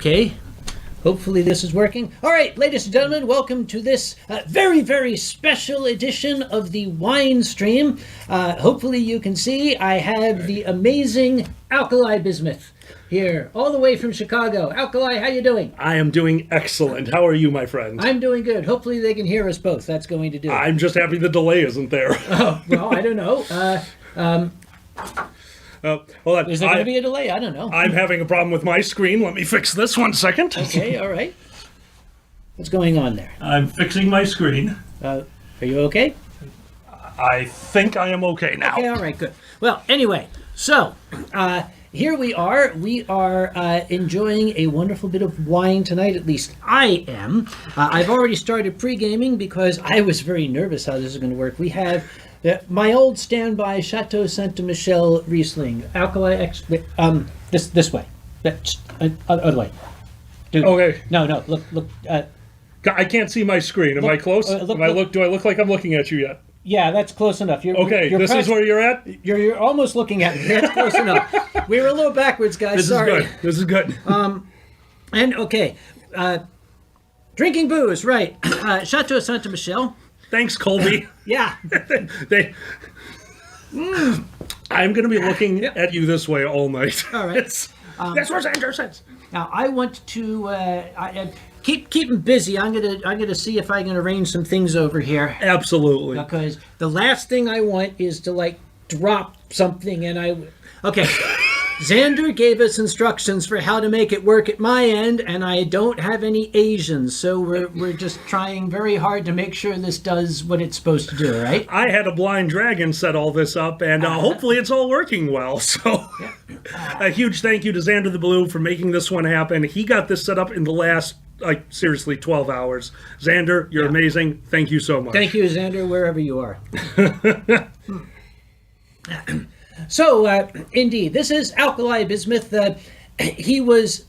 Okay. Hopefully this is working. All right, ladies and gentlemen, welcome to this very, very special edition of the Winestream. Hopefully you can see I have the amazing Alkali Bismuth here, all the way from Chicago. Alkali, how you doing? I am doing excellent. How are you, my friend? I'm doing good. Hopefully they can hear us both. That's going to do it. I'm just happy the delay isn't there. Oh, well, I don't know. Hold on. Is there going to be a delay? I don't know. I'm having a problem with my screen. Let me fix this 1 second. Okay, all right. What's going on there? I'm fixing my screen. Are you okay? I think I am okay now. Okay, all right, good. Well, anyway, so here we are. We are enjoying a wonderful bit of wine tonight, at least I am. I've already started pre-gaming because I was very nervous how this is going to work. We have my old standby Chateau Saint Michel Riesling, Alkali this way. Other way. Dude, Okay. No, look. I can't see my screen. Am I close? Do I look like I'm looking at you yet? Yeah, that's close enough. You're This is where you're at? You're almost looking at me. That's close enough. We were a little backwards, guys. Sorry. This is good. And okay, drinking booze, right? Chateau Saint Michel. Thanks, Colby. Yeah. I'm going to be looking at you this way all night. All right. That's what Sandra says. Now I want to keep him busy. I'm gonna see if I can arrange some things over here. Absolutely. Because the last thing I want is to drop something and okay. Xander gave us instructions for how to make it work at my end, and I don't have any Asians, so we're just trying very hard to make sure this does what it's supposed to do, right? I had a blind dragon set all this up, and hopefully it's all working well. So a huge thank you to Xander the Blue for making this one happen. He got this set up in the last, seriously, 12 hours. Xander, you're amazing. Thank you so much. Thank you, Xander, wherever you are. So, indeed, this is Alkali Bismuth. He was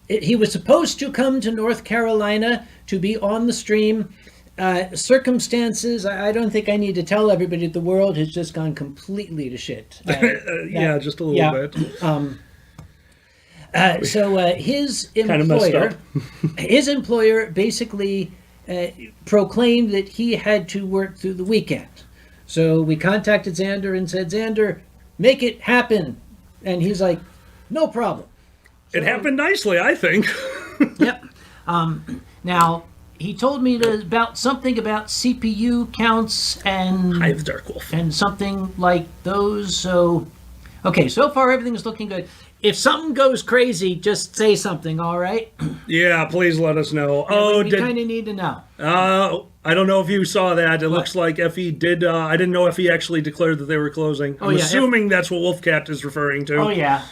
supposed to come to North Carolina to be on the stream. Circumstances, I don't think I need to tell everybody, the world has just gone completely to shit. Yeah, just a little bit. So his employer basically proclaimed that he had to work through the weekend. So we contacted Xander and said, Xander, make it happen. And he's like, no problem. So, it happened nicely, I think. Yep. Now, he told me something about CPU counts and... Hi, the Dark Wolf. And something like those. So, okay, so far everything's looking good. If something goes crazy, just say something, all right? Yeah, please let us know. We kind of need to know. I don't know if you saw that. It looks like Effie did. I didn't know Effie actually declared that they were closing. I'm assuming that's what Wolfcat is referring to. Oh, yeah.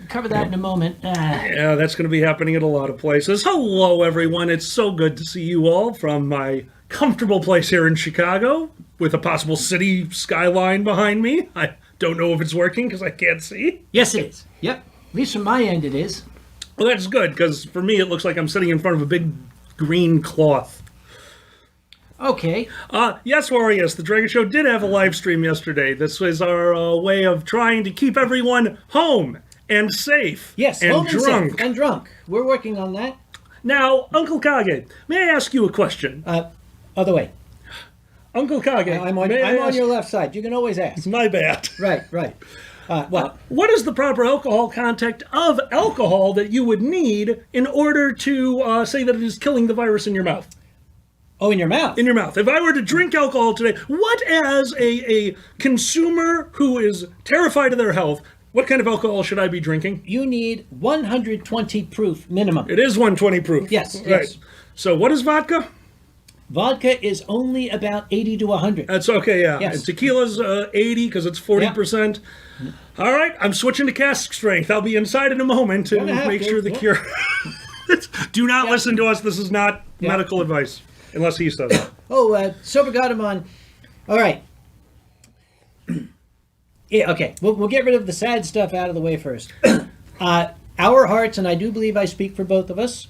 Cover that in a moment. Yeah, that's going to be happening at a lot of places. Hello, everyone. It's so good to see you all from my comfortable place here in Chicago with a possible city skyline behind me. I don't know if it's working because I can't see. Yes, it is. Yep. At least from my end, it is. Well, that's good because for me, it looks like I'm sitting in front of a big green cloth. Okay. Yes, Warriors, the Dragget Show did have a live stream yesterday. This was our way of trying to keep everyone home and safe. Yes, and home drunk. And safe and drunk. We're working on that. Now, Uncle Kage, may I ask you a question? Other way. Uncle Kage, I'm on your left side. You can always ask. My bad. Right. What is the proper alcohol content of alcohol that you would need in order to say that it is killing the virus in your mouth? Oh, in your mouth? In your mouth. If I were to drink alcohol today, what as a consumer who is terrified of their health, what kind of alcohol should I be drinking? You need 120 proof minimum. It is 120 proof. Yes. Right. Yes. So what is vodka? Vodka is only about 80 to 100. That's okay, yeah. Yes. And tequila's 80 because it's 40%. Yeah. All right, I'm switching to cask strength. I'll be inside in a moment to make sure the cure... Do not listen to us. This is not medical advice. Unless he says it. Oh, Sobergatamon. All right. Yeah, okay. We'll get rid of the sad stuff out of the way first. Our hearts, and I do believe I speak for both of us,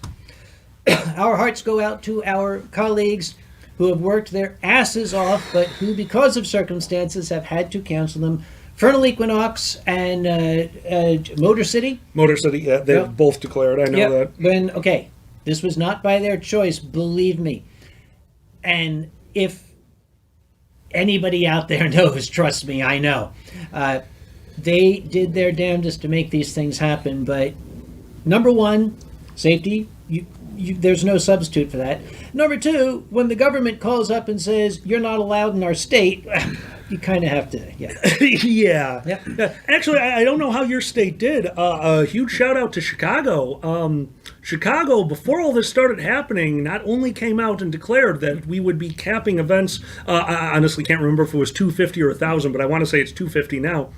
our hearts go out to our colleagues who have worked their asses off, but who, because of circumstances, have had to cancel them Fernal Equinox and Motor City. Motor City, yeah, they've Yep. both declared. I know that. Okay, this was not by their choice, believe me. And if anybody out there knows, trust me, I know. They did their damnedest to make these things happen, but number one, safety, there's no substitute for that. Number two, when the government calls up and says, you're not allowed in our state, you kind of have to, Yeah. Yep. Actually, I don't know how your state did. A huge shout out to Chicago. Chicago, before all this started happening, not only came out and declared that we would be capping events. I honestly can't remember if it was 250 or 1,000, but I want to say it's 250 now.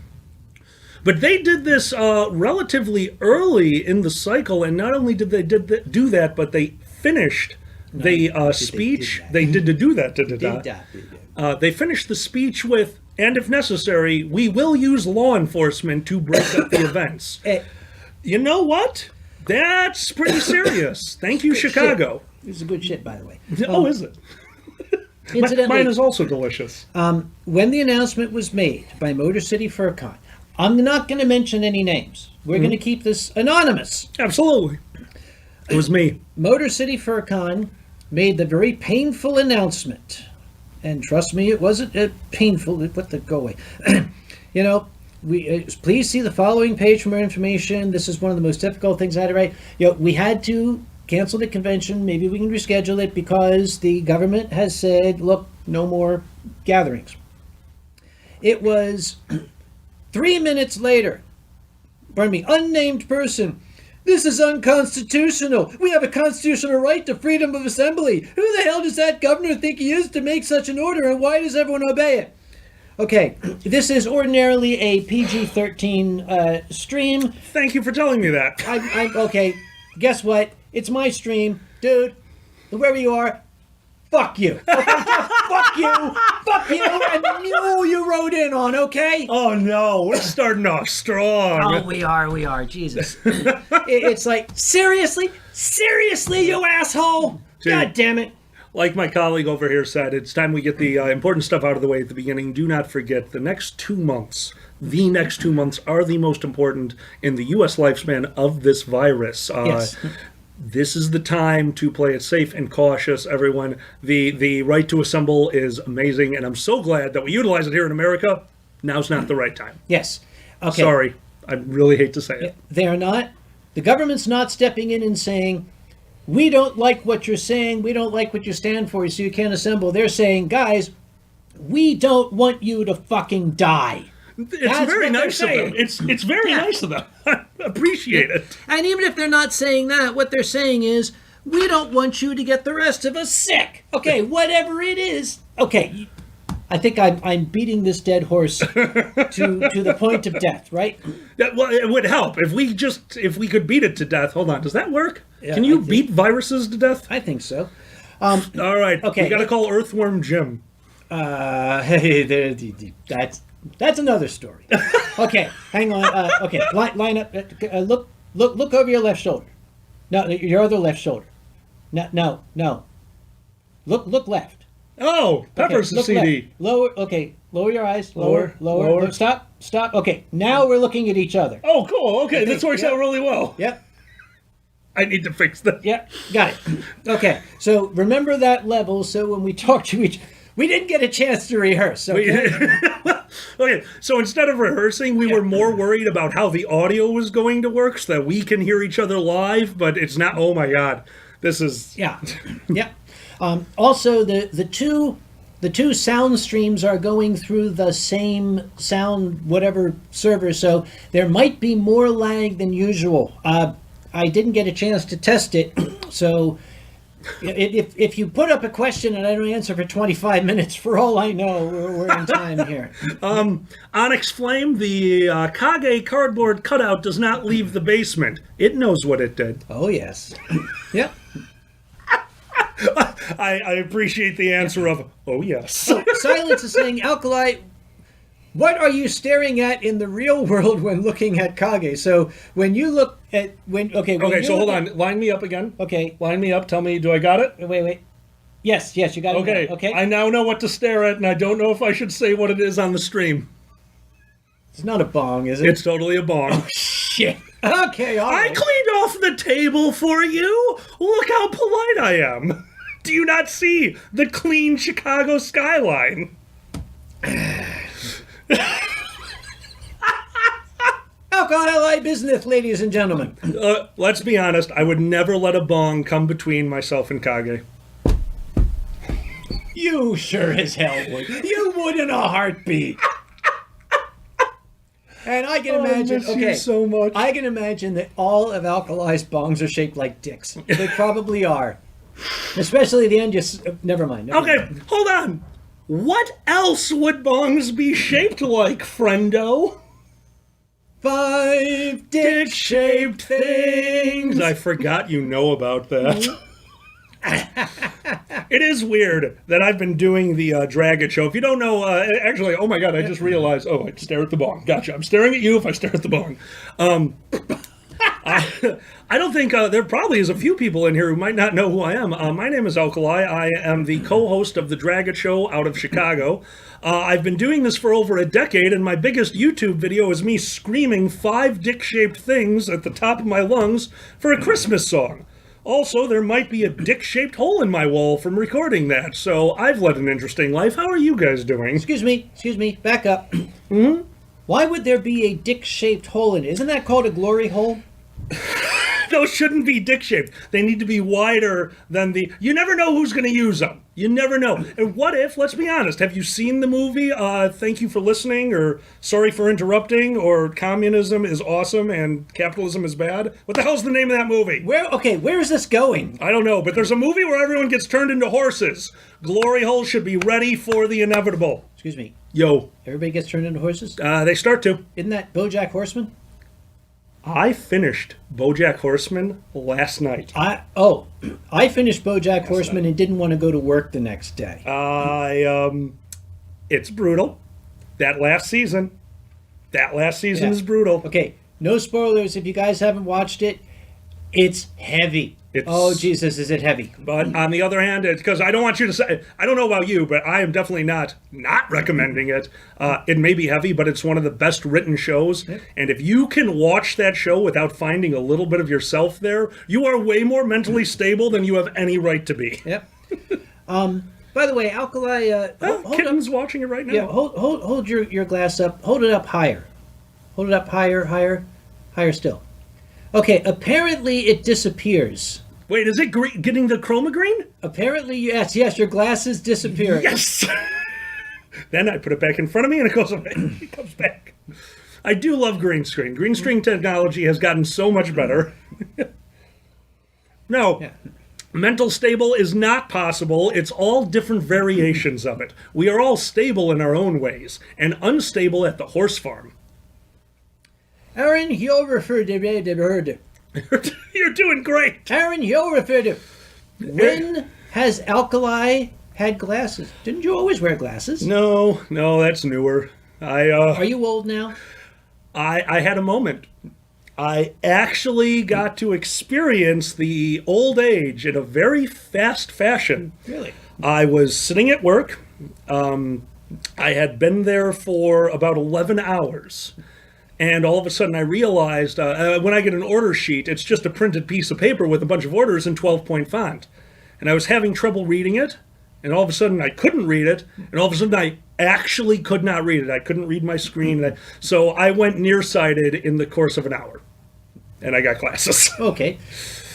But they did this relatively early in the cycle, and not only did they do that, but they finished the speech. They did do that. They finished the speech with, and if necessary, we will use law enforcement to break up the events. You know what? That's pretty serious. Thank you, Chicago. It's a good shit, by the way. Oh, is it? Incidentally, Mine is also delicious. when the announcement was made by Motor City FurCon, I'm not going to mention any names. We're going to keep this anonymous. Absolutely. It was me. Motor City FurCon made the very painful announcement. And trust me, it wasn't painful. Go away. Please see the following page for more information. This is one of the most difficult things I had to write. We had to cancel the convention. Maybe we can reschedule it because the government has said, look, no more gatherings. It was 3 minutes later. Unnamed person. This is unconstitutional. We have a constitutional right to freedom of assembly. Who the hell does that governor think he is to make such an order, and why does everyone obey it? Okay, this is ordinarily a PG-13 stream. Thank you for telling me that. Okay, guess what? It's my stream. Dude, wherever you are, fuck you. Okay, fuck you. Fuck you. And you wrote in on, okay? Oh, no. We're starting off strong. Oh, we are. Jesus. It's like, seriously, you asshole. Dude. God damn it. Like my colleague over here said, it's time we get the important stuff out of the way at the beginning. Do not forget, the next 2 months are the most important in the U.S. lifespan of this virus. Yes. This is the time to play it safe and cautious, everyone. The right to assemble is amazing, and I'm so glad that we utilize it here in America. Now's not the right time. Yes. Okay. Sorry. I really hate to say it. They are not. The government's not stepping in and saying, we don't like what you're saying, we don't like what you stand for, so you can't assemble. They're saying, guys, we don't want you to fucking die. It's very nice of them. It's very nice of them. I appreciate it. And even if they're not saying that, what they're saying is, we don't want you to get the rest of us sick. Okay, whatever it is. Okay, I think I'm beating this dead horse to the point of death, right? Yeah, well, it would help if we could beat it to death. Hold on, does that work? Yeah, Can you beat viruses to death? I think so. All right. Okay. We got to call Earthworm Jim. That's another story. Okay, hang on. Okay, line up. Look over your left shoulder. No, your other left shoulder. No. Look left. Oh, Pepper's okay, the CD. Left. Lower. Okay, lower your eyes. Lower. Stop. Okay, now we're looking at each other. Oh, cool. Okay, this works out really well. Yep. I need to fix that. Yep. Got it. Okay, so remember that level. So when we talk to we didn't get a chance to rehearse. Okay. Okay, so instead of rehearsing, we were more worried about how the audio was going to work so that we can hear each other live, but it's not. Oh my God, this is. Yeah. Also, the two sound streams are going through the same sound whatever server, so there might be more lag than usual. I didn't get a chance to test it, so if you put up a question and I don't answer for 25 minutes, for all I know, we're in time here. Onyx Flame, the Kage cardboard cutout does not leave the basement. It knows what it did. Oh, yes. Yep. I appreciate the answer of, oh, yes. So, Silence is saying, Alkali, what are you staring at in the real world when looking at Kage? So when you look at hold on. Line me up again. Okay. Line me up. Tell me, do I got it? Wait. Yes, you got it. Okay. I now know what to stare at, and I don't know if I should say what it is on the stream. It's not a bong, is it? It's totally a bong. Shit. Okay, all I right. cleaned off the table for you. Look how polite I am. Do you not see the clean Chicago skyline? Alkali business, ladies and gentlemen. Let's be honest, I would never let a bong come between myself and Kage. You sure as hell would. You would in a heartbeat. And I can imagine, I miss you so much. I can imagine that all of Alkali's bongs are shaped like dicks. They probably are. Especially the end, just, never mind. Okay, hold on. What else would bongs be shaped like, friendo? 5 dick-shaped things. I forgot you know about that. It is weird that I've been doing the Dragget Show. If you don't know, actually, oh my god, I just realized, I stare at the bong. Gotcha, I'm staring at you if I stare at the bong. I don't think, there probably is a few people in here who might not know who I am. My name is Alkali. I am the co-host of the Dragget Show out of Chicago. I've been doing this for over a decade, and my biggest YouTube video is me screaming 5 dick-shaped things at the top of my lungs for a Christmas song. Also, there might be a dick-shaped hole in my wall from recording that, so I've led an interesting life. How are you guys doing? Excuse me, back up. Why would there be a dick-shaped hole in it? Isn't that called a glory hole? Those shouldn't be dick-shaped. They need to be wider than the... You never know who's going to use them. You never know. And what if, let's be honest, have you seen the movie Thank You for Listening, or Sorry for Interrupting, or Communism is Awesome and Capitalism is Bad? What the hell's the name of that movie? Where is this going? I don't know, but there's a movie where everyone gets turned into horses. Glory holes should be ready for the inevitable. Excuse me. Yo. Everybody gets turned into horses? They start to. Isn't that BoJack Horseman? I finished BoJack Horseman last night. I finished BoJack Horseman and didn't want to go to work the next day. It's brutal. That last season is brutal. Okay, no spoilers if you guys haven't watched it. It's heavy. Oh, Jesus, is it heavy? But on the other hand, it's because I don't want you to say, I don't know about you, but I am definitely not recommending it. It may be heavy, but it's one of the best written shows. Yep. And if you can watch that show without finding a little bit of yourself there, you are way more mentally stable than you have any right to be. Yep. By the way, Alkali, Kitten's watching it right now. Yeah, hold your glass up. Hold it up higher. Hold it up higher still. Okay, apparently it disappears. Wait, is it getting the chroma green? Apparently, yes, your glasses disappear. Yes! Then I put it back in front of me and it goes away. It comes back. I do love green screen. Green screen technology has gotten so much better. No, mental stable is not possible. It's all different variations of it. We are all stable in our own ways, and unstable at the horse farm. Aaron, you're referred to. You're doing great. Aaron, you're referred to. When has Alkali had glasses? Didn't you always wear glasses? No, that's newer. Are you old now? I had a moment. I actually got to experience the old age in a very fast fashion. Really? I was sitting at work. I had been there for about 11 hours. And all of a sudden I realized, when I get an order sheet, it's just a printed piece of paper with a bunch of orders in 12-point font. And I was having trouble reading it, and all of a sudden I couldn't read it, and all of a sudden I actually could not read it. I couldn't read my screen. So I went nearsighted in the course of an hour. And I got glasses. Okay.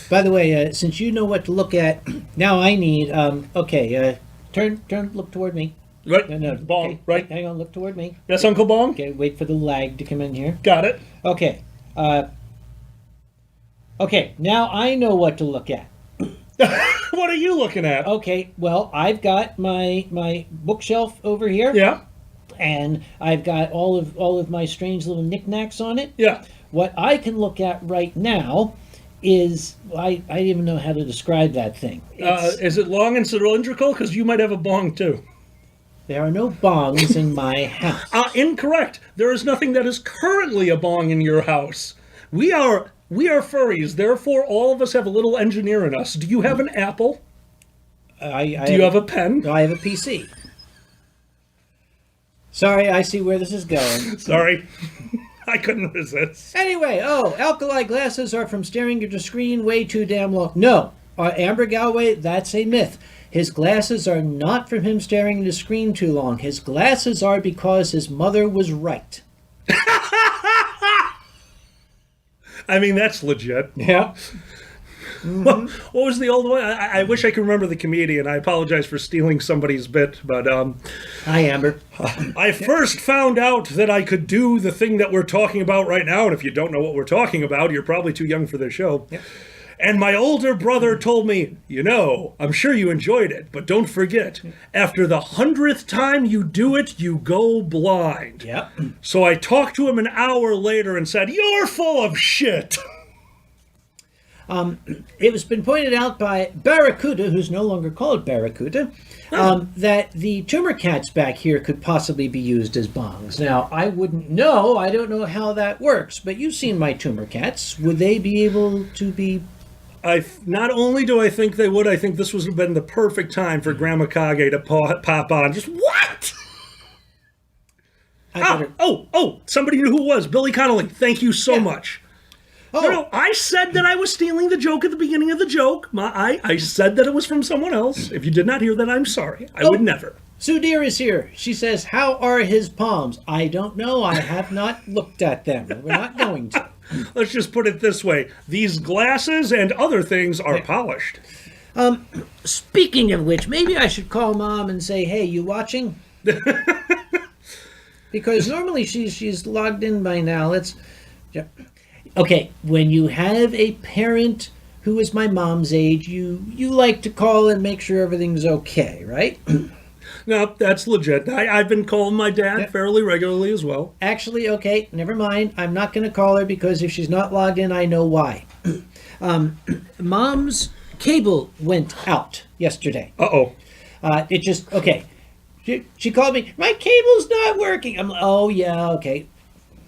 By the way, since you know what to look at, now I need, turn, look toward me. Right, No, Bong, okay. right? Hang on, look toward me. That's Uncle Bong? Okay, wait for the lag to come in here. Got it. Okay. Okay, now I know what to look at. What are you looking at? Okay, well, I've got my bookshelf over here. Yeah. And I've got all of my strange little knickknacks on it. Yeah. What I can look at right now is, I don't even know how to describe that thing. Is it long and cylindrical? Because you might have a bong, too. There are no bongs in my house. Incorrect. There is nothing that is currently a bong in your house. We are furries, therefore all of us have a little engineer in us. Do you have an Apple? Do you have a pen? No, I have a PC. Sorry, I see where this is going. Sorry. I couldn't resist. Anyway, alkali glasses are from staring at the screen way too damn long. No, Amber Galway, that's a myth. His glasses are not from him staring at the screen too long. His glasses are because his mother was right. I mean, that's legit. Yeah. Mm-hmm. What was the old one? I wish I could remember the comedian. I apologize for stealing somebody's bit, but Hi, Amber. I first found out that I could do the thing that we're talking about right now, and if you don't know what we're talking about, you're probably too young for this show. Yep. And my older brother told me, I'm sure you enjoyed it, but don't forget, after the 100th time you do it, you go blind. Yep. So I talked to him an hour later and said, "You're full of shit." It has been pointed out by Barracuda, who's no longer called Barracuda, that the tumor cats back here could possibly be used as bongs. Now, I wouldn't know. I don't know how that works, but you've seen my tumor cats. Would they be able to be... Not only do I think they would, I think this would have been the perfect time for Grandma Kage to pop on. Just, what? Somebody knew who it was. Billy Connolly. Thank you so much. No, I said that I was stealing the joke at the beginning of the joke. I said that it was from someone else. If you did not hear that, I'm sorry. I would never. Sue Deer is here. She says, how are his palms? I don't know. I have not looked at them. We're not going to. Let's just put it this way. These glasses and other things are polished. Speaking of which, maybe I should call Mom and say, hey, you watching? Because normally she's logged in by now. Okay, when you have a parent who is my mom's age, you like to call and make sure everything's okay, right? No, that's legit. I've been calling my dad fairly regularly as well. Actually, okay, never mind. I'm not going to call her because if she's not logged in, I know why. Mom's cable went out yesterday. Uh-oh. It just, okay. She called me, my cable's not working. I'm like, oh, yeah, okay.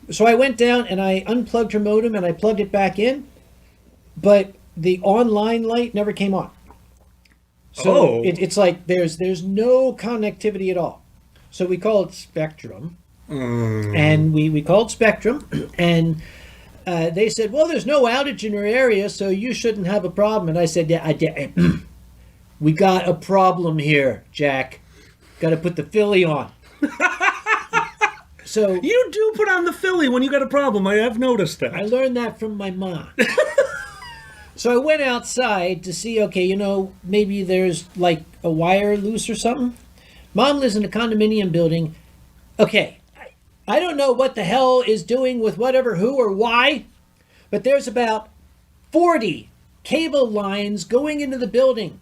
So I went down and I unplugged her modem and I plugged it back in, but the online light never came on. So it's like there's no connectivity at all. So we call it Spectrum, and we called Spectrum, and they said, well, there's no outage in your area, so you shouldn't have a problem. And I said, yeah, we got a problem here, Jack. Got to put the Philly on. So you do put on the Philly when you got a problem. I have noticed that. I learned that from my mom. So I went outside to see, okay, maybe there's like a wire loose or something. Mom lives in a condominium building. Okay, I don't know what the hell is doing with whatever, who, or why, but there's about 40 cable lines going into the building.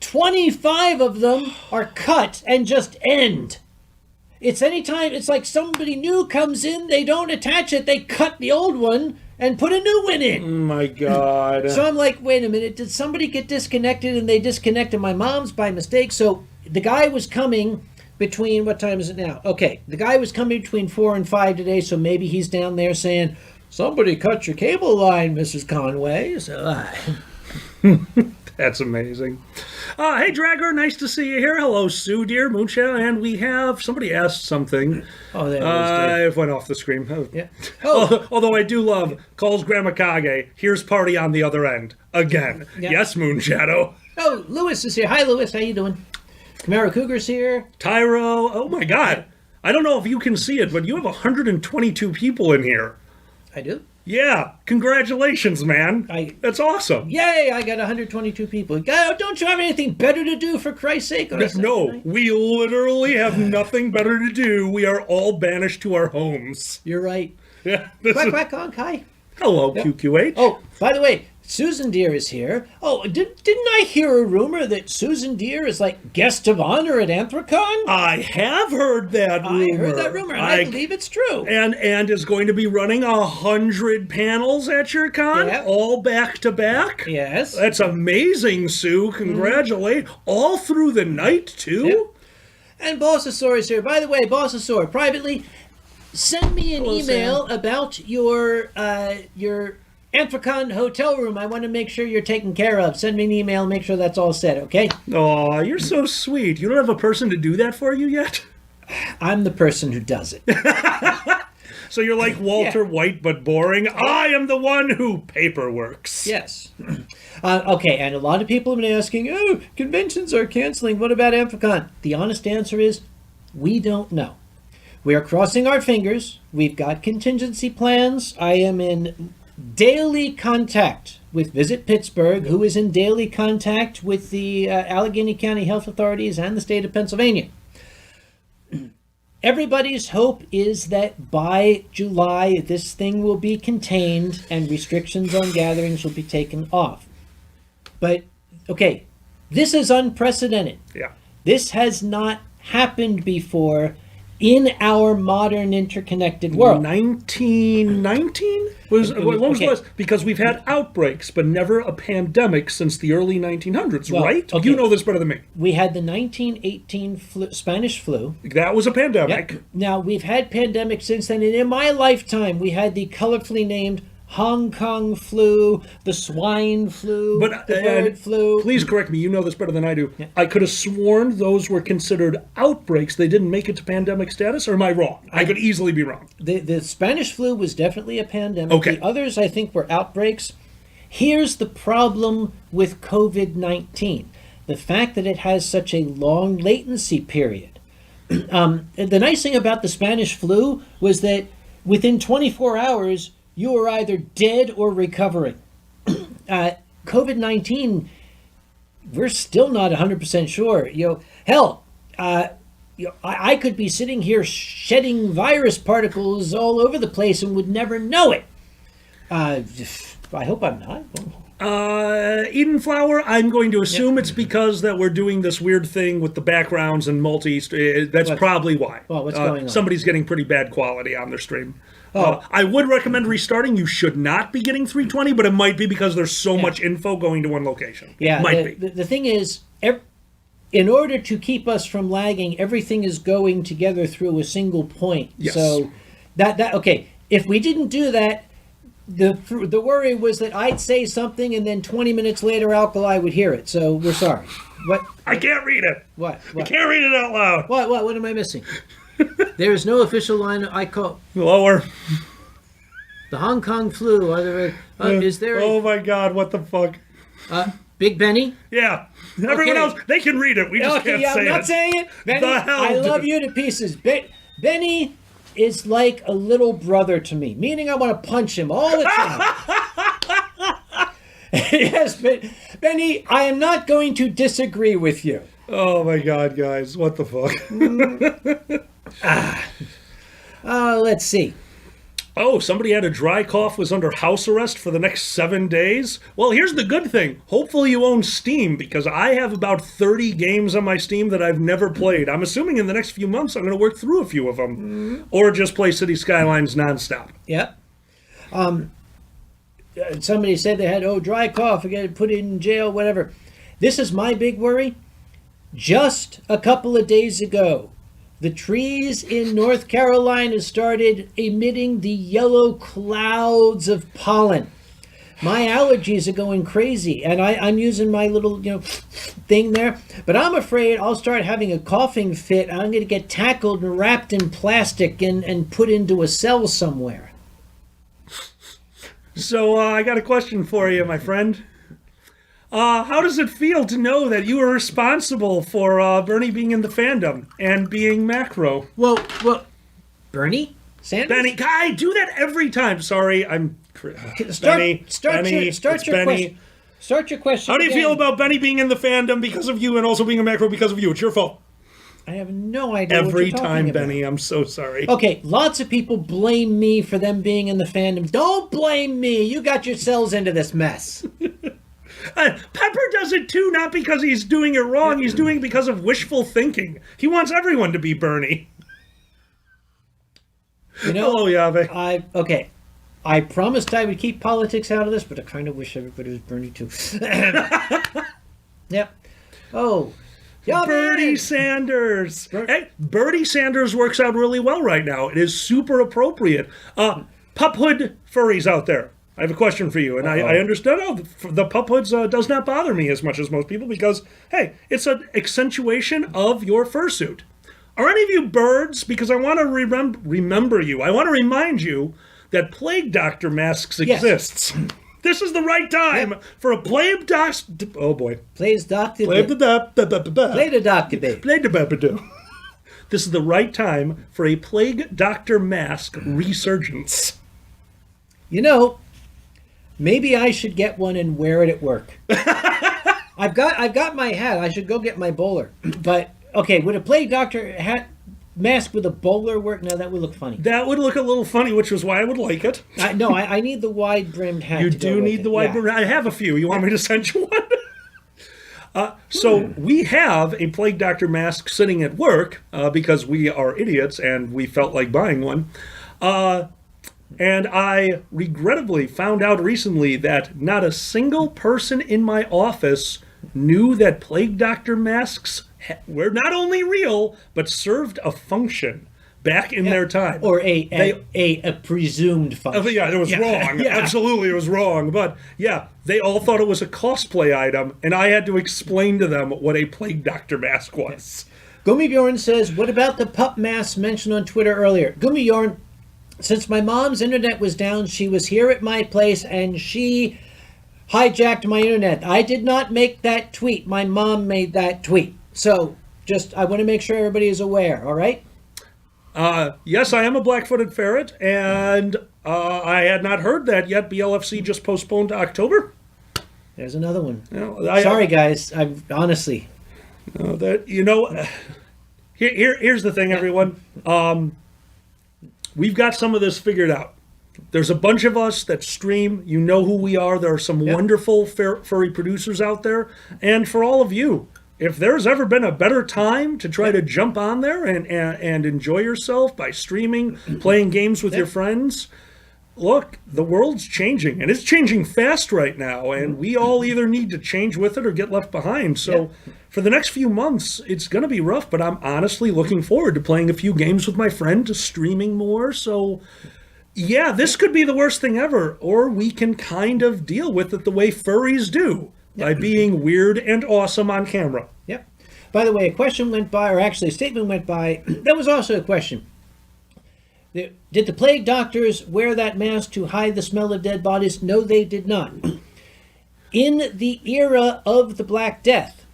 25 of them are cut and just end. It's like somebody new comes in, they don't attach it, they cut the old one and put a new one in. Oh my God. So I'm like, wait a minute, did somebody get disconnected and they disconnected my mom's by mistake? So the guy was coming between, what time is it now? Okay, the guy was coming between 4 and 5 today, so maybe he's down there saying, somebody cut your cable line, Mrs. Conway. So That's amazing. Hey, Dragger, nice to see you here. Hello, Sue, dear, Moonshine, and we have somebody asked something. Oh, there it is. It went off the screen. Yeah. Although I do love calls Grandma Kage. Here's party on the other end again. Yeah. Yes, Moonshadow. Oh, Lewis is here. Hi, Lewis. How you doing? Camaro Cougar's here. Tyro. Oh my God. I don't know if you can see it, but you have 122 people in here. I do. Yeah, congratulations, man. That's awesome. Yay, I got 122 people. Don't you have anything better to do, for Christ's sake? No, we literally have nothing better to do. We are all banished to our homes. You're right. Yeah. Quack, quack, honk, hi. Hello, yep. QQH. Oh, by the way, Susan Deer is here. Oh, didn't I hear a rumor that Susan Deer is like guest of honor at Anthrocon? I have heard that rumor. I heard that rumor, and I believe it's true. And is going to be running 100 panels at your con, all back to back. Yes. That's amazing, Sue. Congratulate. All through the night, too? Yep. And Bossasaur is here. By the way, Bossasaur, privately, send me an email about your Anthrocon hotel room. I want to make sure you're taken care of. Send me an email, make sure that's all set, okay? Aw, you're so sweet. You don't have a person to do that for you yet? I'm the person who does it. So you're like Walter White, but boring. I am the one who paperworks. Yes. Okay, and a lot of people have been asking, oh, conventions are canceling. What about Amphicon? The honest answer is, we don't know. We are crossing our fingers. We've got contingency plans. I am in daily contact with Visit Pittsburgh, who is in daily contact with the Allegheny County Health Authorities and the state of Pennsylvania. Everybody's hope is that by July, this thing will be contained and restrictions on gatherings will be taken off. But, okay, this is unprecedented. Yeah. This has not happened before in our modern interconnected world. 1919? When was okay. this? Because we've had outbreaks, but never a pandemic since the early 1900s, Well, right? okay. You know this better than me. We had the 1918 Spanish flu. That was a pandemic. Yep. Now, we've had pandemics since then, and in my lifetime, we had the colorfully named Hong Kong flu, the swine flu, But the bird flu. Please correct me. You know this better than I do. Yeah. I could have sworn those were considered outbreaks. They didn't make it to pandemic status, or am I wrong? I could easily be wrong. The Spanish flu was definitely a pandemic. Okay. The others, I think, were outbreaks. Here's the problem with COVID-19. The fact that it has such a long latency period. The nice thing about the Spanish flu was that within 24 hours, you were either dead or recovering. COVID-19, we're still not 100% sure. Hell, I could be sitting here shedding virus particles all over the place and would never know it. I hope I'm not. Eden Flower, I'm going to assume it's because that we're doing this weird thing with the backgrounds and that's probably why. Well, what's going on? Somebody's getting pretty bad quality on their stream. I would recommend restarting. You should not be getting 320, but it might be because there's so much info going to one location. Yeah, might be. The thing is, in order to keep us from lagging, everything is going together through a single point. Yes. So okay, if we didn't do that, the worry was that I'd say something and then 20 minutes later Alkali would hear it. So we're sorry. What? I can't read it. What? I can't read it out loud. What am I missing? There is no official line. I call Lower. the Hong Kong flu. Is there? Oh my God! What the fuck? Big Benny. Yeah. Everyone else, they can read it. We just can't say I'm it. not saying it. Benny, The hell, I love dude. you to pieces. Benny is like a little brother to me, meaning I want to punch him all the time. Yes, but Benny, I am not going to disagree with you. Oh my God, guys! What the fuck? Let's see. Oh, somebody had a dry cough, was under house arrest for the next 7 days. Well, here's the good thing. Hopefully you own Steam, because I have about 30 games on my Steam that I've never played. I'm assuming in the next few months I'm going to work through a few of them. Or just play City Skylines nonstop. Yep. Somebody said they had, dry cough, I got to put it in jail, whatever. This is my big worry. Just a couple of days ago, the trees in North Carolina started emitting the yellow clouds of pollen. My allergies are going crazy, and I'm using my little, thing there. But I'm afraid I'll start having a coughing fit. I'm going to get tackled and wrapped in plastic and put into a cell somewhere. So I got a question for you, my friend. How does it feel to know that you were responsible for Bernie being in the fandom and being macro? Well, Bernie Sanders. Benny, I do that every time. Sorry, I'm. Start Benny, your question. Start your question. How do you again. feel about Benny being in the fandom because of you and also being a macro because of you? It's your fault. I have no idea. Every what you're time, talking about. Benny. I'm so sorry. Okay, lots of people blame me for them being in the fandom. Don't blame me. You got yourselves into this mess. Pepper does it too, not because he's doing it wrong. He's doing it because of wishful thinking. He wants everyone to be Bernie. Hello, Yahweh. Okay. I promised I would keep politics out of this, but I kind of wish everybody was Bernie too. Yep. Oh. Yahweh. Bernie Sanders. Hey, Bernie Sanders works out really well right now. It is super appropriate. Puphood furries out there. I have a question for you, and I understand the pup hoods does not bother me as much as most people because, hey, it's an accentuation of your fursuit. Are any of you birds? Because I want to remember you. I want to remind you that plague doctor masks exists. This is the right time for a plague doctor. Oh boy. Plays doctor. Play Play the doctor, babe. This is the right time for a plague doctor mask resurgence. You know, maybe I should get one and wear it at work. I've got my hat. I should go get my bowler. But okay, would a plague doctor hat mask with a bowler work? No, that would look funny. That would look a little funny, which is why I would like it. I need the wide brimmed hat. You do need the wide brimmed. I have a few. You want me to send you one? So we have a plague doctor mask sitting at work because we are idiots and we felt like buying one. And I regrettably found out recently that not a single person in my office knew that plague doctor masks were not only real, but served a function back in their time. Or a presumed function. Yeah, it was wrong. Yeah. Absolutely, it was wrong. But yeah, they all thought it was a cosplay item, and I had to explain to them what a plague doctor mask was. Gummy Bjorn says, what about the pup mask mentioned on Twitter earlier? Gummy Bjorn, since my mom's internet was down, she was here at my place, and she hijacked my internet. I did not make that tweet. My mom made that tweet. So, I want to make sure everybody is aware, all right? Yes, I am a black-footed ferret, and I had not heard that yet. BLFC just postponed to October. There's another one. Sorry, guys. I'm honestly. Here's the thing, everyone. We've got some of this figured out. There's a bunch of us that stream. You know who we are. There are some wonderful furry producers out there. And for all of you, if there's ever been a better time to try to jump on there and enjoy yourself by streaming, playing games with your friends, look, the world's changing, and it's changing fast right now, and we all either need to change with it or get left behind. So for the next few months, it's going to be rough, but I'm honestly looking forward to playing a few games with my friend, to streaming more. So yeah, this could be the worst thing ever, or we can kind of deal with it the way furries do. By being weird and awesome on camera. Yep. By the way, a question went by, or actually a statement went by, that was also a question. Did the plague doctors wear that mask to hide the smell of dead bodies? No, they did not. In the era of the Black Death,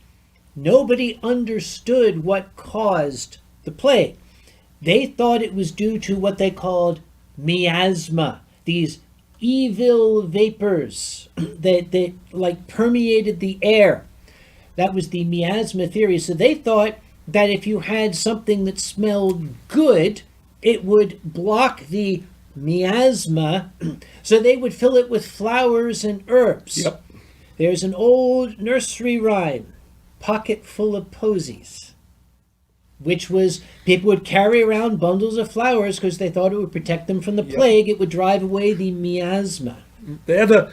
nobody understood what caused the plague. They thought it was due to what they called miasma, these evil vapors that like permeated the air. That was the miasma theory. So they thought that if you had something that smelled good, it would block the miasma, so they would fill it with flowers and herbs. Yep. There's an old nursery rhyme, pocket full of posies, which was people would carry around bundles of flowers because they thought it would protect them from the plague. It would drive away the miasma. They had to...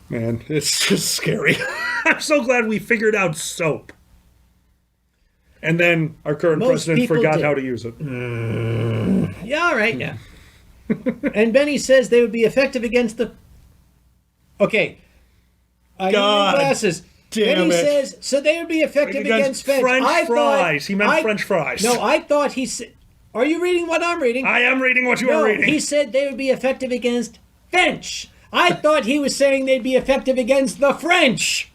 Man, it's just scary. I'm so glad we figured out soap. And then our current president forgot how to use it. Yeah, all right, yeah. And Benny says they would be effective against the... Okay. I need glasses. Damn Benny says, so they would be effective against French fries. He meant French fries. No, I thought he said... Are you reading what I'm reading? I am reading what you are reading. He said they would be effective against French. I thought he was saying they'd be effective against the French.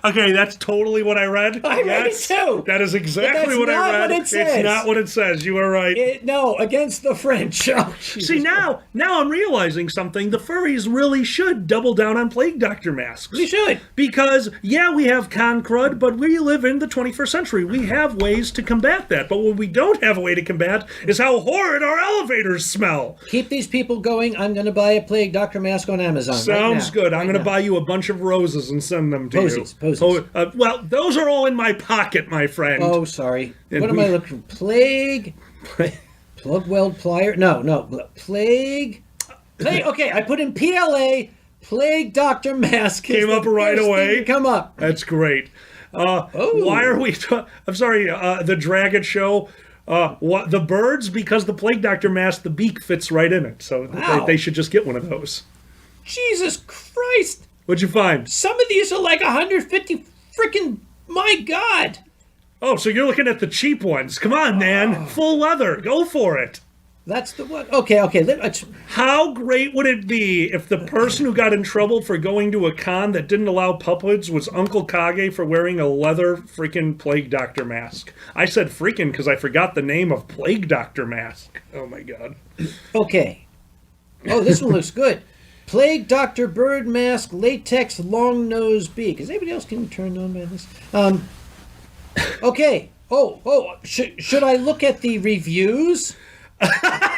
Okay, that's totally what I read. I read it too. That is exactly what I read. It's not what it says. You are right. No, against the French. Oh, see, now I'm realizing something. The furries really should double down on plague doctor masks. We should. Because, yeah, we have con crud, but we live in the 21st century. We have ways to combat that. But what we don't have a way to combat is how horrid our elevators smell. Keep these people going. I'm going to buy a plague doctor mask on Amazon. Sounds good. I'm going to buy you a bunch of roses and send them to you. Well, those are all in my pocket, my friend. Oh, sorry. And what am I looking for? Plague? Plug weld plier? No. Plague? Okay, I put in PLA, plague doctor mask. Came up right away. Come up. That's great. Why are we... I'm sorry, the Dragget Show... the birds, because the plague doctor mask, the beak fits right in it. So they should just get one of those. Jesus Christ. What'd you find? Some of these are like 150 freaking... My God. Oh, so you're looking at the cheap ones. Come on, man. Full leather. Go for it. That's the one. Okay. How great would it be if the person who got in trouble for going to a con that didn't allow puppets was Uncle Kage for wearing a leather freaking Plague Doctor mask? I said freaking because I forgot the name of Plague Doctor mask. Oh, my God. Okay. Oh, this one looks good. Plague Doctor Bird Mask Latex Long Nose Beak. Is anybody else getting turned on by this? Okay. Should I look at the reviews?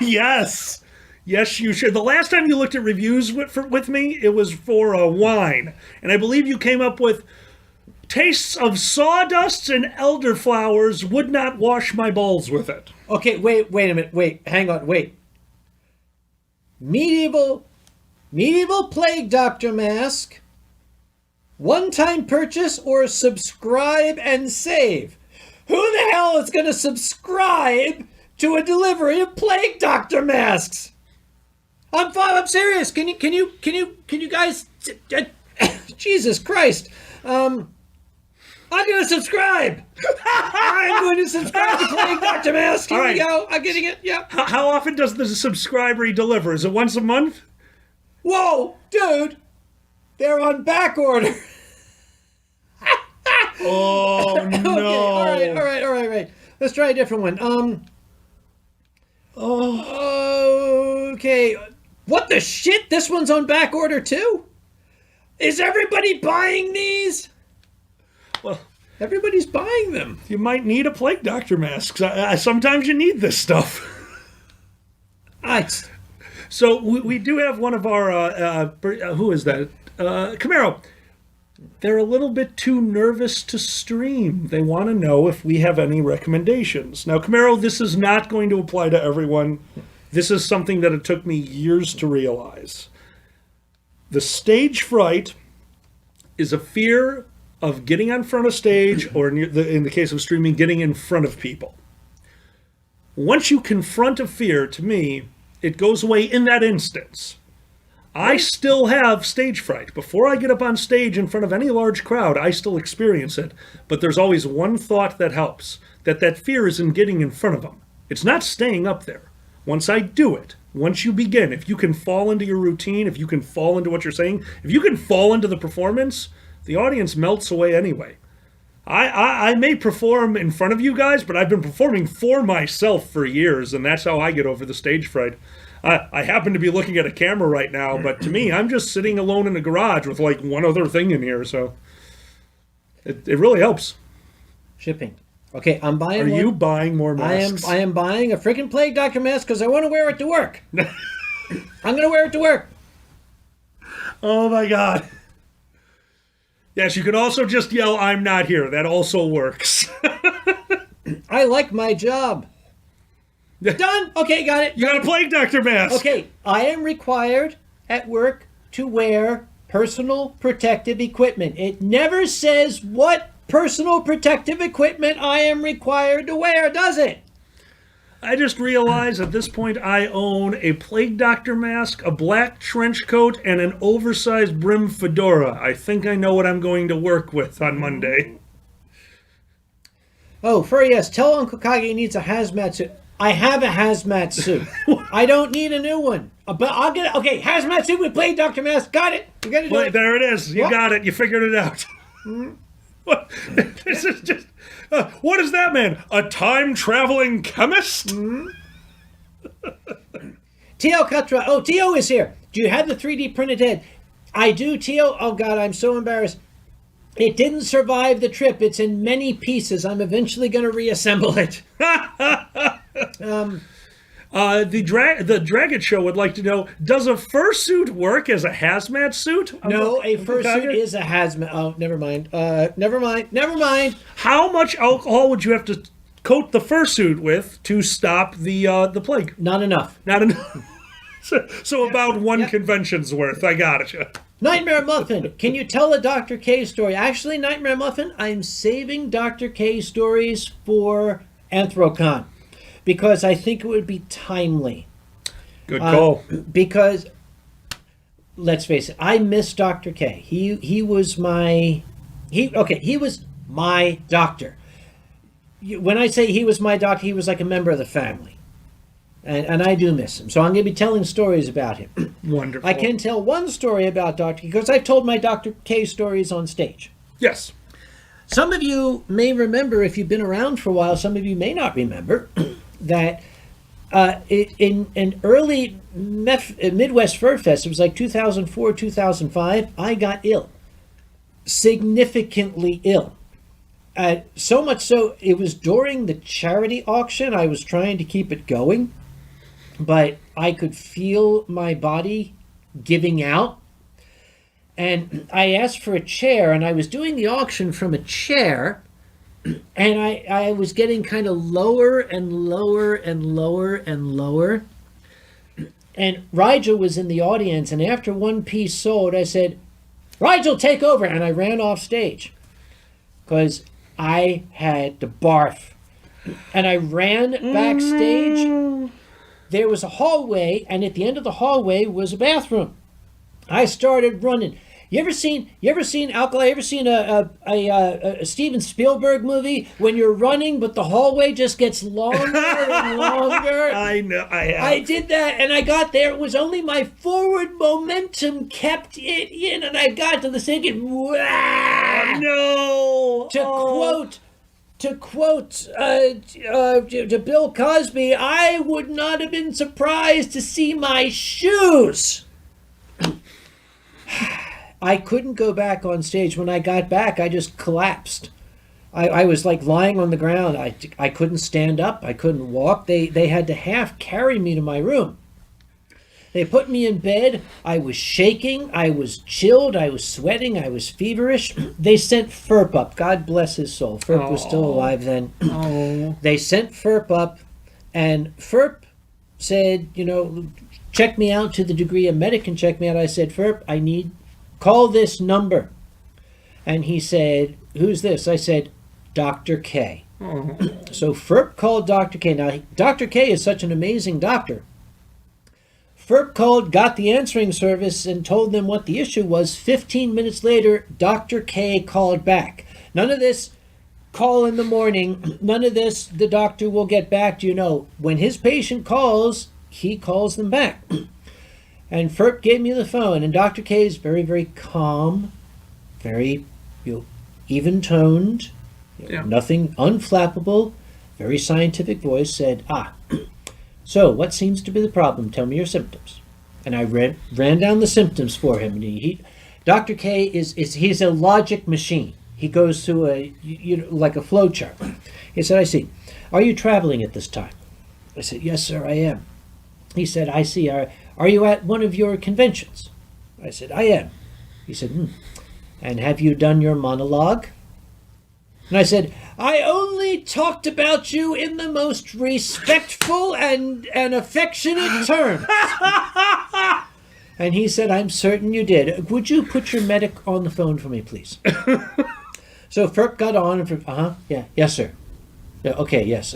Yes. Yes, you should. The last time you looked at reviews with me, it was for a wine. And I believe you came up with tastes of sawdust and elderflowers would not wash my balls with it. Okay, wait a minute. Wait, hang on, wait. Medieval Plague Doctor Mask. One-time purchase or subscribe and save. Who the hell is going to subscribe to a delivery of Plague Doctor masks? I'm serious. Can you guys? Jesus Christ. I'm going to subscribe. I'm going to subscribe to Plague Doctor Mask. Here we go. I'm getting it. Yeah. How often does the subscriber deliver? Is it once a month? Whoa, dude. They're on back order. Oh, no. Okay, all right. Let's try a different one. Okay. What the shit? This one's on back order too? Is everybody buying these? Well, everybody's buying them. You might need a Plague Doctor mask. Sometimes you need this stuff. So we do have one of our, who is that? Camaro. They're a little bit too nervous to stream. They want to know if we have any recommendations. Now, Camaro, this is not going to apply to everyone. This is something that it took me years to realize. The stage fright is a fear of getting on front of stage, or in the case of streaming, getting in front of people. Once you confront a fear, to me, it goes away in that instance. I still have stage fright. Before I get up on stage in front of any large crowd, I still experience it. But there's always one thought that helps, that fear is in getting in front of them. It's not staying up there. Once I do it, once you begin, if you can fall into your routine, if you can fall into what you're saying, if you can fall into the performance, the audience melts away anyway. I may perform in front of you guys, but I've been performing for myself for years, and that's how I get over the stage fright. I happen to be looking at a camera right now, but to me, I'm just sitting alone in a garage with like one other thing in here, so it really helps. Shipping. Okay, I'm buying Are you buying more masks? I am buying a freaking Plague Doctor mask because I want to wear it to work. I'm going to wear it to work. Oh my God. Yes, you can also just yell, "I'm not here." That also works. I like my job. Done. Okay, got it. You got a Plague Doctor mask. Okay, I am required at work to wear personal protective equipment. It never says what personal protective equipment I am required to wear, does it? I just realized at this point I own a Plague Doctor mask, a black trench coat, and an oversized brim fedora. I think I know what I'm going to work with on Monday. Oh, Furry, yes. Tell Uncle Kage he needs a hazmat suit. I have a hazmat suit. I don't need a new one. But I'll get it. Okay, hazmat suit with Plague Doctor mask. Got it. You got to do it. There it is. You got it. You figured it out. What? This is just... what is that, man? A time-traveling chemist? Tio Katra. Oh, Tio is here. Do you have the 3D printed head? I do, Tio. Oh, God, I'm so embarrassed. It didn't survive the trip. It's in many pieces. I'm eventually going to reassemble it. The Dragget Show would like to know, does a fursuit work as a hazmat suit? No, a fursuit is a hazmat. Oh, never mind. Never mind. How much alcohol would you have to coat the fursuit with to stop the plague? Not enough. Not enough. So about one convention's worth. I got it. Nightmare Muffin, can you tell a Dr. K story? Actually, Nightmare Muffin, I'm saving Dr. K stories for Anthrocon because I think it would be timely. Good call. Because, let's face it, I miss Dr. K. He was my doctor. when I say he was my doctor, he was like a member of the family. And I do miss him. So I'm going to be telling stories about him. Wonderful. I can tell one story about Dr. K because I've told my Dr. K stories on stage. Yes. Some of you may remember, if you've been around for a while, some of you may not remember, that in early Midwest Fur Fest, it was like 2004, 2005, I got ill. Significantly ill. So much so, it was during the charity auction. I was trying to keep it going, but I could feel my body giving out. And I asked for a chair, and I was doing the auction from a chair, and I was getting kind of lower and lower and lower and lower. And Rigel was in the audience, and after one piece sold, I said, "Rigel, take over!" And I ran off stage because I had to barf. And I ran backstage. There was a hallway, and at the end of the hallway was a bathroom. I started running. You ever seen Alkali? You ever seen a Steven Spielberg movie when you're running, but the hallway just gets longer and longer? I know. I did that, and I got there. It was only my forward momentum kept it in, and I got to the second. No. To quote to Bill Cosby, I would not have been surprised to see my shoes. I couldn't go back on stage. When I got back, I just collapsed. I was like lying on the ground. I couldn't stand up. I couldn't walk. They had to half carry me to my room. They put me in bed. I was shaking. I was chilled. I was sweating. I was feverish. They sent Furp up. God bless his soul. Furp was still alive then. They sent Furp up, and Furp said, check me out to the degree a medic can check me out. I said, Furp, I need, call this number. And he said, who's this? I said, Dr. K. So Furp called Dr. K. Now, Dr. K is such an amazing doctor. Furp called, got the answering service, and told them what the issue was. 15 minutes later, Dr. K called back. None of this, call in the morning. None of this, the doctor will get back to you. When his patient calls, he calls them back. And Furp gave me the phone, and Dr. K is very, very calm, very even-toned, nothing unflappable, very scientific voice, said, so what seems to be the problem? Tell me your symptoms. And I ran down the symptoms for him. And Dr. K he's a logic machine. He goes through like a flow chart. He said, I see. Are you traveling at this time? I said, yes, sir, I am. He said, I see. Are you at one of your conventions? I said, I am. He said, And have you done your monologue? And I said, I only talked about you in the most respectful and affectionate terms. And he said, I'm certain you did. Would you put your medic on the phone for me, please? So Furp got on and yeah, yes, sir. Yeah, okay, yes.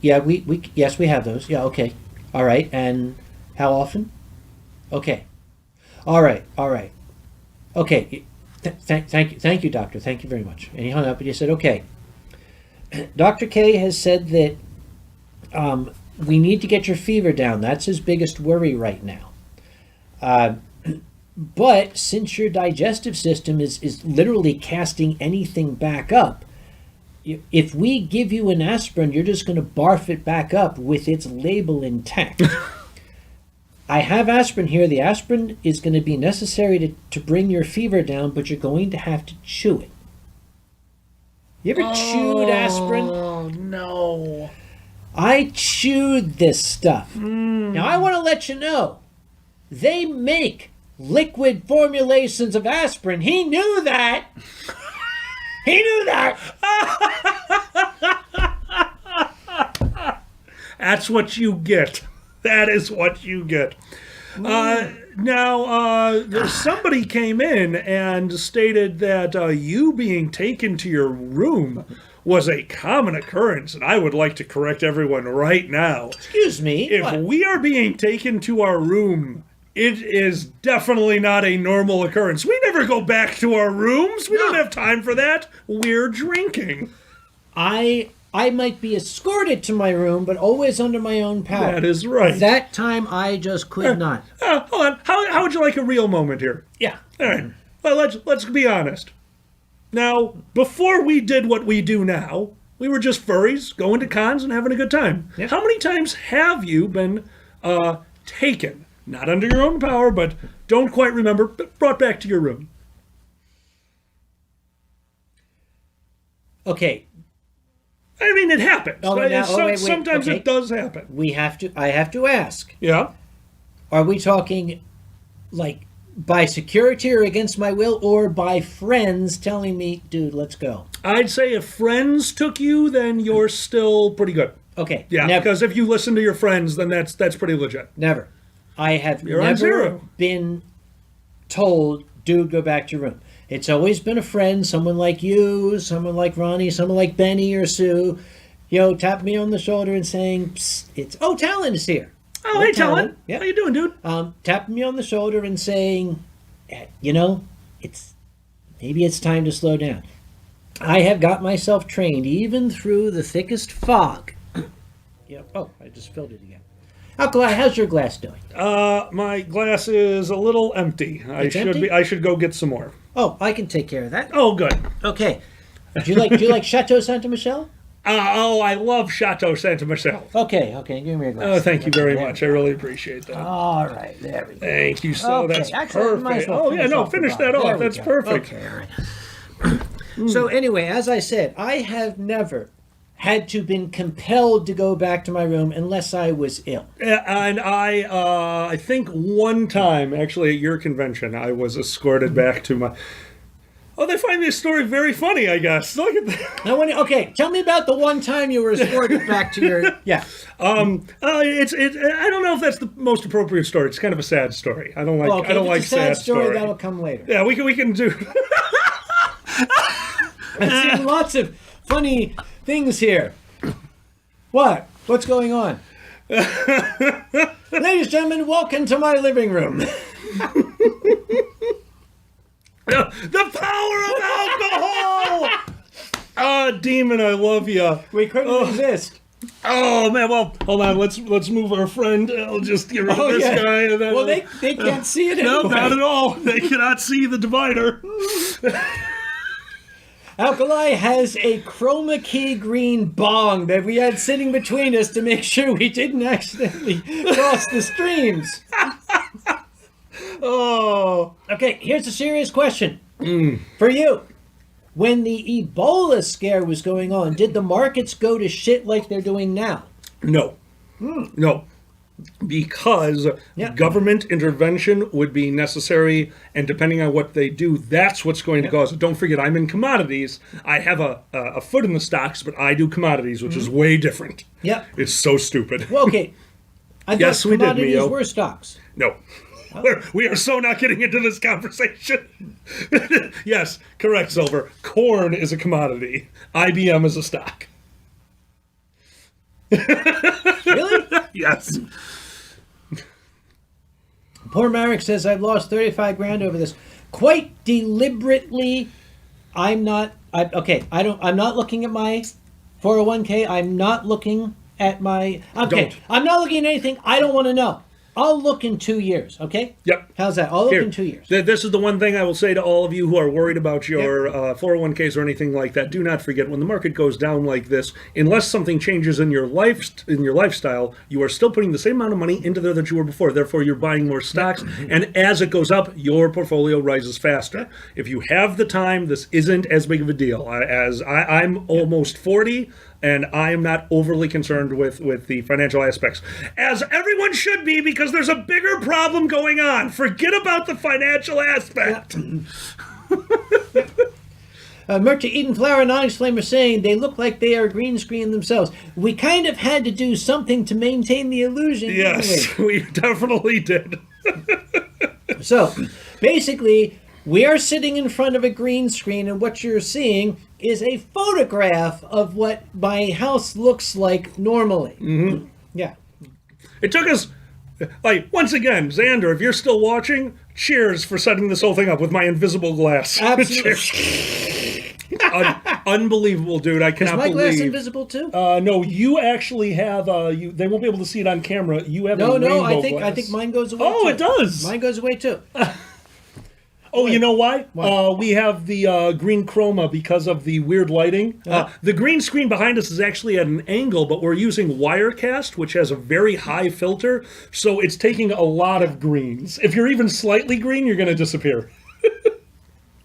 Yes, we have those. Yeah, okay. All right, and how often? Okay. All right. Okay. Thank you, doctor. Thank you very much. And he hung up and he said, okay. Dr. K has said that we need to get your fever down. That's his biggest worry right now. But since your digestive system is literally casting anything back up, if we give you an aspirin, you're just going to barf it back up with its label intact. I have aspirin here. The aspirin is going to be necessary to bring your fever down, but you're going to have to chew it. You ever chewed aspirin? Oh, no. I chewed this stuff. Now, I want to let you know, they make liquid formulations of aspirin. He knew that. He knew that. That's what you get. That is what you get. Now, somebody came in and stated that you being taken to your room was a common occurrence, and I would like to correct everyone right now. Excuse me? If we are being taken to our room, it is definitely not a normal occurrence. We never go back to our rooms. We don't have time for that. We're drinking. I I might be escorted to my room, but always under my own power. That is right. That time, I just could not. Hold on. How would you like a real moment here? Yeah. All right. Well, let's be honest. Now, before we did what we do now, we were just furries going to cons and having a good time. Yep. How many times have you been taken, not under your own power, but don't quite remember, but brought back to your room? Okay. I mean, it happens. Oh, Right? now- oh, wait, Sometimes okay. it does happen. I have to ask. Yeah. Are we talking like by security or against my will, or by friends telling me, dude, let's go? I'd say if friends took you, then you're still pretty good. Okay. Yeah, Never. because if you listen to your friends, then that's pretty legit. Never. I have You're on never zero. been told, dude, go back to your room. It's always been a friend, someone like you, someone like Ronnie, someone like Benny or Sue, tap me on the shoulder and saying, psst, Talon is here. Oh, hey, Talon. Yeah. How you doing, dude? Tapping me on the shoulder and saying, maybe it's time to slow down. I have got myself trained, even through the thickest fog. Oh, I just filled it again. Alkali, how's your glass doing? My glass is a little empty. It's empty? I should go get some more. Oh, I can take care of that. Oh, good. Okay. Do you like Chateau Santa Michelle? I love Chateau Santa Michelle. Okay, give me a glass. Oh, thank you very There much. we I go. really appreciate that. All right, there we go. Thank you so. Okay, That's actually, might as perfect. well Oh, yeah, finish no, off the finish that bottle. off. There we That's go. perfect. Okay, all right. So anyway, as I said, I have never had to been compelled to go back to my room unless I was ill. And I think one time, actually, at your convention, I was escorted back to my... Oh, they find this story very funny, I guess. Look at that. Now, tell me about the one time you were escorted back to your... Yeah. I don't know if that's the most appropriate story. It's kind of a sad story. I don't like. Okay, I don't if like it's a sad story. story. That'll come later. Yeah, we can do. I've seen lots of funny things here. What? What's going on? Ladies and gentlemen, welcome to my living room. The power of alcohol. Demon, I love you. We couldn't resist. Oh man, well, hold on. Let's move our friend. I'll just get rid of this guy. And then Well, they can't see it anyway. no, not at all. They cannot see the divider. Alkali has a chroma key green bong that we had sitting between us to make sure we didn't accidentally cross the streams. Oh. Okay, here's a serious question for you. When the Ebola scare was going on, did the markets go to shit like they're doing now? No. No. Because government intervention would be necessary, and depending on what they do, that's what's going to cause it. Don't forget, I'm in commodities. I have a foot in the stocks, but I do commodities, which is way different. Yep. It's so stupid. Well, okay. I Yes, thought we did, commodities Mio. were stocks. No. We are so not getting into this conversation. Yes, correct, Silver. Corn is a commodity. IBM is a stock. Really? Yes. Poor Marek says, I've lost 35 grand over this. Quite deliberately, I'm not looking at my 401k. I'm not looking at my, Don't. I'm not looking at anything. I don't want to know. I'll look in 2 years, okay? Yep. How's that? I'll look Here, in 2 years. This is the one thing I will say to all of you who are worried about your 401ks or anything like that. Do not forget, when the market goes down like this, unless something changes in your lifestyle, you are still putting the same amount of money into there that you were before. Therefore, you're buying more stocks, and as it goes up, your portfolio rises faster. If you have the time, this isn't as big of a deal. I'm almost 40. And I am not overly concerned with the financial aspects, as everyone should be, because there's a bigger problem going on. Forget about the financial aspect. Merchant Eden Flower and Onyx Flame are saying they look like they are green screen themselves. We kind of had to do something to maintain the illusion. Yes, we definitely did. So, basically, we are sitting in front of a green screen, and what you're seeing is a photograph of what my house looks like normally. Mm-hmm. Yeah. It took us, once again, Xander, if you're still watching, cheers for setting this whole thing up with my invisible glass. Absolutely. Unbelievable, dude. I cannot Is my glass believe. invisible too? No, you actually have. They won't be able to see it on camera. You have No, a no. rainbow I glass. think mine goes away. Oh, too. it does. Mine goes away too. Oh, you know why? Why? We have the green chroma because of the weird lighting. The green screen behind us is actually at an angle, but we're using Wirecast, which has a very high filter, so it's taking a lot of greens. If you're even slightly green, you're going to disappear.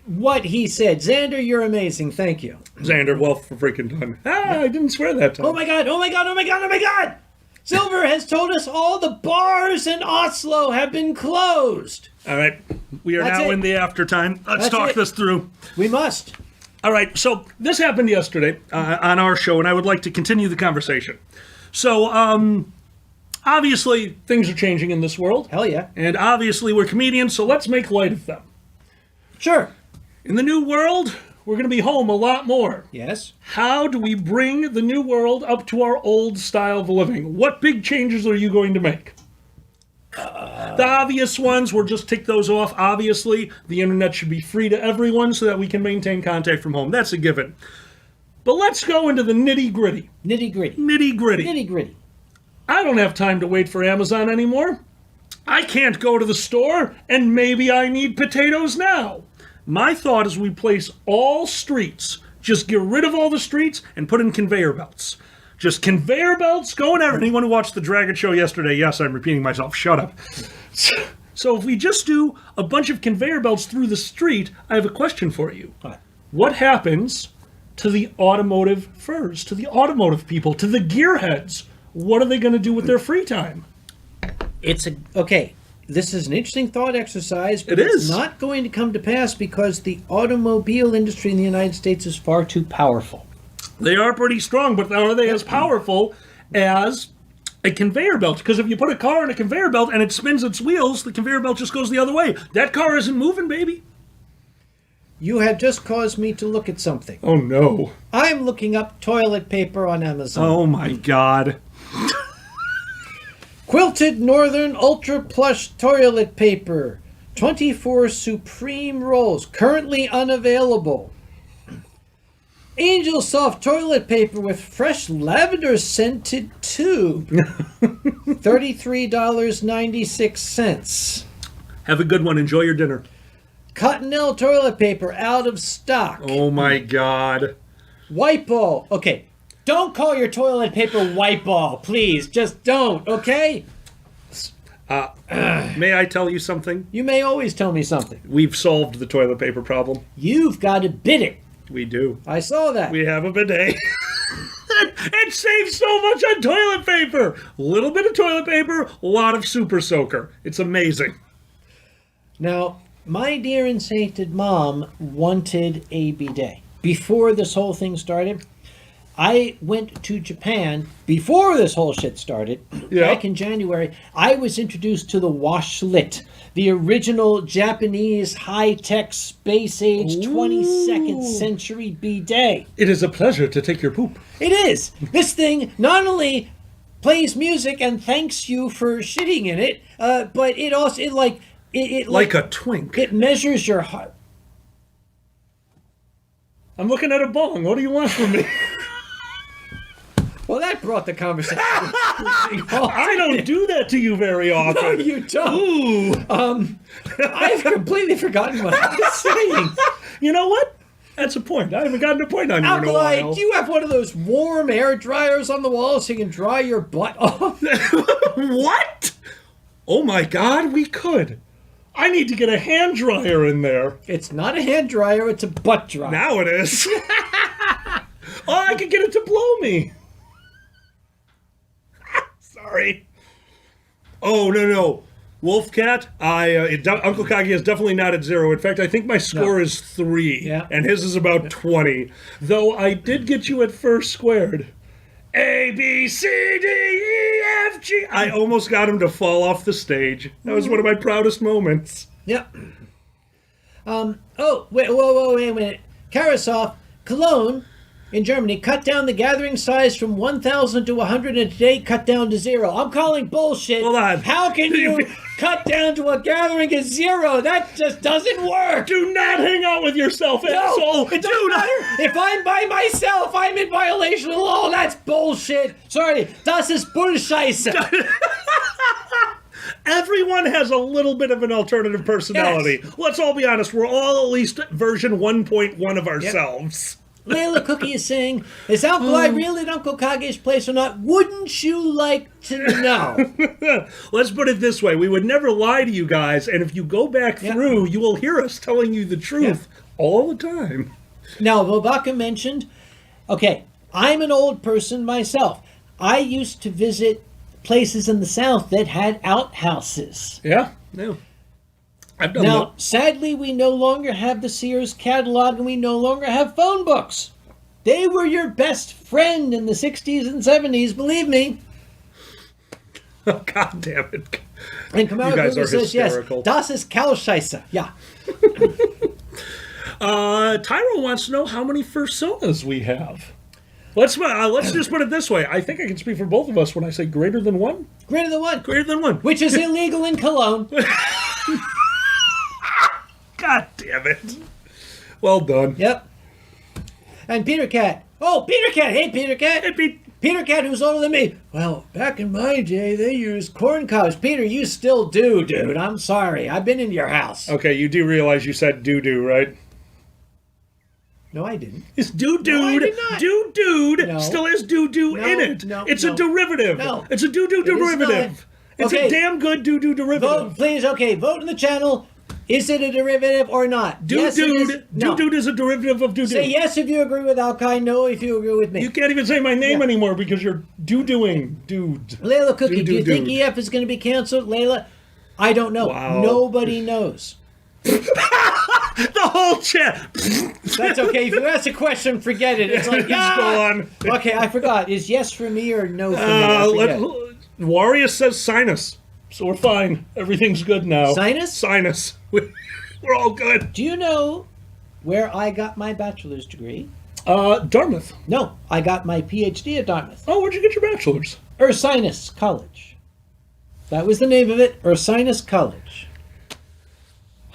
What he said, Xander, you're amazing. Thank you. Xander, well freaking done. I didn't swear that time. Oh my god! Oh my god! Oh my god! Oh my god! Silver has told us all the bars in Oslo have been closed. All right, we are That's now it. in the after time. Let's That's talk it. this through. We must. All right, so this happened yesterday on our show, and I would like to continue the conversation. So, obviously, things are changing in this world, Hell yeah. and obviously we're comedians, so let's make light of them. Sure. In the new world, we're going to be home a lot more. Yes. How do we bring the new world up to our old style of living? What big changes are you going to make? The obvious ones, we'll just tick those off. Obviously, the internet should be free to everyone so that we can maintain contact from home. That's a given. But let's go into the nitty-gritty. Nitty-gritty. Nitty-gritty. Nitty-gritty. I don't have time to wait for Amazon anymore. I can't go to the store, and maybe I need potatoes now. My thought is we place all streets, just get rid of all the streets and put in conveyor belts. Just conveyor belts going everywhere. Anyone who watched the Dragget Show yesterday, yes, I'm repeating myself, shut up. So if we just do a bunch of conveyor belts through the street, I have a question for you. What happens to the automotive furs, to the automotive people, to the gearheads? What are they going to do with their free time? Okay. This is an interesting thought exercise, but It it's is. not going to come to pass because the automobile industry in the United States is far too powerful. They are pretty strong, but are they as powerful as a conveyor belt? Because if you put a car in a conveyor belt and it spins its wheels, the conveyor belt just goes the other way. That car isn't moving, baby. You have just caused me to look at something. Oh, no. I'm looking up toilet paper on Amazon. Oh, my God. Quilted Northern Ultra Plush Toilet Paper. 24 Supreme Rolls. Currently unavailable. Angel Soft Toilet Paper with fresh lavender scented tube. $33.96. Have a good one. Enjoy your dinner. Cottonelle Toilet Paper out of stock. Oh, my God. Wipe ball. Okay. Don't call your toilet paper wipe ball, please. Just don't, okay? May I tell you something? You may always tell me something. We've solved the toilet paper problem. You've got a bidet. We do. I saw that. We have a bidet. It saves so much on toilet paper. Little bit of toilet paper, a lot of super soaker. It's amazing. Now, my dear and sainted mom wanted a bidet. Before this whole thing started, I went to Japan before this whole shit started. Yeah. Back in January, I was introduced to the washlet, the original Japanese high-tech space-age 22nd century bidet. It is a pleasure to take your poop. It is. This thing not only plays music and thanks you for shitting in it, but it also like a twink. It measures your heart. I'm looking at a bong. What do you want from me? Well, that brought the conversation. I don't do that to you very often. No, you don't. Ooh. I've completely forgotten what I was saying. You know what? That's a point. I haven't gotten a point on you in a Alkali, while. do you have one of those warm air dryers on the wall so you can dry your butt off? What? Oh my God, we could. I need to get a hand dryer in there. It's not a hand dryer, it's a butt dryer. Now it is. Oh, I could get it to blow me. Sorry. Oh, no. Wolfcat, Uncle Kagi is definitely not at 0. In fact, I think my score is 3, Yeah. and his is about 20. Though I did get you at first squared. A, B, C, D, E, F, G. I almost got him to fall off the stage. That was one of my proudest moments. Yep. Oh, wait a minute. Karasov, cologne, in Germany, cut down the gathering size from 1,000 to 100 and today cut down to 0. I'm calling bullshit. Hold on. How can you cut down to a gathering of 0? That just doesn't work. Do not hang out with yourself, asshole. It doesn't matter. If I'm by myself, I'm in violation of the law. That's bullshit. Sorry, das ist Bullscheiße. Everyone has a little bit of an alternative personality. Yes. Let's all be honest. We're all at least version 1.1 of ourselves. Yep. Layla Cookie is saying, is Alkali really at Uncle Kage's place or not? Wouldn't you like to know? Let's put it this way. We would never lie to you guys, and if you go back through, you will hear us telling you the truth all the time. Now, Vobaka mentioned, okay, I'm an old person myself. I used to visit places in the South that had outhouses. Yeah. I've done now, that. Sadly, we no longer have the Sears catalog and we no longer have phone books. They were your best friend in the 60s and 70s, believe me. Oh, God damn it. And Kamala you guys are says, hysterical. Yes, das ist Kalscheiße. Yeah. Tyro wants to know how many personas we have. Let's just put it this way. I think I can speak for both of us when I say greater than one. Greater than one. Greater than one. Which is illegal in Cologne. God damn it. Well done. Yep. And Peter Cat. Oh, Peter Cat. Hey, Peter Cat. Hey, Peter Cat, who's older than me. Well, back in my day, they used corn cobs. Peter, you still do, dude. I'm sorry. I've been in your house. Okay, you do realize you said doo-doo, right? No, I didn't. It's doo-dooed. No, I did not. Doo-dooed still has doo-doo in it. It's a derivative. No. It's a doo-doo derivative. It's a damn good doo-doo derivative. Vote, please. Okay, vote in the channel. Is it a derivative or not? Doo-dooed. Yes, no. Doo-dooed is a derivative of doo-doo. Say yes if you agree with Alkali, no if you agree with me. You can't even say my name anymore because you're doo-dooing, dude. Layla Cookie, do you think EF is going to be canceled? Layla, I don't know. Wow. Nobody knows. The whole chat. That's okay. If you ask a question, forget it. It's like, It's gone. Okay, I forgot. Is yes for me or no for me? I forget. Warrior says sinus. So we're fine. Everything's good now. Sinus? Sinus. We're all good. Do you know where I got my bachelor's degree? Dartmouth. No, I got my PhD at Dartmouth. Oh, where'd you get your bachelor's? Ursinus College. That was the name of it, Ursinus College.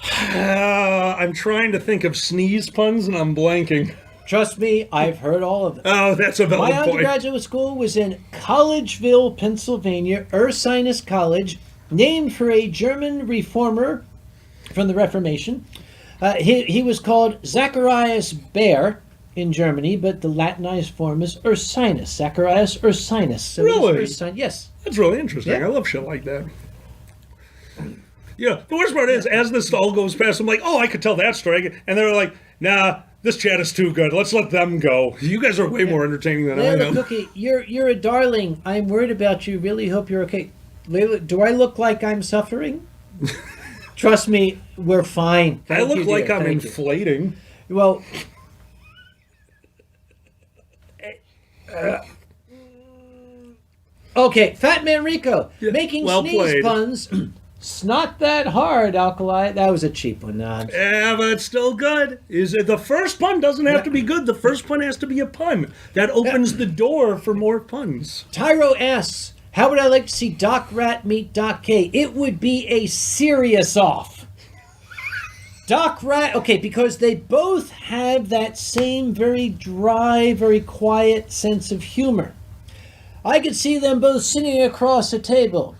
I'm trying to think of sneeze puns and I'm blanking. Trust me, I've heard all of them. Oh, that's a valid My point. undergraduate school was in Collegeville, Pennsylvania, Ursinus College, named for a German reformer from the Reformation. He was called Zacharias Baer in Germany, but the Latinized form is Ursinus. Zacharias Ursinus. So really? Yes. That's really interesting. Yeah. I love shit like that. Yeah, the worst part is, as this all goes past, I'm like, oh, I could tell that story. And they're like, nah, this chat is too good. Let's let them go. You guys are way more entertaining than I Layla am. Cookie, you're a darling. I'm worried about you. Really hope you're okay. Layla, do I look like I'm suffering? Trust me, we're fine. I Thank look you, like dear. I'm Thank you. inflating. Well, okay, Fat Man Rico, making well sneeze played. puns. It's not that hard, Alkali. That was a cheap one. Yeah, but it's still good. Is it the first pun doesn't have to be good. The first pun has to be a pun. That opens the door for more puns. Tyro asks, how would I like to see Doc Rat meet Doc K? It would be a serious off. Doc Rat, okay, because they both have that same very dry, very quiet sense of humor. I could see them both sitting across a table.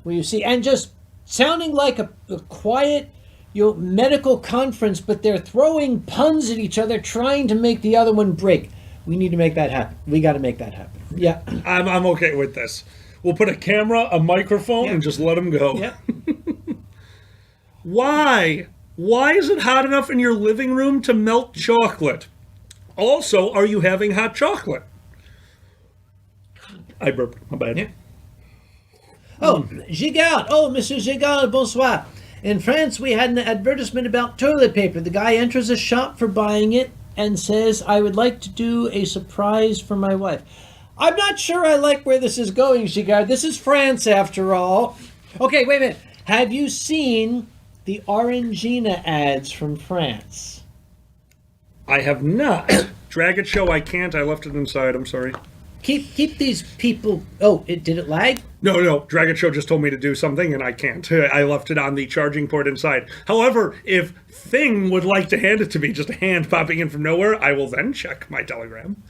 Well, you see, and just sounding like a quiet, medical conference, but they're throwing puns at each other, trying to make the other one break. We need to make that happen. We got to make that happen. Yeah. I'm okay with this. We'll put a camera, a microphone, and just let them go. Yeah. Why? Why is it hot enough in your living room to melt chocolate? Also, are you having hot chocolate? I burped. My bad. Yeah. Oh, Gigard. Oh, Monsieur Gigard, bonsoir. In France, we had an advertisement about toilet paper. The guy enters a shop for buying it and says, I would like to do a surprise for my wife. I'm not sure I like where this is going, Gigard. This is France, after all. Okay, wait a minute. Have you seen the Orangina ads from France? I have not. Dragget Show, I can't. I left it inside. I'm sorry. Keep these people. Oh, did it lag? No. Dragget Show just told me to do something, and I can't. I left it on the charging port inside. However, if Thing would like to hand it to me, just a hand popping in from nowhere, I will then check my telegram.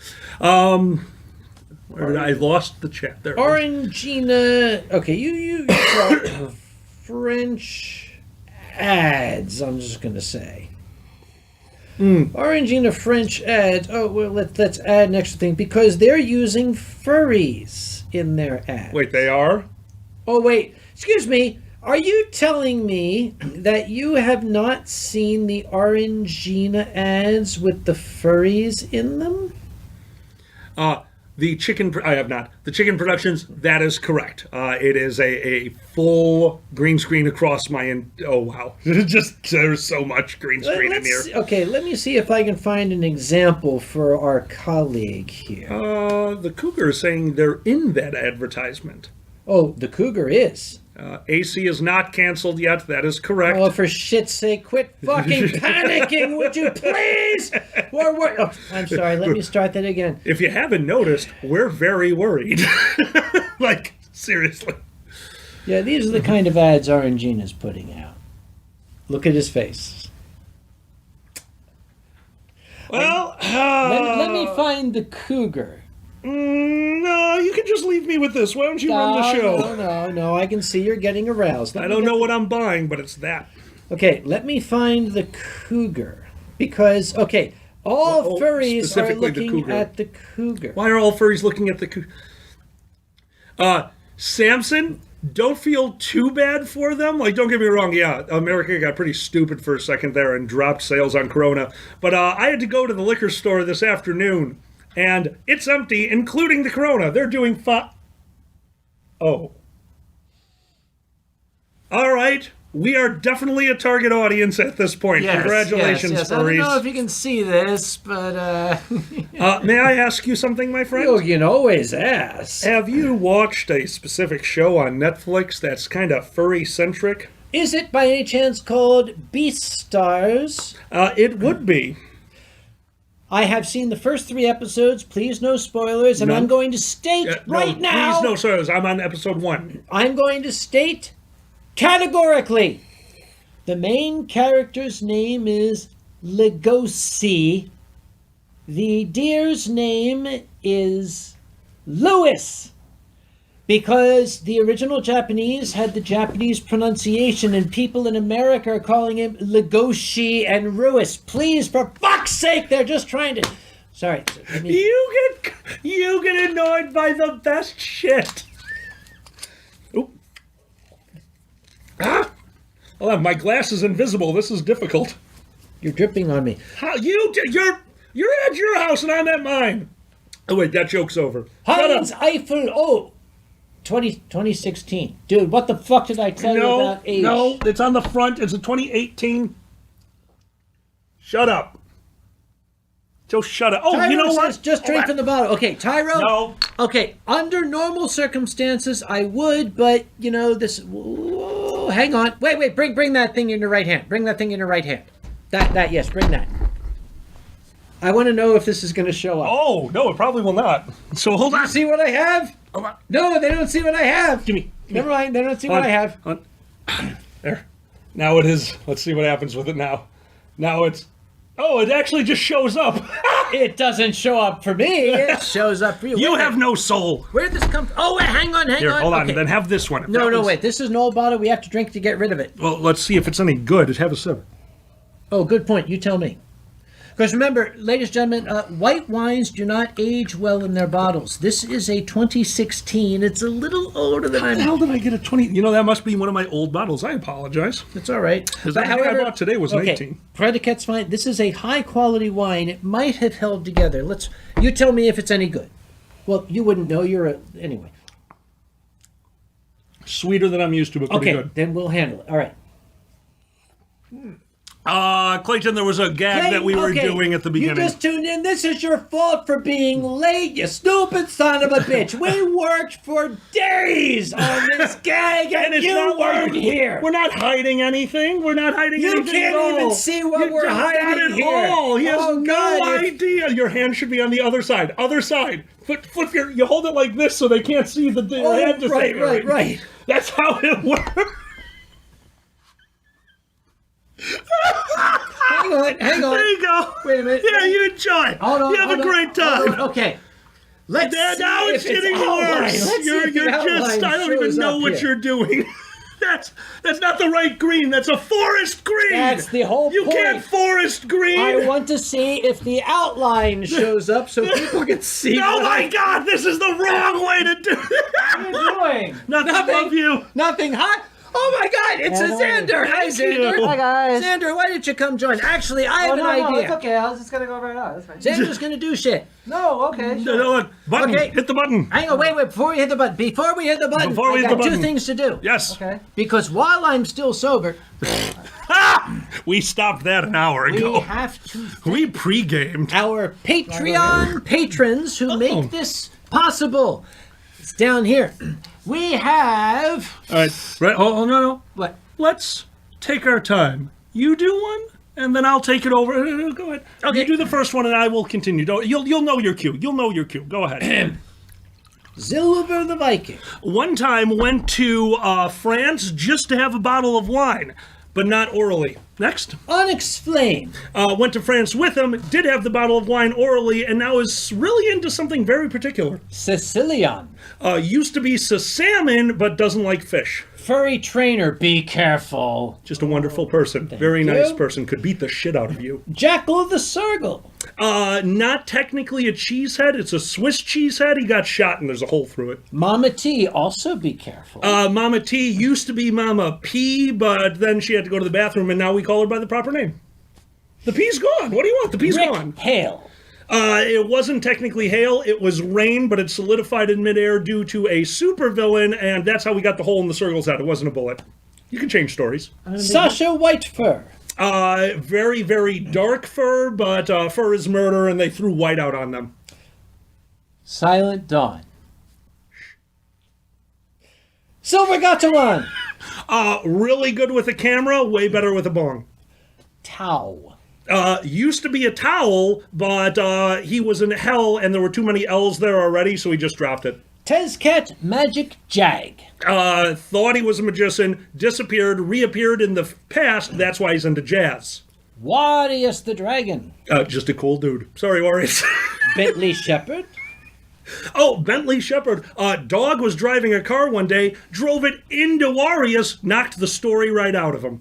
Where did I lost the chat there? Orangina. Okay, you brought French ads. I'm just gonna say. Orangina French ads. Oh well, let's add an extra thing because they're using furries in their ads. Wait, they are? Oh wait, excuse me. Are you telling me that you have not seen the Orangina ads with the furries in them? I have not. The chicken productions, that is correct. It is a full green screen across my... oh, wow. There's so much green screen in here. Okay, let me see if I can find an example for our colleague here. The Cougar is saying they're in that advertisement. Oh, the Cougar is. AC is not canceled yet. That is correct. Oh, for shit's sake, quit fucking panicking, would you please? Oh, I'm sorry, let me start that again. If you haven't noticed, we're very worried. Like, seriously. Yeah, these are the kind of ads Orangina's putting out. Look at his face. Well, let me find the Cougar. No, you can just leave me with this. Why don't you run the show? No, I can see you're getting aroused. I don't know what I'm buying, but it's that. Okay, let me find the Cougar. Because, okay, all furries are looking at the Cougar. Why are all furries looking at the Cougar? Samson, don't feel too bad for them. Like, don't get me wrong, yeah, America got pretty stupid for a second there and dropped sales on Corona. But I had to go to the liquor store this afternoon. And it's empty, including the Corona. They're doing Oh. All right. We are definitely a target audience at this point. Yes, Congratulations, yes. furries. I don't know if you can see this, but... May I ask you something, my friend? You can always ask. Have you watched a specific show on Netflix that's kind of furry-centric? Is it by any chance called Beastars? It would be. I have seen the first 3 episodes. Please, no spoilers. And I'm going to state now. Please, no spoilers. I'm on episode 1. I'm going to state categorically. The main character's name is Legosi. The deer's name is Louis. Because the original Japanese had the Japanese pronunciation and people in America are calling him Legoshi and Ruis. Please, for fuck's sake, they're just trying to... Sorry. You get annoyed by the best shit. Oop. Hold on, my glass is invisible. This is difficult. You're dripping on me. How you're at your house and I'm at mine. Oh wait, that joke's over. Heinz Eiffel 2016. Dude, what the fuck did I tell you about age? No, it's on the front. It's a 2018. Shut up. Just shut up. Oh, Tyro, you know what? Just drink from the bottle. Okay, Tyro. No. Okay, under normal circumstances, I would, but you know this. Whoa, hang on. Wait. Bring that thing in your right hand. Bring that thing in your right hand. That. Yes, bring that. I want to know if this is going to show up. Oh no, it probably will not. So hold on. See what I have? Hold on. No, they don't see what I have. Give me. Never mind. They don't see what I have. There. Now it is. Let's see what happens with it now. Now it's. Oh, it actually just shows up. It doesn't show up for me. It shows up for you. You have no soul. Where'd this come from? Oh, wait, hang on. Here, hold on. Okay. Then have this one. No, wait. This is an old bottle. We have to drink to get rid of it. Well, let's see if it's any good. Have a sip. Oh, good point. You tell me. Because remember, ladies and gentlemen, white wines do not age well in their bottles. This is a 2016. It's a little older than How the hell did I get a 20? You know, that must be one of my old bottles. I apologize. It's all right. Because the thing I bought today was an 18. Predicate's fine. This is a high-quality wine. It might have held together. You tell me if it's any good. Well, you wouldn't know. Anyway. Sweeter than I'm used to, but pretty good. Okay, then we'll handle it. All right. Clayton, there was a gag that we were doing at the beginning. You just tuned in. This is your fault for being late, you stupid son of a bitch. We worked for days on this gag, and you weren't here. We're not hiding anything. We're not hiding anything You can't even see what we're hiding here. All. He has no idea. Your hand should be on the other side. Other side. Flip you hold it like this so they can't see your hand. Right. That's how it works. Hang on. There you go. Wait a minute. Yeah, you enjoy. Hold on. You have a great time. Okay. Let's now it's getting worse. You're just, I don't even know what you're doing. That's not the right green. That's a forest green. That's the whole point. You can't forest green. I want to see if the outline shows up so people can see. Oh my God, this is the wrong way to do it. What are you doing? Nothing. Love you. Nothing. Hi. Oh my God, it's a Xander. Hi, Xander. Hi, guys. Xander, why didn't you come join? Actually, I have an idea. No, it's okay. I was just going to go right now. That's fine. Xander's going to do shit. No, okay. Sure. No, look, button. Okay. Hit the button. Hang on, wait. Before we hit the button, I got two things to do. Yes. Okay. Because while I'm still sober, we stopped that an hour ago. we have to We pre-gamed. our Patreon patrons who make this possible. It's down here. We have... All right. Right. Oh, no. What? Let's take our time. You do one, and then I'll take it over. Go ahead. Okay. You do the first one, and I will continue. You'll know your cue. Go ahead. Silver the Viking. One time went to France just to have a bottle of wine, but not orally. Next. Unexplained. Went to France with him, did have the bottle of wine orally, and now is really into something very particular. Sicilian. Used to be salmon, but doesn't like fish. Furry trainer, be careful. Just a wonderful person. Very you. nice person. Could beat the shit out of you. Jackal the Circle. Not technically a cheesehead. It's a Swiss cheesehead. He got shot and there's a hole through it. Mama T, also be careful. Mama T used to be Mama P, but then she had to go to the bathroom and now we call her by the proper name. The P's gone. What do you want? The P's Rick gone. Hale. It wasn't technically hail, it was rain, but it solidified in midair due to a supervillain, and that's how we got the hole in the circle's head. It wasn't a bullet. You can change stories. Sasha Whitefur. Very, very dark fur, but fur is murder, and they threw white out on them. Silent Dawn. Silver Gatawan. Really good with a camera, way better with a bong. Tau. Used to be a towel, but he was in hell, and there were too many L's there already, so he just dropped it. Tezcat Magic Jag. Thought he was a magician, disappeared, reappeared in the past, that's why he's into jazz. Warius the Dragon. Just a cool dude. Sorry, Warriors. Bentley Shepherd. Oh, Bentley Shepherd. Dog was driving a car one day, drove it into Warius, knocked the story right out of him.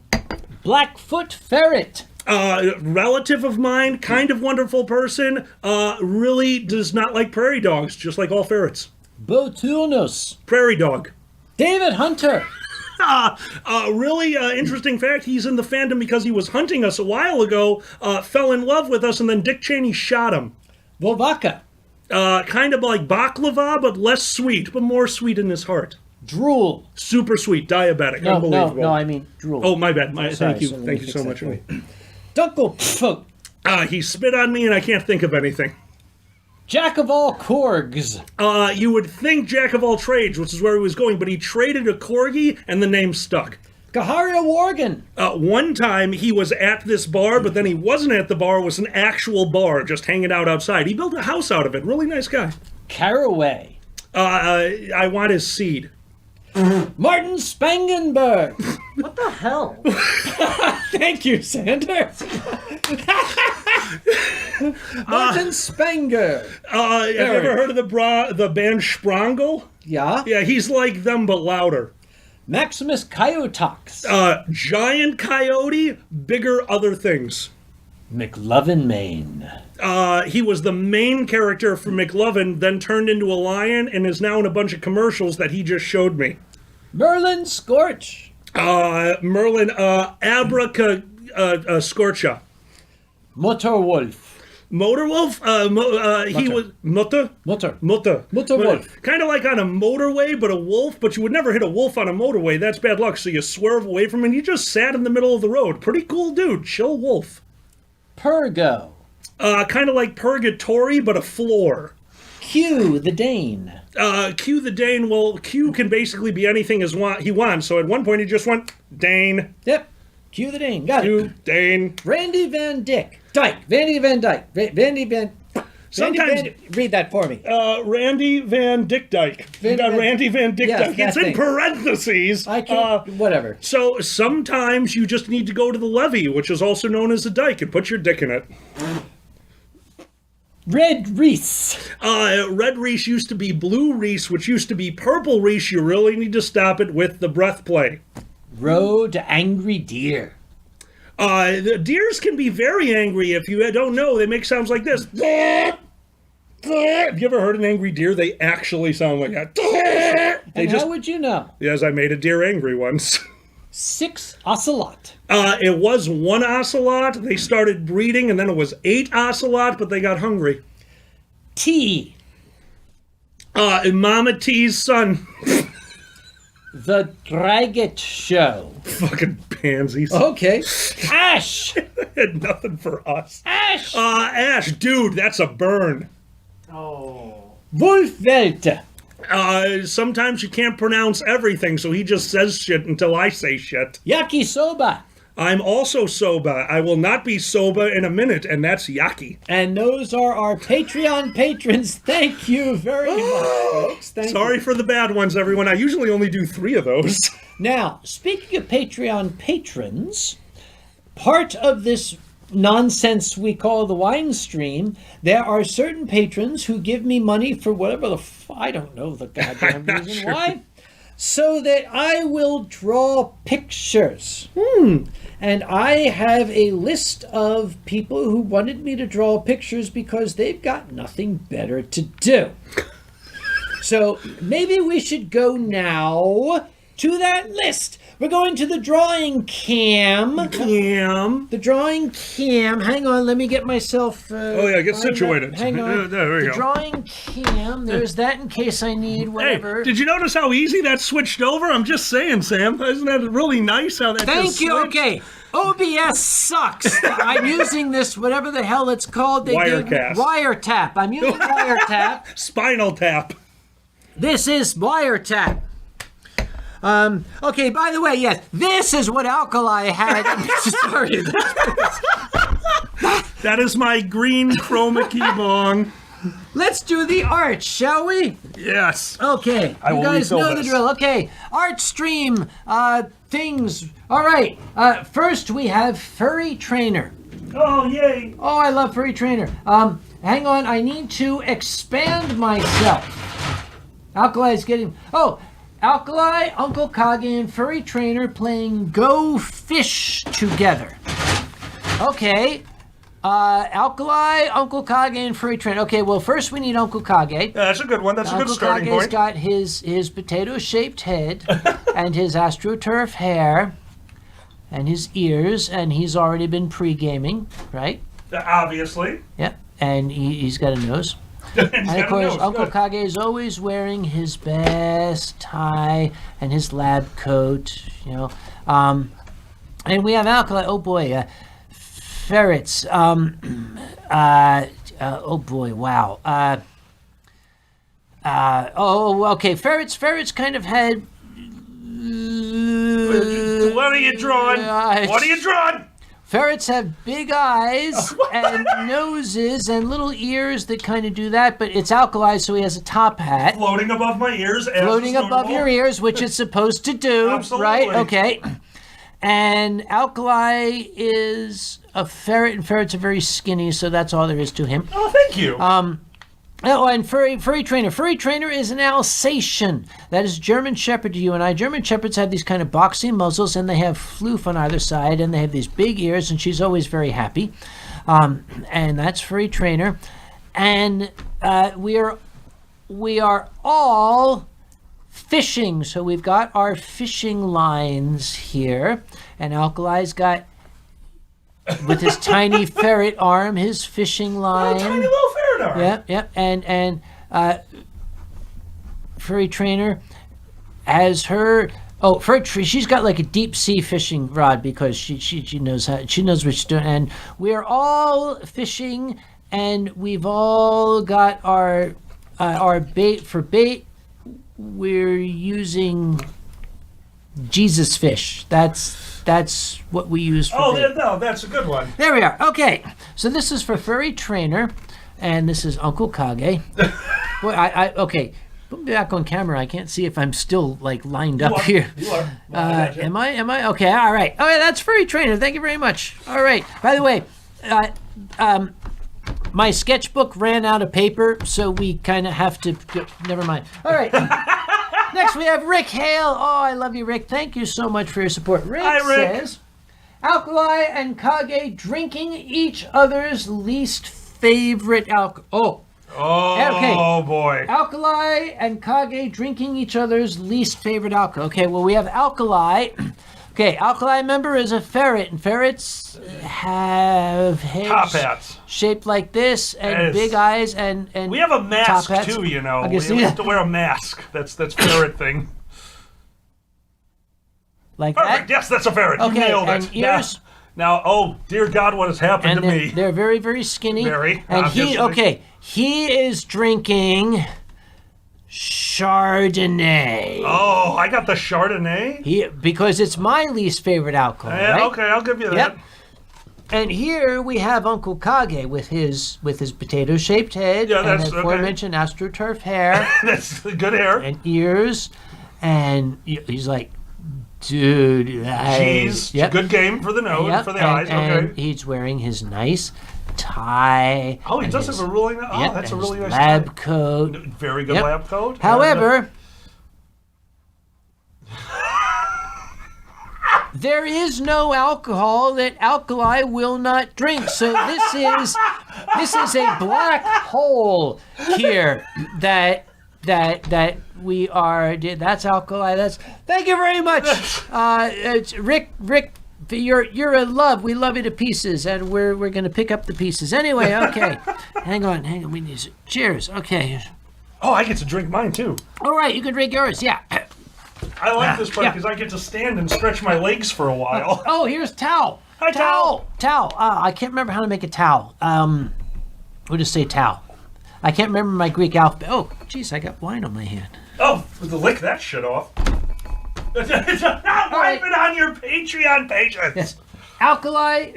Blackfoot Ferret. Relative of mine, kind of wonderful person, really does not like prairie dogs, just like all ferrets. Boturnus. Prairie dog. David Hunter. Really interesting fact, he's in the fandom because he was hunting us a while ago, fell in love with us, and then Dick Cheney shot him. Vovaka. Kind of like baklava, but less sweet, but more sweet in his heart. Drool. Super sweet, diabetic, unbelievable. No, I mean drool. Oh, my bad. Sorry, thank you. so Thank you so much. Dunkle. He spit on me and I can't think of anything. Jack of all Corgs. You would think Jack of all trades, which is where he was going, but he traded a corgi and the name stuck. Gaharia Worgen. One time he was at this bar, but then he wasn't at the bar. It was an actual bar, just hanging out outside. He built a house out of it. Really nice guy. Caraway. I want his seed. Martin Spangenberg. What the hell? Thank you, Sander. Martin Spanger. Have you ever heard of the band Sprangle? Yeah. Yeah, he's like them, but louder. Maximus Coyotox. Giant coyote, bigger other things. McLovin, Maine. He was the main character for McLovin, then turned into a lion, and is now in a bunch of commercials that he just showed me. Merlin Scorch. Merlin, Scorcha. Motor Wolf. Motor Wolf, he was Mutter. Wolf. Kind of like on a motorway, but a wolf. But you would never hit a wolf on a motorway. That's bad luck. So you swerve away from him. And he just sat in the middle of the road. Pretty cool dude. Chill wolf. Purgo. Kind of like purgatory, but a floor. Q the Dane. Q the Dane. Well, Q can basically be anything he wants. So at one point he just went Dane. Yep. Q the Dane. Got Q it. Dane. Randy Van Dyke. Vandy Van Dyke. Sometimes read that for me. Randy Van Dyke. Randy Van Dyke. Yes, It's in parentheses. I can't. Whatever. So sometimes you just need to go to the levee, which is also known as a dike, and put your dick in it. Red Reese. Red Reese used to be Blue Reese, which used to be Purple Reese. You really need to stop it with the breath play. Road to Angry Deer. The deers can be very angry. If you don't know, they make sounds like this. Have you ever heard an angry deer? They actually sound like that. How would you know? Yes, I made a deer angry once. 6 ocelot. It was 1 ocelot. They started breeding, and then it was 8 ocelot, but they got hungry. T. Mama T's son. The Dragget Show. Fucking pansies. Okay. Ash. Had nothing for us. Ash. Ash, dude, that's a burn. Oh. Wolfwelt. Sometimes you can't pronounce everything, so he just says shit until I say shit. Yakisoba. I'm also soba. I will not be soba in a minute, and that's yaki. And those are our Patreon patrons. Thank you very much, folks. Sorry for the bad ones, everyone. I usually only do 3 of those. Now, speaking of Patreon patrons, part of this nonsense we call the Winestream, there are certain patrons who give me money for whatever I don't know the goddamn reason sure. why, so that I will draw pictures. And I have a list of people who wanted me to draw pictures because they've got nothing better to do. So maybe we should go now to that list. We're going to the drawing cam. The drawing cam. Hang on, let me get myself... get situated. Hang on. There we the go. drawing cam. There's that in case I need whatever. Hey, did you notice how easy that switched over? I'm just saying, Sam. Isn't that really nice how that Thank you. switched? Okay. OBS sucks. I'm using this, whatever the hell it's called. Wiretap. I'm using Wiretap. Spinal Tap. This is Wiretap. Okay, by the way, yes, this is what Alkali had. Sorry. That is my green chroma key bong. Let's do the art, shall we? Yes. Okay, I you will guys refill know the this. drill. Okay, art stream, things. All right, first we have Furry Trainer. Oh, yay. Oh, I love Furry Trainer. Hang on, I need to expand myself. Alkali is getting... Oh, Alkali, Uncle Kage, and Furry Trainer playing Go Fish together. Okay. Alkali, Uncle Kage, and Furry Trainer. Okay, well, first we need Uncle Kage. Yeah, that's a good one. That's a good starting Uncle Kage's point. got his potato-shaped head and his AstroTurf hair and his ears, and he's already been pre-gaming, right? Obviously. Yep, and he's got a nose. And of course, Uncle Kage is always wearing his best tie and his lab coat, you know. And we have Alkali. Oh boy, ferrets. Oh boy, wow. Okay. Ferrets kind of had. What are you drawing? What are you drawing? Ferrets have big eyes and noses and little ears that kind of do that, but it's Alkali, so he has a top hat. Floating above my ears. Floating above your ears, which it's supposed to do, Absolutely. right? Okay. And Alkali is a ferret, and ferrets are very skinny, so that's all there is to him. Oh, thank you. Oh, and Furry Trainer. Furry Trainer is an Alsatian. That is German Shepherd to you and I. German Shepherds have these kind of boxy muzzles, and they have floof on either side, and they have these big ears, and she's always very happy. And that's Furry Trainer. And we are all fishing. So we've got our fishing lines here, and Alkali's got with his tiny ferret arm, his fishing line. Oh, tiny little ferret arm. Yep. And Furry Trainer has her. Oh, she's got like a deep sea fishing rod because she knows what she's doing, and we're all fishing, and we've all got our bait for bait. We're using Jesus fish. That's what we use for bait. No, that's a good one. There we are. Okay, so this is for Furry Trainer, and this is Uncle Kage. Boy, okay. Put me back on camera. I can't see if I'm still like lined up here. You are. Am I? Okay. All right. Oh, yeah, that's Furry Trainer. Thank you very much. All right. By the way, my sketchbook ran out of paper, so we kind of have to. Never mind. All right. Next, we have Rick Hale. Oh, I love you, Rick. Thank you so much for your support. Rick says, Alkali and Kage drinking each other's least favorite alcohol. Oh, boy. Alkali and Kage drinking each other's least favorite alcohol. Okay, well, we have Alkali. Okay, Alkali member is a ferret, and ferrets have heads Top hats. shaped like this, and big eyes, and we have a mask, top hats. too, you know. Okay, We have to wear a mask. That's ferret thing. Like Perfect. that? Yes, that's a ferret. Okay, You nailed and it. ears. Now, oh, dear God, what has happened And to me? they're very, very skinny. Very, And obviously. he is drinking Chardonnay. Oh, I got the Chardonnay? Because it's my least favorite alcohol, Yeah, right? okay, I'll give you that. Yep. And here we have Uncle Kage with his potato-shaped head Yeah, and that's the okay. aforementioned astroturf hair That's good hair. and ears, and he's like, dude, Cheese. Yep. Good game for the nose, Yep. for the and, eyes. and Okay. he's wearing his nice tie. Oh, he and does his- have a really nice. Oh, yep, that's a and really his nice lab tie. coat. Very good Yep. lab coat. However, there is no alcohol that Alkali will not drink. So this is a black hole here that we are. That's Alkali. Thank you very much. It's Rick. You're a love. We love you to pieces, and we're gonna pick up the pieces anyway. Okay, hang on. We need cheers. Okay. oh, I get to drink mine too. All right, you can drink yours. Yeah. I like this part Yeah. because I get to stand and stretch my legs for a while. Oh, here's towel. Hi, towel. Towel. I can't remember how to make a towel. We'll just say towel. I can't remember my Greek alphabet. Oh, geez, I got wine on my hand. Oh, lick that shit off. Not wiping on your Patreon pages. Yes. Alkali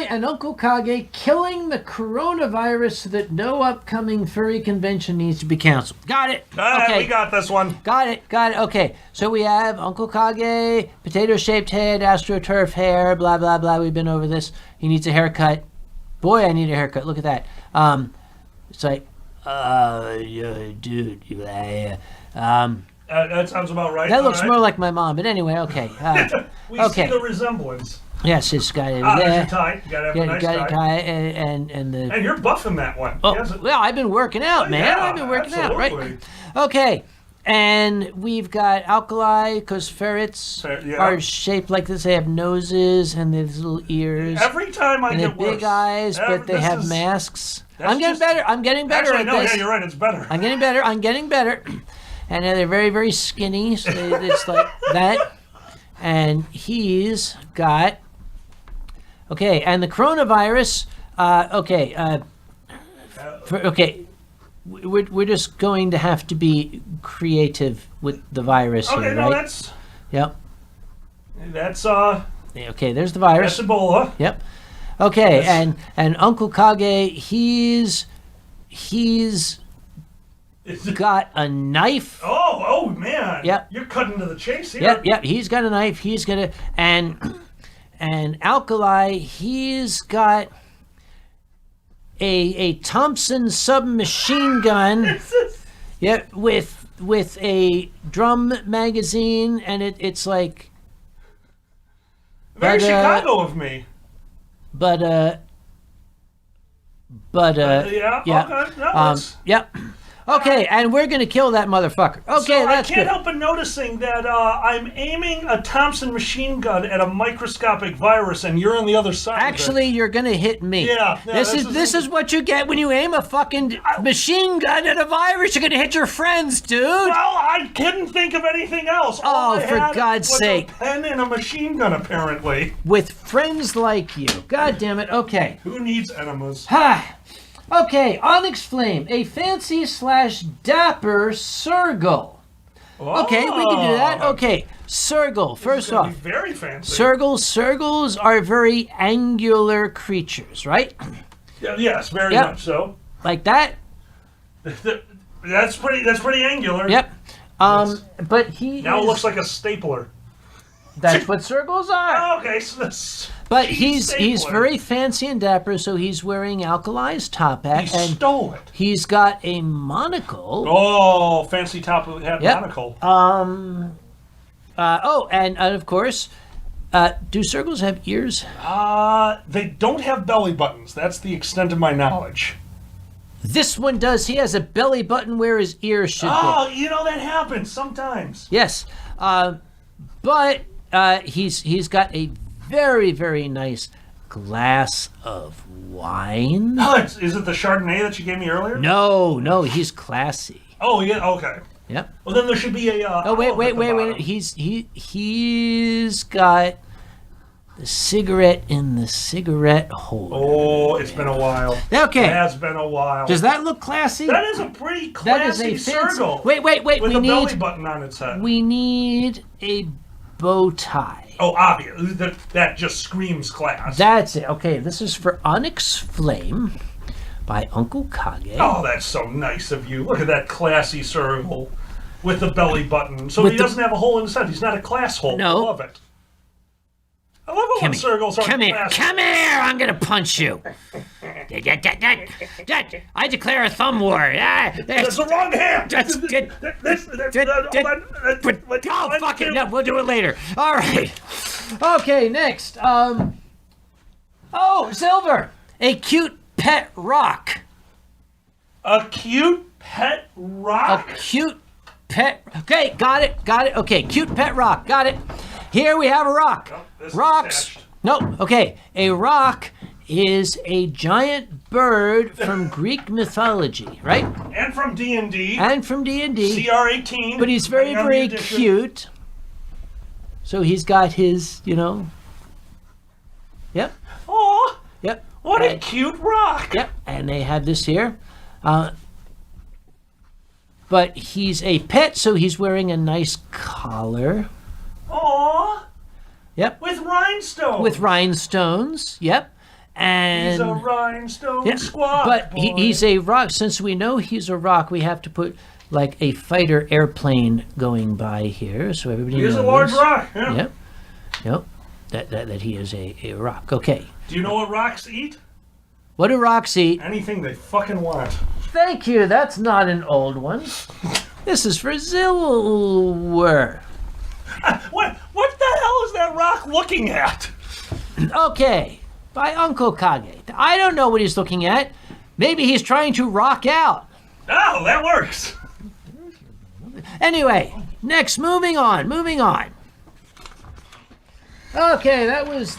and Uncle Kage killing the coronavirus so that no upcoming furry convention needs to be canceled. Got it. Okay. We got this one. Got it. Okay, so we have Uncle Kage, potato-shaped head, astroturf hair, blah, blah, blah. We've been over this. He needs a haircut. Boy, I need a haircut. Look at that. It's like, dude, That sounds about right. that looks All right. more like my mom. But anyway, okay. We okay. see the resemblance. Yes, it's got it There's there. your tie. You gotta have a nice Got tie. it, and the... And you're buffing that one. Oh, Yes. well, I've been working out, man. yeah, I've been working out, right? absolutely. Okay, and we've got Alkali, because ferrets Yeah. are shaped like this. They have noses and there's little ears. Every time I and they get have big worse. eyes, but they this have is- masks. that's I'm getting just- better. I'm getting better Actually, at no, this. yeah, you're right. It's better. I'm getting better. And they're very, very skinny, so it's like that. And he's got... Okay, and the coronavirus... We're just going to have to be creative with the virus Okay, here, no, right? that's Okay, there's the virus. that's Ebola. Yep. Okay, Yes. and Uncle Kage, he's got a knife. Oh man. Yep. You're cutting to the chase here. Yep. He's got a knife. He's gonna and Alkali, he's got a Thompson submachine gun. Yep, with a drum magazine, and it's like Very but, Chicago of me. yeah. Yeah. Okay. No, that's- Yep. Okay, and we're gonna kill that motherfucker. Okay, So that's I can't good. help but noticing that I'm aiming a Thompson machine gun at a microscopic virus, and you're on the other side. Actually, you're gonna hit me. Yeah, This is what you get when you aim a fucking machine gun at a virus. You're gonna hit your friends, dude. Well, I couldn't think of anything else. All Oh, I for had God's was sake. a pen and a machine gun, apparently. With friends like you. God damn it. Okay. Who needs enemas? Ha. Okay, Onyx Flame, a fancy / dapper Sergal. Okay, we can do that. Okay, Sergal, first Gonna off. be very fancy. Sergals are very angular creatures, right? Yeah, yes, very Yep. much so. Like that? That's pretty angular. Yep. But he Now is, it looks like a stapler. that's what Sergals are. Okay, so that's But cheap he's stapler. very fancy and dapper, so he's wearing Alkali's top hat, He and stole it. he's got a monocle. Oh, fancy top hat Yep. monocle. And of course, do Sergals have ears? They don't have belly buttons. That's the extent of my knowledge. This one does. He has a belly button where his ears should be. Oh, you know that happens sometimes. Yes, but he's got a very, very nice glass of wine. Oh, is it the Chardonnay that you gave me earlier? No, he's classy. Oh, yeah. Okay. Yep. Well, then there should be a. Oh wait. olive at the bottom. He's got the cigarette in the cigarette holder. Oh, it's been a while. Okay. It has been a while. Does that look classy? That is a pretty That is classy a fancy. circle. Wait. With We a belly need button on its head. we need a bow tie. Oh, obvious. That just screams class. That's it. Okay, this is for Onyx Flame by Uncle Kage. Oh, that's so nice of you. Look at that classy circle with the belly button. So With he the- doesn't have a hole in his head. He's not a class hole. No. I love it. I love it when circles aren't Come here. class. Come here. I'm going to punch you. I declare a thumb war. That's the wrong hand. Oh, fuck it. No, we'll do it later. All right. Okay, next. Oh, Silver. A cute pet rock. A cute pet rock. A cute pet. Okay, got it. Okay, cute pet rock. Got it. Here we have a rock. Oh, this is Rocks. attached. No, okay. A rock is a giant bird from Greek mythology, right? And from D&D. And from D&D. CR18. But he's very, depending on the very edition. cute. So he's got his, Yep, Aw, yep. what a And- cute rock. Yep, and they have this here. But he's a pet, so he's wearing a nice collar. Aw, Yep, with rhinestones. with rhinestones. Yep, and He's a rhinestone yeah, squad but boy. he's a rock. Since we know he's a rock, we have to put like a fighter airplane going by here, so everybody He knows. is a large rock. Yeah. Yep, yep. That he is a rock. Okay. Do you know what rocks eat? What do rocks eat? Anything they fucking want. Thank you. That's not an old one. This is for Silver. What the hell is that rock looking at? Okay, by Uncle Kage. I don't know what he's looking at. Maybe he's trying to rock out. Oh, that works. Anyway, next, moving on. Okay, that was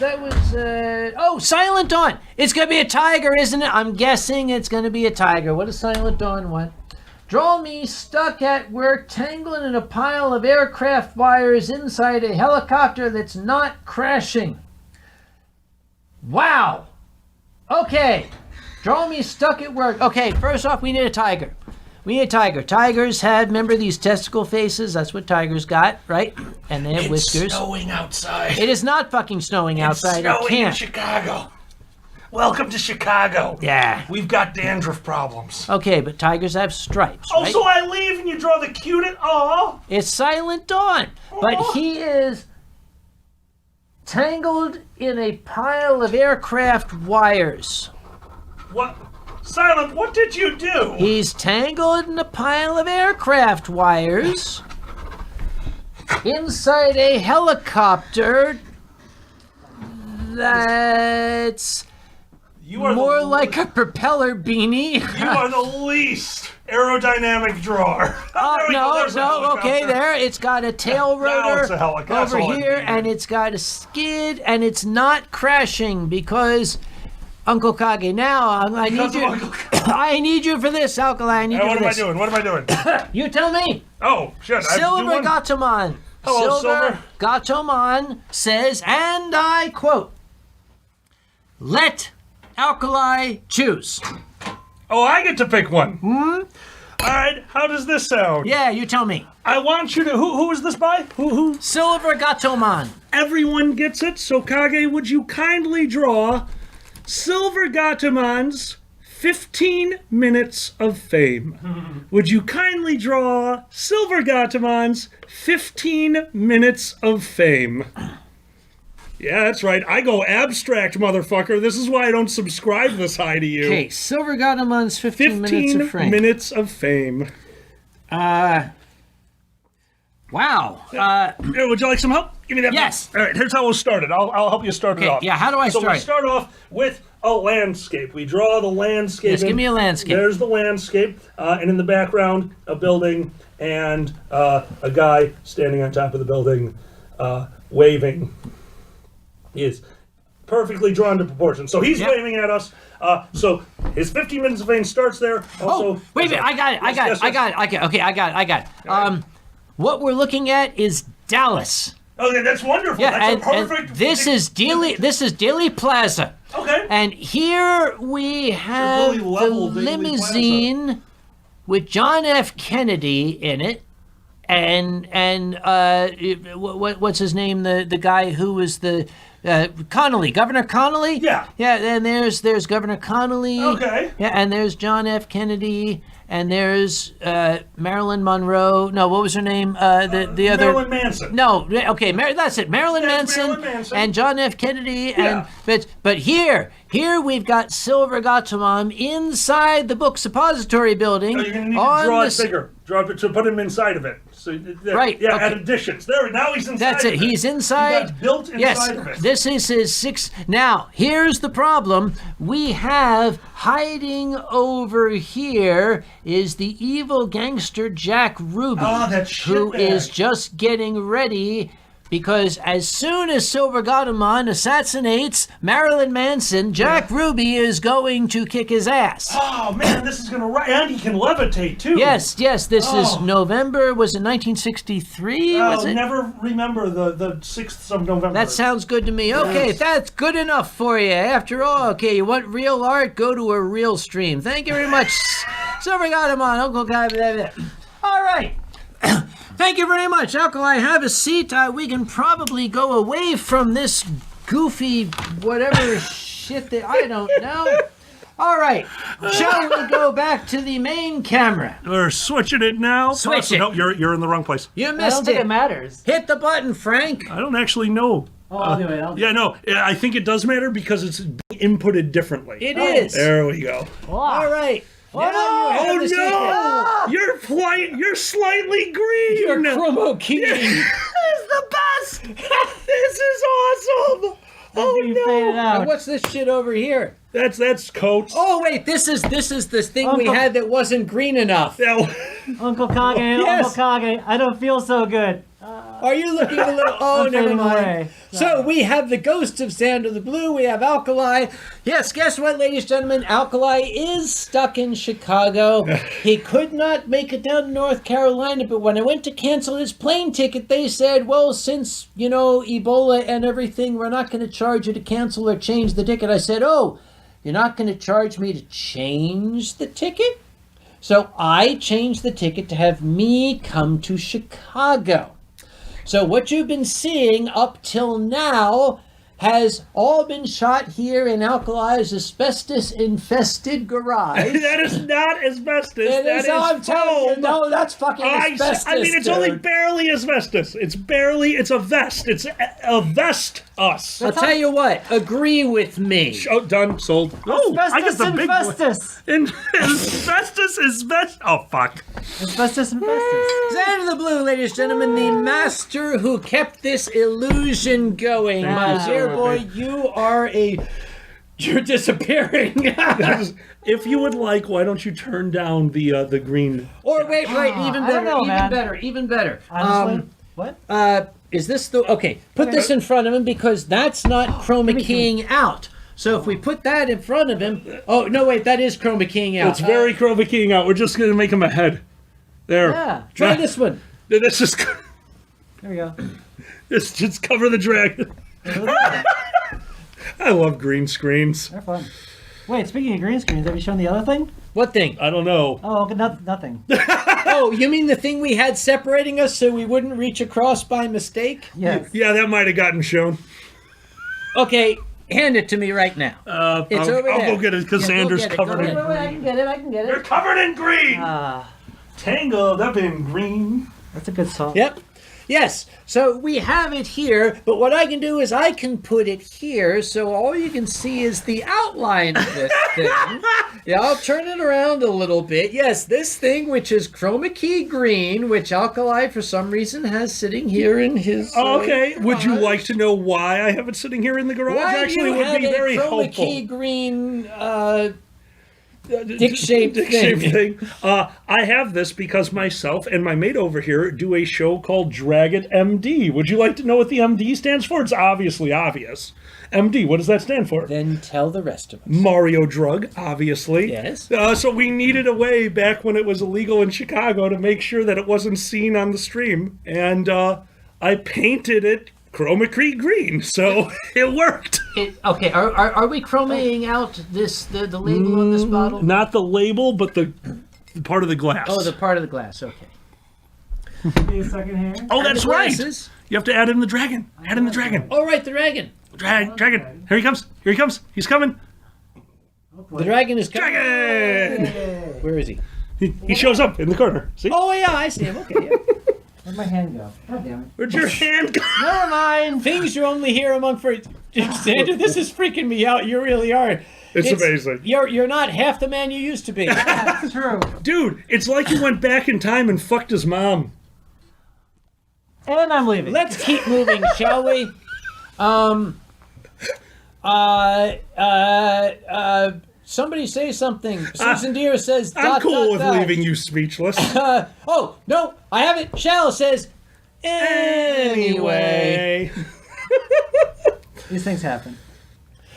Silent Dawn. It's gonna be a tiger, isn't it? I'm guessing it's gonna be a tiger. What does Silent Dawn want? Draw me stuck at work, tangling in a pile of aircraft wires inside a helicopter that's not crashing. Wow. Okay. Draw me stuck at work. Okay, first off, we need a tiger. Tigers had, remember these testicle faces? That's what tigers got, right? And they have whiskers. It's snowing outside. It is not fucking snowing outside. It's snowing It in can't. Chicago. Welcome to Chicago. Yeah. We've got dandruff problems. Okay, but tigers have stripes, Oh, right? so I leave and you draw the cutest. Oh. It's Silent Dawn. But Aw. he is tangled in a pile of aircraft wires. What? Silent, what did you do? He's tangled in a pile of aircraft wires inside a helicopter that's You are more the, like a propeller beanie. You are the least aerodynamic drawer. There we go, there's a helicopter. Okay, there. It's got a tail rotor it's a helicopter. That's over all I here, needed. and it's got a skid, and it's not crashing because Uncle Kage. Now I need you. I need you for this, Alkali. I need you What for am I this. doing? What am I doing? You tell me. Oh, shit. Silver Gatomon. Hello, Silver Silver. Gatomon says, and I quote, "Let Alkali choose." Oh, I get to pick one. All right, how does this sound? Yeah, you tell me. I want you to... Who is this by? Who? Silver Gatomon. Everyone gets it, so Kage, would you kindly draw Silver Gatomon's 15 minutes of fame? Would you kindly draw Silver Gatomon's 15 minutes of fame? Yeah, that's right. I go abstract, motherfucker. This is why I don't subscribe this high to you. Okay, Silver Gatomon's 15 minutes 15 of fame. minutes of fame. Wow. Here, would you like some help? Give me that. Yes. All right, here's how we'll start it. I'll help you start it Okay, off. yeah, how do I So start we it? start off with a landscape. We draw the landscape. Yes, give me a landscape. There's the landscape, and in the background, a building and a guy standing on top of the building, waving. He is perfectly drawn to proportion. So he's Yep. waving at us. So his 15 minutes of fame starts there. Also, Oh, wait a minute. I got it. I got it. Okay, I got it. What we're looking at is Dallas. Okay, that's wonderful. Yeah, That's a and perfect. this is Dealey Plaza. Okay. And here we have really the level Dealey limousine with John F. Kennedy in it. And what's his name? The guy who was the Connolly, Governor Connolly. Yeah. Yeah. And there's Governor Connolly. Okay. Yeah. And there's John F. Kennedy. And there's Marilyn Monroe. No, what was her name? The other. Marilyn Manson. No. Okay. That's it. Marilyn That's Manson, Marilyn Manson. and John F. Kennedy. Yeah. And but here we've got Silver Gatomon inside the book suppository building. Oh, you're gonna need on to draw the it bigger. Draw it to put him inside of it. So Right, Yeah. okay. Add additions. There. Now he's inside. That's it. of He's inside. He got built inside Yes, of it. this is his six. Now, here's the problem. We have hiding over here is the evil gangster Jack Ruby, that who shitbag. is just getting ready. Because as soon as Silver Gatomon assassinates Marilyn Manson, Jack Ruby is going to kick his ass. Oh man, this is gonna and he can levitate too. Yes, this is Oh. November. Was it 1963? Was I'll it? never remember the 6th of November. That sounds good to me. Okay, Yes. that's good enough for you. After all, okay, you want real art? Go to a real stream. Thank you very much. Silver Gatomon, Uncle Kai. All right. Thank you very much, Alkali. Have a seat. We can probably go away from this goofy whatever shit that I don't know. All right. Shall we go back to the main camera? We're switching it now. Switch it. No, you're in the wrong place. You I don't missed think it. it matters. Hit the button, Frank. I don't actually know. Oh, I'll do it. I'll do Yeah, no, I think it does matter because it's being inputted differently. It is. There we go. it. All right. Now you have Oh the secret. no! You're slightly green. Your chromo key. This is the best. This is awesome. You fade it out. And what's this shit over here? That's coats. Oh wait, this is the thing we Uncle- had that wasn't green enough. Yeah. Uncle Kage, Yes. Uncle Kage, I don't feel so good. Are you looking a little? Oh, I'm never fading mind. away. So we have the ghost of Xander the Blue. We have Alkali. Yes, guess what, ladies and gentlemen? Alkali is stuck in Chicago. He could not make it down to North Carolina, but when I went to cancel his plane ticket, they said, well, since, Ebola and everything, we're not going to charge you to cancel or change the ticket. I said, oh, you're not going to charge me to change the ticket? So I changed the ticket to have me come to Chicago. So what you've been seeing up till now has all been shot here in Alkali's asbestos-infested garage. That is not asbestos. It That is, I'm telling you, foam. no, that's fucking asbestos. I mean, it's only dude. barely asbestos. It's a vest. It's a vest us. I'll tell you what, agree with me. Oh, done. Sold. Oh, I get Asbestos the big one. infestus. Asbestos is best. Oh, fuck. Asbestos infestus. Xander the Blue, ladies and gentlemen, the master who kept this illusion going. My Wow. dear boy, you are a You're disappearing. If you would like, why don't you turn down the green? Or wait, even I better, don't know, man. even better. Honestly, what? Is this the okay? Put this in front of him because that's not chroma keying out. So if we put that in front of him, oh no, wait, that is chroma keying out. It's very chroma keying out. We're just gonna make him a head. There. Yeah. Try this one. Let's just There we go. just cover the dragon. I love green screens. They're fun. Wait, speaking of green screens, have you shown the other thing? What thing? I don't know. Oh, okay, nothing. Oh, you mean the thing we had separating us so we wouldn't reach across by mistake? Yes. Yeah, that might have gotten shown. Okay, hand it to me right now. It's over I'll there. go get it because Yeah, go Xander's get it, covered go in. get it. I can get it. I can get You're it. covered in green. Ah, Tangled up in green. that's a good song. Yep. Yes. So we have it here, but what I can do is I can put it here, so all you can see is the outline of this thing. Yeah, I'll turn it around a little bit. Yes, this thing, which is chroma key green, which Alkali for some reason has sitting here in his. Okay. Would you garage. like to know why I have it sitting here in the garage? Why Actually, do you would have be a very chroma helpful. key green dick-shaped Dick-shaped thing? thing. I have this because myself and my mate over here do a show called Dragget MD. Would you like to know what the MD stands for? It's obviously obvious. MD, what does that stand for? Then tell the rest of us. Mario drug, obviously. Yes. So we needed a way back when it was illegal in Chicago to make sure that it wasn't seen on the stream. And I painted it chroma key green, so it worked. Okay, are we chromaing out the label on this bottle? Not the label, but the part of the glass. Oh, the part of the glass. Okay. Give me a second here. Oh, that's the right. glasses? You have to add in the dragon. Add in the dragon. Oh, right, the dragon. Dragon. Here he comes. Here he comes. He's coming. The dragon is coming. Dragon. Where is he? He shows up in the corner. See? Oh, yeah, I see him. Okay, yeah. Where'd my hand go? God damn it. Where'd your hand go? Never mind. Things you only hear among furries. Xander, this is freaking me out. You really are. It's amazing. You're not half the man you used to be. That's true. Dude, it's like you went back in time and fucked his mom. And I'm leaving. Let's keep moving, shall we? Somebody say something. Susan Deere says. I'm cool with leaving you speechless. Oh no, I have it. Shall says. Anyway. These things happen.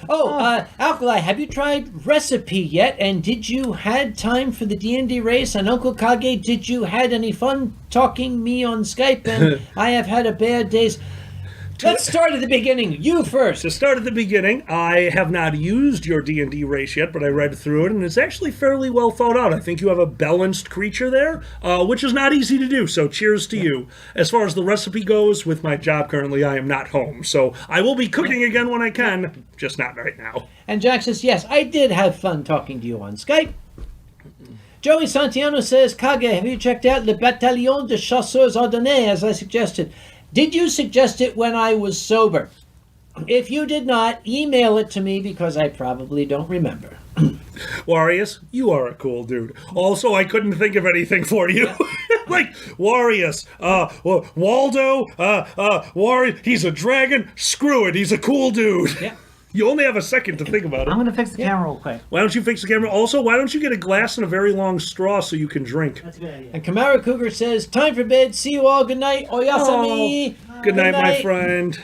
Oh, Alkali, have you tried Recipe yet? And did you had time for the D&D race? And Uncle Kage, did you had any fun talking me on Skype? And I have had a bad days. Let's start at the beginning. You first. To start at the beginning, I have not used your D&D race yet, but I read through it, and it's actually fairly well thought out. I think you have a balanced creature there, which is not easy to do, so cheers to you. As far as the recipe goes, with my job currently, I am not home, so I will be cooking again when I can, just not right now. And Jack says, yes, I did have fun talking to you on Skype. Joey Santiano says, Kage, have you checked out Le Bataillon de Chasseurs Ardennais, as I suggested? Did you suggest it when I was sober? If you did not, email it to me because I probably don't remember. Warius, you are a cool dude. Also, I couldn't think of anything for you. Like, Warius, Waldo, he's a dragon. Screw it, he's a cool dude. Yeah. You only have a second to think about it. I'm going to fix the camera real quick. Why don't you fix the camera? Also, why don't you get a glass and a very long straw so you can drink? That's a good idea. And Kamara Cougar says, time for bed. See you all. Good night. Oyasami. Good night, my friend.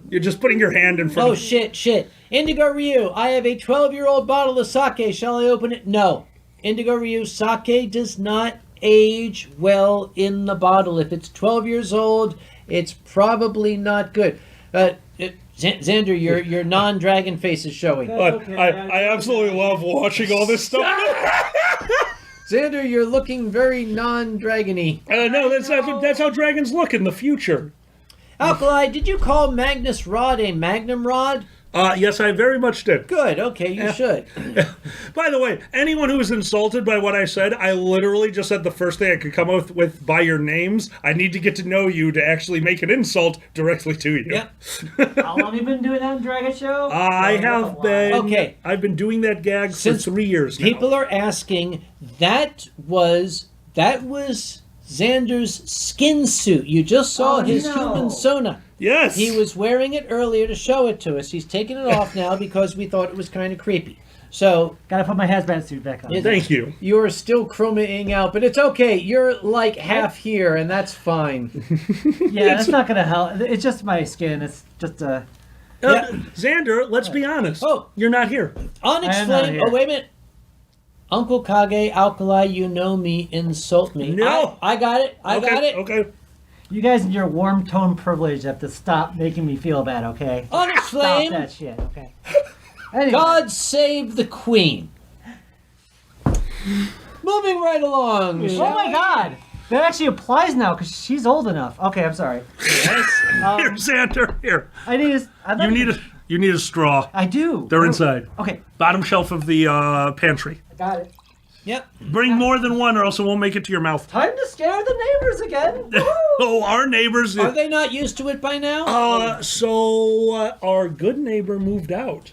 You're just putting your hand in front Oh, of... shit. Indigo Ryu, I have a 12-year-old bottle of sake. Shall I open it? No. Indigo Ryu, sake does not age well in the bottle. If it's 12 years old, it's probably not good. Xander, your non-dragon face is showing. But I absolutely love watching all this stuff. Xander, you're looking very non-dragony. No, that's how dragons look in the future. Alkali, did you call Magnus Rod a Magnum Rod? Yes, I very much did. Good, okay, you should. By the way, anyone who was insulted by what I said, I literally just said the first thing I could come up with by your names. I need to get to know you to actually make an insult directly to you. Yep. How long have you been doing that on Dragget Show? I have been... Okay. I've been doing that gag Since for 3 years now. People are asking, that was Xander's skin suit. You just saw his human sona. Yes. He was wearing it earlier to show it to us. He's taking it off now because we thought it was kind of creepy. So Gotta put my hazmat suit back on. Thank you. you're still chromaing out, but it's okay. You're like half here, and that's fine. Yeah, that's not gonna help. It's just my skin. It's just a. Yeah. Xander, let's be honest. Oh. You're not here. Onyx I am not Flame. here. Oh, wait a minute. Uncle Kage, Alkali, you know me, insult me. No. I got it. I got it. Okay. You guys in your warm tone privilege have to stop making me feel bad, okay? Onyx Stop Flame. that shit, okay? Anyway, God save the Queen. Moving right along. oh my God, that actually applies now because she's old enough. Okay, I'm sorry. Here, Xander. Here. I need a. You need a straw. I do. They're inside. Okay, Bottom shelf of the pantry. I got it. Yep. Bring more than one, or else it won't make it to your mouth. Time to scare the neighbors again. Woo! Oh, our neighbors. Are they not used to it by now? So our good neighbor moved out.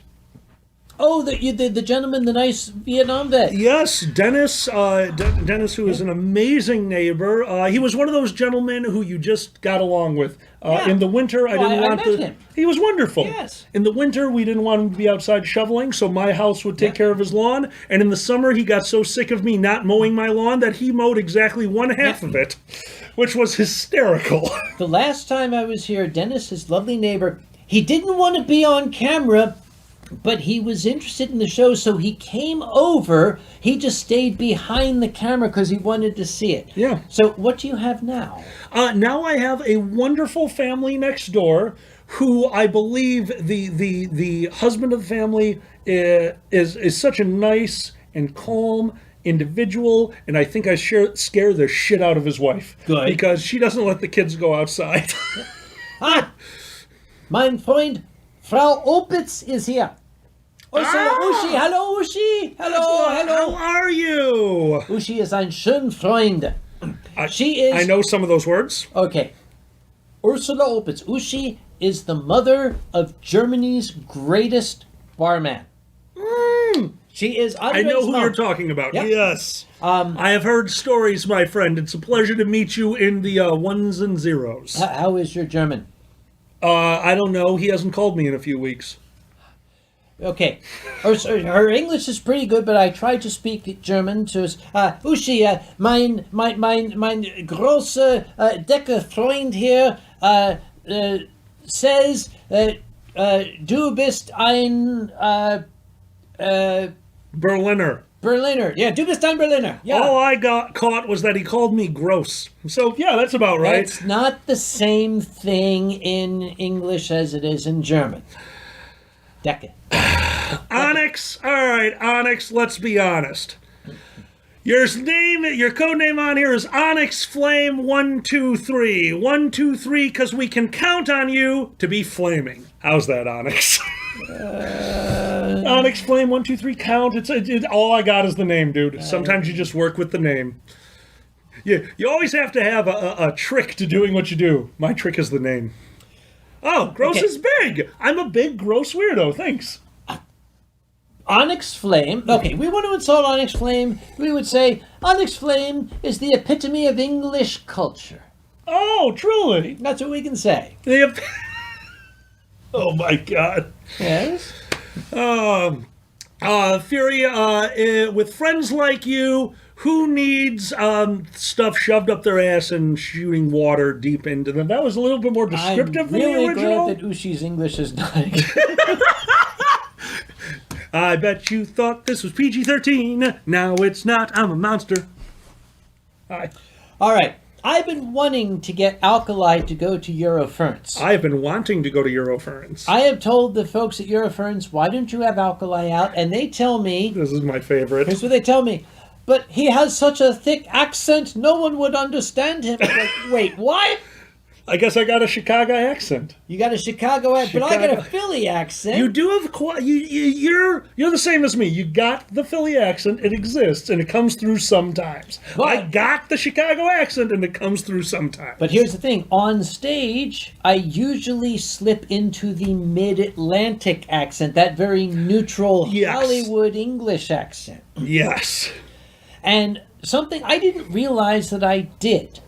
Oh, the gentleman, the nice Vietnam vet. Yes, Dennis. Dennis, who is an amazing neighbor. He was one of those gentlemen who you just got along with. Yeah. In the winter, I Well, didn't I want met him. He was wonderful. Yes. In the winter, we didn't want him to be outside shoveling, so my house would take care of his lawn. And in the summer, he got so sick of me not mowing my lawn that he mowed exactly one half of it, which was hysterical. The last time I was here, Dennis, his lovely neighbor, he didn't want to be on camera, but he was interested in the show, so he came over. He just stayed behind the camera because he wanted to see it. Yeah. So what do you have now? Now I have a wonderful family next door, who I believe the husband of the family is such a nice and calm individual, and I think I scare the shit out of his wife. Good. Because she doesn't let the kids go outside. Ah! Mein Freund, Frau Opitz is here. Ursula, Uschi, hallo Uschi. Hello, How hello. are you? Uschi is ein schön Freund. She is... I know some of those words. Okay. Ursula Opitz. Uschi is the mother of Germany's greatest barman. She is I know Andre's who mom. you're talking about. Yep. Yes. I have heard stories, my friend. It's a pleasure to meet you in the ones and zeros. How is your German? I don't know. He hasn't called me in a few weeks. Okay. Her English is pretty good, but I tried to speak German to Uschi, mein großer, dicker Freund here, says, du bist ein, Berliner. Berliner. Yeah, du bist ein Berliner. Yeah. All I got caught was that he called me gross. So, yeah, that's about right. It's not the same thing in English as it is in German. Decke. Onyx. All right, Onyx, let's be honest. Your code name on here is Onyx Flame 123. 123, because we can count on you to be flaming. How's that, Onyx? Onyx Flame 123 count. It's all I got is the name, dude. Sometimes you just work with the name. You always have to have a trick to doing what you do. My trick is the name. Oh, gross Okay. is big. I'm a big, gross weirdo. Thanks. Onyx Flame. Okay, we want to insult Onyx Flame. We would say Onyx Flame is the epitome of English culture. Oh, truly. That's what we can say. Oh my God. Yes. Fury, with friends like you, who needs stuff shoved up their ass and shooting water deep into them? That was a little bit more descriptive I'm than the really original. glad that Ushi's English is not. I bet you thought this was PG-13. Now it's not. I'm a monster. Hi. All right. I've been wanting to get Alkali to go to Euroference. I've been wanting to go to Euroference. I have told the folks at Euroference, why don't you have Alkali out? And they tell me, This is my favorite. here's what they tell me, but he has such a thick accent, no one would understand him. I'm like, wait, what? I guess I got a Chicago accent. You got a Chicago accent, but I got a Chicago. Philly accent. You do have you're the same as me. You got the Philly accent. It exists and it comes through sometimes. But- I got the Chicago accent and it comes through sometimes. But here's the thing. On stage, I usually slip into the mid-Atlantic accent, that very neutral Yes. Hollywood English accent. Yes. And something I didn't realize that I did.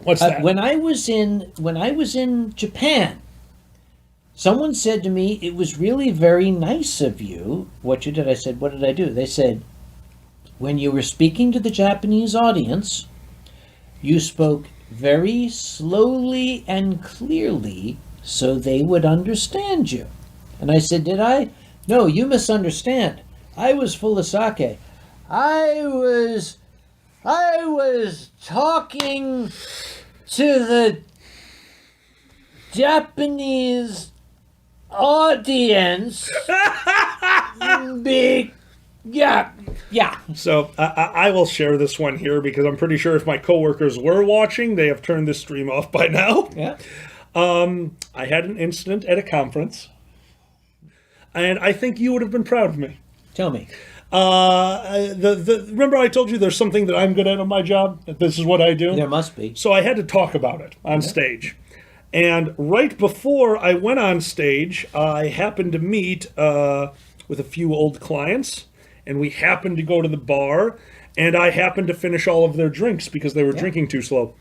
What's that? When I was in Japan, Someone said to me, it was really very nice of you, what you did. I said, what did I do? They said, when you were speaking to the Japanese audience, you spoke very slowly and clearly so they would understand you. And I said, did I? No, you misunderstand. I was full of sake. I was talking to the Japanese audience. Yeah. So I will share this one here because I'm pretty sure if my coworkers were watching, they have turned this stream off by now. Yeah. I had an incident at a conference, and I think you would have been proud of me. Tell me. Remember I told you there's something that I'm good at on my job? That this is what I do? There must be. So I had to talk about it on stage. And right before I went on stage, I happened to meet with a few old clients, and we happened to go to the bar, and I happened to finish all of their drinks because they were drinking too slow.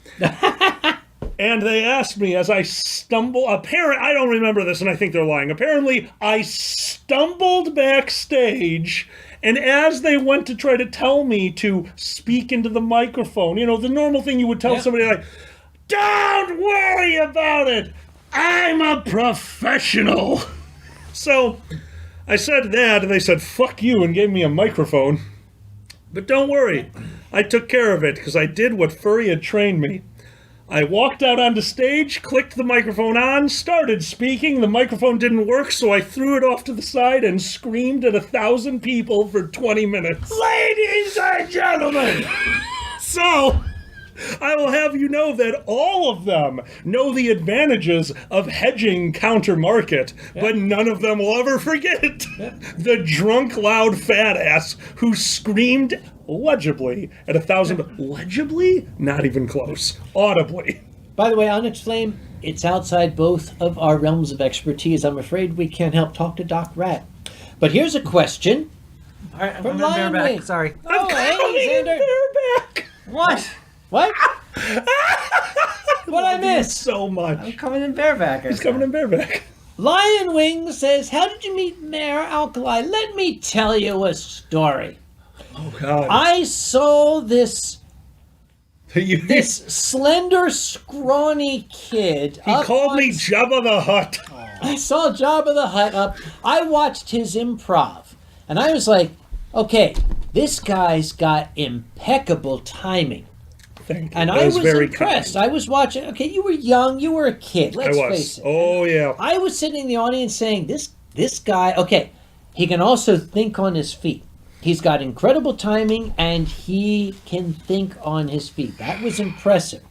And they asked me as I stumbled, I don't remember this, and I think they're lying. Apparently, I stumbled backstage, and as they went to try to tell me to speak into the microphone, you know, the normal thing you would tell somebody like, don't worry about it, I'm a professional. So I said that, and they said, fuck you, and gave me a microphone. But don't worry, I took care of it, because I did what Furry had trained me. I walked out onto stage, clicked the microphone on, started speaking. The microphone didn't work, so I threw it off to the side and screamed at 1,000 people for 20 minutes. Ladies and gentlemen! So, I will have you know that all of them know the advantages of hedging counter market, but none of them will ever forget the drunk, loud fat ass who screamed legibly at 1,000. Legibly? Not even close. Audibly. By the way, Onyx Flame, it's outside both of our realms of expertise. I'm afraid we can't help talk to Doc Rat. But here's a question. All right, I'm From coming Lion bareback. Wing. Sorry. Oh, hey, Xander. Bareback. What? What? What I miss? So much. I'm coming in bareback. He's coming in bareback. Lion Wing says, how did you meet Mayor Alkali? Let me tell you a story. Oh, God. I saw this He slender, scrawny kid. called me Jabba the Hutt. I saw Jabba the Hutt up. I watched his improv. And I was like, okay, this guy's got impeccable timing. Thank you. And That I was very impressed. kind. I was watching. Okay, you were young. You were a kid. Let's face it. Oh, yeah. I was sitting in the audience saying, this guy, okay, he can also think on his feet. He's got incredible timing, and he can think on his feet. That was impressive.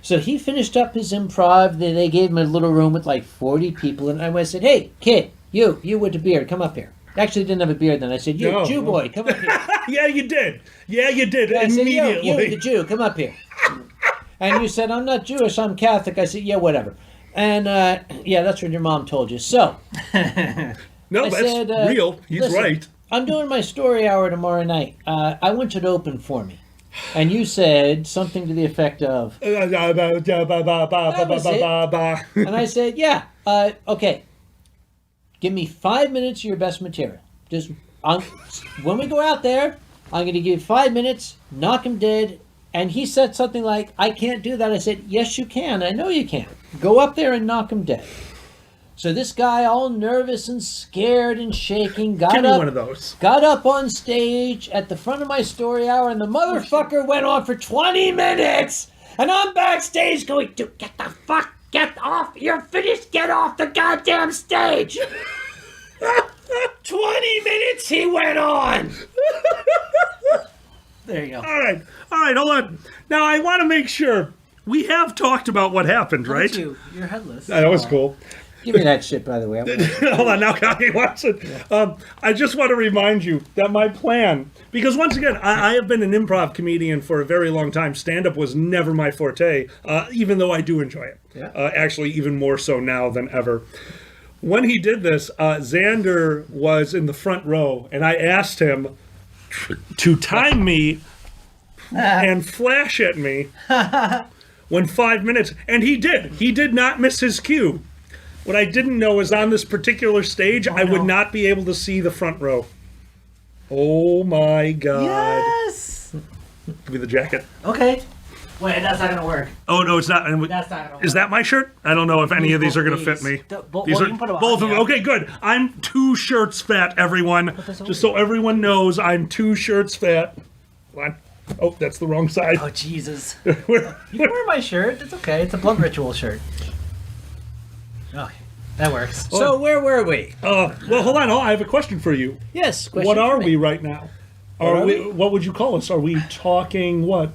So he finished up his improv. They gave him a little room with like 40 people, and I said, hey, kid, you with the beard, come up here. Actually, didn't have a beard then. I said, you, Jew boy, come up here. Yeah, you did. Yeah, you did. I said, Immediately. you, the Jew, come up here. And you said, I'm not Jewish, I'm Catholic. I said, yeah, whatever. And, yeah, that's what your mom told you. So, No, I that's said, real. He's listen, right. I'm doing my story hour tomorrow night. I want you to open for me. And you said something to the effect of, and I said, yeah, okay. Give me 5 minutes of your best material. Just when we go out there, I'm going to give you 5 minutes, knock him dead. And he said something like, I can't do that. I said, yes, you can. I know you can. Go up there and knock him dead. So this guy, all nervous and scared and shaking, Give me one of those. got up on stage at the front of my story hour, and the motherfucker went on for 20 minutes. And I'm backstage going, dude, get off. You're finished. Get off the goddamn stage. 20 minutes he went on. There you go. All right, hold on. Now, I want to make sure we have talked about what happened, right? You're headless. That was cool. Give me that shit, by the way. Hold on, now Kanye wants it. I just want to remind you that my plan, because once again, I have been an improv comedian for a very long time. Stand-up was never my forte, even though I do enjoy it. Yeah. Actually, even more so now than ever. When he did this, Xander was in the front row, and I asked him to time me and flash at me when 5 minutes, and he did. He did not miss his cue. What I didn't know is on this particular stage, I would not be able to see the front row. Oh my God. Yes. Give me the jacket. Okay. Wait, that's not gonna work. Oh, no, it's not. That's not gonna work. Is that my shirt? I don't know if any of these are going to fit These. me. Well, These you are can put 'em on, both of them. yeah. Okay, good. I'm 2 shirts fat, everyone. Just so everyone knows, I'm 2 shirts fat. Hold on. Oh, that's the wrong side. Oh Jesus! You can wear my shirt. It's okay. It's a blood ritual shirt. Okay, that works. So where were we? Well, hold on. Oh, I have a question for you. Yes. Question What for are me. we right now? are we? What would you call us? Are we talking what?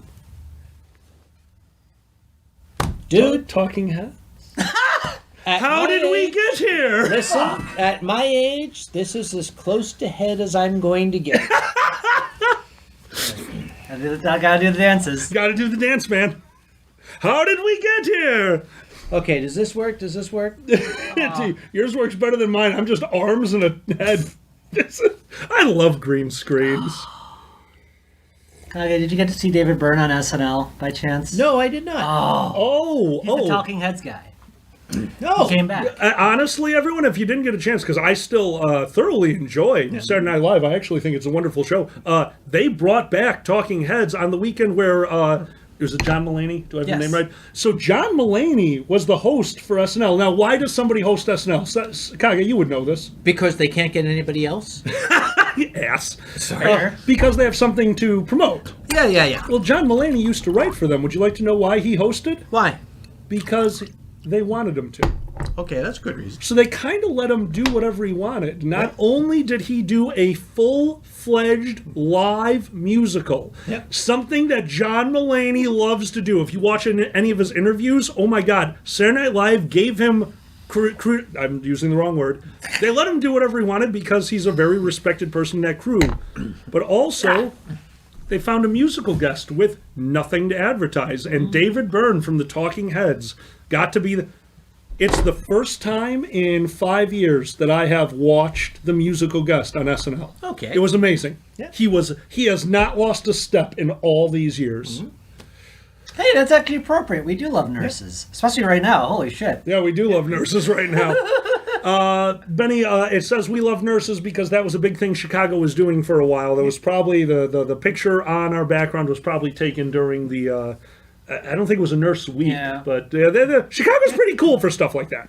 Dude, Talking heads? at How my did we age- get here? Listen, at my age, this is as close to head as I'm going to get. I gotta do the dances. Got to do the dance, man. How did we get here? Okay, does this work? Does this work? Yours works better than mine. I'm just arms and a head. I love green screens. Okay, did you get to see David Byrne on SNL by chance? No, I did not. Oh, He's the Talking Heads guy. No. He came back. Honestly, everyone, if you didn't get a chance, because I still thoroughly enjoy Saturday Night Live, I actually think it's a wonderful show. They brought back Talking Heads on the weekend where was it John Mulaney? Do I have Yes. the name right? So John Mulaney was the host for SNL. Now, why does somebody host SNL? Kaga, you would know this. Because they can't get anybody else? Ass. Sorry. Because they have something to promote. Yeah. Well, John Mulaney used to write for them. Would you like to know why he hosted? Why? Because they wanted him to. Okay, that's a good reason. So they kind of let him do whatever he wanted. Not only did he do a full-fledged live musical, something that John Mulaney loves to do. If you watch any of his interviews, oh my God, Saturday Night Live gave him, I'm using the wrong word, they let him do whatever he wanted because he's a very respected person in that crew. But also, they found a musical guest with nothing to advertise. And David Byrne from the Talking Heads got to be It's the first time in 5 years that I have watched the musical guest on SNL. Okay. It was amazing. Yeah. He has not lost a step in all these years. Hey, that's actually appropriate. We do love nurses, especially right now. Holy shit. Yeah, we do love nurses right now. Benny, it says we love nurses because that was a big thing Chicago was doing for a while. That was probably the picture on our background was probably taken during the I don't think it was a nurse week, but Chicago's pretty cool for stuff like that.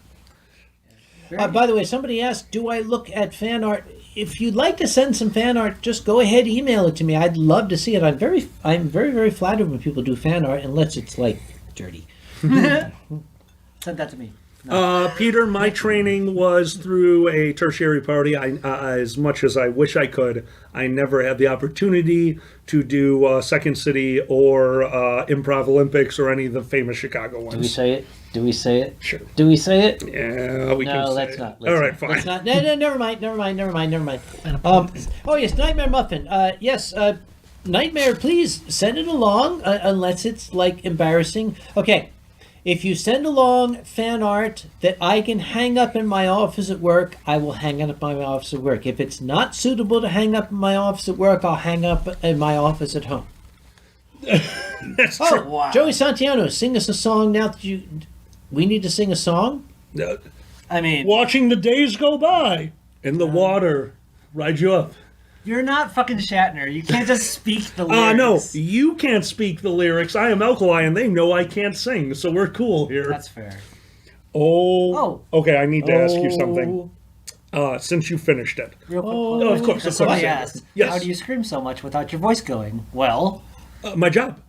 By the way, somebody asked, do I look at fan art? If you'd like to send some fan art, just go ahead, email it to me. I'd love to see it. I'm very, very flattered when people do fan art, unless it's like dirty. Send that to me. Peter, my training was through a tertiary party. As much as I wish I could, I never had the opportunity to do Second City or Improv Olympics or any of the famous Chicago ones. Do we say it? Do we say it? Sure. Do we say it? Yeah, we can No, say let's it. not. All right, fine. It's not. No, never mind. Oh yes, Nightmare Muffin. Yes, Nightmare. Please send it along, unless it's like embarrassing. Okay, if you send along fan art that I can hang up in my office at work, I will hang it up in my office at work. If it's not suitable to hang up in my office at work, I'll hang up in my office at home. That's true. Oh, wow. Joey Santiano, sing us a song now that you. We need to sing a song. I mean, Watching the days go by in the water, ride you up. you're not fucking Shatner. You can't just speak the lyrics. No, you can't speak the lyrics. I am Alkali, and they know I can't sing, so we're cool here. That's fair. Oh. Okay, I need to ask you something. Since you finished it. Real quick. Oh, of course. Somebody asked, Yes. how do you scream so much without your voice going? Well, My job.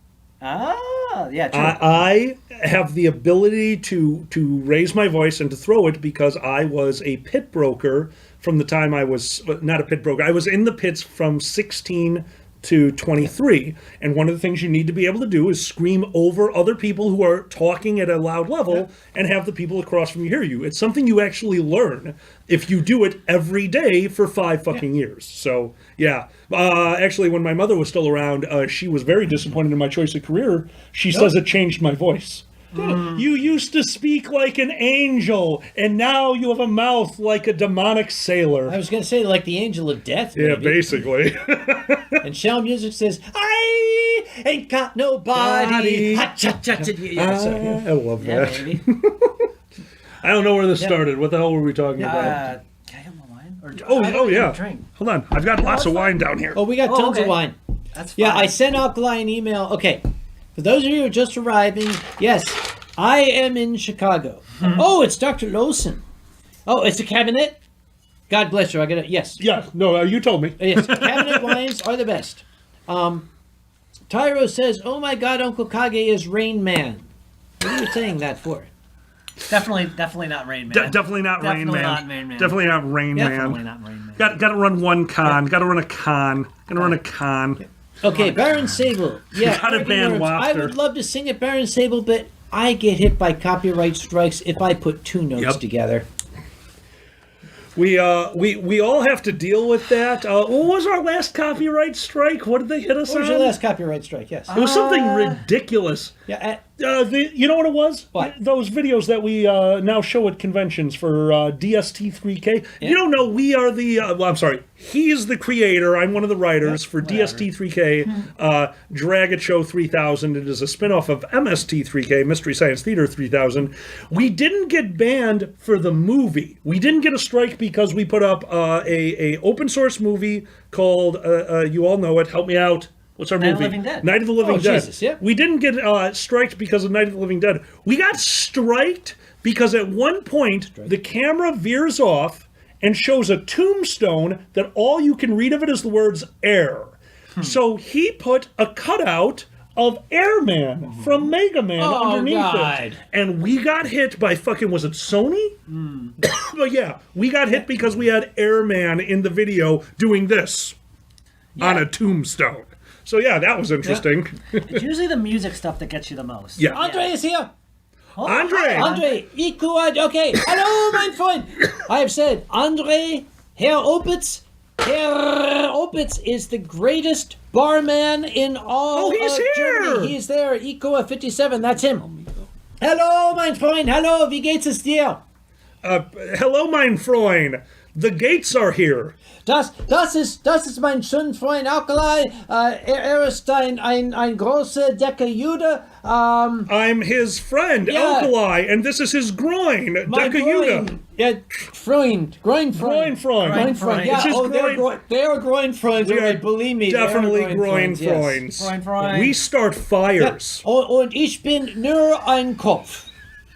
yeah, true. I have the ability to raise my voice and to throw it because I was a pit broker from the time I was, not a pit broker, I was in the pits from 16 to 23. And one of the things you need to be able to do is scream over other people who are talking at a loud level and have the people across from you hear you. It's something you actually learn if you do it every day for 5 fucking years. So, yeah. Actually, when my mother was still around, she was very disappointed in my choice of career. She says it changed my voice. You used to speak like an angel, and now you have a mouth like a demonic sailor. I was going to say like the Angel of Death. Yeah, maybe. basically. And Shell Music says, I ain't got nobody. Body. Ha, cha, cha, cha. Yeah, sorry. I love yeah, that. baby. I don't know where this started. What the hell were we talking about? Can I get more wine? Or, Oh yeah. Drink. Hold on. I've got lots of wine down here. Oh, we got tons of wine. That's fine. Yeah, I sent Alkali an email. Okay, for those of you who are just arriving, yes, I am in Chicago. Oh, it's Dr. Lawson. Oh, it's a cabinet. God bless her. I got it. Yes. Yeah. No, you told me. Yes, cabinet wines are the best. Tyro says, "Oh my God, Uncle Kage is Rain Man." What are you saying that for? Definitely not Rain Man. Definitely not Rain Man. Not Rain Man. Definitely not Rain Man. Definitely not Rain Man. Got to run one con. Got to run a con. Got to run a con. Okay, Baron Sable. Yeah, Gotta ban I Wafter. would love to sing it, Baron Sable, but I get hit by copyright strikes if I put two notes together. We all have to deal with that. What was our last copyright strike? What did they hit us What was on? your last copyright strike? Yes. It was something ridiculous. Yeah. You know what it was? What? Those videos that we now show at conventions for DST3K. Yeah. You don't know, we are the... well, I'm sorry. He's the creator. I'm one of the writers for DST3K. Dragget Show 3000. It is a spinoff of MST3K, Mystery Science Theater 3000. We didn't get banned for the movie. We didn't get a strike because we put up a open source movie called, you all know it, help me out. What's our movie? Night of the Living Dead. Night of the Living Dead. Jesus, yeah. We didn't get striked because of Night of the Living Dead. We got striked because at one point the camera veers off and shows a tombstone that all you can read of it is the words air. So he put a cutout of Airman from Mega Man underneath it. And we got hit by fucking, was it Sony? But yeah, we got hit because we had Airman in the video doing this on a tombstone. So yeah, that was interesting. It's usually the music stuff that gets you the most. Yeah. Andre is here. Oh, Andre! Andre, okay. Hello, mein Freund. I have said, Andre, Herr Opitz. Herr Opitz is the greatest barman in all he's of here. Germany. He's there. Ikoa 57. That's him. Hello, mein Freund. Hello, wie geht's es dir? Hello, mein Freund. The gates are here. Das ist mein schöner Freund Alkali. Ist ein großer Decker Jude. I'm his friend, Alkali, and this is his groin, Dekayuda. Yeah, Freund. Groin Groin Freund. Yeah, It's his groin. they are groin Freunds. We are believe me. definitely they are groin Freunds, yes. Freunds. Freund. We start fires. Und ich bin nur ein Kopf.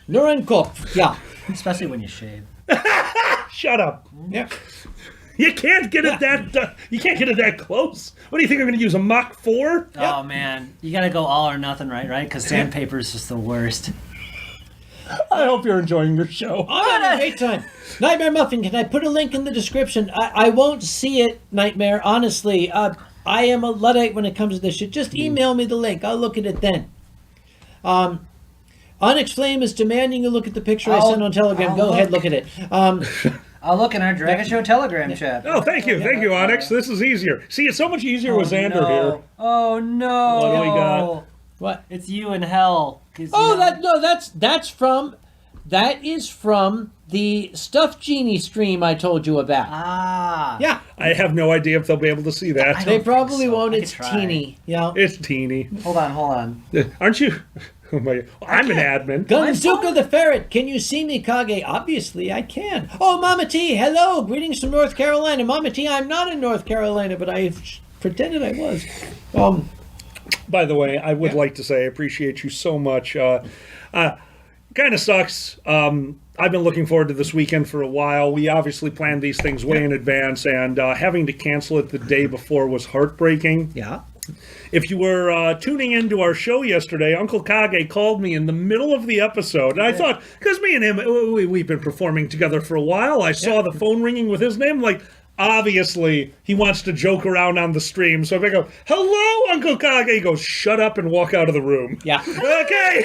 Nur ein Kopf, ja. Especially when you shave. Shut up. Yeah. You can't get it that. You can't get it that close. What do you think I'm going to use, a Mach 4? Oh man, you gotta go all or nothing, right? Because sandpaper is just the worst. I hope you're enjoying your show. I'm having a great time. Nightmare Muffin, can I put a link in the description? I won't see it, Nightmare, honestly. I am a Luddite when it comes to this shit. Just email me the link. I'll look at it then. Onyx Flame is demanding you look at the picture I sent on Telegram. Go ahead, look at it. I'll look in our Dragget Show Telegram chat. Oh, thank you, Onyx. This is easier. See, it's so much easier with Xander here. Oh no! What do we got? What? It's you in hell. Oh, that is from the Stuffed Genie stream I told you about. Ah. Yeah. I have no idea if they'll be able to see that. They probably so. won't. I It's could try. teeny. Yeah. It's teeny. Hold on. Aren't you? Oh my! I'm an admin. Gunzuka the Ferret, can you see me, Kage? Obviously, I can. Oh, Mama T, hello. Greetings from North Carolina. Mama T, I'm not in North Carolina, but I pretended I was. By the way, I would like to say I appreciate you so much. Kind of sucks. I've been looking forward to this weekend for a while. We obviously planned these things way in advance, and having to cancel it the day before was heartbreaking. Yeah. If you were tuning into our show yesterday, Uncle Kage called me in the middle of the episode, and I thought, because me and him, we've been performing together for a while, I saw the phone ringing with his name, like, obviously, he wants to joke around on the stream, so if I go, hello, Uncle Kage, he goes, shut up and walk out of the room. Yeah. Okay!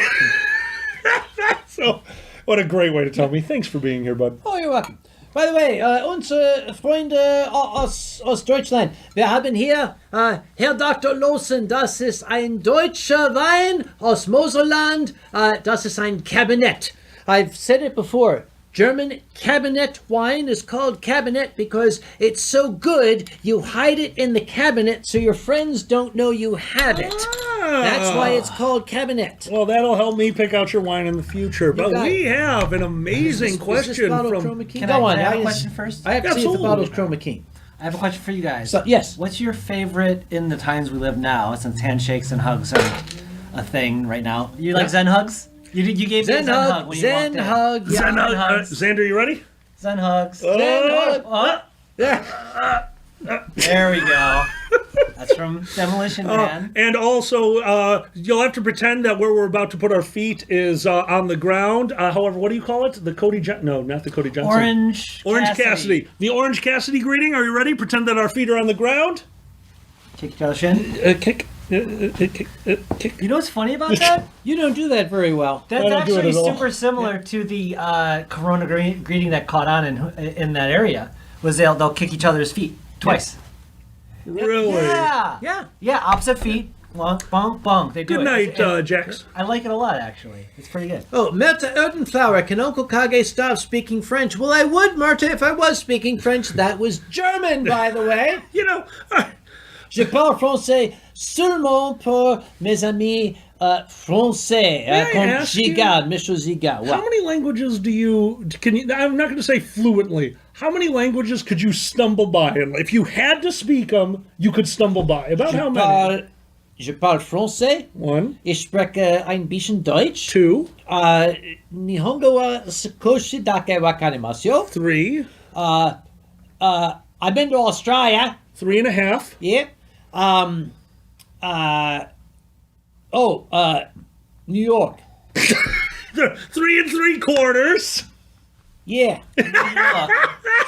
So, what a great way to tell me. Thanks for being here, bud. Oh, you're welcome. By the way, unsere Freunde aus Deutschland, wir haben hier Herr Dr. Lawson, das ist ein deutscher Wein aus Moselland, das ist ein Kabinett. I've said it before. German cabinet wine is called cabinet because it's so good you hide it in the cabinet so your friends don't know you have it. That's why it's called cabinet. Well, that'll help me pick out your wine in the future. But got we have an amazing question Is this bottle from... Chroma Key? Can Go I on. have a I- question first? I have to see if the Absolutely. bottle's Chroma Key. I have a question for you guys. So, yes. What's your favorite in the times we live now, since handshakes and hugs are a thing right now? You like Zen hugs? You gave me a Zen Zen hug hug. when you Zen walked in. hug. Yeah. Zen hug. hugs. Xander, you ready? Zen hugs. Zen hug. Oh, Yeah. there we go. That's from Demolition Man. And also, you'll have to pretend that where we're about to put our feet is on the ground. However, what do you call it? The Cody Johnson? No, not the Cody Johnson. Orange Cassidy. The Orange Cassidy greeting. Are you ready? Pretend that our feet are on the ground. Kick each other's shin. Kick. You know what's funny about that? You don't do that very well. That's don't do it actually at all. super similar to the Corona greeting that caught on in that area. Was they'll kick each other's feet twice. Really? Yeah. Yeah, opposite feet. Bonk, bonk, bonk. They do Good it. night, Jax. I like it a lot, actually. It's pretty good. Oh, Marta Erdenflower, can Uncle Kage stop speaking French? Well, I would, Marta, if I was speaking French. That was German, by the way. You know, Je parle français seulement pour mes amis français. I Comme ask you- Giga, Monsieur Giga. how Well, many languages do you? Can you? I'm not going to say fluently. How many languages could you stumble by? And if you had to speak them, you could stumble by. About how many? Je parle français. 1, Ich spreche ein bisschen Deutsch. 2, Nihongo wa sakoshi dake wakarimasu. 3, I've been to Australia. 3.5. Yeah. New York. 3 3/4. Yeah.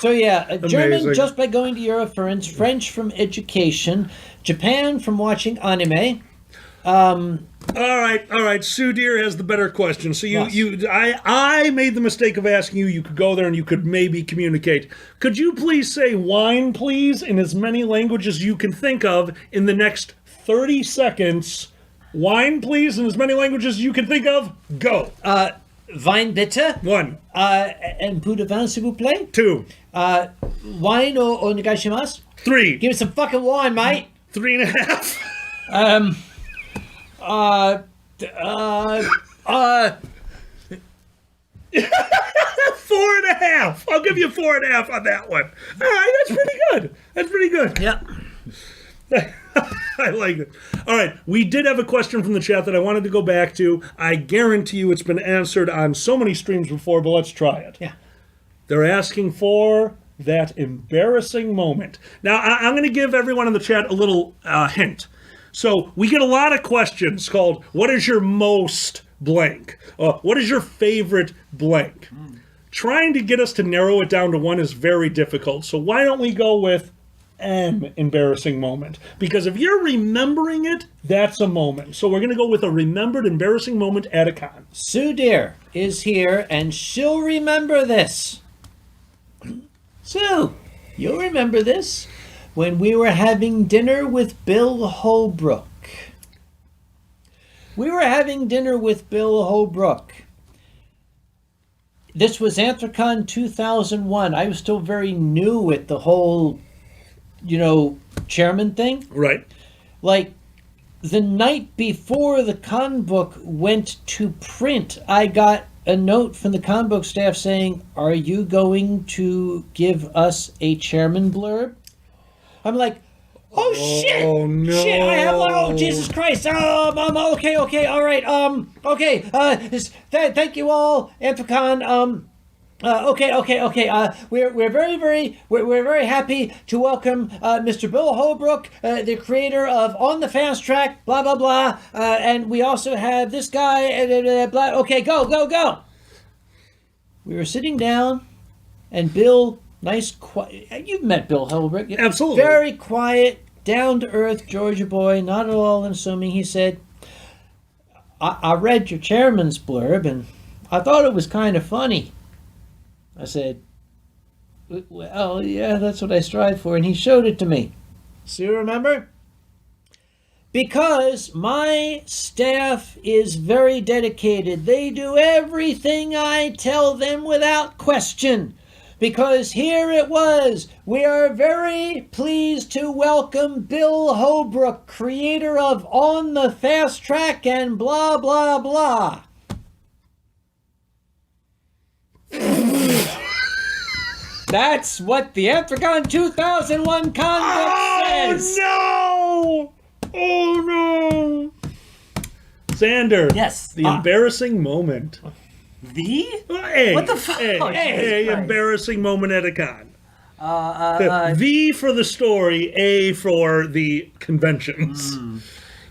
So yeah, German Amazing. just by going to Europe, French from education, Japan from watching anime. All right. Sue Deer has the better question. So Yes. I made the mistake of asking you. You could go there and you could maybe communicate. Could you please say "wine, please" in as many languages you can think of in the next 30 seconds? Wine, please, in as many languages you can think of. Go. Wein bitte. 1, And peu de vin, s'il vous plaît. 2, Wine o negashimasu. 3, Give me some fucking wine, mate. 3.5. 4.5. I'll give you 4.5 on that one. All right, that's pretty good. That's pretty good. Yep. I like it. All right, we did have a question from the chat that I wanted to go back to. I guarantee you it's been answered on so many streams before, but let's try it. Yeah. They're asking for that embarrassing moment. Now, I'm going to give everyone in the chat a little hint. So we get a lot of questions called, what is your most blank? What is your favorite blank? Trying to get us to narrow it down to one is very difficult. So why don't we go with an embarrassing moment? Because if you're remembering it, that's a moment. So we're going to go with a remembered embarrassing moment at a con. Sue Deer is here, and she'll remember this. Sue, you'll remember this when we were having dinner with Bill Holbrook. We were having dinner with Bill Holbrook. This was Anthrocon 2001. I was still very new at the whole, chairman thing. Right. Like, the night before the con book went to print, I got a note from the con book staff saying, "Are you going to give us a chairman blurb?" I'm like, "Oh shit! Oh, no. Shit! I have one! Oh Jesus Christ! Okay, all right. Okay. Thank you all, Anthrocon. Okay. We're very happy to welcome Mr. Bill Holbrook, the creator of On the Fast Track, blah blah blah, and we also have this guy. Blah. Okay, go. We were sitting down, and Bill, quiet. You've met Bill Holbrook, Absolutely. Very quiet, down to earth Georgia boy, not at all unassuming. He said, "I read your chairman's blurb, and I thought it was kind of funny." I said, "Well, yeah, that's what I strive for." And he showed it to me. So you remember? Because my staff is very dedicated. They do everything I tell them without question. Because here it was. We are very pleased to welcome Bill Holbrook, creator of On the Fast Track and blah, blah, blah. That's what the Anthragon 2001 conduct says. No! Oh no! Xander. Yes. The embarrassing moment. The? A. What the fuck? A. Oh, Jesus A. Christ. Embarrassing moment at a con. V for the story, A for the conventions.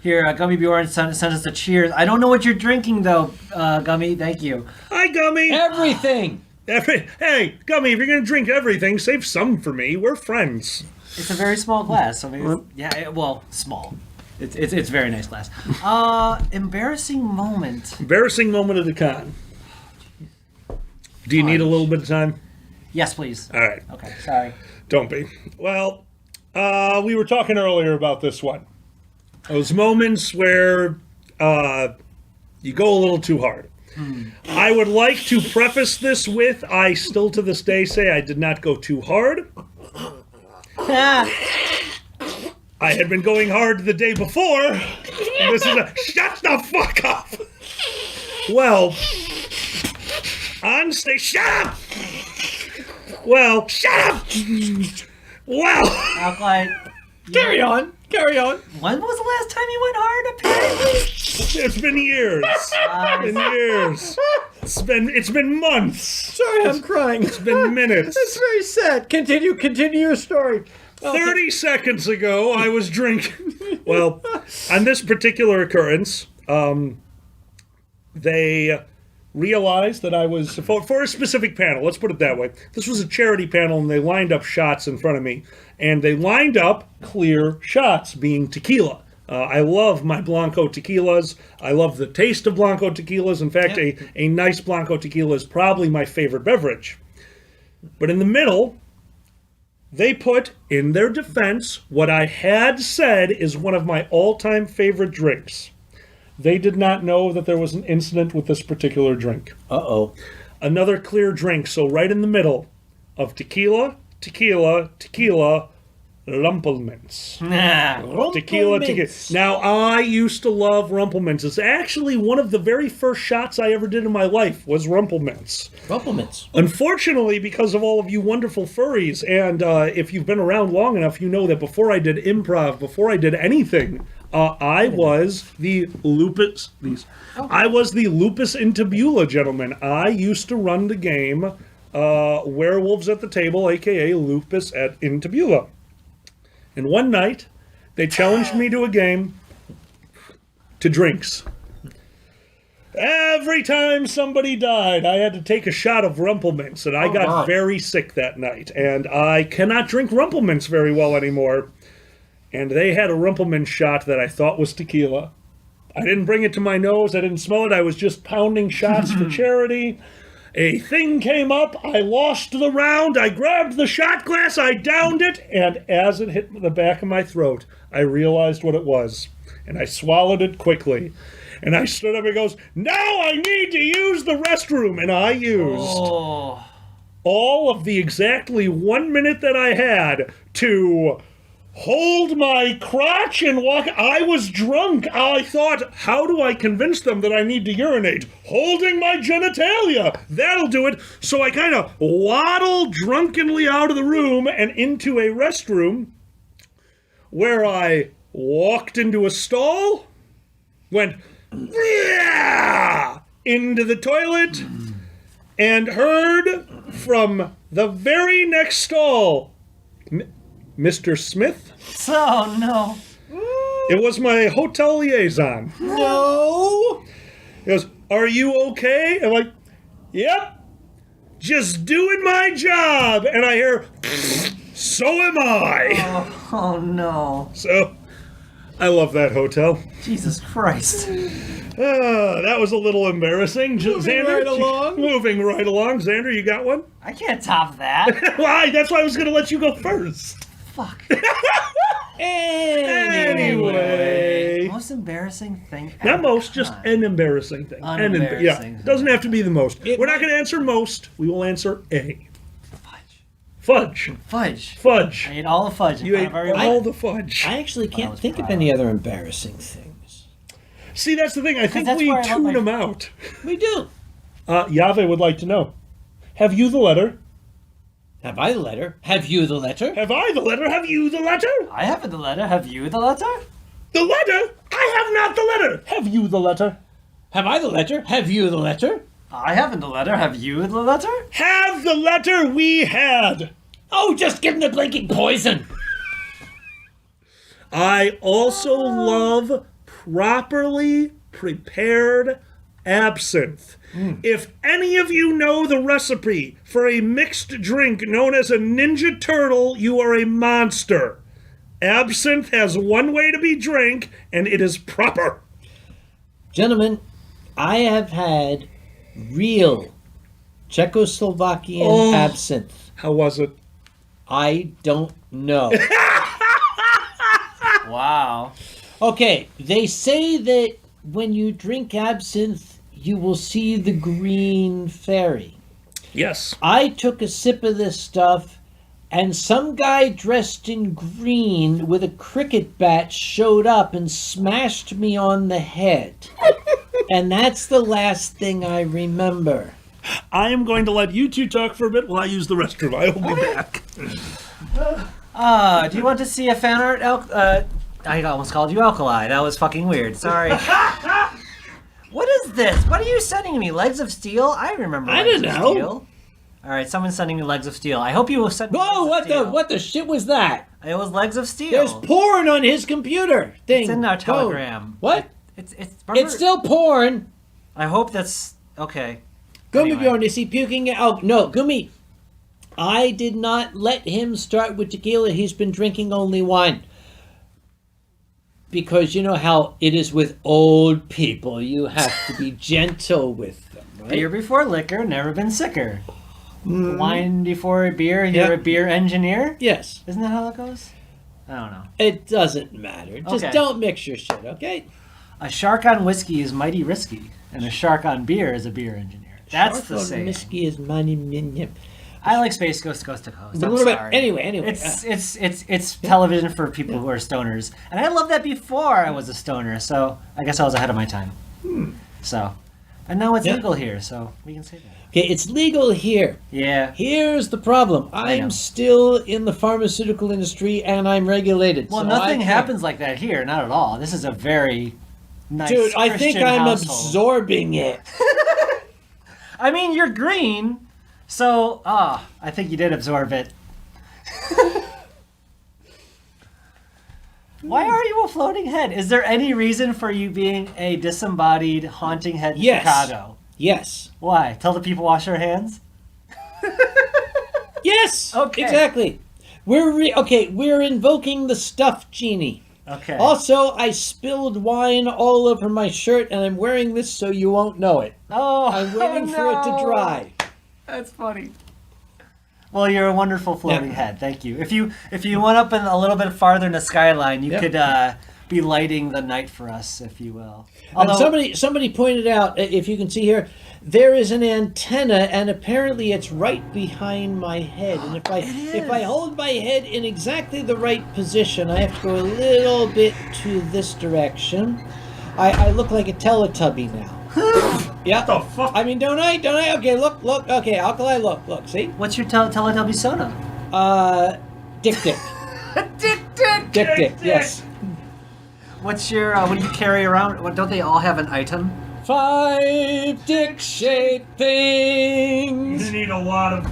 Here, Gummy Bjorn sent us a cheers. I don't know what you're drinking, though, Gummy. Thank you. Hi, Gummy. Everything. Hey, Gummy, if you're going to drink everything, save some for me. We're friends. It's a very small glass. So maybe small. It's a very nice glass. Embarrassing moment. Embarrassing moment at a con. Do you need a little bit of time? Yes, please. All right. Okay, sorry. Don't be. Well, we were talking earlier about this one. Those moments where you go a little too hard. I would like to preface this with, I still to this day say I did not go too hard. I had been going hard the day before. And this is shut the fuck up. Well, on stage, shut up. Well, shut up. Well, Alkali. Carry on. When was the last time you went hard? Apparently. it's been years. It's been months. Sorry, I'm crying. It's been minutes. It's very sad. Continue your story. 30 seconds ago, I was drinking. Well, on this particular occurrence, they realized that I was, for a specific panel, let's put it that way. This was a charity panel, and they lined up shots in front of me. And they lined up clear shots, being tequila. I love my Blanco tequilas. I love the taste of Blanco tequilas. In fact, a nice Blanco tequila is probably my favorite beverage. But in the middle, they put, in their defense, what I had said is one of my all-time favorite drinks. They did not know that there was an incident with this particular drink. Uh-oh. Another clear drink, so right in the middle of tequila, Rumpelmans. Tequila. Now, I used to love Rumpelmans. It's actually one of the very first shots I ever did in my life was Rumpelmans. Unfortunately, because of all of you wonderful furries, and if you've been around long enough, you know that before I did improv, before I did anything, I was the lupus. I was the lupus in Tabula, gentlemen. I used to run the game Werewolves at the Table, aka Lupus in Tabula. And one night, they challenged me to a game to drinks. Every time somebody died, I had to take a shot of Rumpelmints, and I got very sick that night. And I cannot drink Rumpelmints very well anymore. And they had a Rumpelmint shot that I thought was tequila. I didn't bring it to my nose. I didn't smell it. I was just pounding shots for charity. A thing came up, I lost the round, I grabbed the shot glass, I downed it, and as it hit the back of my throat, I realized what it was. And I swallowed it quickly. And I stood up and goes, now I need to use the restroom. And I used all of the exactly 1 minute that I had to hold my crotch and walk. I was drunk. I thought, how do I convince them that I need to urinate? Holding my genitalia. That'll do it. So I kind of waddled drunkenly out of the room and into a restroom where I walked into a stall, went into the toilet, and heard from the very next stall, Mr. Smith? Oh, no. It was my hotel liaison. No! He goes, are you okay? I'm like, yep. Just doing my job. And I hear, so am I. Oh, no. So, I love that hotel. Jesus Christ. That was a little embarrassing. Moving right along. Moving right along. Xander, you got one? I can't top that. Why? That's why I was going to let you go first. Fuck. Anyway. Most embarrassing thing. Not most, just an embarrassing thing. An embarrassing yeah, thing. doesn't have to be the most. We're not going to answer most. We will answer A. Fudge. Fudge. Fudge. I ate all the fudge. You ate all the fudge. I actually can't think of any other embarrassing things. See, that's the thing. I think that's we where I love tune my- them out. We do. Yave would like to know. Have you the letter? Have I the letter? Have you the letter? Have I the letter? Have you the letter? I have the letter. Have you the letter? The letter? I have not the letter. Have you the letter? Have I the letter? Have you the letter? I haven't the letter. Have you the letter? Have the letter we had. Oh, just give him the blinking poison. I also love properly prepared absinthe. If any of you know the recipe for a mixed drink known as a Ninja Turtle, you are a monster. Absinthe has one way to be drank, and it is proper. Gentlemen, I have had real Czechoslovakian absinthe. How was it? I don't know. Wow. Okay, they say that when you drink absinthe, you will see the green fairy. Yes. I took a sip of this stuff, and some guy dressed in green with a cricket bat showed up and smashed me on the head. And that's the last thing I remember. I am going to let you two talk for a bit while I use the restroom. I will be back. Do you want to see a fan art? I almost called you Alkali. That was fucking weird. Sorry. What is this? What are you sending me? Legs of Steel? I remember. I Legs don't of know. Steel. All right, someone's sending me Legs of Steel. I hope you will send me. Whoa, Legs of what the shit was that? It was Legs of Steel. There's porn on his computer thing. It's in our Whoa. telegram. What? It's It's still porn. I hope that's okay. Gummy Anyway. Bjorn, is he puking? Oh, no, Gummy. I did not let him start with tequila. He's been drinking only wine. Because you know how it is with old people. You have to be gentle with them, right? Beer before liquor, never been sicker. Wine before beer, you're Yeah. a beer engineer? Yes. Isn't that how that goes? I don't know. It doesn't matter. Just Okay. don't mix your shit, okay? A shark on whiskey is mighty risky, and a shark on beer is a beer engineer. That's the Shark on saying. whiskey is money minion. I like Space Ghost Coast to Coast. A I'm little bit. sorry. Anyway. It's television for people who are stoners, and I loved that before I was a stoner. So I guess I was ahead of my time. So, and now it's Yeah. legal here, so we can say that. Okay, it's legal here. Yeah. Here's the problem. know. I'm still in the pharmaceutical industry and I'm regulated. Well, so nothing I can't- happens like that here. Not at all. This is a very nice. Dude, I think Christian I'm household. absorbing it. I mean, you're green, so I think you did absorb it. Why are you a floating head? Is there any reason for you being a disembodied haunting head in Yes. Chicago? Yes. Why? Tell the people wash their hands? Yes. Okay. Exactly. We're invoking the stuffed genie. Okay. Also, I spilled wine all over my shirt and I'm wearing this so you won't know it. Oh, I'm waiting for it to no. dry. That's funny. Well, you're a wonderful floating Yeah. head. Thank you. If you went up in a little bit farther in the skyline, you Yep. could be lighting the night for us, if you will. And somebody pointed out, if you can see here, there is an antenna, and apparently it's right behind my head. And if I hold my head in exactly the right position, I have to go a little bit to this direction. I look like a Teletubby now. Yeah. What the fuck? I mean, don't I? Okay, look. Okay, Alkali, look. See? What's your Teletubby soda? Dick. Dick. Yes. What's your what do you carry around? What, don't they all have an item? 5 dick-shaped things. You need a lot of...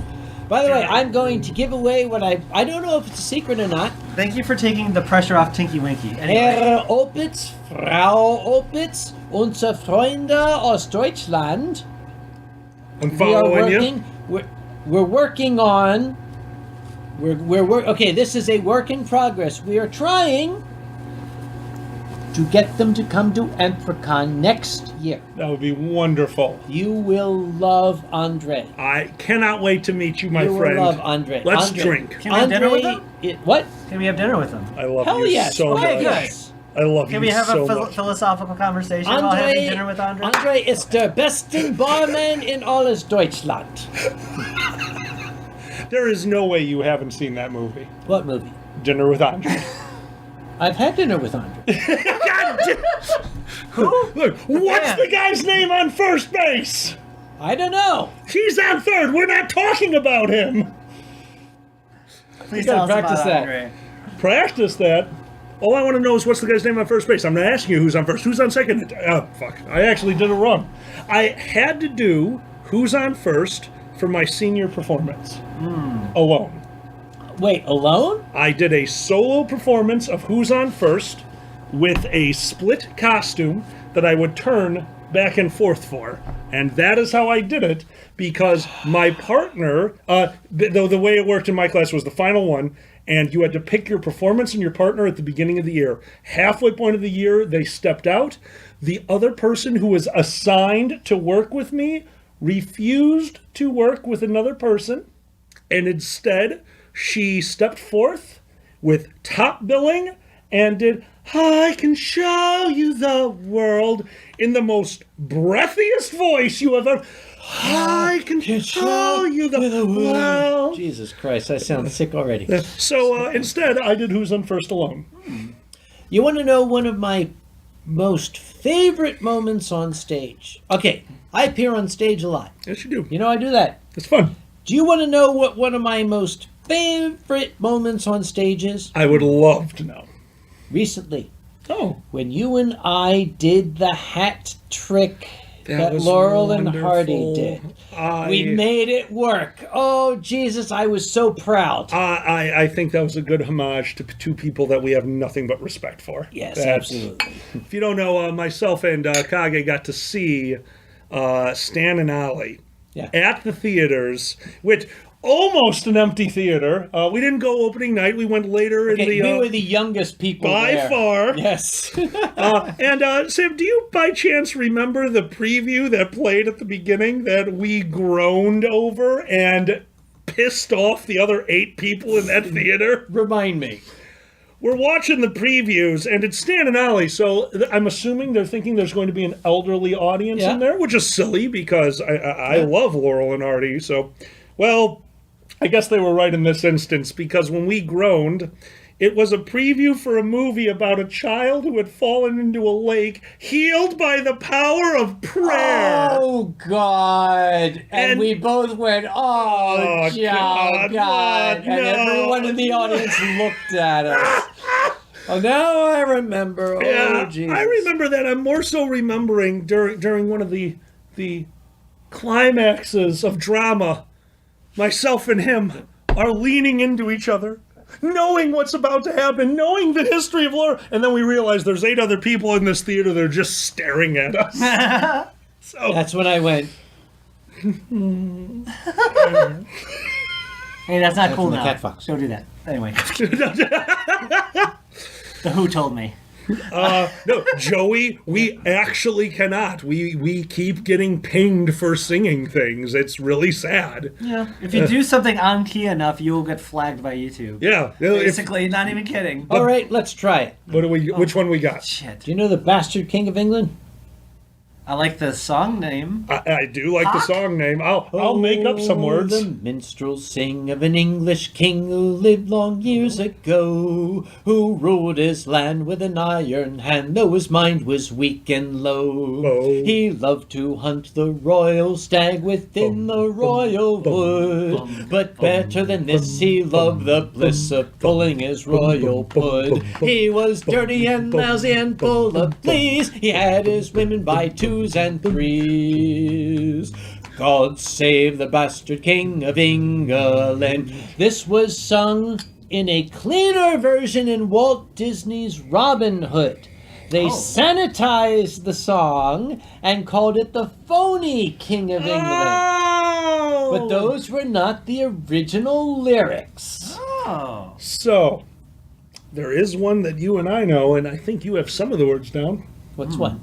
By the way, I'm going to give away what I don't know if it's a secret or not. Thank you for taking the pressure off Tinky Winky. Anyway, Herr Opitz, Frau Opitz, unsere Freunde aus Deutschland. I'm We are following you. working. We're working on. Okay, this is a work in progress. We are trying to get them to come to Anthrocon next year. That would be wonderful. You will love Andre. I cannot wait to meet you, my You friend. will love Andre. Let's Andre. drink. Can we have dinner with Andre, them? what? Can we have dinner with them? I love Hell you yes. so Okay, much. good. Yes. I love Can you we have so a much. philosophical conversation while having dinner with Andre? Andre is the best barman in alles Deutschland. There is no way you haven't seen that movie. What movie? Dinner with Andre. I've had dinner with Andre. God damn. Look, what's the guy's name on first base? I don't know. He's on third. We're not talking about him. Please gotta tell us practice about that. Andre. Practice that. All I want to know is what's the guy's name on first base. I'm not asking you who's on first. Who's on second? Oh, fuck. I actually did it wrong. I had to do who's on first for my senior performance. Alone. Wait, alone? I did a solo performance of Who's on First with a split costume that I would turn back and forth for. And that is how I did it, because my partner, the way it worked in my class was the final one, and you had to pick your performance and your partner at the beginning of the year. Halfway point of the year, they stepped out. The other person who was assigned to work with me refused to work with another person, and instead she stepped forth with top billing and did "I Can Show You the World" in the most breathiest voice you have ever. I can show you the world. Jesus Christ, I sound sick already. So instead, I did Who's on First alone. You want to know one of my most favorite moments on stage? Okay, I appear on stage a lot. Yes, you do. You know I do that. It's fun. Do you want to know what one of my most favorite moments on stage is? I would love to know. Recently, Oh, when you and I did the hat trick that was Laurel and wonderful. Hardy did. We made it work. Oh, Jesus, I was so proud. I think that was a good homage to two people that we have nothing but respect for. Yes, That's- absolutely. If you don't know, myself and Kage got to see Stan and Ollie Yeah. at the theaters, which almost an empty theater. We didn't go opening night. We went later in Okay, the. we were the youngest people by there. far. Yes. And Sam, do you by chance remember the preview that played at the beginning that we groaned over and pissed off the other 8 people in that theater? Remind me. We're watching the previews, and it's Stan and Ollie, so I'm assuming they're thinking there's going to be an elderly audience Yeah. in there, which is silly because I love Laurel and Hardy. So, well, I guess they were right in this instance, because when we groaned, it was a preview for a movie about a child who had fallen into a lake, healed by the power of prayer. Oh, God. And we both went, oh, God. God, And no. everyone in the audience looked at us. Oh, now I remember. Oh, Yeah, Jesus. I remember that. I'm more so remembering during one of the climaxes of drama, myself and him are leaning into each other, knowing what's about to happen, knowing the history of Laura, and then we realize there's 8 other people in this theater that are just staring at us. So That's when I went, Hey, that's not cool from the now. Cat Fox. Don't do that. Anyway. The Who told me. no, Joey, we actually cannot. We keep getting pinged for singing things. It's really sad. Yeah. If you do something on key enough, you will get flagged by YouTube. Yeah. Basically, not even kidding. all right, let's try it. What do we? Which one we got? Shit. Do you know the Bastard King of England? I like the song name. I do like the song name. I'll make up some words. The minstrels sing of an English king who lived long years ago, who ruled his land with an iron hand, though his mind was weak and low. Oh. He loved to hunt the royal stag within the royal wood, but better than this, he loved the bliss of pulling his royal pud. He was dirty and lousy and full of fleas. He had his women by 2s and 3s. God save the bastard king of England. This was sung in a cleaner version in Walt Disney's Robin Hood. They sanitized the song and called it the phony King of England. Oh! But those were not the original lyrics. Oh. So, there is one that you and I know, and I think you have some of the words down. What's one?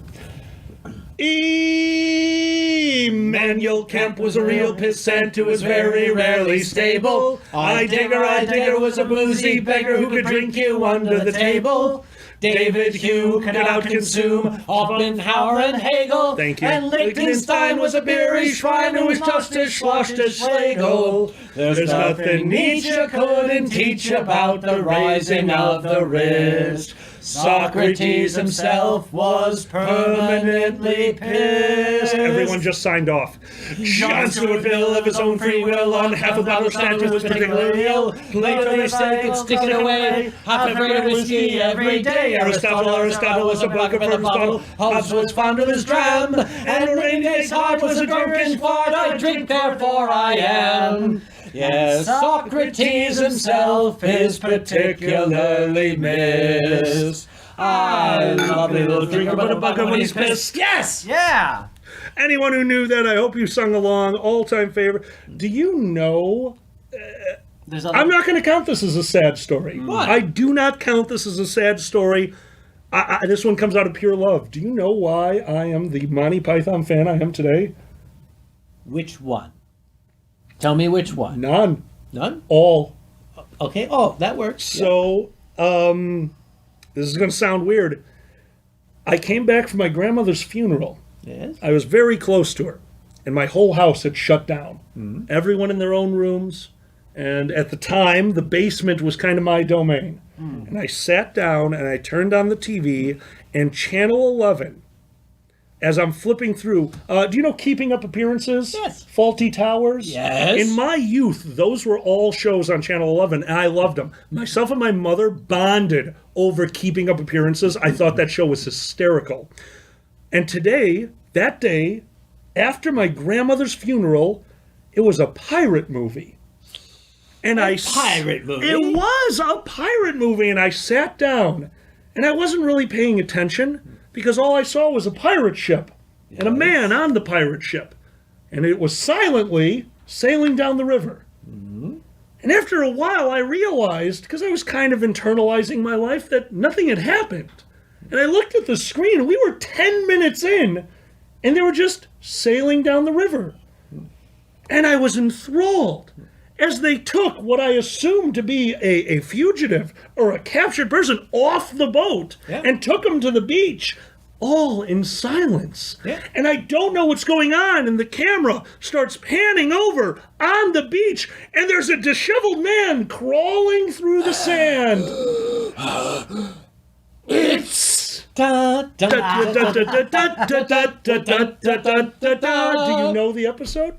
Emmanuel Kemp was a real pissant who was very rarely stable. I digger was a boozy beggar who could drink you under the table. David Hume could outconsume Schopenhauer and Hegel. Thank you. And Liechtenstein was a beery Schwein who was just as sloshed as Schlegel. There's nothing Nietzsche couldn't teach about the rising of the wrist. Socrates himself was permanently pissed. Everyone just signed off. John Stuart Mill, of his own free will, on half a bottle of Stanton was particularly ill. Plato mistaken, sticking away half a grade of whiskey every day. Aristotle was a bugger for his bottle. Hobbes was fond of his dram. And Rene's heart was a drunken fart. I drink, therefore I am. Yes, Socrates himself is particularly missed. I love a little drinker, but a bugger when he's pissed. Yes! Yeah! Anyone who knew that, I hope you sung along. All-time favorite. Do you know... I'm not going to count this as a sad story. What? I do not count this as a sad story. This one comes out of pure love. Do you know why I am the Monty Python fan I am today? Which one? Tell me which one. None. None? All. Okay. Oh, that works. So, this is going to sound weird. I came back from my grandmother's funeral. Yes. I was very close to her, and my whole house had shut down. Mm-hmm. Everyone in their own rooms, and at the time, the basement was kind of my domain. Mm. And I sat down, and I turned on the TV, and Channel 11, as I'm flipping through, do you know Keeping Up Appearances? Yes. Faulty Towers? Yes. In my youth, those were all shows on Channel 11, and I loved them. Myself and my mother bonded over Keeping Up Appearances. I thought that show was hysterical. And today, that day, after my grandmother's funeral, it was a pirate movie. And pirate movie? It was a pirate movie, and I sat down, and I wasn't really paying attention, because all I saw was a pirate ship and a man on the pirate ship. And it was silently sailing down the river. Mm-hmm. And after a while, I realized, because I was kind of internalizing my life, that nothing had happened. And I looked at the screen, and we were 10 minutes in, and they were just sailing down the river. And I was enthralled as they took what I assumed to be a fugitive or a captured person off the boat and took him to the beach, all in silence. Yeah. And I don't know what's going on, and the camera starts panning over on the beach, and there's a disheveled man crawling through the sand. It's... Do you know the episode?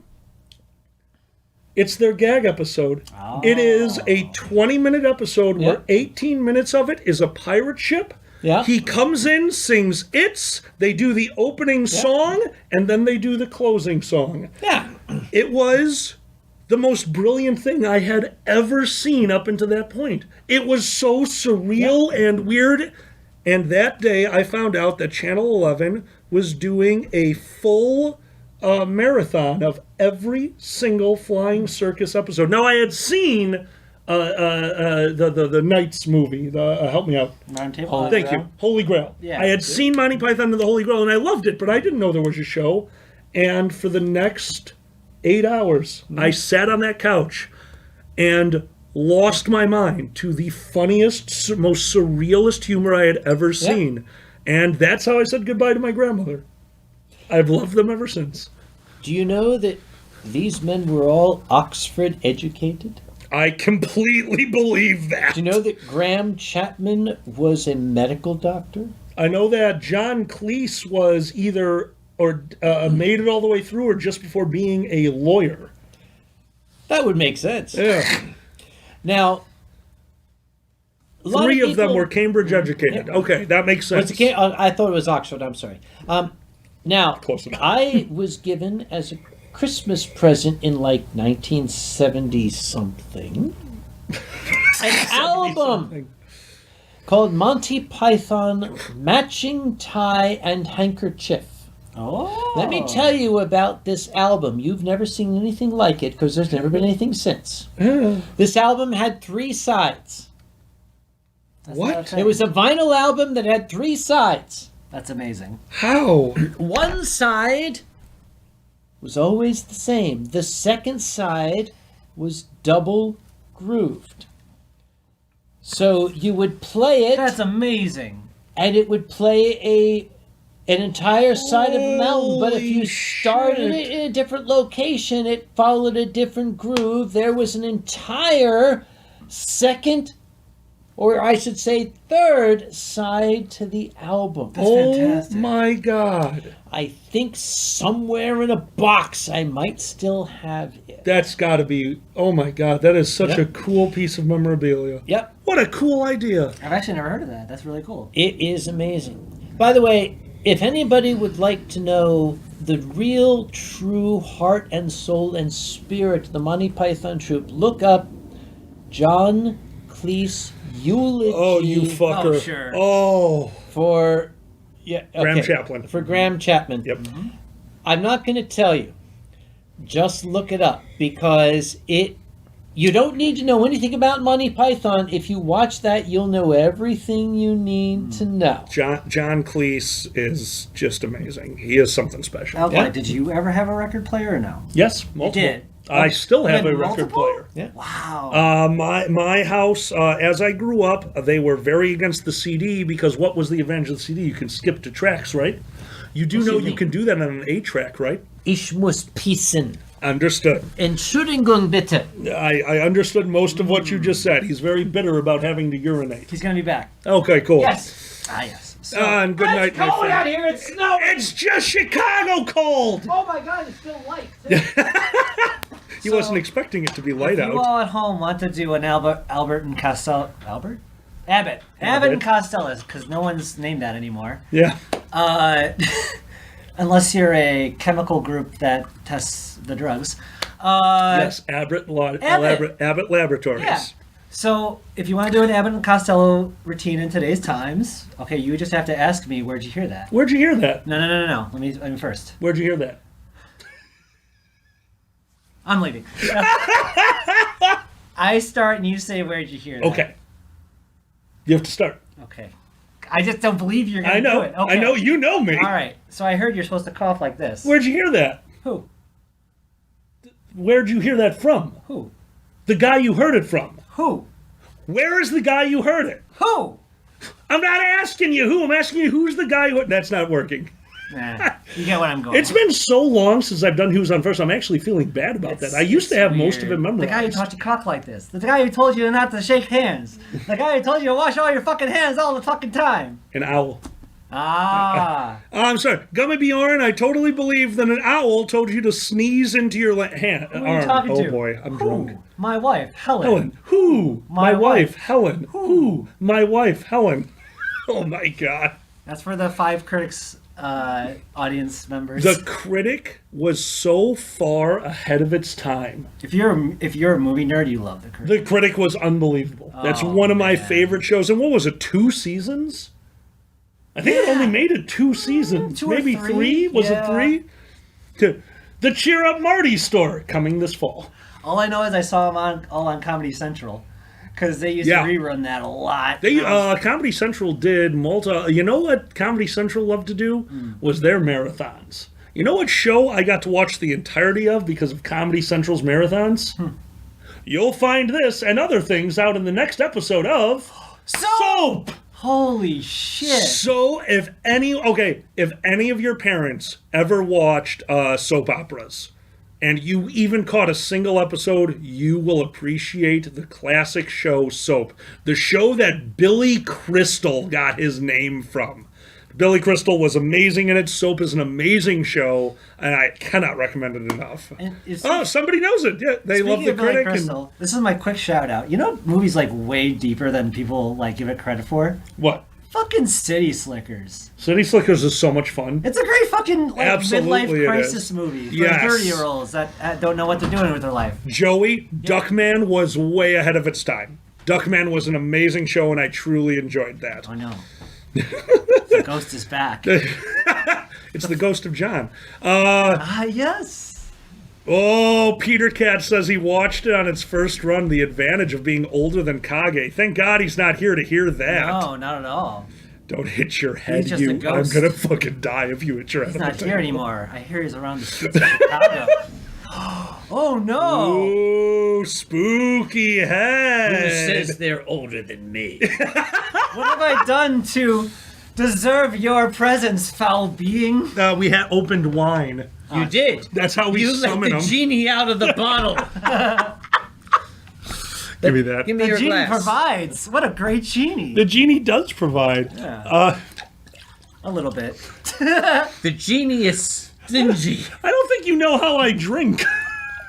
It's their gag episode. Oh. It is a 20-minute episode where 18 minutes of it is a pirate ship. Yeah. He comes in, sings It's, they do the opening song, and then they do the closing song. Yeah. It was the most brilliant thing I had ever seen up until that point. It was so surreal and weird. And that day I found out that Channel 11 was doing a full marathon of every single Flying Circus episode. Now, I had seen the Knights movie. Help me out. Thank you. Holy Grail. Yeah, I had seen Monty Python and the Holy Grail, and I loved it, but I didn't know there was a show. And for the next 8 hours, I sat on that couch and lost my mind to the funniest, most surrealist humor I had ever seen. And that's how I said goodbye to my grandmother. I've loved them ever since. Do you know that these men were all Oxford educated? I completely believe that. Do you know that Graham Chapman was a medical doctor? I know that John Cleese was either made it all the way through or just before being a lawyer. That would make sense. Yeah. Now, Three of them were Cambridge educated. Okay, that makes sense. I thought it was Oxford. I'm sorry. Now, Close enough. I was given as a Christmas present in like 1970 something an album called Monty Python Matching Tie and Handkerchief. Oh. Let me tell you about this album. You've never seen anything like it because there's never been anything since. This album had 3 sides. What? It was a vinyl album that had 3 sides. That's amazing. How? One side was always the same. The second side was double grooved. So you would play it, That's amazing. and it would play an entire side of the mountain. But if you Holy started shit. it in a different location, it followed a different groove. There was an entire second, or I should say third side to the album. That's Oh fantastic. my God. I think somewhere in a box I might still have it. That's got to be, oh my God, that is such Yep. a cool piece of memorabilia. Yep, What a cool idea. I've actually never heard of that. That's really cool. it is amazing. By the way, if anybody would like to know the real, true heart and soul and spirit of the Monty Python troupe, look up John Cleese eulogy. Oh, you fucker. Oh, sure. Oh. for Graham Chaplin. For Graham Chapman. Yep. I'm not going to tell you. Just look it up because you don't need to know anything about Monty Python. If you watch that, you'll know everything you need to know. John Cleese is just amazing. He is something special. Alkali, Yeah. did you ever have a record player or no? Yes, multiple. did? I still have You a had record multiple? player. Wow. My house, as I grew up, they were very against the CD because what was the advantage of the CD? You can skip to tracks, right? You do know you can do that on an 8-track, right? Ich muss pissen. Understood. Entschuldigung bitte. I understood most of what you just said. He's very bitter about having to urinate. He's going to be back. Okay, cool. Yes. Ah, yes. So, And good night, It's my cold out friend. here. It's snowing. It's just Chicago cold. Oh my God, it's still light. He wasn't expecting it to be light if you out. all at home want to do an Albert and Costello... Abbott and Costello, because no one's named that anymore. Yeah. Unless you're a chemical group that tests the drugs. Yes, Abbott Laboratories. Yeah. So, if you want to do an Abbott and Costello routine in today's times, okay, you just have to ask me, where'd you hear that? Where'd you hear that? No. Let me first. Where'd you hear that? I'm leaving. I start and you say, where'd you hear that? Okay. You have to start. Okay. I just don't believe you're going I to do know. it. Okay. I know you know me. All right. So I heard you're supposed to cough like this. Where'd you hear that? Who? Where'd you hear that from? Who? The guy you heard it from. Who? Where is the guy you heard it? Who? I'm not asking you who. I'm asking you who's the guy who... That's not working. Nah, you get what I'm going. It's been so long since I've done Who's on First. I'm actually feeling bad about that. I used to have most of it weird. memorized. The guy who taught you cough like this. The guy who told you not to shake hands. The guy who told you to wash all your fucking hands all the fucking time. An owl. Ah. I'm sorry. Gummy Bjorn, I totally believe that an owl told you to sneeze into your hand. Who are you talking oh to? boy, I'm Who? drunk. My wife, Helen. Helen. Who? My My wife, Helen. Who? My wife, Helen. Oh my God. That's for the 5 critics audience members. The Critic was so far ahead of its time. If you're a movie nerd, you love the critic. The Critic was unbelievable. That's Oh, one of my man. favorite shows. And what was it, 2 seasons? I think it only made it 2 seasons. 2 or Maybe 3? 3? Was Yeah. it 3? The Cheer Up Marty store coming this fall. All I know is I saw them on Comedy Central because they used Yeah. to rerun that a lot. They Comedy Central did You know what Comedy Central loved to do was their marathons. You know what show I got to watch the entirety of because of Comedy Central's marathons? You'll find this and other things out in the next episode of Soap. Holy shit! So if any of your parents ever watched soap operas, and you even caught a single episode, you will appreciate the classic show Soap. The show that Billy Crystal got his name from. Billy Crystal was amazing in it. Soap is an amazing show, and I cannot recommend it enough. Oh, somebody knows it. Yeah, they love the Billy Critic. Crystal, this is my quick shout out. You know, movies like way deeper than people like give it credit for. What? Fucking City Slickers. City Slickers is so much fun. It's a great fucking Absolutely midlife it crisis is. movie for Yes. 30-year-olds that don't know what they're doing with their life. Joey, Duckman was way ahead of its time. Duckman was an amazing show, and I truly enjoyed that. Oh no. The ghost is back. It's the ghost of John. Yes. Oh, Peter Cat says he watched it on its first run, the advantage of being older than Kage. Thank God he's not here to hear that. No, not at all. Don't hit your head, He's just a you. I'm ghost. gonna fucking die if you hit your head. He's on not the here table. anymore. I hear he's around the streets of Chicago. Oh no! Ooh, spooky head. Who says they're older than me? What have I done to deserve your presence, foul being? We had opened wine. You did. That's how we You let summon the them. genie out of the bottle. Give me that. Give me The your genie glass. provides. What a great genie. The genie does provide. Yeah. A little bit. The genie is stingy. I don't think you know how I drink.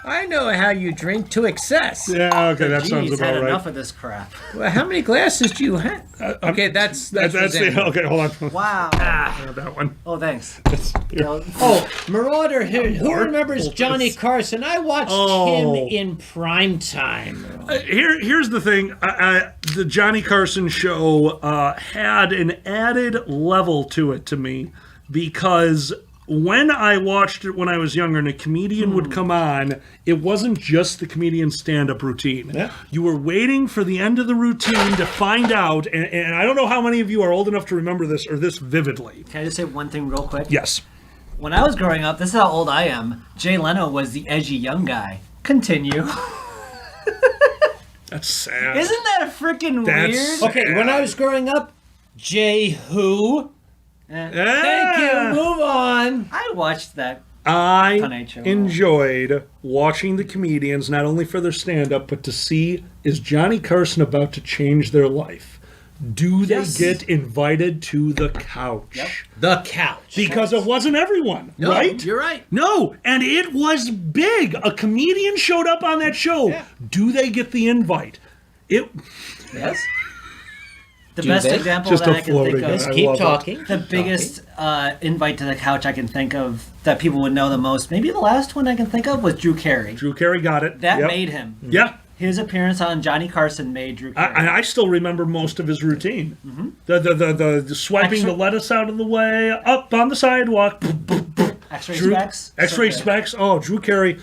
I know how you drink to excess. Yeah, okay, that sounds Genie's had about right. enough of this crap. Well, how many glasses do you have? Okay, that's That's the, Xander. okay, hold on. Wow. That one. Oh, thanks. Oh, Marauder, who remembers Johnny Carson? I watched him in prime time. Here's the thing. The Johnny Carson show had an added level to it to me because when I watched it when I was younger and a comedian would come on, it wasn't just the comedian's stand-up routine. Yeah. You were waiting for the end of the routine to find out, and I don't know how many of you are old enough to remember this or this vividly. Can I just say one thing real quick? Yes. When I was growing up, this is how old I am. Jay Leno was the edgy young guy. Continue. That's sad. Isn't that a freaking That's- weird? Okay, when I was growing up, J. Who? Thank you. Move on. I watched that. I Tonight Show. enjoyed watching the comedians, not only for their stand-up, but to see, is Johnny Carson about to change their life? Do they Yes. get invited to the couch? Yep. The couch. Because it wasn't everyone, No, right? You're right. No, and it was big. A comedian showed up on that show. Yeah. Do they get the invite? It Yes. The Do best they? example Just that a I can floating think of. I Keep love it. talking. The biggest invite to the couch I can think of that people would know the most, maybe the last one I can think of, was Drew Carey. Drew Carey got it. That Yep. made him. Yeah. His appearance on Johnny Carson made Drew Carey. I still remember most of his routine. The swiping Extra- the lettuce out of the way, up on the sidewalk. X-ray Drew- specs. X-ray So good. specs. Oh, Drew Carey.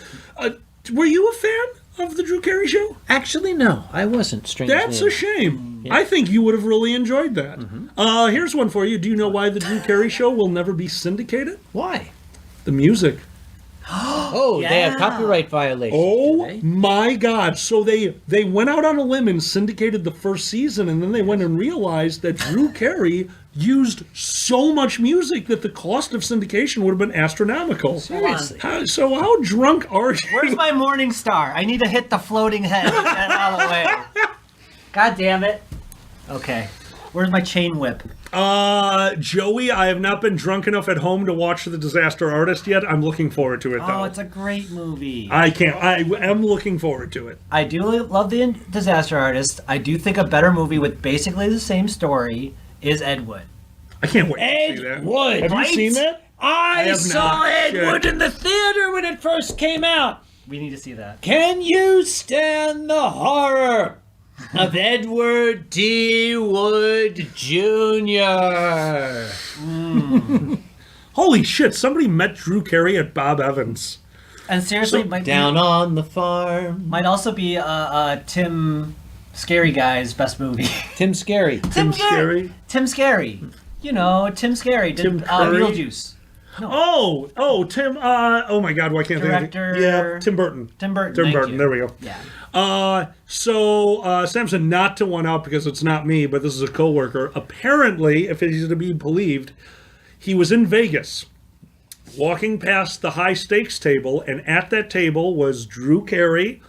Were you a fan of the Drew Carey show? Actually, no, I wasn't. Strangely That's a enough. shame. I think you would have really enjoyed that. Here's one for you. Do you know why the Drew Carey show will never be syndicated? Why? The music. Oh, they have Yeah. copyright violations. do Oh they? my God! So they went out on a limb and syndicated the first season, and then they went and realized that Drew Carey used so much music that the cost of syndication would have been astronomical. Seriously. So how drunk are you? Where's my morning star? I need to hit the floating head. Get it out of the way. God damn it. Okay. Where's my chain whip? Joey, I have not been drunk enough at home to watch The Disaster Artist yet. I'm looking forward to it, though. Oh, it's a great movie. I can't. I am looking forward to it. I do love The Disaster Artist. I do think a better movie with basically the same story is Ed Wood. I can't wait to Ed see that. Wood. Have right? you seen that? I have saw not. Ed Shit. Wood in the theater when it first came out. We need to see that. Can you stand the horror of Edward D. Wood Jr.? Holy shit! Somebody met Drew Carey at Bob Evans. And seriously, So, Down on the farm. might also be Tim Scary Guy's best movie. Tim Scary. Tim Scary. Tim Scary. You know, Tim Scary did Tim Curry? Beetlejuice. Tim. Oh my God! Why can't I think? Director- Yeah, Tim Burton. Tim Burton. Tim thank Burton. you. There we go. Yeah. So Samson, not to one up because it's not me, but this is a coworker. Apparently, if he's to be believed, he was in Vegas, walking past the high stakes table, and at that table was Drew Carey,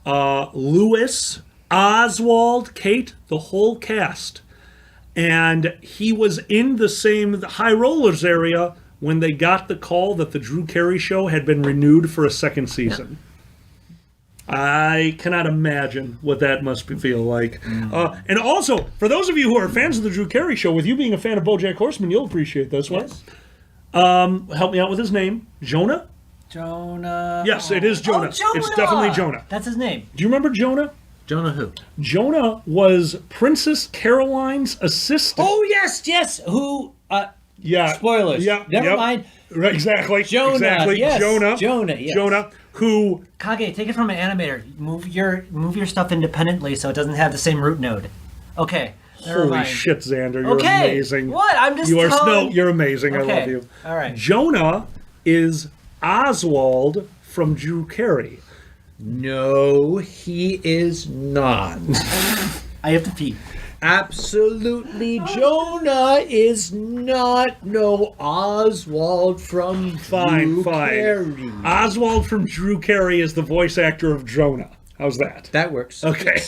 Lewis, Oswald, Kate, the whole cast, and he was in the same high rollers area when they got the call that the Drew Carey show had been renewed for a second season. I cannot imagine what that must feel like. And also, for those of you who are fans of the Drew Carey show, with you being a fan of BoJack Horseman, you'll appreciate this one. Yes. Help me out with his name. Jonah? Jonah. Yes, it is Jonah. Oh, Jonah. It's definitely Jonah. That's his name. Do you remember Jonah? Jonah who? Jonah was Princess Caroline's assistant. Oh, yes. Who? Yeah. Spoilers. Yeah. Never yep. mind. Right, exactly. Jonah, Exactly. yes. Jonah. Jonah, yes. Jonah, who... Kage, take it from an animator. Move your stuff independently so it doesn't have the same root node. Okay. Never Holy mind. shit, Xander, you're Okay. amazing. What? I'm just You are telling- you're amazing. Okay. I love you. All right. Jonah is Oswald from Drew Carey. No, he is not. I have to pee. Absolutely, Jonah is not no Oswald from Fine, Drew fine. Carey. Oswald from Drew Carey is the voice actor of Jonah. How's that? That works. Okay.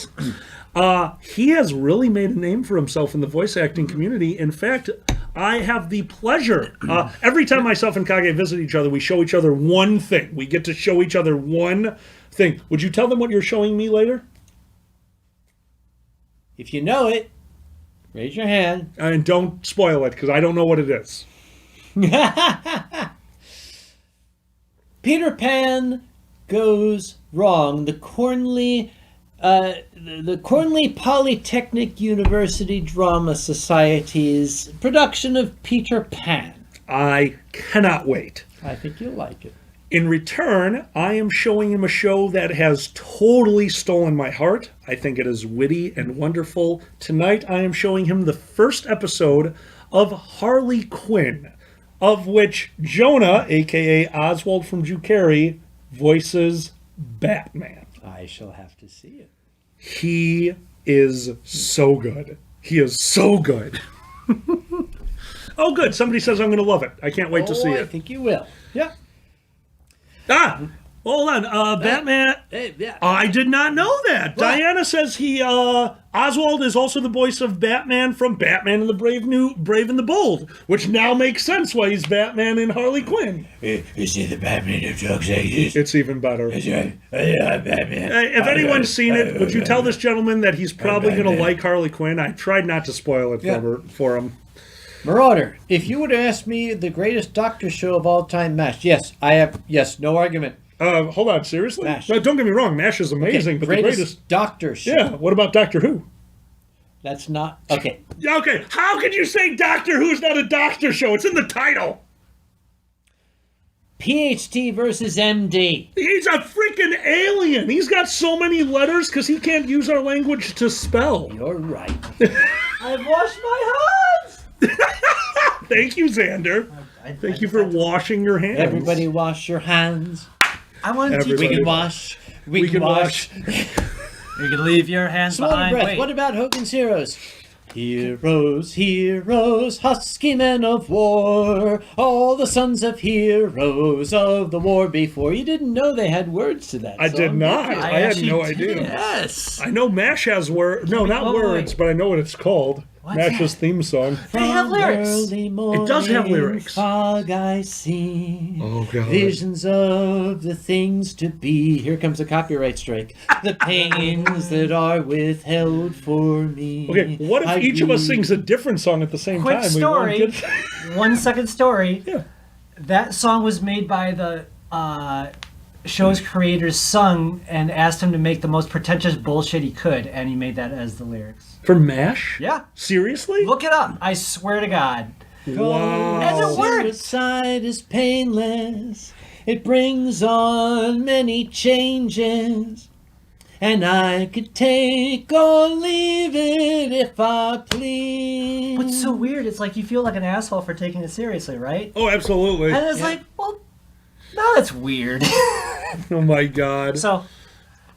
He has really made a name for himself in the voice acting community. In fact, I have the pleasure. Every time myself and Kage visit each other, we show each other one thing. We get to show each other one thing. Would you tell them what you're showing me later? If you know it, raise your hand. And don't spoil it, because I don't know what it is. Peter Pan goes wrong. The Cornley Polytechnic University Drama Society's production of Peter Pan. I cannot wait. I think you'll like it. In return, I am showing him a show that has totally stolen my heart. I think it is witty and wonderful. Tonight, I am showing him the first episode of Harley Quinn, of which Jonah, a.k.a. Oswald from Drew Carey, voices Batman. I shall have to see it. He is so good. He is so good. Oh, good. Somebody says I'm going to love it. I can't wait to see I it. think you will. Yeah. Hold on. Batman. Hey, yeah. I did not know that. Diana says Oswald is also the voice of Batman from Batman and the Brave and the Bold, which now makes sense why he's Batman in Harley Quinn. Is he the Batman of drugs ages? It's even better. Batman. If anyone's seen it, would you tell this gentleman that he's probably going to like Harley Quinn? I tried not to spoil it for him. Marauder, if you were to ask me the greatest doctor show of all time, MASH, yes, I have, yes, no argument. Hold on, seriously? MASH. No, don't get me wrong, MASH is amazing, but the greatest... doctor show. Yeah, what about Doctor Who? That's not, okay. Okay, how could you say Doctor Who is not a doctor show? It's in the title. PhD versus MD. He's a freaking alien. He's got so many letters because he can't use our language to spell. You're right. I've washed my hands. Thank you, Xander. Thank you for washing your hands. Everybody wash your hands. I want to teach Everybody. We you. can wash. We can wash. You can leave your hands Smaller behind. breath. Wait. What about Hogan's Heroes? Heroes, heroes, husky men of war, all the sons of heroes of the war before. You didn't know they had words to that I song, did not. you? I had actually no did. idea. Yes. I know MASH has words. No, not wait, words, wait. but I know what it's called. What's MASH's that? theme song. They have lyrics. Early morning, It does have lyrics. Fog I see. Oh, God. Visions of the things to be. Here comes a copyright strike. The pains that are withheld for me. Okay, what if I each of us read- sings a different song at the same Quick time? story. We won't get... 1 second story. Yeah. That song was made by the show's creator's son and asked him to make the most pretentious bullshit he could, and he made that as the lyrics. For MASH? Yeah. Seriously? Look it up. I swear to God. Wow. And it worked. Suicide is painless. It brings on many changes. And I could take or leave it if I please. What's so weird? It's like you feel like an asshole for taking it seriously, right? Oh, absolutely. And it's like, well, no, that's weird. Oh, my God. So,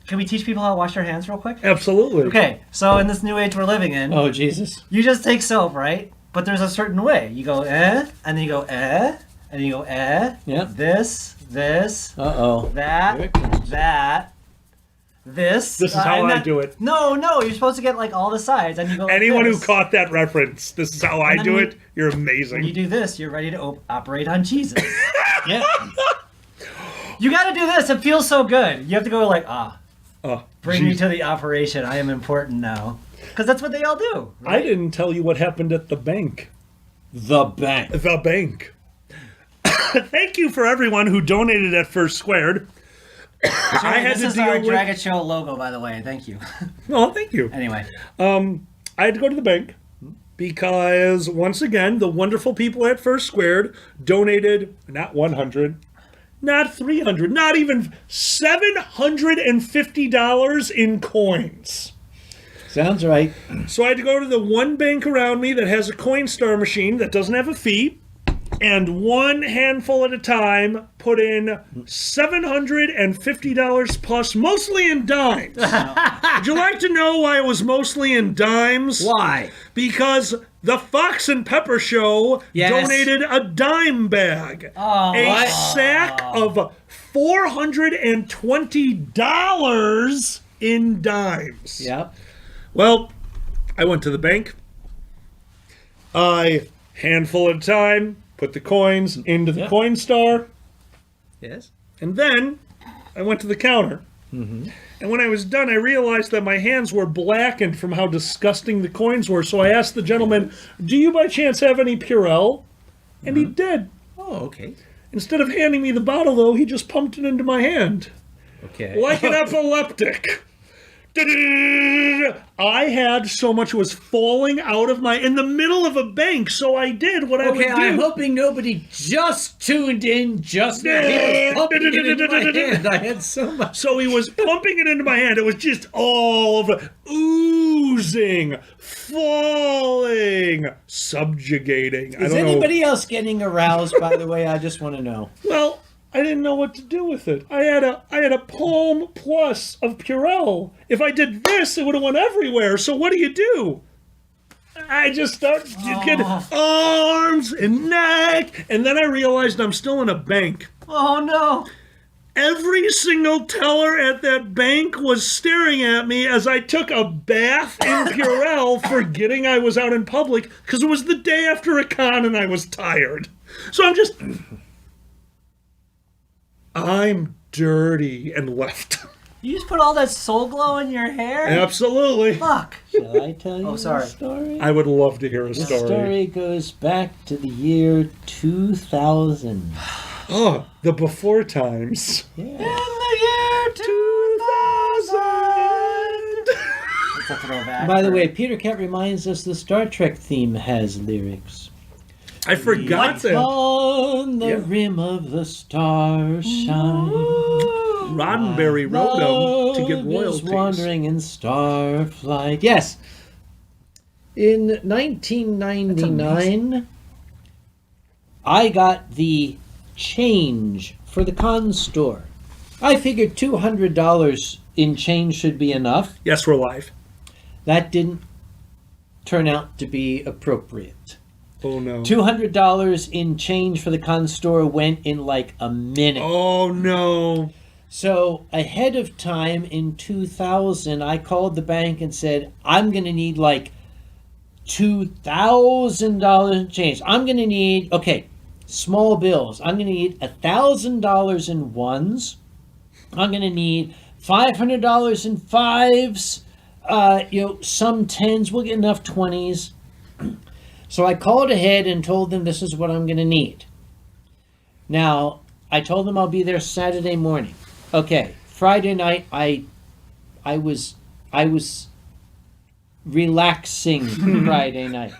can we teach people how to wash their hands real quick? Absolutely. Okay, so in this new age we're living in, Oh, Jesus. you just take soap, right? But there's a certain way. You go, and then you go, and then you go, Yep. this, Uh-oh. Here that, it comes. that, this. This is how and I then- do it. No, you're supposed to get like all the sides, and you go like Anyone who this. caught that reference, this is how I then do when it. You're amazing. When you do this, you're ready to operate on Jesus. Yeah. You got to do this. It feels so good. You have to go like, bring me geez. to the operation. I am important now. Because that's what they all do. I didn't tell you what happened at the bank. The bank. The bank. Thank you for everyone who donated at First Squared. I had This to is our deal with... Dragget Show logo, by the way. Thank you. Oh, thank you. Anyway. I had to go to the bank because, once again, the wonderful people at First Squared donated not 100, not 300, not even $750 in coins. Sounds right. So I had to go to the one bank around me that has a Coinstar machine that doesn't have a fee, and one handful at a time put in $750 plus, mostly in dimes. Would you like to know why it was mostly in dimes? Why? Because the Fox and Pepper Show donated a dime bag. A sack of $420 in dimes. Yep. Well, I went to the bank. I, handful at a time, put the coins into the Coinstar. Yes. And then I went to the counter. And when I was done, I realized that my hands were blackened from how disgusting the coins were. So I asked the gentleman, do you by chance have any Purell? And he did. Oh, okay. Instead of handing me the bottle, though, he just pumped it into my hand. Okay. Like an epileptic. I had so much was falling out of in the middle of a bank, so I did what I would do. Okay, I'm hoping nobody just tuned in just now. He was pumping it into my hand. I had so much. So he was pumping it into my hand. It was just all over, oozing, falling, subjugating. Is anybody else getting aroused, by the way? I just want to know. Well, I didn't know what to do with it. I had a palm plus of Purell. If I did this, it would have went everywhere. So what do? I just start get arms and neck, and then I realized I'm still in a bank. Oh no! Every single teller at that bank was staring at me as I took a bath in Purell, forgetting I was out in public because it was the day after a con and I was tired. So I'm dirty and left. You just put all that soul glow in your hair? Absolutely. Fuck. Shall I tell you sorry. a story? I would love to hear a The story. story goes back to the year 2000. Oh, the before times. Yeah. In the year 2000. That's a throwback. By the way, Peter Cat reminds us the Star Trek theme has lyrics. I forgot that. On the rim of the stars shine. Roddenberry wrote them to get Love is royalties. wandering in star flight. Yes. In 1999, I got the change for the con store. I figured $200 in change should be enough. Yes, we're live. That didn't turn out to be appropriate. Oh, no. $200 in change for the con store went in like a minute. Oh, no. So ahead of time in 2000, I called the bank and said, I'm going to need like $2,000 in change. I'm going to need, small bills. I'm going to need $1,000 in ones. I'm going to need $500 in fives. Some tens. We'll get enough 20s. So I called ahead and told them this is what I'm going to need. Now, I told them I'll be there Saturday morning. Okay, Friday night I was relaxing Friday night.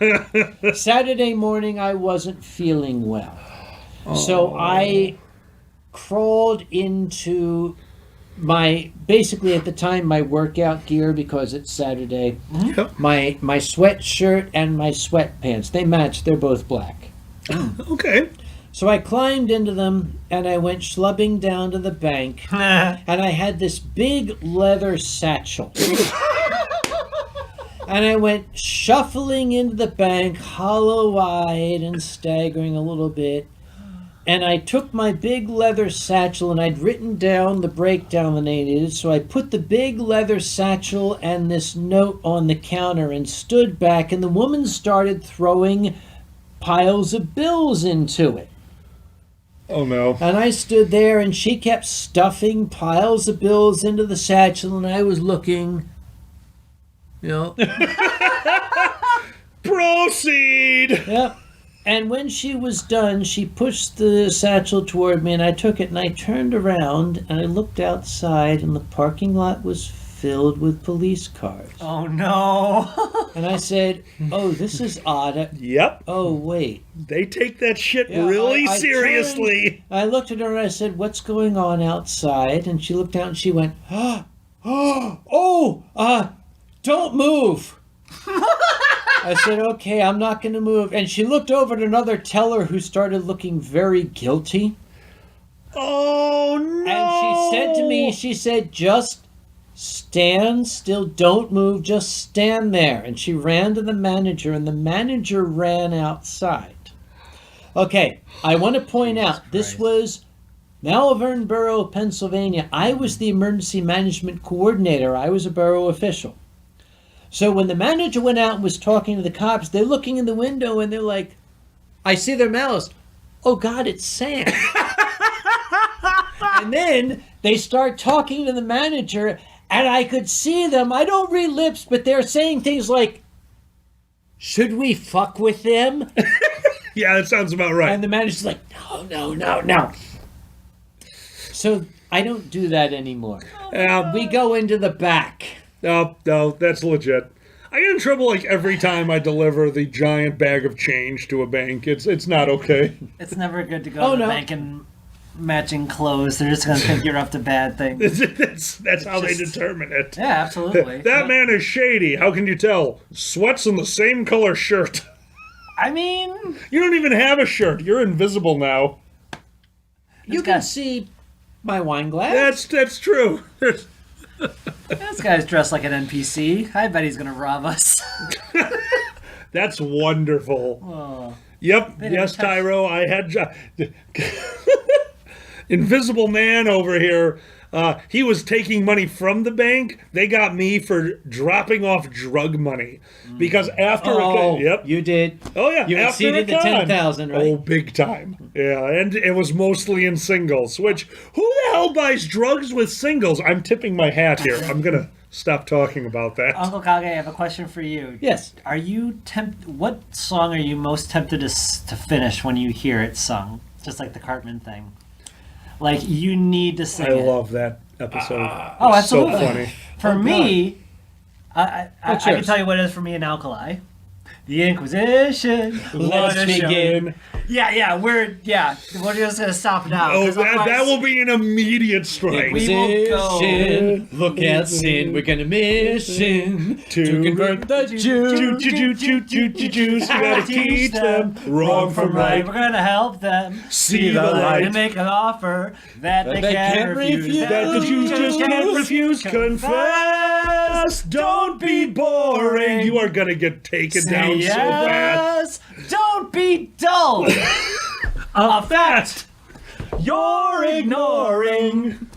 Saturday morning I wasn't feeling well. So I crawled into basically at the time my workout gear because it's Saturday. Yep. My sweatshirt and my sweatpants. They match. They're both black. Okay. So I climbed into them and I went schlubbing down to the bank and I had this big leather satchel. And I went shuffling into the bank, hollow-eyed and staggering a little bit. And I took my big leather satchel and I'd written down the breakdown that I needed. So I put the big leather satchel and this note on the counter and stood back, and the woman started throwing piles of bills into it. Oh, no. And I stood there and she kept stuffing piles of bills into the satchel and I was looking, Proceed! Yep. And when she was done, she pushed the satchel toward me and I took it and I turned around and I looked outside and the parking lot was filled with police cars. Oh no. And I said, oh, this is odd. Yep. Oh, wait. They take that shit Yeah, really I seriously. I looked at her and I said, what's going on outside? And she looked out and she went, don't move. I said, okay, I'm not going to move. And she looked over at another teller who started looking very guilty. Oh, no. And she said to me, just stand still, don't move, just stand there. And she ran to the manager, and the manager ran outside. Okay, I want to point out, this was Malvern Borough, Pennsylvania. I was the emergency management coordinator. I was a borough official. So when the manager went out and was talking to the cops, they're looking in the window and they're like, I see their mouths. Oh, God, it's Sam. And then they start talking to the manager, and I could see them. I don't read lips, but they're saying things like, should we fuck with them? Yeah, that sounds about right. And the manager's like, no. So I don't do that anymore. We go into the back. No, that's legit. I get in trouble like every time I deliver the giant bag of change to a bank. It's not okay. It's never good to go to the bank and matching clothes. They're just going to think you're up to bad things. That's how they determine it. Yeah, absolutely. That man is shady. How can you tell? Sweats in the same color shirt. I mean... You don't even have a shirt. You're invisible now. You can see my wine glass. That's true. This guy's dressed like an NPC. I bet he's going to rob us. That's wonderful. Oh. Yep. Yes, Tyro. I had... Invisible man over here. He was taking money from the bank. They got me for dropping off drug money. Because after yep, you did. Oh, yeah. You after exceeded the 10,000, right? Oh, big time. Yeah, and it was mostly in singles, which, who the hell buys drugs with singles? I'm tipping my hat here. I'm going to stop talking about that. Uncle Kage, I have a question for you. Yes. Are you what song are you most tempted to finish when you hear it sung? Just like the Cartman thing. Like, you need to sing it. I love that episode. Oh, absolutely. So funny. For me, I can tell you what it is for me in Alkali. The Inquisition. Let's begin. Yeah, we're just gonna stop now. Oh, that will be an immediate strike. We will go. Look at sin. We're gonna mission to convert the Jews. Jews. You gotta teach them wrong from right. We're gonna help them See the light. and make an offer that they can't refuse. That the Jews just can't refuse. Confess. Don't be boring. You are gonna get taken down so fast. Don't be dull. A fact you're ignoring.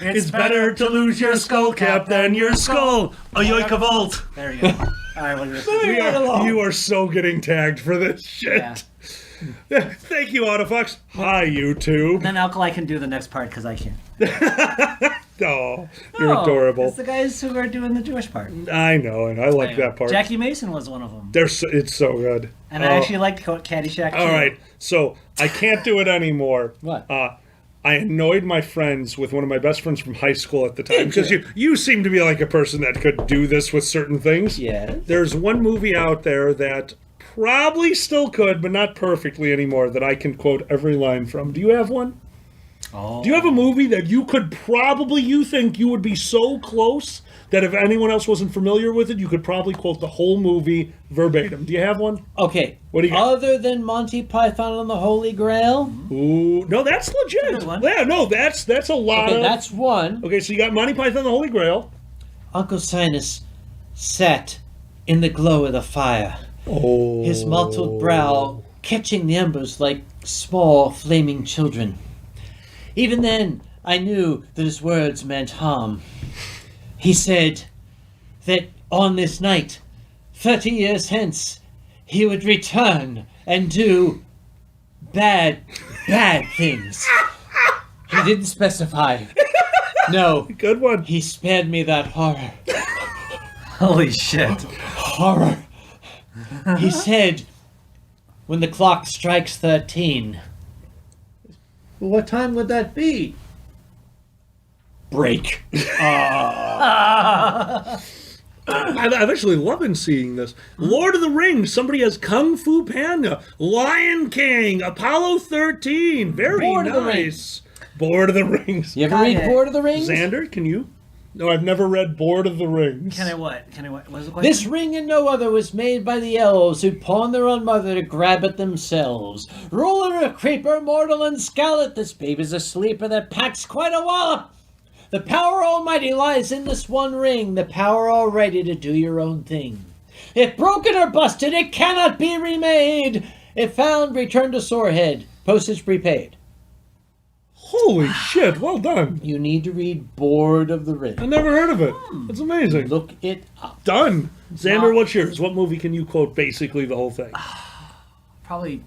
It's better to lose your skull cap than your skull. A yoika volt. There you go. All right, You are so getting tagged for this shit. Yeah. Thank you, Autofox. Hi, YouTube. Then Alkali can do the next part because I can't. Oh, you're adorable. It's the guys who are doing the Jewish part. I know, and I like that part. Jackie Mason was one of them. It's so good. And I actually liked Caddyshack too. All right, so I can't do it anymore. What? I annoyed my friends with one of my best friends from high school at the time because you seem to be like a person that could do this with certain things. Yeah. There's one movie out there that probably still could, but not perfectly anymore, that I can quote every line from. Do you have one? Oh. Do you have a movie that you think you would be so close that if anyone else wasn't familiar with it, you could probably quote the whole movie verbatim? Do you have one? Okay. What do you got? Other than Monty Python and the Holy Grail? Ooh, no, that's legit. Yeah, no, that's a lot Okay, of... that's one. Okay, so you got Monty Python and the Holy Grail. Uncle Sinus sat in the glow of the fire, his mottled brow catching the embers like small flaming children. Even then, I knew that his words meant harm. He said that on this night, 30 years hence, he would return and do bad things. He didn't specify. No. Good one. He spared me that horror. Holy shit. Horror. He said, when the clock strikes 13. Well, what time would that be? Break. I'm actually loving seeing this. Lord of the Rings. Somebody has Kung Fu Panda, Lion King, Apollo 13. Very Lord of the nice. Lord of the Rings. You ever read Lord of the Rings? Xander, can you? No, I've never read Board of the Rings. Can I what? What was the question? This ring and no other was made by the elves who pawned their own mother to grab it themselves. Ruler or creeper, mortal and scarlet, this baby's a sleeper that packs quite a wallop. The power almighty lies in this one ring, the power already to do your own thing. If broken or busted, it cannot be remade. If found, return to Sorehead. Postage prepaid. Holy shit, well done. You need to read Board of the Ring. I never heard of it. It's amazing. Look it up. Done. Xander, what's yours? What movie can you quote basically the whole thing? Probably.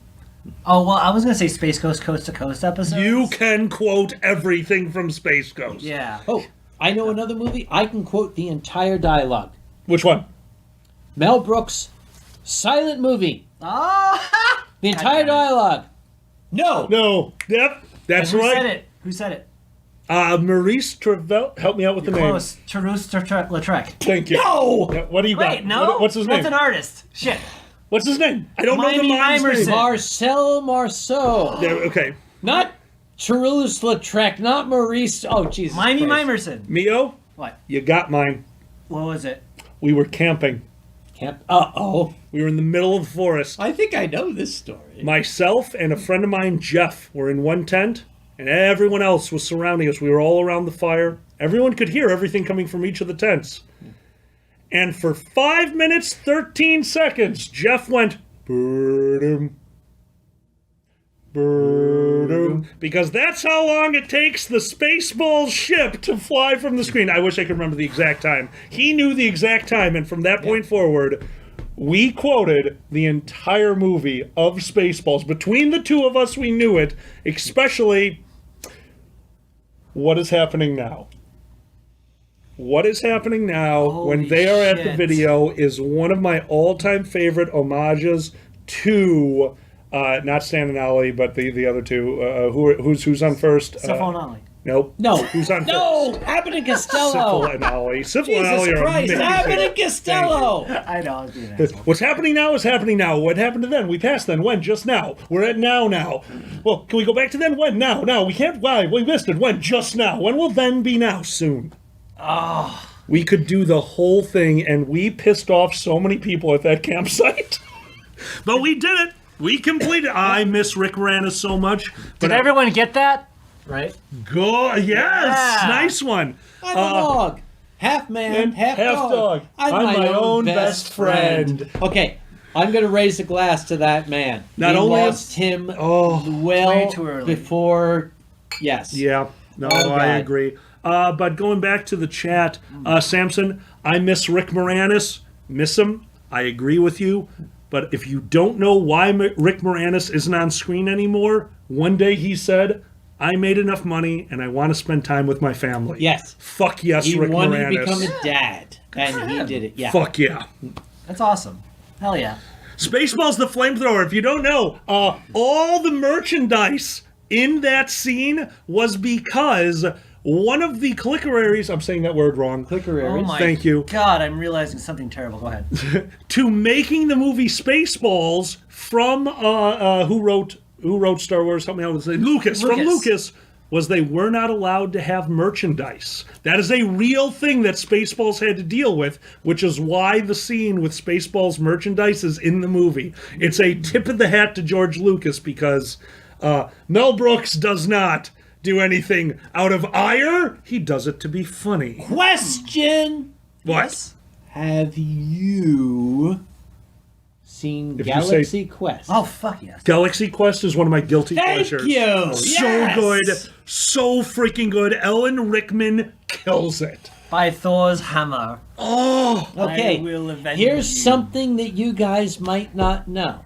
Oh, well, I was going to say Space Ghost Coast to Coast episode. You can quote everything from Space Ghost. Yeah. Oh, I know another movie. I can quote the entire dialogue. Which one? Mel Brooks, silent movie. Oh! The entire dialogue. No. No. Yep. That's Who right. said it? Who said it? Maurice Trevell. Help me out with the name. Close. Toulouse-Lautrec. Thank you. No. Yeah, what do you got? Wait, no? What's his name? That's an artist. Shit. What's his name? I don't know the Mimey mime's Mimerson. name. Marcel Marceau. There, okay. Not Toulouse-Lautrec. Not Maurice. Oh, Jesus Mimey Christ. Mimerson. Mio, What? you got mine. What was it? We were camping. Uh-oh. We were in the middle of the forest. I think I know this story. Myself and a friend of mine, Jeff, were in one tent, and everyone else was surrounding us. We were all around the fire. Everyone could hear everything coming from each of the tents. And for 5 minutes, 13 seconds, Jeff went, "Birdum, birdum," because that's how long it takes the Spaceballs ship to fly from the screen. I wish I could remember the exact time. He knew the exact time, and from that point forward, we quoted the entire movie of Spaceballs. Between the two of us, we knew it, especially what is happening now. What is happening now Holy when they are at the shit. video is one of my all-time favorite homages to not Stan and Ollie, but the other two. Who's on first? Syphil and Ollie. Nope. No. Who's on No. first? Abbott and Syphil Costello. and Ollie. Syphil and Ollie Jesus are Christ. amazing. Abbott and Costello. I know, I was being an asshole. What's happening now is happening now. What happened to then? We passed then. When? Just now. We're at now. Well, can we go back to then? When? Now. We can't. Why? We missed it. When? Just now. When will then be now? Soon. Oh. We could do the whole thing, and we pissed off so many people at that campsite. But we did it. We completed. I miss Rick Moranis so much. Did everyone get that? Right? Go. Yes. Yeah. Nice one. I'm a dog. Half man, and half dog. I'm my own best friend. Okay, I'm going to raise a glass to that man. Not we only- lost him Oh. well Way too early. before. Yes. Yeah. No, Oh, I God. agree. But going back to the chat, Samson, I miss Rick Moranis. Miss him. I agree with you. But if you don't know why Rick Moranis isn't on screen anymore, one day he said, "I made enough money and I want to spend time with my family." Yes. Fuck yes, He Rick wanted Moranis. to become a dad, and he did it. Yeah. Fuck yeah. That's awesome. Hell yeah. Spaceballs the Flamethrower. If you don't know, all the merchandise in that scene was because one of the clickeraries, I'm saying that word wrong, Clicker Oh errors. my Thank you. God, I'm realizing something terrible. Go ahead. to making the movie Spaceballs from who wrote Star Wars? Help me out with this. Lucas. From Lucas was they were not allowed to have merchandise. That is a real thing that Spaceballs had to deal with, which is why the scene with Spaceballs merchandise is in the movie. It's a tip of the hat to George Lucas because Mel Brooks does not do anything out of ire. He does it to be funny. Question: What? Yes? Have you seen If you Galaxy say- Quest? Oh, fuck yes. Galaxy Quest is one of my guilty Thank pleasures. you. So Yes. good. So freaking good. Ellen Rickman kills it. By Thor's hammer. Oh, Okay, I will avenge here's you. something that you guys might not know.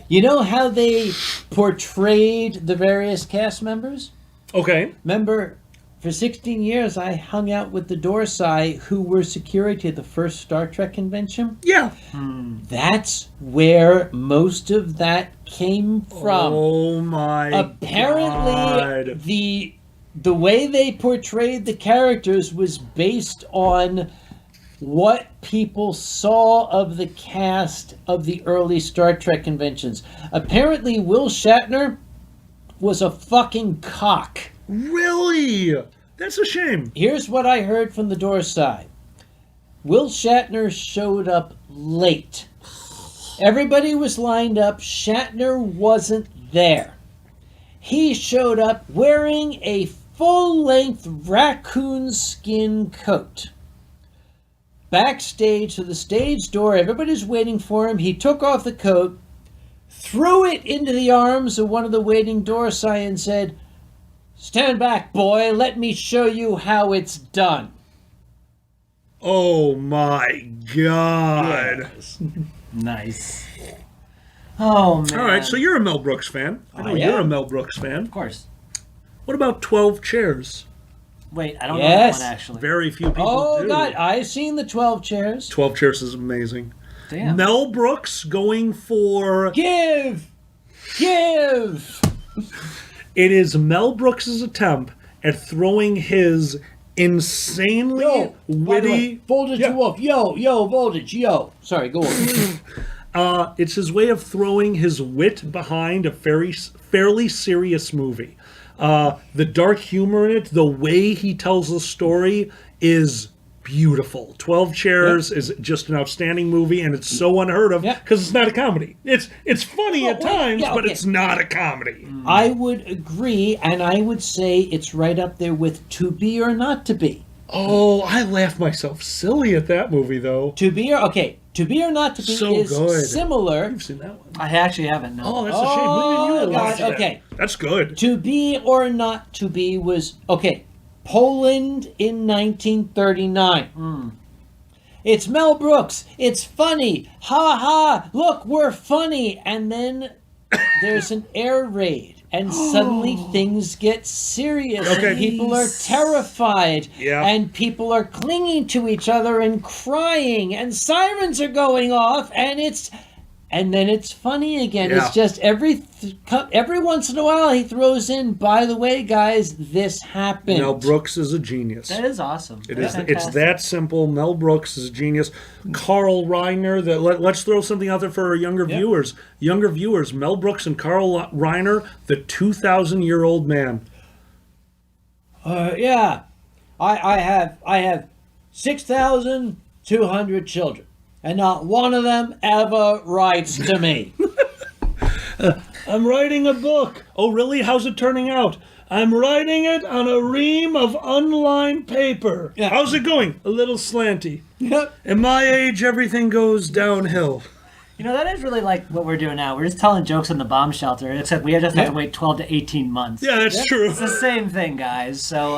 You know how they portrayed the various cast members? okay. Remember, for 16 years, I hung out with the Dorsai, who were security at the first Star Trek convention. Yeah. That's where most of that came from. Oh my Apparently, God. the way they portrayed the characters was based on what people saw of the cast of the early Star Trek conventions. Apparently, Will Shatner was a fucking cock. Really? That's a shame. Here's what I heard from the door side. Will Shatner showed up late. Everybody was lined up. Shatner wasn't there. He showed up wearing a full-length raccoon skin coat. Backstage to the stage door, everybody's waiting for him. He took off the coat, threw it into the arms of one of the waiting door side and said, "Stand back, boy. Let me show you how it's done." Oh my God. Yes. Nice. Oh, man. All right, so you're a Mel Brooks fan. I know you're a Mel Brooks fan. Of course. What about 12 Chairs? Wait, I don't know Yes. that one, actually. Very few people Oh, do. God. I've seen the 12 chairs. 12 Chairs is amazing. Damn. Mel Brooks going for... Give! Give! It is Mel Brooks' attempt at throwing his insanely Yo, by the way, witty... Voltage Yeah. to Wolf. Yo, Voltage, yo. Sorry, go on. It's his way of throwing his wit behind a fairly serious movie. The dark humor in it, the way he tells the story is beautiful. 12 Chairs is just an outstanding movie, and it's so unheard of because it's not a comedy. It's funny at times, but it's not a comedy. I would agree, and I would say it's right up there with To Be or Not to Be. Oh, I laughed myself silly at that movie, though. To Be or Not to Be So is good. similar. You've seen that one? I actually haven't, no. Oh, that's a shame. When did you God, watch that? okay. That's good. To Be or Not to Be was, Poland in 1939. It's Mel Brooks. It's funny. Ha ha. Look, we're funny. And then there's an air raid. And suddenly things get serious. Okay. And people are terrified. Yeah. And people are clinging to each other and crying. And sirens are going off. And then it's funny again. Yeah. It's just every once in a while he throws in, by the way, guys, this happened. Mel Brooks is a genius. That is awesome. It's that simple. Mel Brooks is a genius. Carl Reiner. Let's throw something out there for our younger viewers. Younger viewers. Mel Brooks and Carl Reiner, the 2,000-year-old man. I have 6,200 children, and not one of them ever writes to me. I'm writing a book. Oh, really? How's it turning out? I'm writing it on a ream of unlined paper. Yeah. How's it going? A little slanty. Yep. At my age, everything goes downhill. You know, that is really like what we're doing now. We're just telling jokes in the bomb shelter, except we just have to wait 12 to 18 months. Yeah, that's true. It's the same thing, guys. So,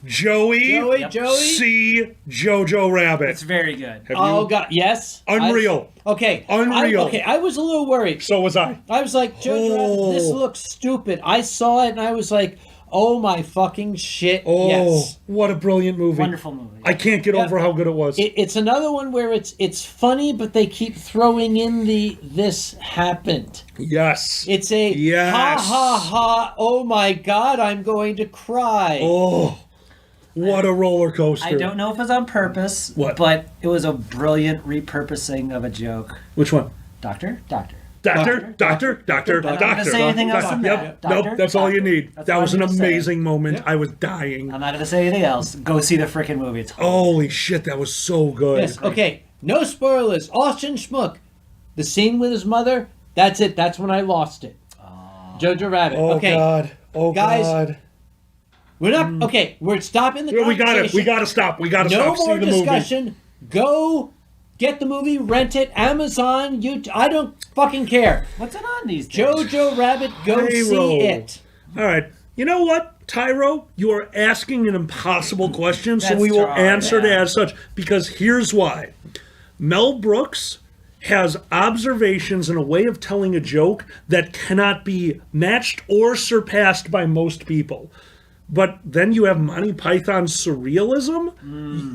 Joey, Joey. see Jojo Rabbit. it's very good. Have Oh you? God, yes. Unreal. Unreal. I was a little worried. So was I. I was like, Jojo Rabbit, this looks stupid. I saw it and I was like, oh my fucking shit, Oh, yes. what a brilliant movie. Wonderful movie. I can't get over how good it was. It's another one where it's funny, but they keep throwing in the "this happened." Yes. It's a Yes. ha ha ha. Oh my God, I'm going to cry. Oh, what a roller coaster. I don't know if it was on purpose, What? but it was a brilliant repurposing of a joke. Which one? Doctor? Doctor. I'm not going to say anything else than that. Yep. Nope, that's all you need. That's That all was I an need to say. amazing moment. I was dying. I'm not going to say anything else. Go see the freaking movie. It's Holy shit, that was so good. Yes. Okay. No spoilers. Austin Schmuck. The scene with his mother. That's it. That's when I lost it. Jojo Rabbit. Oh, okay. God. Oh, Guys, God. We're not. Okay. We're stopping the. We got it. conversation. We got to stop. We got to No stop. more See the movie. discussion. Go get the movie. Rent it. Amazon. I don't fucking care. What's it on these days? Jojo Rabbit. Go Tyro. see it. All right. You know what, Tyro? You are asking an impossible question, so That's we will true, answer it yeah. as such. Because here's why. Mel Brooks has observations and a way of telling a joke that cannot be matched or surpassed by most people. But then you have Monty Python's surrealism.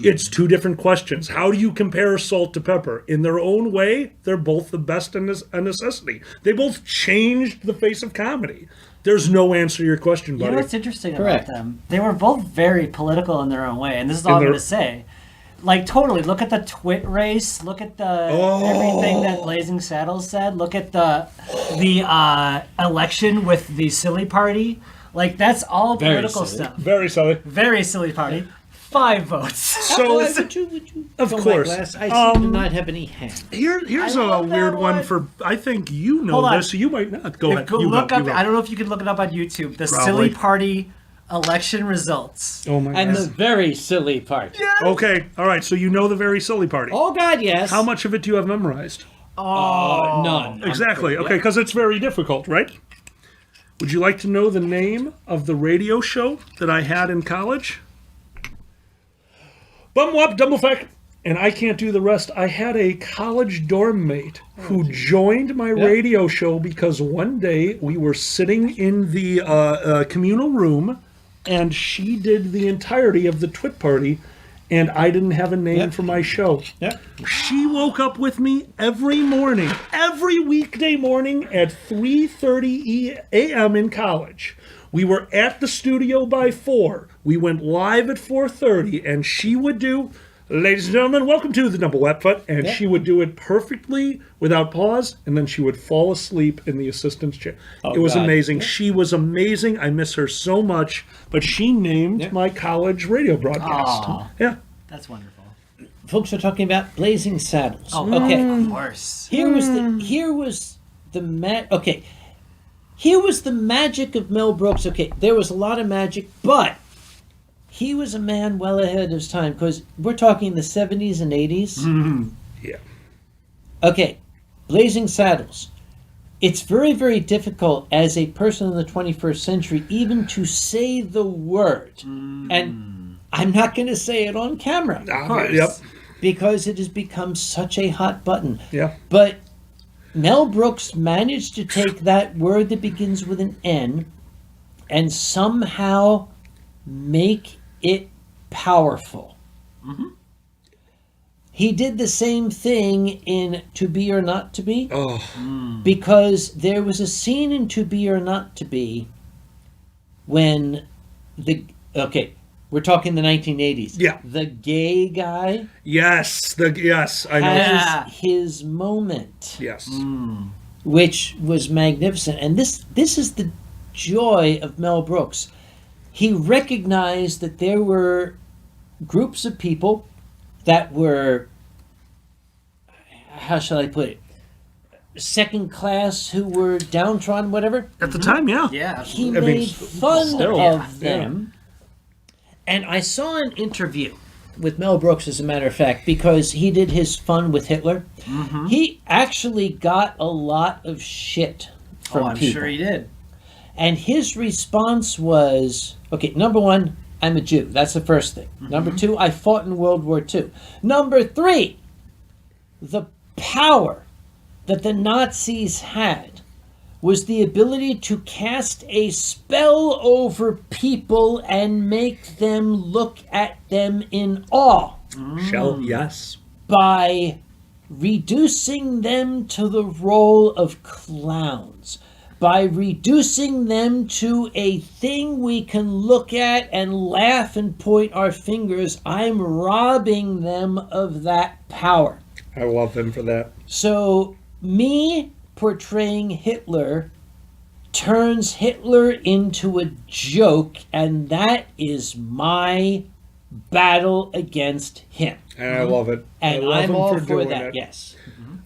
It's two different questions. How do you compare salt to pepper? In their own way, they're both the best a necessity. They both changed the face of comedy. There's no answer to your question, You buddy. know what's interesting Correct. about them? They were both very political in their own way, and this is all I'm their- going to say. Like, totally, look at the twit race, look at the everything that Blazing Saddles said, look at the election with the silly party. Like, that's all Very political silly. stuff. Very silly. Very silly party. 5 votes. So, would you of fill my course. glass? I seem to not have any hands. here's I a love that weird one one. for, I think you know Hold on. this, so you might not. Go ahead. Go You look go, up. you go. I don't know if you can look it up on YouTube. The Probably. silly party election results. Oh my And God. the very silly part. Okay, all right, so you know the very silly party. Oh, God, yes. How much of it do you have memorized? None. Exactly. Okay, because it's very difficult, right? Would you like to know the name of the radio show that I had in college? Bum wop dumble feck. And I can't do the rest. I had a college dorm mate who joined my radio show because one day we were sitting in the communal room and she did the entirety of the twit party and I didn't have a name for my show. Yeah. She woke up with me every morning, every weekday morning at 3:30 a.m. in college. We were at the studio by 4. We went live at 4:30, and she would do, "Ladies and gentlemen, welcome to the Double Wet Foot," and she would do it perfectly without pause, and then she would fall asleep in the assistant's chair. It was God. amazing. She was amazing. I miss her so much, but she named my college radio broadcast. Aw. Yeah. That's wonderful. Folks are talking about Blazing Saddles. Oh, Okay. Of course. Here was the magic of Mel Brooks. Okay, there was a lot of magic, but he was a man well ahead of his time because we're talking the 70s and 80s. Yeah. Okay, Blazing Saddles. It's very, very difficult as a person in the 21st century even to say the word. And I'm not going to say it on camera. Yep. Because it has become such a hot button. Yeah. But Mel Brooks managed to take that word that begins with an N and somehow make it powerful. He did the same thing in To Be or Not to Be. Because there was a scene in To Be or Not to Be when we're talking the 1980s. Yeah. The gay guy Yes. I know. has his moment, Yes. which was magnificent. And this is the joy of Mel Brooks. He recognized that there were groups of people that were, how shall I put it, second class, who were downtrodden, whatever. At the time, yeah. Yeah. He I mean, made fun still, of them. And I saw an interview with Mel Brooks, as a matter of fact, because he did his fun with Hitler. He actually got a lot of shit from I'm people. sure he did. And his response was, okay, number one, I'm a Jew. That's the first thing. Number two, I fought in World War II. Number three, the power that the Nazis had was the ability to cast a spell over people and make them look at them in awe Yes. by reducing them to the role of clowns, by reducing them to a thing we can look at and laugh and point our fingers. I'm robbing them of that power. I love him for that. So me portraying Hitler turns Hitler into a joke, and that is my battle against him. And I love it. And I love I'm him all for doing that, it. yes.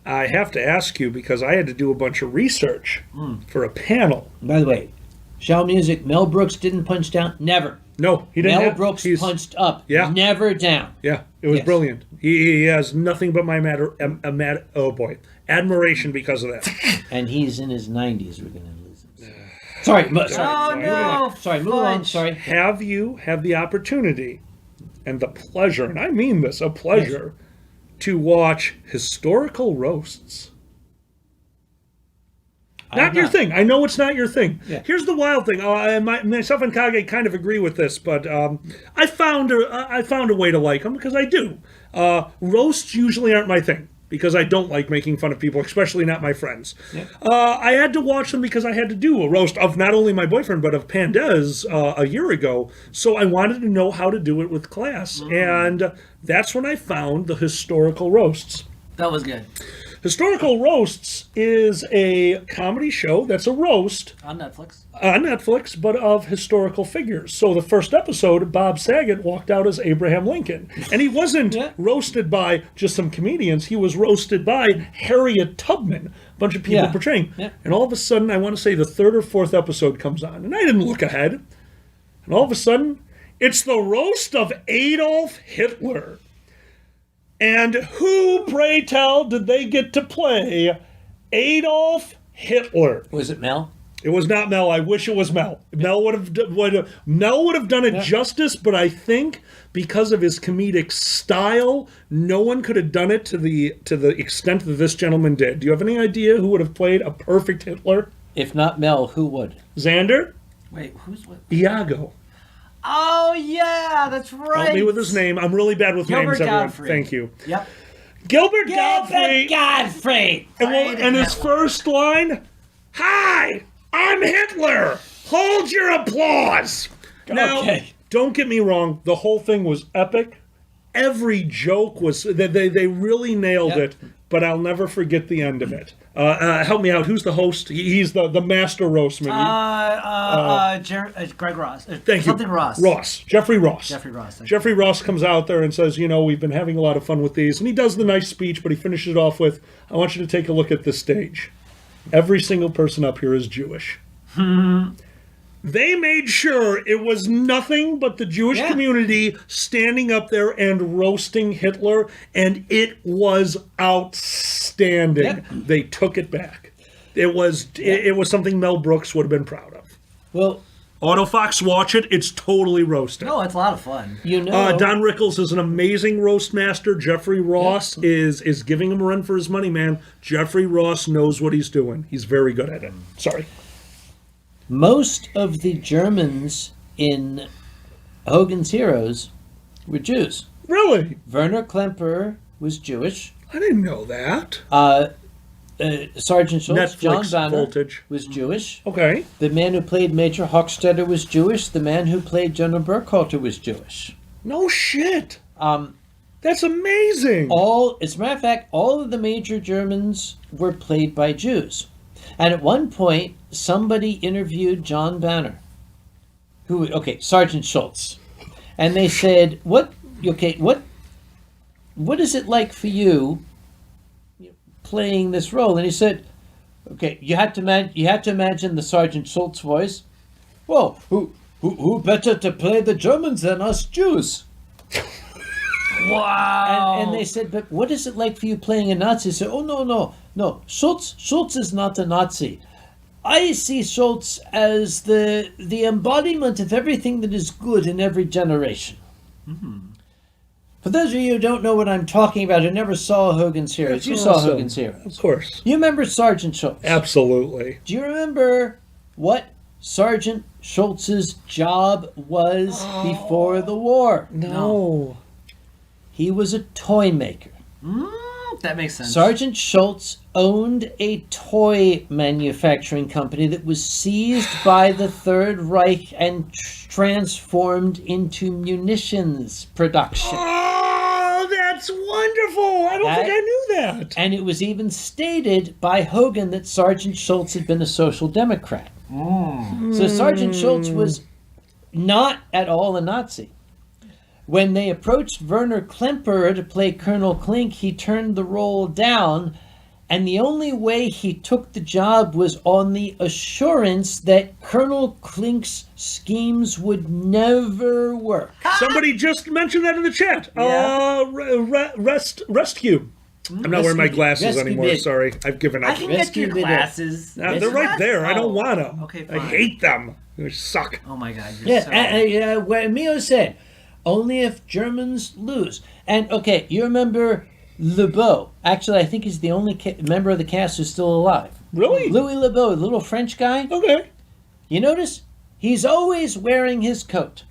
I have to ask you because I had to do a bunch of research for a panel. By the way, Show Music, Mel Brooks didn't punch down. Never. No, he didn't. Mel Brooks punched up. Yeah. Never down. Yeah, it was Yes. brilliant. He has nothing but my admiration because of that. And he's in his 90s. We're going to lose him. Sorry. Oh, no. Sorry, move on. Fudge. Sorry. Have you had the opportunity and the pleasure, and I mean this, a pleasure, to watch historical roasts? Not your thing. I know it's not your thing. Yeah. Here's the wild thing. Myself and Kage kind of agree with this, but I found a way to like them because I do. Roasts usually aren't my thing because I don't like making fun of people, especially not my friends. Yeah. I had to watch them because I had to do a roast of not only my boyfriend but of Pandez a year ago. So I wanted to know how to do it with class, and that's when I found the historical roasts. That was good. Historical Roasts is a comedy show that's a roast On Netflix. on Netflix, but of historical figures. So the first episode, Bob Saget walked out as Abraham Lincoln. And he wasn't roasted by just some comedians. He was roasted by Harriet Tubman, a bunch of people portraying. Yeah. And all of a sudden, I want to say the third or fourth episode comes on. And I didn't look ahead. And all of a sudden, it's the roast of Adolf Hitler. And who, pray tell, did they get to play Adolf Hitler? Was it Mel? It was not Mel. I wish it was Mel. Mel would have done it justice, but I think because of his comedic style, no one could have done it to the extent that this gentleman did. Do you have any idea who would have played a perfect Hitler? If not Mel, who would? Xander? Wait, who's what? Iago. Oh, yeah, that's right. Help me with his name. I'm really bad with Gilbert names, everyone. Gottfried. Thank you. Yep. Gilbert Gottfried. Godfrey! And his first line, "Hi, I'm Hitler. Hold your applause." Now, Okay. don't get me wrong. The whole thing was epic. Every joke was, they really nailed it, but I'll never forget the end of it. Help me out. Who's the host? He's the master roastman. Greg Ross. Thank you. Something Ross. Jeffrey Ross. Jeffrey Ross. Thank you. Jeffrey Ross comes out there and says, we've been having a lot of fun with these. And he does the nice speech, but he finishes it off with, "I want you to take a look at this stage. Every single person up here is Jewish." They made sure it was nothing but the Jewish community standing up there and roasting Hitler, and it was outstanding. Yep. They took it back. It was something Mel Brooks would have been proud of. Well, Autofox, watch it. It's totally roasted. No, it's a lot of fun. Don Rickles is an amazing roast master. Jeffrey Ross is giving him a run for his money, man. Jeffrey Ross knows what he's doing. He's very good at it. Sorry. most of the Germans in Hogan's Heroes were Jews. Really? Werner Klemperer was Jewish. I didn't know that. Sergeant Schultz, Netflix John Banner, voltage. was Jewish. Okay. The man who played Major Hochstetter was Jewish. The man who played General Burkhalter was Jewish. No shit. That's amazing. As a matter of fact, all of the major Germans were played by Jews. And at one point, somebody interviewed John Banner, Sergeant Schultz, and they said, "What is it like for you playing this role?" And he said, "Okay, you had to imagine the Sergeant Schultz voice. Well, who better to play the Germans than us Jews?" Wow. And they said, "But what is it like for you playing a Nazi?" He said, "Oh, no. Schultz is not a Nazi. I see Schultz as the embodiment of everything that is good in every generation." Mm-hmm. For those of you who don't know what I'm talking about, who never saw Hogan's Heroes, you saw Hogan's Heroes. Of course. You remember Sergeant Schultz? Absolutely. Do you remember what Sergeant Schultz's job was before the war? No. He was a toy maker. That makes sense. Sergeant Schultz owned a toy manufacturing company that was seized by the Third Reich and transformed into munitions production. Oh, that's wonderful. I don't think I knew that. And it was even stated by Hogan that Sergeant Schultz had been a social democrat. So Sergeant Schultz was not at all a Nazi. When they approached Werner Klemperer to play Colonel Klink, he turned the role down, and the only way he took the job was on the assurance that Colonel Klink's schemes would never work. Somebody just mentioned that in the chat. Rescue. I'm not wearing my glasses anymore. Bidets. Sorry, I've given up. I can get your Rescue glasses. They're right there. I don't want them. Okay, I fine. hate them. They suck. Oh my god, you're so... What Mio said, only if Germans lose. And, okay, you remember LeBeau. Actually, I think he's the only member of the cast who's still alive. Really? Louis LeBeau, the little French guy. Okay. You notice? He's always wearing his coat.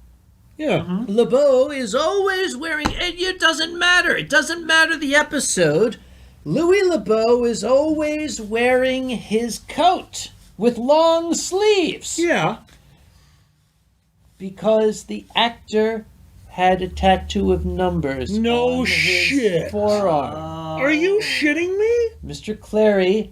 Yeah. LeBeau is always wearing, and it doesn't matter. It doesn't matter the episode. Louis LeBeau is always wearing his coat with long sleeves. Yeah. Because the actor had a tattoo of numbers No on his shit. forearm. Are you shitting me? Mr. Clary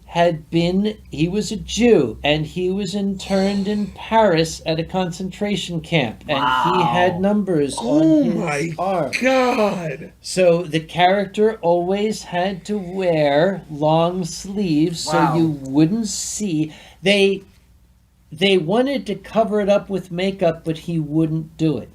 he was a Jew, and he was interned in Paris at a concentration camp, and he had numbers on his arm. God. So the character always had to wear long sleeves so you wouldn't see. They wanted to cover it up with makeup, but he wouldn't do it.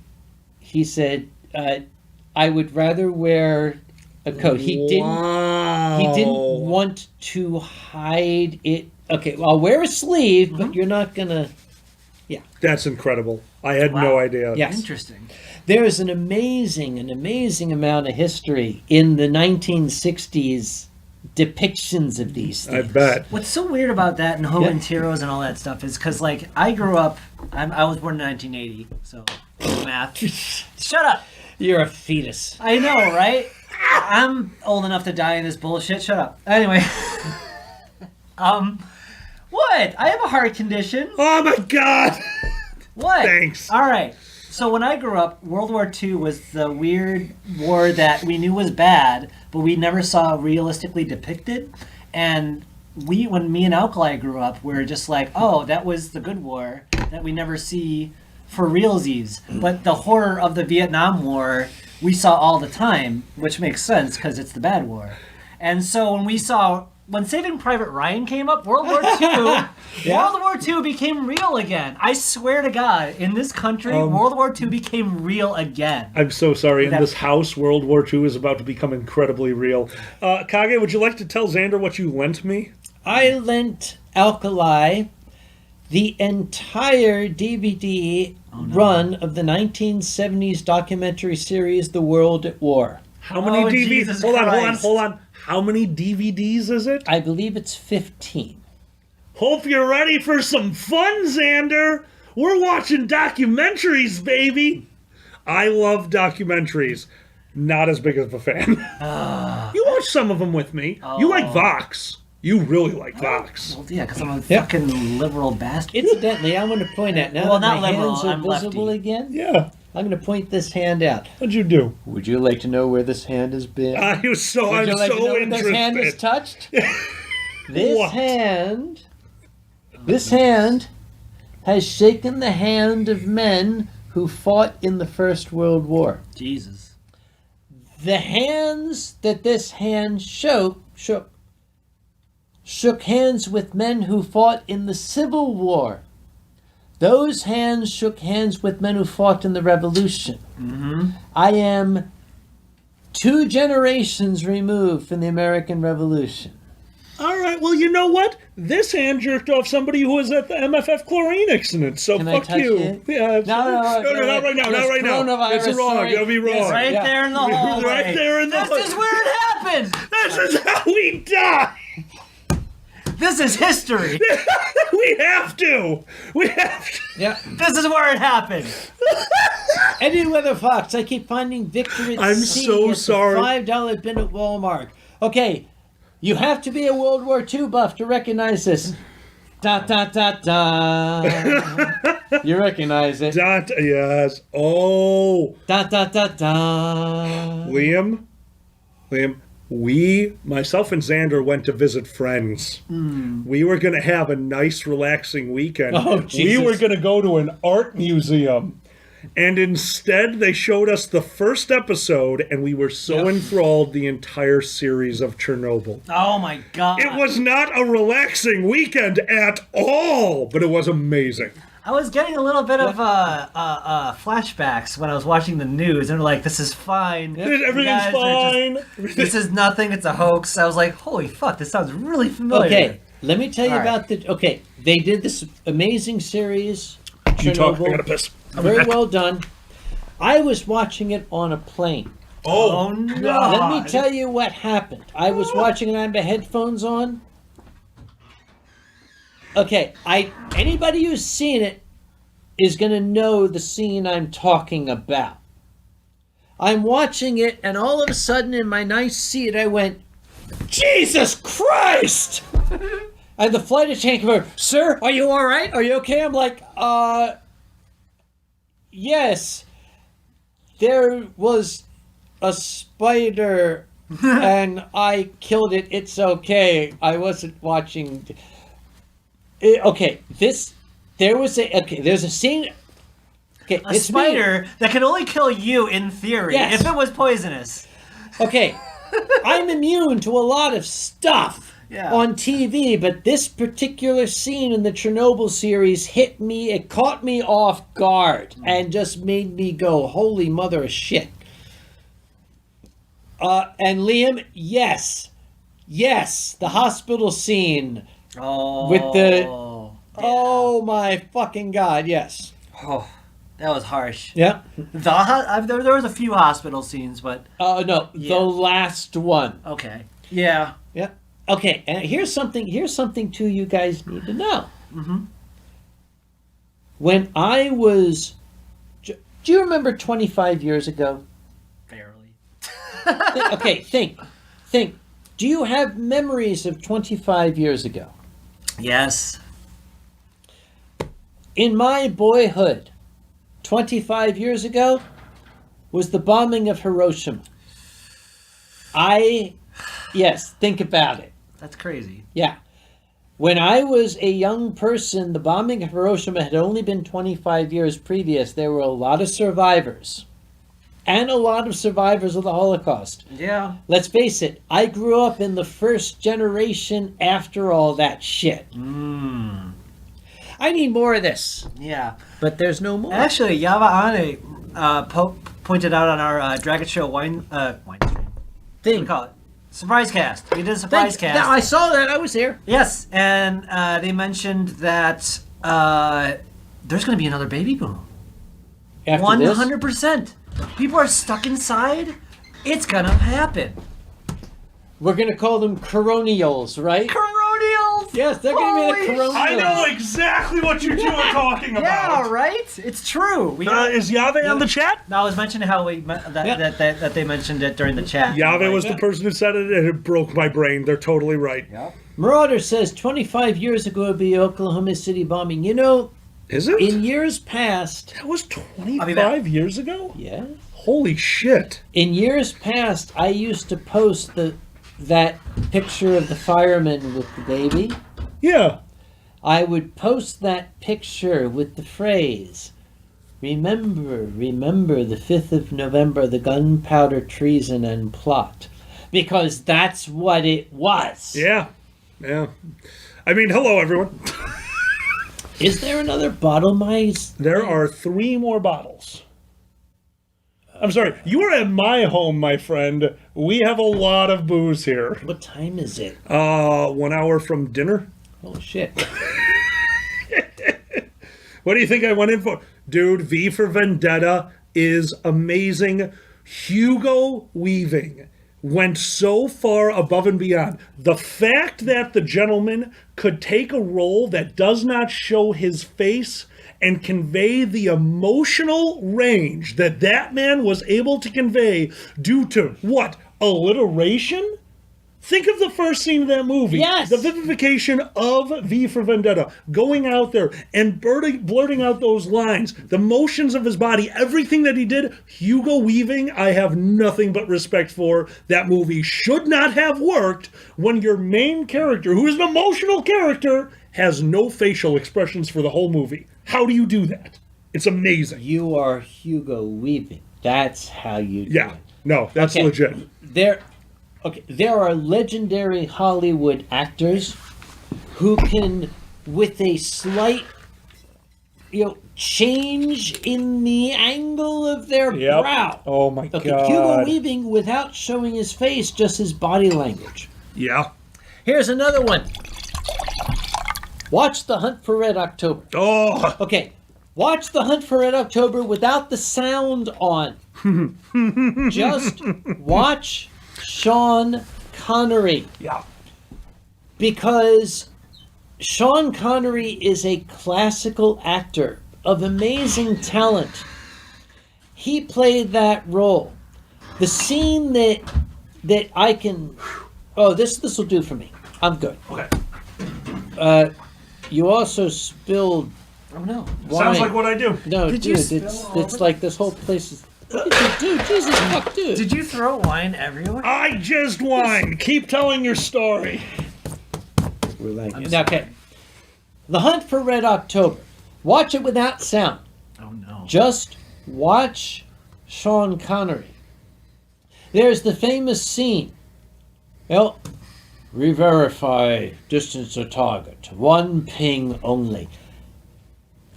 He said, I would rather wear a coat. He didn't want to hide it. Okay, well, I'll wear a sleeve, but you're not gonna. Yeah, that's incredible. I had no idea. Yes. Interesting. There is an amazing amount of history in the 1960s depictions of these things. I bet. What's so weird about that and Hogan's Heroes and all that stuff is because, like, I grew up. I was born in 1980, so math. Shut up. You're a fetus. I know, right? I'm old enough to die in this bullshit. Shut up. Anyway. What? I have a heart condition. Oh my God. What? Thanks. All right. So when I grew up, World War II was the weird war that we knew was bad, but we never saw realistically depicted. And when me and Alkali grew up, we were just like, oh, that was the good war that we never see for realsies. But the horror of the Vietnam War, we saw all the time, which makes sense because it's the bad war. And so when Saving Private Ryan came up, World War II, World War II became real again. I swear to God, in this country, World War II became real again. I'm so sorry. In this house, World War II is about to become incredibly real. Kage, would you like to tell Xander what you lent me? I lent Alkali the entire DVD run of the 1970s documentary series The World at War. How many DVDs? Hold on. How many DVDs is it? I believe it's 15. Hope you're ready for some fun, Xander. We're watching documentaries, baby. I love documentaries. Not as big of a fan. You watch some of them with me. You like Vox. You really like Vox. Well, yeah, because I'm a fucking liberal bastard. Incidentally, I want to point out, now that my hands are visible lefty. again, Yeah. I'm going to point this hand out. What'd you do? Would you like to know where this hand has been? I'm Would so you like to know where interested. this hand is touched? What? This hand has shaken the hand of men who fought in the First World War. Jesus. The hands that this hand shook hands with men who fought in the Civil War. Those hands shook hands with men who fought in the Revolution. Mm-hmm. I am 2 generations removed from the American Revolution. All right, well, you know what? This hand jerked off somebody who was at the MFF chlorine incident, so Can fuck I touch you. it? Yeah, No, not right now, not right now. Coronavirus, It's wrong, sorry. you'll be wrong. Yes, Right there in the hallway. Right there in the This is where it happened. This is how we die! This is history. We have to! Yeah. This is where it happened. Eddie Weather Fox, I keep finding Victor at I'm sea so at sorry. the $5 bin at Walmart. Okay, you have to be a World War II buff to recognize this. Da da da da. You recognize it. Yes. Oh. Da da da da. Liam, myself and Xander went to visit friends. We were going to have a nice, relaxing weekend. Oh, Jesus. We were going to go to an art museum. And instead, they showed us the first episode, and we were so enthralled the entire series of Chernobyl. Oh my God. It was not a relaxing weekend at all, but it was amazing. I was getting a little bit of flashbacks when I was watching the news, and they're like, "This is fine. You Everything's guys are fine. this is nothing. It's a hoax." I was like, "Holy fuck! This sounds really familiar." Okay, let me tell you All right. about the. Okay, they did this amazing series. You talk. I Chernobyl. gotta piss. Very well done. I was watching it on a plane. Oh no! Let me tell you what happened. I was watching it. I had my headphones on. Okay, anybody who's seen it is going to know the scene I'm talking about. I'm watching it, and all of a sudden, in my nice seat, I went, Jesus Christ! And the flight attendant came over, "Sir, are you all right? Are you okay?" I'm like, yes. There was a spider and I killed it. It's okay. I wasn't watching. There's a scene. Okay, A spider that can only kill you in theory Yes. if it was poisonous. Okay, I'm immune to a lot of stuff on TV, but this particular scene in the Chernobyl series hit me. It caught me off guard and just made me go, "Holy mother of shit!" And Liam, yes, the hospital scene with the. Oh my fucking god! Yes. Oh, that was harsh. Yeah. There was a few hospital scenes, but No, Yeah. the last one. okay. Yeah. Yeah. Okay, and here's something too you guys need to know. Mm-hmm. When I was, do you remember 25 years ago? Barely. Think. Do you have memories of 25 years ago? Yes. In my boyhood, 25 years ago, was the bombing of Hiroshima. Yes, think about it. That's crazy. Yeah. When I was a young person, the bombing of Hiroshima had only been 25 years previous. There were a lot of survivors. And a lot of survivors of the Holocaust. Yeah. Let's face it, I grew up in the first generation after all that shit. I need more of this. Yeah. But there's no more. Actually, Yava Ane pointed out on our Dragget Show wine stream. Thing. Call it surprise cast. We did a surprise cast. I saw that. I was there. Yes, and they mentioned that there's going to be another baby boom. After this? 100%. People are stuck inside. It's going to happen. We're going to call them coronials, right? Coronials! Yes, they're going to be the Holy coronials. I know exactly what you two are talking Yeah, about. right? It's true. Is Yave on the chat? I was mentioning how that they mentioned it during the chat. Yave was the person who said it, and it broke my brain. They're totally right. Yep. Marauder says 25 years ago would be Oklahoma City bombing. You know, Is it? in years past, That was I'll be 25 years ago? yeah, Holy shit. in years past, I used to post that picture of the fireman with the baby. Yeah. I would post that picture with the phrase, remember the 5th of November, the gunpowder treason and plot. Because that's what it was. Yeah. Yeah. I mean, hello, everyone. Is there another bottle, mice? There are 3 more bottles. I'm sorry. You are at my home, my friend. We have a lot of booze here. What time is it? 1 hour from dinner. Oh, shit. What do you think I went in for? Dude, V for Vendetta is amazing. Hugo Weaving went so far above and beyond. The fact that the gentleman could take a role that does not show his face and convey the emotional range that that man was able to convey due to what? Alliteration? Think of the first scene of that movie. Yes. The vivification of V for Vendetta. Going out there and blurting out those lines. The motions of his body. Everything that he did. Hugo Weaving, I have nothing but respect for. That movie should not have worked when your main character, who is an emotional character, has no facial expressions for the whole movie. How do you do that? It's amazing. You are Hugo Weaving. That's how you do Yeah. it. No, that's Okay. legit. There are legendary Hollywood actors who can, with a slight, change in the angle of their Yep. brow. Oh my Okay, God. Hugo Weaving without showing his face, just his body language. Yeah. Here's another one. Watch The Hunt for Red October. Oh. Okay, watch The Hunt for Red October without the sound on. Just watch Sean Connery. Yeah. Because Sean Connery is a classical actor of amazing talent. He played that role. The scene that I can... Oh, this will do for me. I'm good. Okay. You also spilled Oh no. wine. Sounds like what I do. No, Did you dude, spill it's all it's over like this whole place is... Dude, Jesus fuck, dude. Did you throw wine everywhere? I just whined. Keep telling your story. We're like, okay. The Hunt for Red October. Watch it without sound. Oh no. Just watch Sean Connery. There's the famous scene. Well, re-verify distance to target. 1 ping only.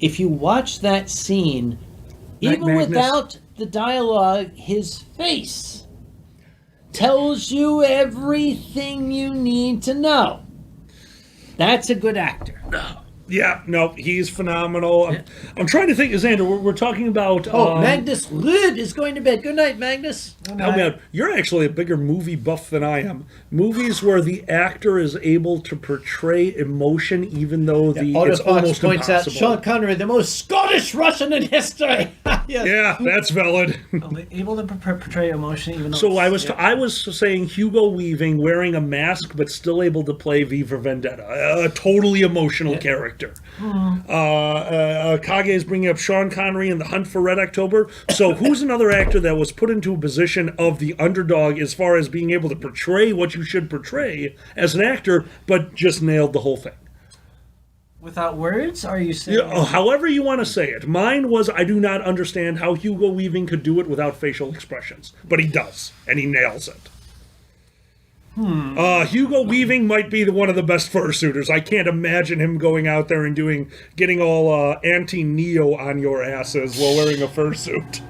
If you watch that scene, even Magnus. without the dialogue, his face tells you everything you need to know. That's a good actor. Yeah, no, he's phenomenal. I'm trying to think, Xander, we're talking about... Magnus Lid is going to bed. Good night, Magnus. Oh man, you're actually a bigger movie buff than I am. Movies where the actor is able to portray emotion even though it's almost points impossible. out Sean Connery, the most Scottish Russian in history. Yes. Yeah, that's valid. Able to portray emotion even though. So I was saying Hugo Weaving wearing a mask but still able to play V for Vendetta, a totally emotional character. Kage is bringing up Sean Connery in The Hunt for Red October. So who's another actor that was put into a position of the underdog as far as being able to portray what you should portray as an actor, but just nailed the whole thing? Without words, are you saying? Yeah, however you want to say it. Mine was, I do not understand how Hugo Weaving could do it without facial expressions, but he does, and he nails it. Hugo Weaving might be one of the best fursuiters. I can't imagine him going out there and getting all anti-Neo on your asses while wearing a fursuit.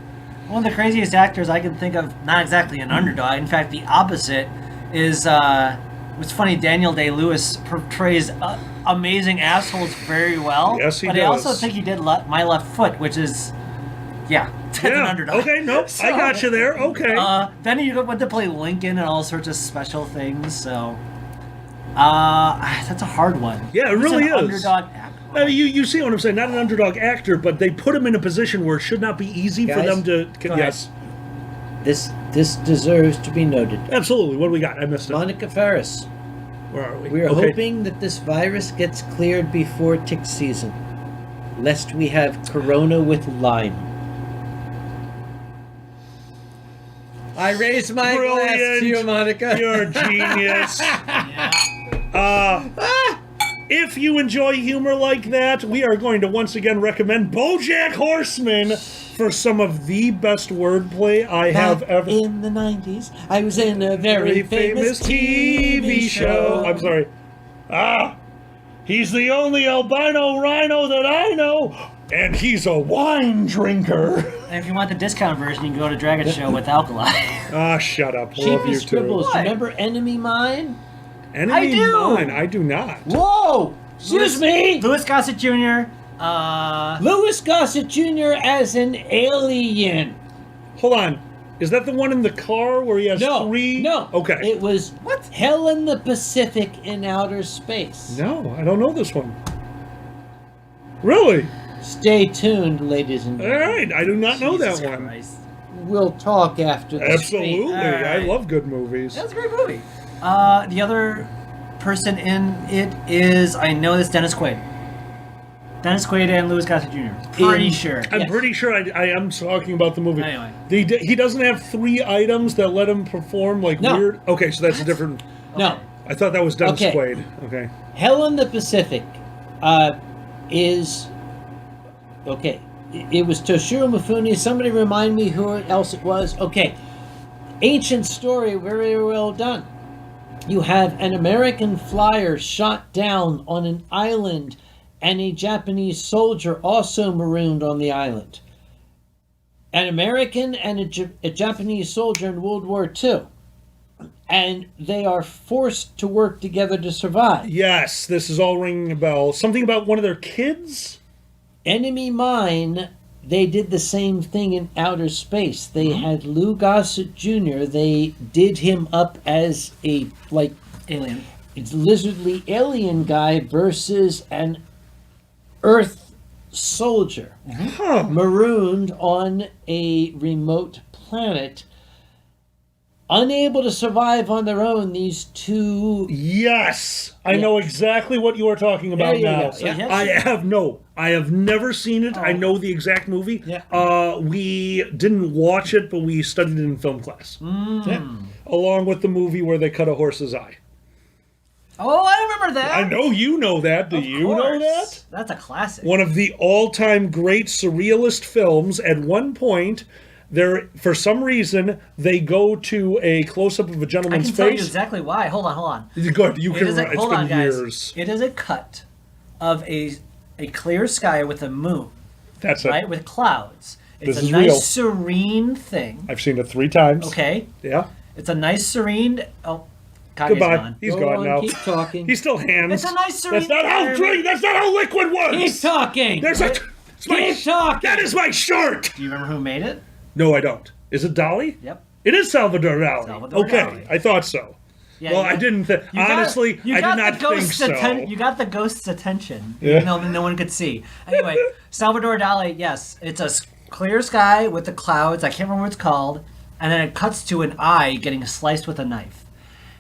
One of the craziest actors I can think of, not exactly an underdog. In fact, the opposite is. It's funny. Daniel Day-Lewis portrays amazing assholes very well. Yes, he but does. I also think he did My Left Foot, which is, that's an underdog. Okay, nope, I got you there. Okay. Then he went to play Lincoln and all sorts of special things. So, that's a hard one. Yeah, it Who's really an is. Underdog actor? You see what I'm saying? Not an underdog actor, but they put him in a position where it should not be easy for Guys, them to. ahead. Yes, This deserves to be noted. absolutely. What do we got? I missed it. Monica Ferris. Where are we? We are Okay. hoping that this virus gets cleared before tick season, lest we have corona with Lyme. I raise my glass to you, Monica. You're a genius. If you enjoy humor like that, we are going to once again recommend BoJack Horseman for some of the best wordplay I have ever. In the 90s, I was in a very famous TV show. I'm sorry. He's the only albino rhino that I know, and he's a wine drinker. And if you want the discount version, you can go to Dragget Show with Alkali. Shut up. Love Cheapy you Scribbles. too. Remember Enemy Mine? Enemy I do. Mine, I do not. Whoa! Excuse me! Louis Gossett Jr. Louis Gossett Jr. as an alien. Hold on. Is that the one in the car where he has three? No. Okay. It was Hell in the Pacific in Outer Space. No, I don't know this one. Really? Stay tuned, ladies and All gentlemen. right. I do not know that Jesus one. Christ. We'll talk after the Absolutely. All right. I love good movies. That's a great movie. The other person in it is, I know this, Dennis Quaid. Dennis Quaid and Louis Gossett Jr. Pretty sure. I'm Yes. pretty sure I am talking about the movie. Anyway. He doesn't have 3 items that let him perform like No. weird. Okay, so that's a different. No. I thought that was Dennis Okay. Quaid. Okay. Hell in the Pacific is... Okay. It was Toshiro Mifune. Somebody remind me who else it was. Okay. Ancient story, very well done. You have an American flyer shot down on an island and a Japanese soldier also marooned on the island. An American and a Japanese soldier in World War II. And they are forced to work together to survive. Yes, this is all ringing a bell. Something about one of their kids? Enemy Mine, they did the same thing in outer space. They had Lou Gossett Jr. They did him up as a, Alien. lizardly alien guy versus an Earth soldier marooned on a remote planet. unable to survive on their own, these two... Yes, I know exactly what you are talking about There you now. go. So yeah. I have never seen it. I know the exact movie. Yeah. We didn't watch it, but we studied it in film class. Yeah. Along with the movie where they cut a horse's eye. Oh, I remember that. I know you know that. Do you know that? That's a classic. One of the all-time great surrealist films. At one point, there, for some reason, they go to a close-up of a I gentleman's can tell you face. exactly why. Hold on. Good, you It can. is a, It's hold been on, guys. years. It is a cut of a clear sky with a moon, That's it. right, with clouds. It's This a is nice real. serene thing. I've seen it 3 times. Okay, Yeah. it's a nice serene. Oh, Kage's Goodbye. gone. He's Go gone on, now. keep talking. He still hands. It's a nice serene. That's not how drink. That's not how liquid works. Keep talking! There's a. It's my, Keep talking! that is my shirt. Do you remember who made it? No, I don't. Is it Dolly? Yep. It is Salvador Dali. Salvador Okay, Dali. I thought so. Yeah, Well, you I got- didn't. Honestly, I did not think so. You got the ghost's attention, Yeah. even though no one could see. Anyway, Salvador Dali, yes, it's a clear sky with the clouds. I can't remember what it's called, and then it cuts to an eye getting sliced with a knife.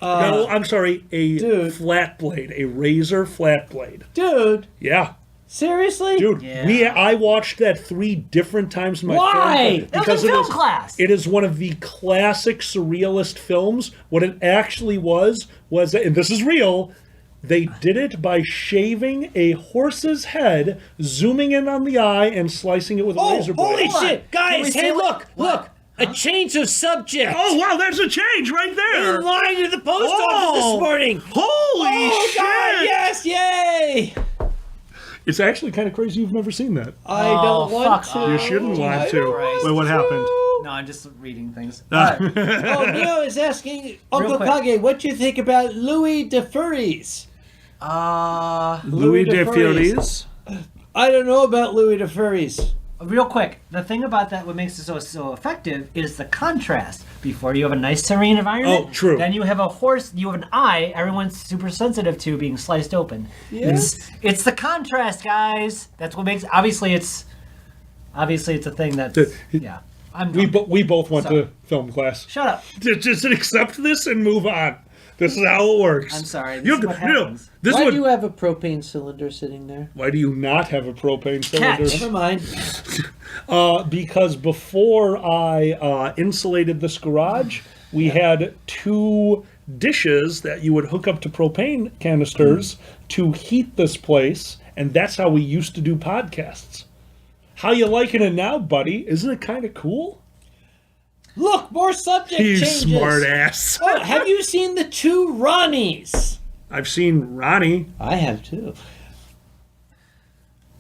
No, I'm sorry. A dude. flat blade, a razor flat blade. Dude, Yeah, seriously? dude. Yeah. I watched that 3 different times in my Why? film That was in film class. It is one of the classic surrealist films. What it actually was, and this is real. They did it by shaving a horse's head, zooming in on the eye, and slicing it with a Oh, razor blade. holy shit! Can we Guys, see hey, what- look! what? Look! A change of subject! Oh wow, there's a change right there. In line to the post office this morning! Holy Oh, shit! God, yes! Yay! It's actually kind of crazy you've never seen that. I don't want fuck to. off. You shouldn't want I to. don't Christ. Wait, what happened? No, I'm just reading things. Ah. Oh, Neo is asking Uncle quick. Kage, what do you think about Louis de Furries? Louis de Furries. Furries. I don't know about Louis de Furries. Real quick, the thing about that, what makes it so effective, is the contrast. Before you have a nice serene environment, Oh, true. Then you have a horse, you have an eye. Everyone's super sensitive to being sliced open. Yes. It's the contrast, guys. That's what makes. Obviously, it's a thing that. Yeah, I'm. We both went Sorry. to film class. Shut up. Just accept this and move on. This is how it works. I'm sorry, this You is have what to- no, happens. this is Why what. do you have a propane cylinder sitting there? Why do you not have a propane cylinder? Catch. Never mind. Because before I insulated this garage, we had 2 dishes that you would hook up to propane canisters to heat this place, and that's how we used to do podcasts. How you liking it now, buddy? Isn't it kind of cool? Look, more subject You changes. smart ass. Oh, have you seen the 2 Ronnies? I've seen Ronnie. I have too.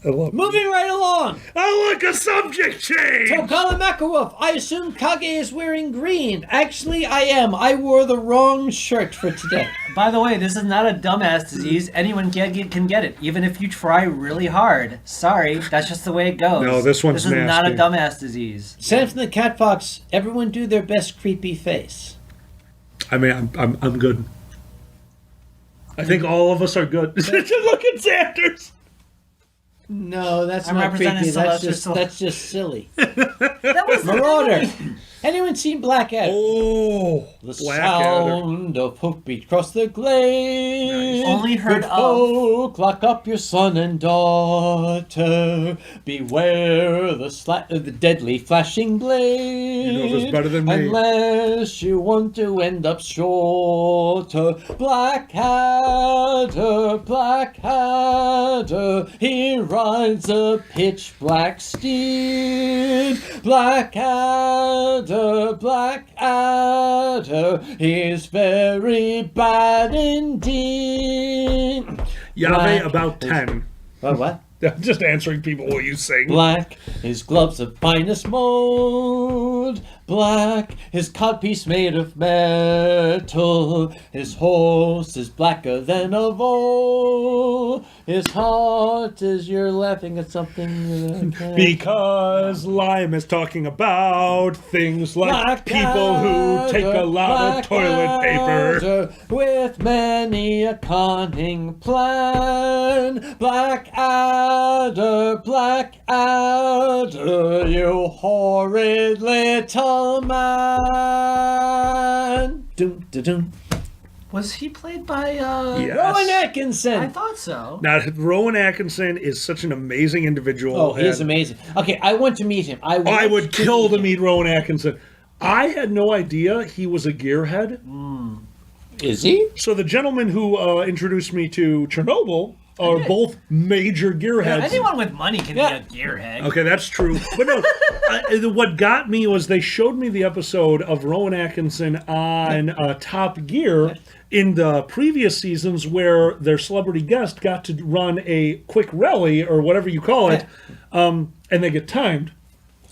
I love Moving right along. Oh, look, a subject change! Tokala Makarwolf, I assume Kage is wearing green. Actually, I am. I wore the wrong shirt for today. By the way, this is not a dumbass disease. Anyone can get it, even if you try really hard. Sorry, that's just the way it goes. No, this one's This is not a nasty. dumbass disease. Sam from the Cat Fox, everyone do their best creepy face. I mean, I'm good. I think all of us are good. Look at Sanders. No, that's I'm not representing creepy. Sylvester That's just silly. That was Marauder. Anyone seen Blackadder? Oh, The Blackadder. sound of hoofbeats across the glade. Nice. Only heard Good of. folk, lock up your son and daughter. Beware the deadly flashing blade. You know this better than me. Unless you want to end up shorter. Blackadder, Blackadder, he rides a pitch black steed. Blackadder, Blackadder, he's very bad indeed. Yave Black about is- 10. What? I'm just answering people while you sing. Black, his gloves of finest mold. Black, his codpiece made of metal. His horse is blacker than of old. His heart is, you're laughing at something. Because Lime is talking about things like people who take a lot of toilet paper. Blackadder, with many a cunning plan. Blackadder, Blackadder, you horrid little man. Doom, da-doom. Was he played by? Yes. Rowan Atkinson. I thought so. Now, Rowan Atkinson is such an amazing individual. Oh, he is and amazing. Okay, I want to meet him. I would kill to meet Rowan Atkinson. I had no idea he was a gearhead. Is he? So the gentleman who introduced me to Chernobyl are both major gearheads. Anyone with money can be a gearhead. Okay, that's true. But no, what got me was they showed me the episode of Rowan Atkinson on Top Gear in the previous seasons where their celebrity guest got to run a quick rally or whatever you call it, and they get timed.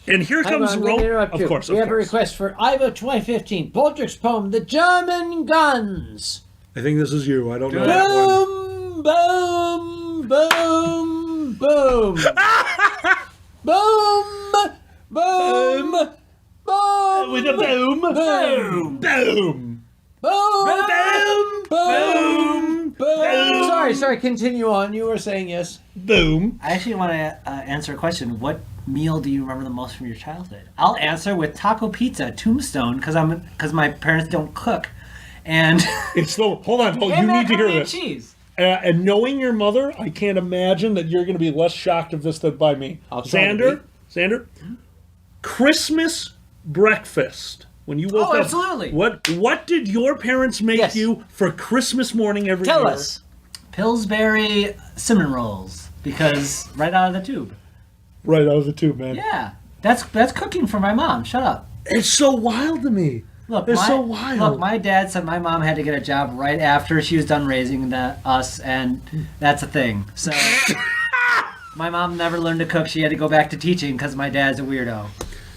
And here comes Rowan. Of course, we have a request for Ivo 2015, Baldrick's poem, The German Guns. I think this is you. I don't know that one. Boom, boom, boom, boom, boom, boom, With a boom. boom, Boom. boom, boom, boom. Sorry, continue on. You were saying yes. Boom. I actually want to answer a question. What meal do you remember the most from your childhood? I'll answer with taco pizza, Tombstone, because my parents don't cook, and It's the hold on. You need to hear and this. cheese. And knowing your mother, I can't imagine that you're going to be less shocked of this than by me. I'll try to Xander, Christmas breakfast. When you woke Oh, up, absolutely. What did your parents make Yes. you for Christmas morning every year? Tell us. Pillsbury cinnamon rolls, because right out of the tube. Right out of the tube, man. Yeah, that's cooking for my mom. Shut up. It's so wild to me. Look, It's so wild. Look, my dad said my mom had to get a job right after she was done raising us, and that's a thing. So my mom never learned to cook. She had to go back to teaching because my dad's a weirdo.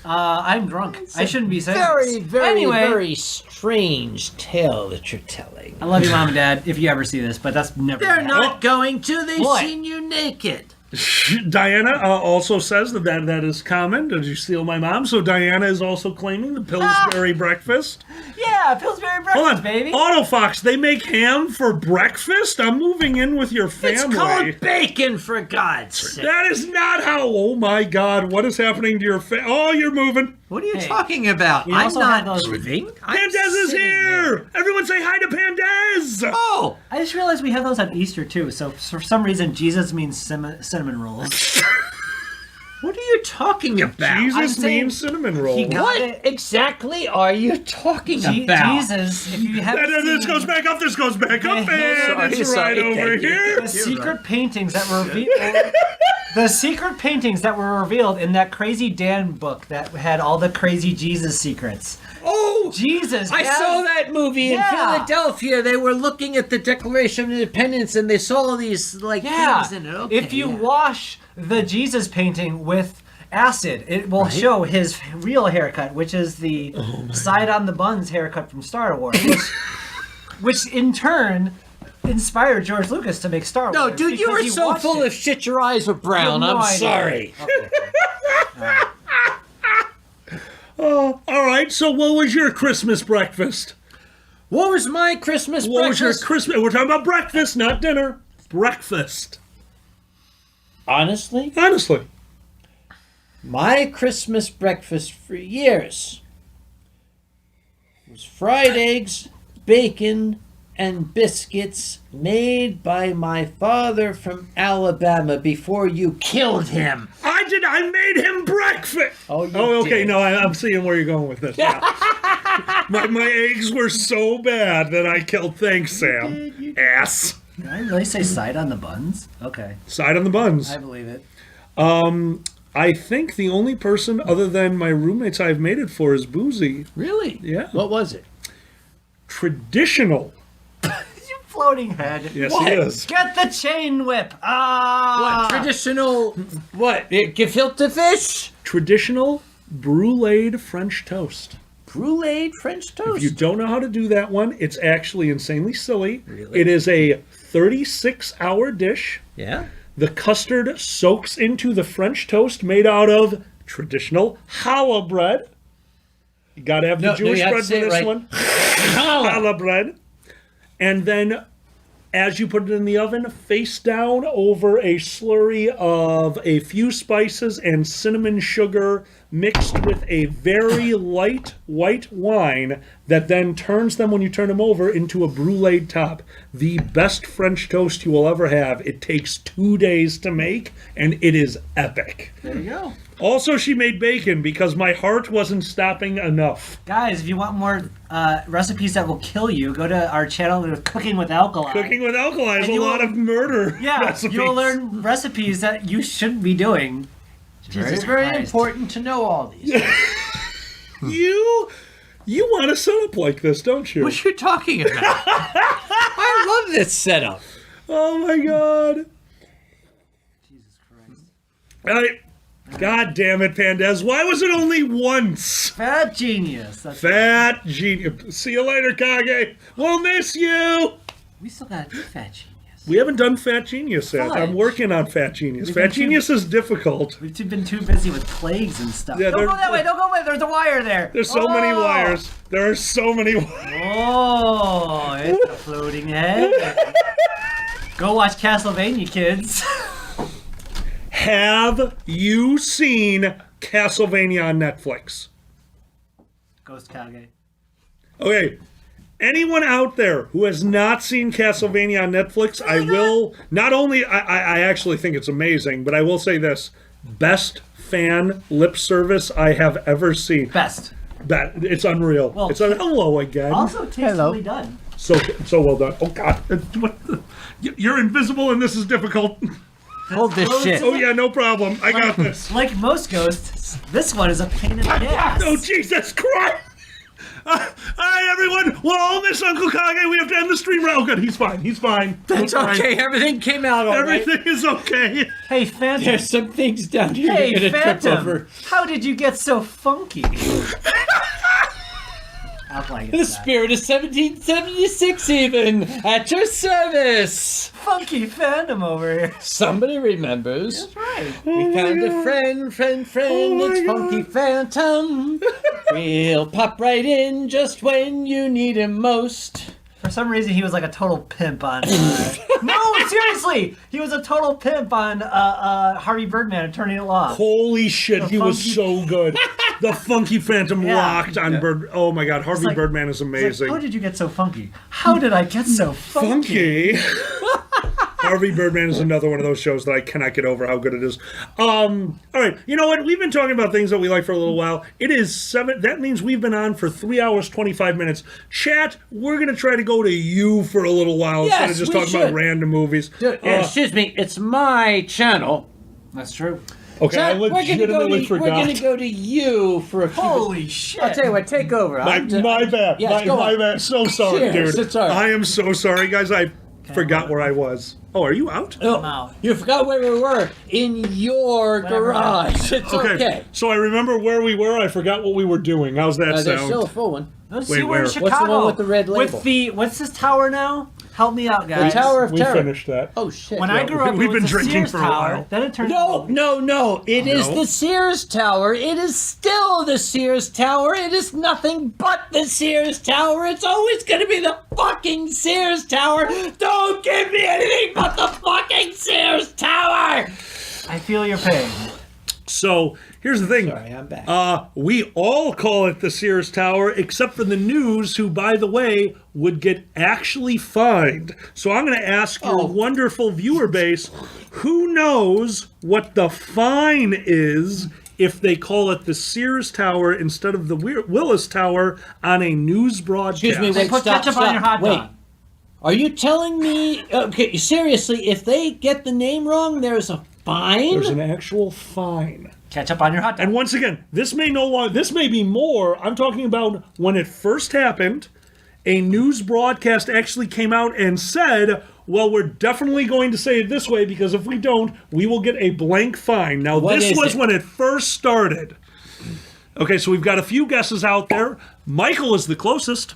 I'm drunk. I shouldn't be saying Very, this. very, Anyway, very strange tale that you're telling. I love you, Mom and Dad, if you ever see this, but that's never They're gonna happen. not going to. They've What? seen you naked. Diana also says that is common. Did you steal my mom? So Diana is also claiming the Pillsbury breakfast. Yeah, Pillsbury Hold breakfast, on, baby. Autofox, they make ham for breakfast? I'm moving in with your family. It's called bacon, for God's sake. That is not how. Oh my God! What is happening to your Oh, you're moving. What are you Hey, talking about? we I'm also have not those- moving. I'm Pandez is sitting here. Everyone say hi to Pandez. Oh, I just realized we have those on Easter too. So for some reason, Jesus means cinnamon rolls. what are you talking about? I'm Jesus saying means cinnamon roll. he got What it. exactly are you talking about? Jesus, if you haven't And then this seen goes back up. This goes back up, and it's Sorry, right over thank you. here. the secret paintings that were the secret paintings that were revealed in that crazy Dan book that had all the crazy Jesus secrets. Oh, Jesus, I has- saw that movie in Yeah. Philadelphia. They were looking at the Declaration of Independence, and they saw all these Yeah, things in it. Okay, if you yeah. wash the Jesus painting with acid, it will show his real haircut, which is the side on the buns haircut from Star Wars, which in turn inspired George Lucas to make Star No, Wars. dude, you because were he so watched full it. of shit. Your eyes were brown. You have no I'm idea. sorry. All right. So, what was your Christmas breakfast? What was my Christmas What was your breakfast? Christmas? We're talking about breakfast, not dinner. Breakfast. Honestly, Honestly. my Christmas breakfast for years was fried eggs, bacon, and biscuits made by my father from Alabama before you killed him. I made him breakfast. Oh, you okay. did. No, I'm seeing where you're going with this. Yeah. my eggs were so bad that I killed. Thanks, Sam. Ass. Did I really say side on the buns? Okay, Side on the buns. I believe it. I think the only person other than my roommates I've made it for is Boozy. Really? Yeah. What was it? Traditional. You floating head. Yes, What? he is. Get the chain whip. Ah. What? Traditional. What? Gefilte fish? Traditional bruleed French toast. Bruleed French toast. If you don't know how to do that one, it's actually insanely silly. Really? It is a 36-hour dish. Yeah? The custard soaks into the French toast made out of traditional challah bread. You gotta have the Jewish you have bread to for say it this right. one. Challah bread. And then as you put it in the oven, face down over a slurry of a few spices and cinnamon sugar mixed with a very light white wine that then turns them, when you turn them over, into a brulee top. The best French toast you will ever have. It takes 2 days to make, and it is epic. There you go. Also, she made bacon because my heart wasn't stopping enough. Guys, if you want more recipes that will kill you, go to our channel, Cooking with Alkali. Cooking with Alkali is And a lot of murder recipes. You'll learn recipes that you shouldn't be doing. It's very important to know all these. You want a setup like this, don't you? What you talking about? I love this setup. Oh my god. Jesus Christ. God damn it, Pandez. Why was it only once? Fat genius. That's Fat genius. See you later, Kage. We'll miss you. We still got to do Fat Genius. We haven't done Fat Genius yet. Fudge. I'm working on Fat Genius. We've Fat been Genius is difficult. We've been too busy with plagues and stuff. Yeah, Don't go that way. Don't go away. There's a wire there. There's so many wires. There are so many wires. Oh, it's a floating head. Go watch Castlevania, kids. Have you seen Castlevania on Netflix? Ghost Kage. Okay. Anyone out there who has not seen Castlevania on Netflix, I will not only I actually think it's amazing, but I will say this: best fan lip service I have ever seen. Best. It's unreal. Well, it's a hello again. Also tastefully done. So well done. Oh God, you're invisible and this is difficult. Hold this shit. Oh yeah, no problem. I got this. Like most ghosts, this one is a pain in the ass. Oh Jesus Christ! All right, everyone. We'll all miss Uncle Kage. We have to end the stream. Oh, good. He's fine. He's fine. It's okay. Everything came out all right. Everything is okay. Hey, Phantom. There's some things down here Hey, you're gonna trip Phantom. over. How did you get so funky? Alkali The gets that. spirit of 1776 even, at your service. Funky Phantom over here. Somebody remembers. That's right. We found a friend, Oh it's my Funky Phantom. We'll pop right in just when you need him most. For some reason, he was like a total pimp on. No, seriously, he was a total pimp on Harvey Birdman and Turning It Law. Holy shit, he was funky- so good. The Funky Phantom Yeah. rocked on Bird. Oh my God, Harvey like- Birdman is It's like, amazing. how did you get so funky? How did I get so funky? Funky. Harvey Birdman is another one of those shows that I cannot get over how good it is. All right, you know what? We've been talking about things that we like for a little while. It is 7. That means we've been on for 3 hours, 25 minutes. Chat, we're going to try to go to you for a little while instead of Yes, just we talking about should. random movies. Excuse me, it's my channel. That's true. Okay, I Chat, we're legitimately we're forgot. gonna go to you for a few. Holy shit! I'll tell you what, take over. My bad. Yes, my go on. bad. So sorry, Cheers, dude. it's all right. I am so sorry, guys. I forgot where I was. Oh, are you out? Oh, out. you forgot where we were. In your Whatever. garage. It's okay. So I remember where we were. I forgot what we were doing. How's that There's sound? still a full one. Let's Wait, see, we're in where? Chicago. What's the one with the red label? With the what's this tower now? Help me out, guys. The Tower of We Terror. finished that. Oh shit. When I grew up, we've it was been the drinking Sears for a Tower. while. Then it turned. No. It is No. the Sears Tower. It is still the Sears Tower. It is nothing but the Sears Tower. It's always going to be the fucking Sears Tower. Don't give me anything but the fucking Sears Tower. I feel your pain. So here's the thing. Sorry, I'm back. We all call it the Sears Tower, except for the news, who, by the way, would get actually fined. So I'm going to ask your wonderful viewer base, who knows what the fine is if they call it the Sears Tower instead of the Willis Tower on a news broadcast? Excuse me, wait, Put stop, ketchup on your hot Wait. dog. Are you telling me, okay, seriously, if they get the name wrong, there's a fine? There's an actual fine. Ketchup on your hot dog. And once again, this may be more. I'm talking about when it first happened, a news broadcast actually came out and said, well, we're definitely going to say it this way because if we don't, we will get a blank fine. Now, What this is was it? when it first started. Okay, so we've got a few guesses out there. Michael is the closest.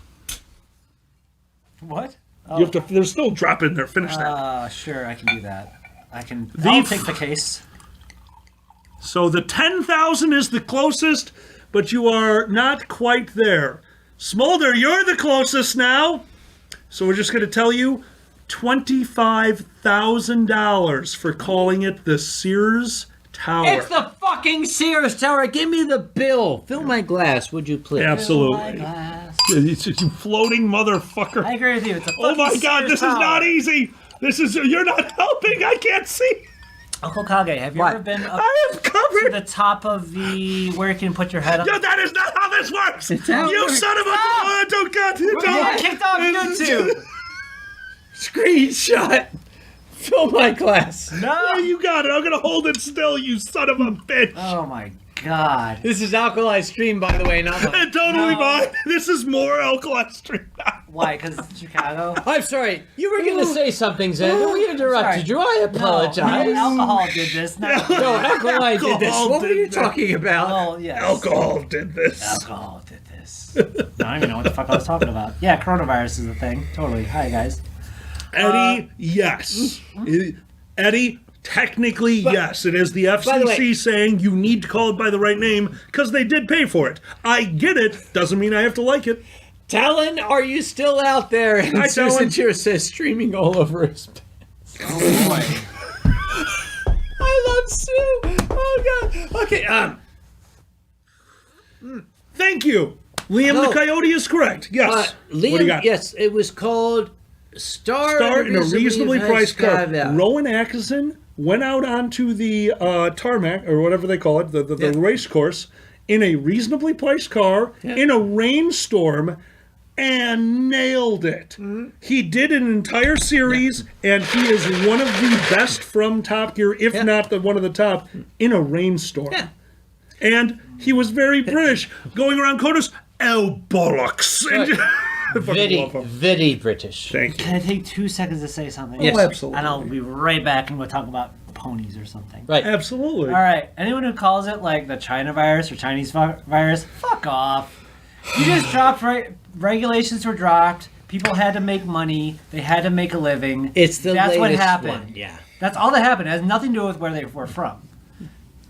What? You have to. There's still a drop in there. Finish that. Sure, I can do that. I'll The take the case. So the 10,000 is the closest, but you are not quite there. Smolder, you're the closest now. So we're just going to tell you $25,000 for calling it the Sears Tower. It's the fucking fucking Sears Tower. Give me the bill. Fill my glass, would you please? Absolutely. Fill my glass. You floating motherfucker. I agree with you. It's a Oh my fucking God, Sears this is Tower. not easy. You're not helping. I can't see. Uncle Kage, have you What? ever been up I am to covered. the top of where you can put your head up? No, that is not how this works. It's how it You works. son of a... Oh, don't God. You got kicked off YouTube. Screenshot. Fill my glass. Yeah, No. you got it. I'm going to hold it still, you son of a bitch. Oh my God. This is Alkali Stream, by the way, not mine. Totally No. mine. This is more Alkali Stream. Why? Because it's Chicago. I'm sorry. You were going to say something, Xander. We interrupted you. I apologize. No, alcohol did this. Not No, Alkali did this. Alcohol What were did you that. talking about? Well, yes. Alcohol did this. Alcohol did this. I don't even know what the fuck I was talking about. Yeah, coronavirus is a thing. Totally. Hi, guys. Eddie, yes. Eddie, technically, yes. It is the the FCC way- saying you need to call it by the right name because they did pay for it. I get it. Doesn't mean I have to like it. Talon, are you still out there? And Hi, Susan Talon. Cheer says streaming all over his pants. Oh boy. I love Sue. Oh God. Okay. Thank you. Liam No. the Coyote is correct. Yes. Liam, what do you got? yes, it was called Star in a reasonably priced car. Skybound. Rowan Atkinson went out onto the tarmac, or whatever they call it, the Yeah. race course, in a reasonably priced car, in a rainstorm, and nailed it. Mm-hmm. He did an entire series, and he is one of the best from Top Gear, if not one of the top, in a rainstorm. Yeah. And he was very British, going around corners, oh, bollocks. And I fucking love him. Very British. Thank you. Can I take 2 seconds to say something? Yes. Oh, absolutely. And I'll be right back and we'll talk about ponies or something. Right. Absolutely. All right. Anyone who calls it like the China virus or Chinese virus, fuck off. You just dropped regulations were dropped. People had to make money. They had to make a living. It's the That's what latest happened. one, yeah. That's all that happened. It has nothing to do with where they were from.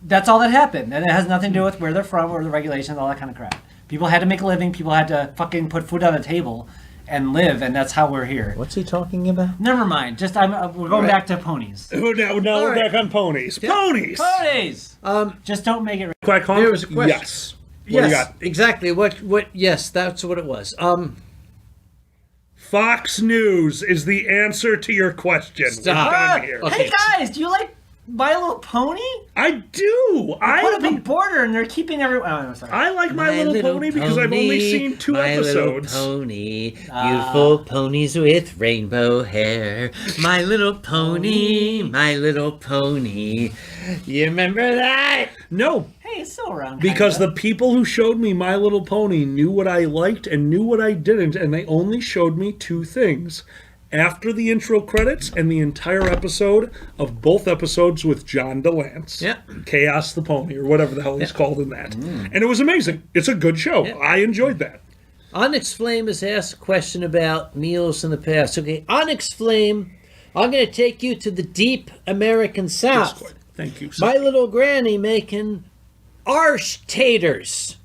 That's all that happened. And it has nothing to do with where they're from or the regulations, all that kind of crap. People had to make a living. People had to fucking put food on the table and live, and that's how we're here. What's he talking about? Never mind. Just we're going back to ponies. Now we're right. back on ponies. Ponies! Ponies! Just don't make it... Quack honk? There was a question. Yes. What do Yes, you got? exactly. What? Yes, that's what it was. Fox News is the answer to your question. We're Stop. done here. Okay. Hey guys, do you like My Little Pony? I do. Put up a border and they're keeping everyone... Oh, no, sorry. I like My Little Pony because I've only seen 2 episodes. My Little Pony, beautiful ponies with rainbow hair. My Little Pony, My Little Pony. You remember that? No, Hey, it's still around. because kinda. the people who showed me My Little Pony knew what I liked and knew what I didn't, and they only showed me 2 things. After the intro credits and the entire episode of both episodes with John DeLance. Yeah. Chaos the Pony, or whatever the hell he's called in that. And it was amazing. It's a good show. I enjoyed that. Onyx Flame has asked a question about meals in the past. Okay, Onyx Flame, I'm going to take you to the deep American That's South. good. Thank you. My little granny making arsh taters.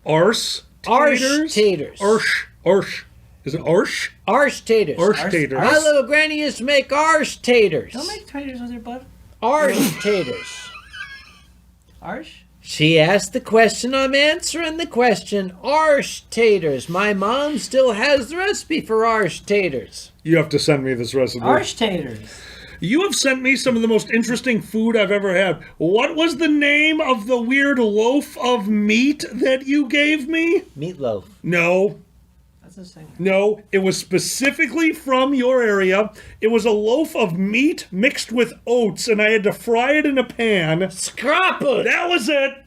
Arse Arsh taters? taters. Arsh. Is it arsh? Arsh taters. Arsh taters. My little granny used to make arsh taters. Don't make taters with your butt. Arsh taters. Arsh? She asked the question, I'm answering the question. Arsh taters. My mom still has the recipe for arsh taters. You have to send me this recipe. Arsh taters. You have sent me some of the most interesting food I've ever had. What was the name of the weird loaf of meat that you gave me? Meatloaf. No. That's the same. No, it was specifically from your area. It was a loaf of meat mixed with oats, and I had to fry it in a pan. Scrapple. That was it.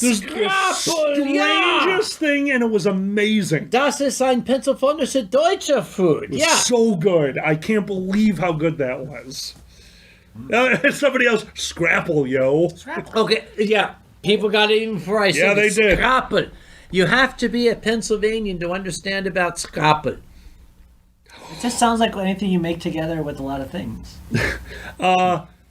This Scrapple, yeah. strangest thing, and it was amazing. Das ist ein pennsylvanische deutscher food. Yeah. So good. I can't believe how good that was. Somebody else, Scrapple, yo. Okay, yeah. People got it even before I said Yeah, it. they did. Scrapple. You have to be a Pennsylvanian to understand about scrapple. It just sounds like anything you make together with a lot of things.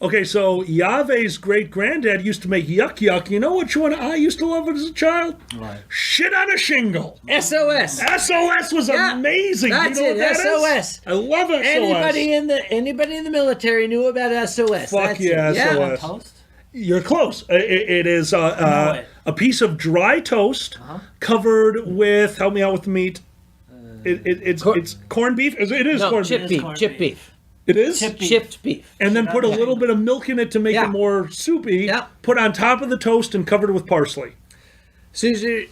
Okay, so Yahweh's great-granddad used to make yuck yuck. You know which one I used to love as a child? Right. Shit on a shingle. SOS. SOS was Yeah, amazing. that's you know it, what that is? SOS. I love SOS. Anybody in the military knew about SOS. Fuck That's yeah, it. SOS. On toast? You're close. It is a piece of dry toast covered with. Help me out with the meat. It's corned beef. It is corned beef. Chipped beef. It is Chipped beef. And then put a little bit of milk in it to make it more soupy. Yeah. Put on top of the toast and covered with parsley. Sue,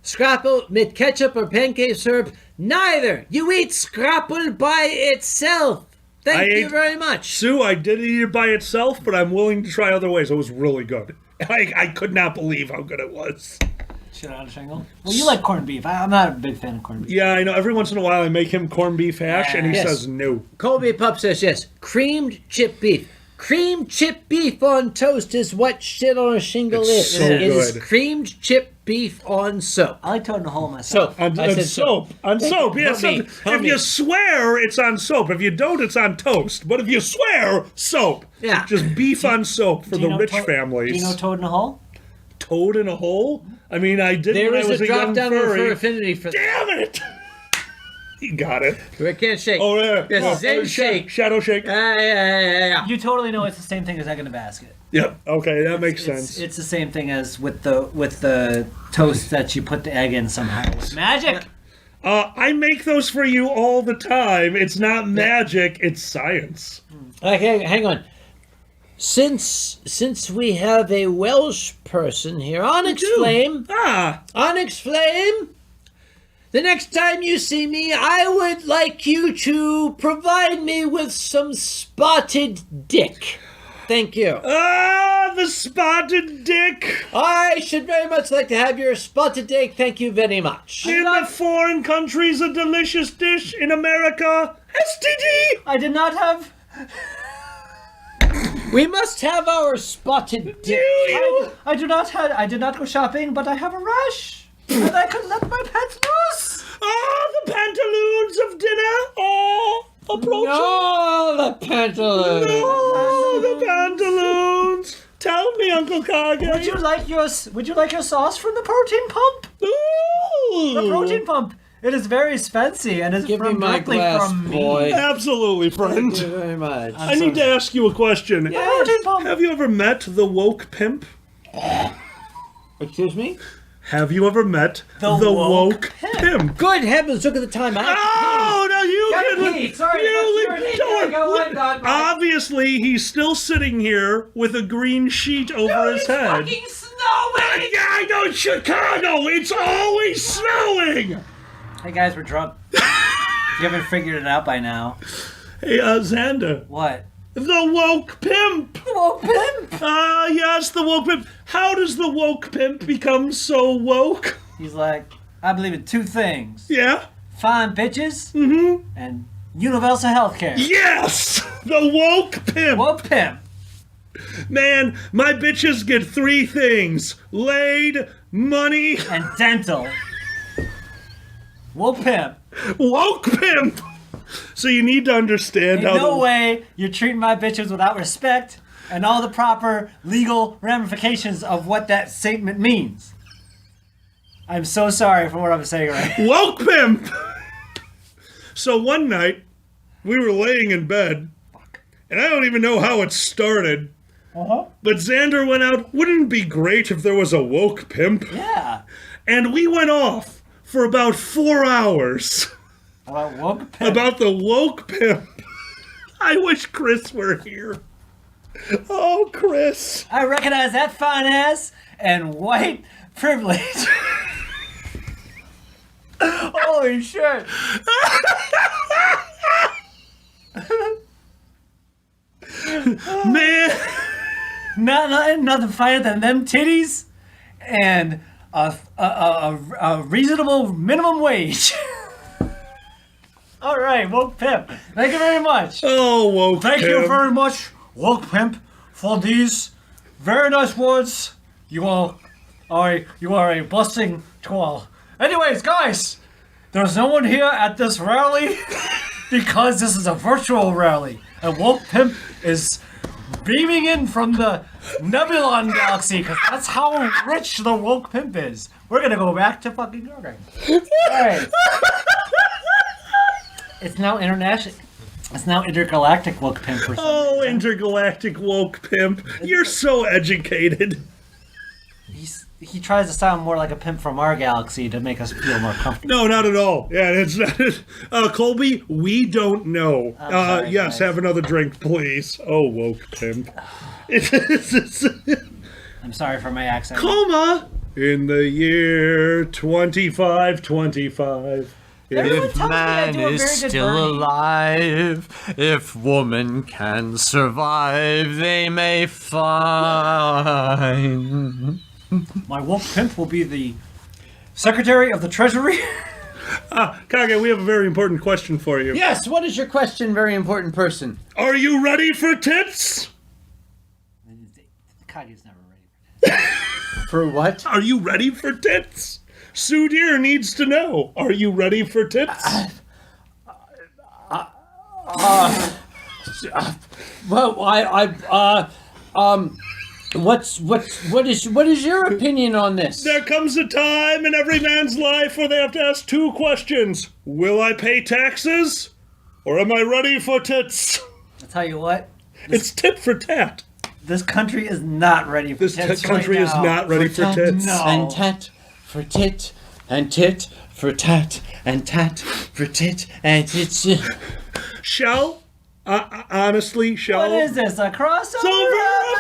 scrapple with ketchup or pancake syrup? Neither. You eat scrapple by itself. Thank you very much. Sue, I did eat it by itself, but I'm willing to try other ways. It was really good. I could not believe how good it was. Shit out of shingle. Well, you like corned beef. I'm not a big fan of corned beef. Yeah, I know. Every once in a while I make him corned beef hash, and he says no. Colby Pup says yes. Creamed chipped beef. Creamed chipped beef on toast is what shit on a shingle is. So It good. is creamed chipped beef on soap. I like toad in a hole myself. Soap. On I said soap. On soap. Yeah, Help me. if you swear, it's on soap. If you don't, it's on toast. But if you swear, soap. Yeah. Just beef on soap for the rich families. Do you know toad in a hole? Toad in a hole? I mean, I did There when I is was a a young drop down for furry. affinity for that. Damn it! You got it. We can't shake. Oh, yeah. Yes, Zen shake. Shadow shake. Yeah. You totally know it's the same thing as egg in a basket. Yep. Okay, that makes sense. It's the same thing as with the toast that you put the egg in somehow. With magic. I make those for you all the time. It's not magic, it's science. Okay, hang on. Since we have a Welsh person here, Onyx Flame. Onyx Flame. The next time you see me, I would like you to provide me with some spotted dick. Thank you. The spotted dick. I should very much like to have your spotted dick. Thank you very much. In the foreign countries, a delicious dish. In America, STD. I did not have. We must have our spotted dick. I did not go shopping, but I have a rash. And I could let my pets loose. The pantaloons of dinner are approaching. No, the pantaloons. No, the pantaloons. Tell me, Uncle Carey. Would you like your sauce from the protein pump? Ooh. The protein pump. It is very fancy and is Give me from my directly glass, from boy. me. Absolutely, friend. Thank you very much. I need to ask you a question. Protein pump. Have you ever met the woke pimp? Excuse me? Have you ever met the woke pimp? Good heavens, look at the time. Oh, no, you Gotta can. pee. Sorry, Obviously, he's still sitting here with a green sheet over his head. Fucking snowing! Yeah, I know, Chicago. It's always snowing. Hey guys, we're drunk. You haven't figured it out by now. Hey, Xander. What? The woke pimp. The woke pimp. Yes, the woke pimp. How does the woke pimp become so woke? He's like, I believe in two things. Yeah? Fine bitches Mm-hmm. and universal health care. Yes! The woke pimp. Woke pimp. Man, my bitches get three things. Laid, money, And dental. Woke pimp. woke pimp. So you need to understand Ain't how no way you're treating my bitches without respect and all the proper legal ramifications of what that statement means. I'm so sorry for what I'm saying right now. woke pimp. So one night, we were laying in bed, and I don't even know how it started. But Xander went out, wouldn't it be great if there was a woke pimp? Yeah. And we went off for about 4 hours About woke pimp. about the woke pimp. I wish Chris were here. Oh, Chris. I recognize that fine ass and white privilege. Holy shit. Man. Nothing finer than them titties and a reasonable minimum wage. All right, woke pimp. Thank you very much. Oh, woke Thank pimp. you very much, woke pimp, for these very nice words. You are a blessing to all. Anyways, guys, there's no one here at this rally because this is a virtual rally, and woke pimp is beaming in from the Nebulon galaxy because that's how rich the woke pimp is. We're gonna go back to fucking ordering. All right. It's now international. It's now intergalactic woke pimp for some Oh, reason. intergalactic woke pimp. You're so educated. He tries to sound more like a pimp from our galaxy to make us feel more comfortable. No, not at all. Yeah, it's not. Colby, we don't know. sorry, Yes, guys. have another drink, please. Oh, woke pimp. I'm sorry for my accent. Coma in the year 2525. Everyone If tells me I man do a is very good still Bernie. alive, if woman can survive, they may find. My woke pimp will be the Secretary of the Treasury. Kage, we have a very important question for you. Yes, what is your question, very important person? Are you ready for tits? Kage's never ready. For what? Are you ready for tits? Sue Deer needs to know. Are you ready for tits? Well, what is your opinion on this? There comes a time in every man's life where they have to ask two questions. Will I pay taxes? Or am I ready for tits? I'll tell you what. It's tit for tat. This country is not ready for This tits country right is now. not ready for tat tits. No. And tat for tit, and tit for tat, and tat for tit, and tit. Shall? Honestly, shall? What is this? A crossover Over.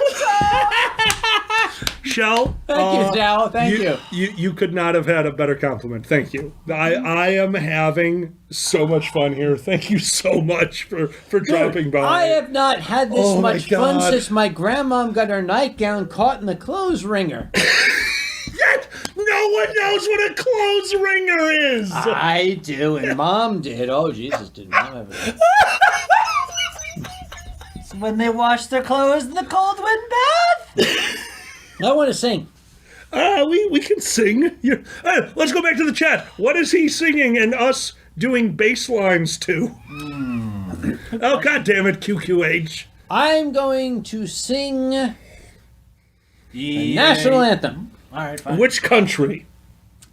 episode? Shall? Thank you, Sal. Thank you. You could not have had a better compliment. Thank you. I am having so much fun here. Thank you so much for dropping by. I have not had this Oh my much fun God. since my grandmom got her nightgown caught in the clothes wringer. Yet no one knows what a clothes ringer is. I do, and Mom did. Oh, Jesus, did Mom ever? It's when they wash their clothes in the cold wind bath. I want to sing. We can sing. Let's go back to the chat. What is he singing and us doing bass lines to? Oh, God damn it, QQH. I'm going to sing the national anthem. All right, fine. Which country?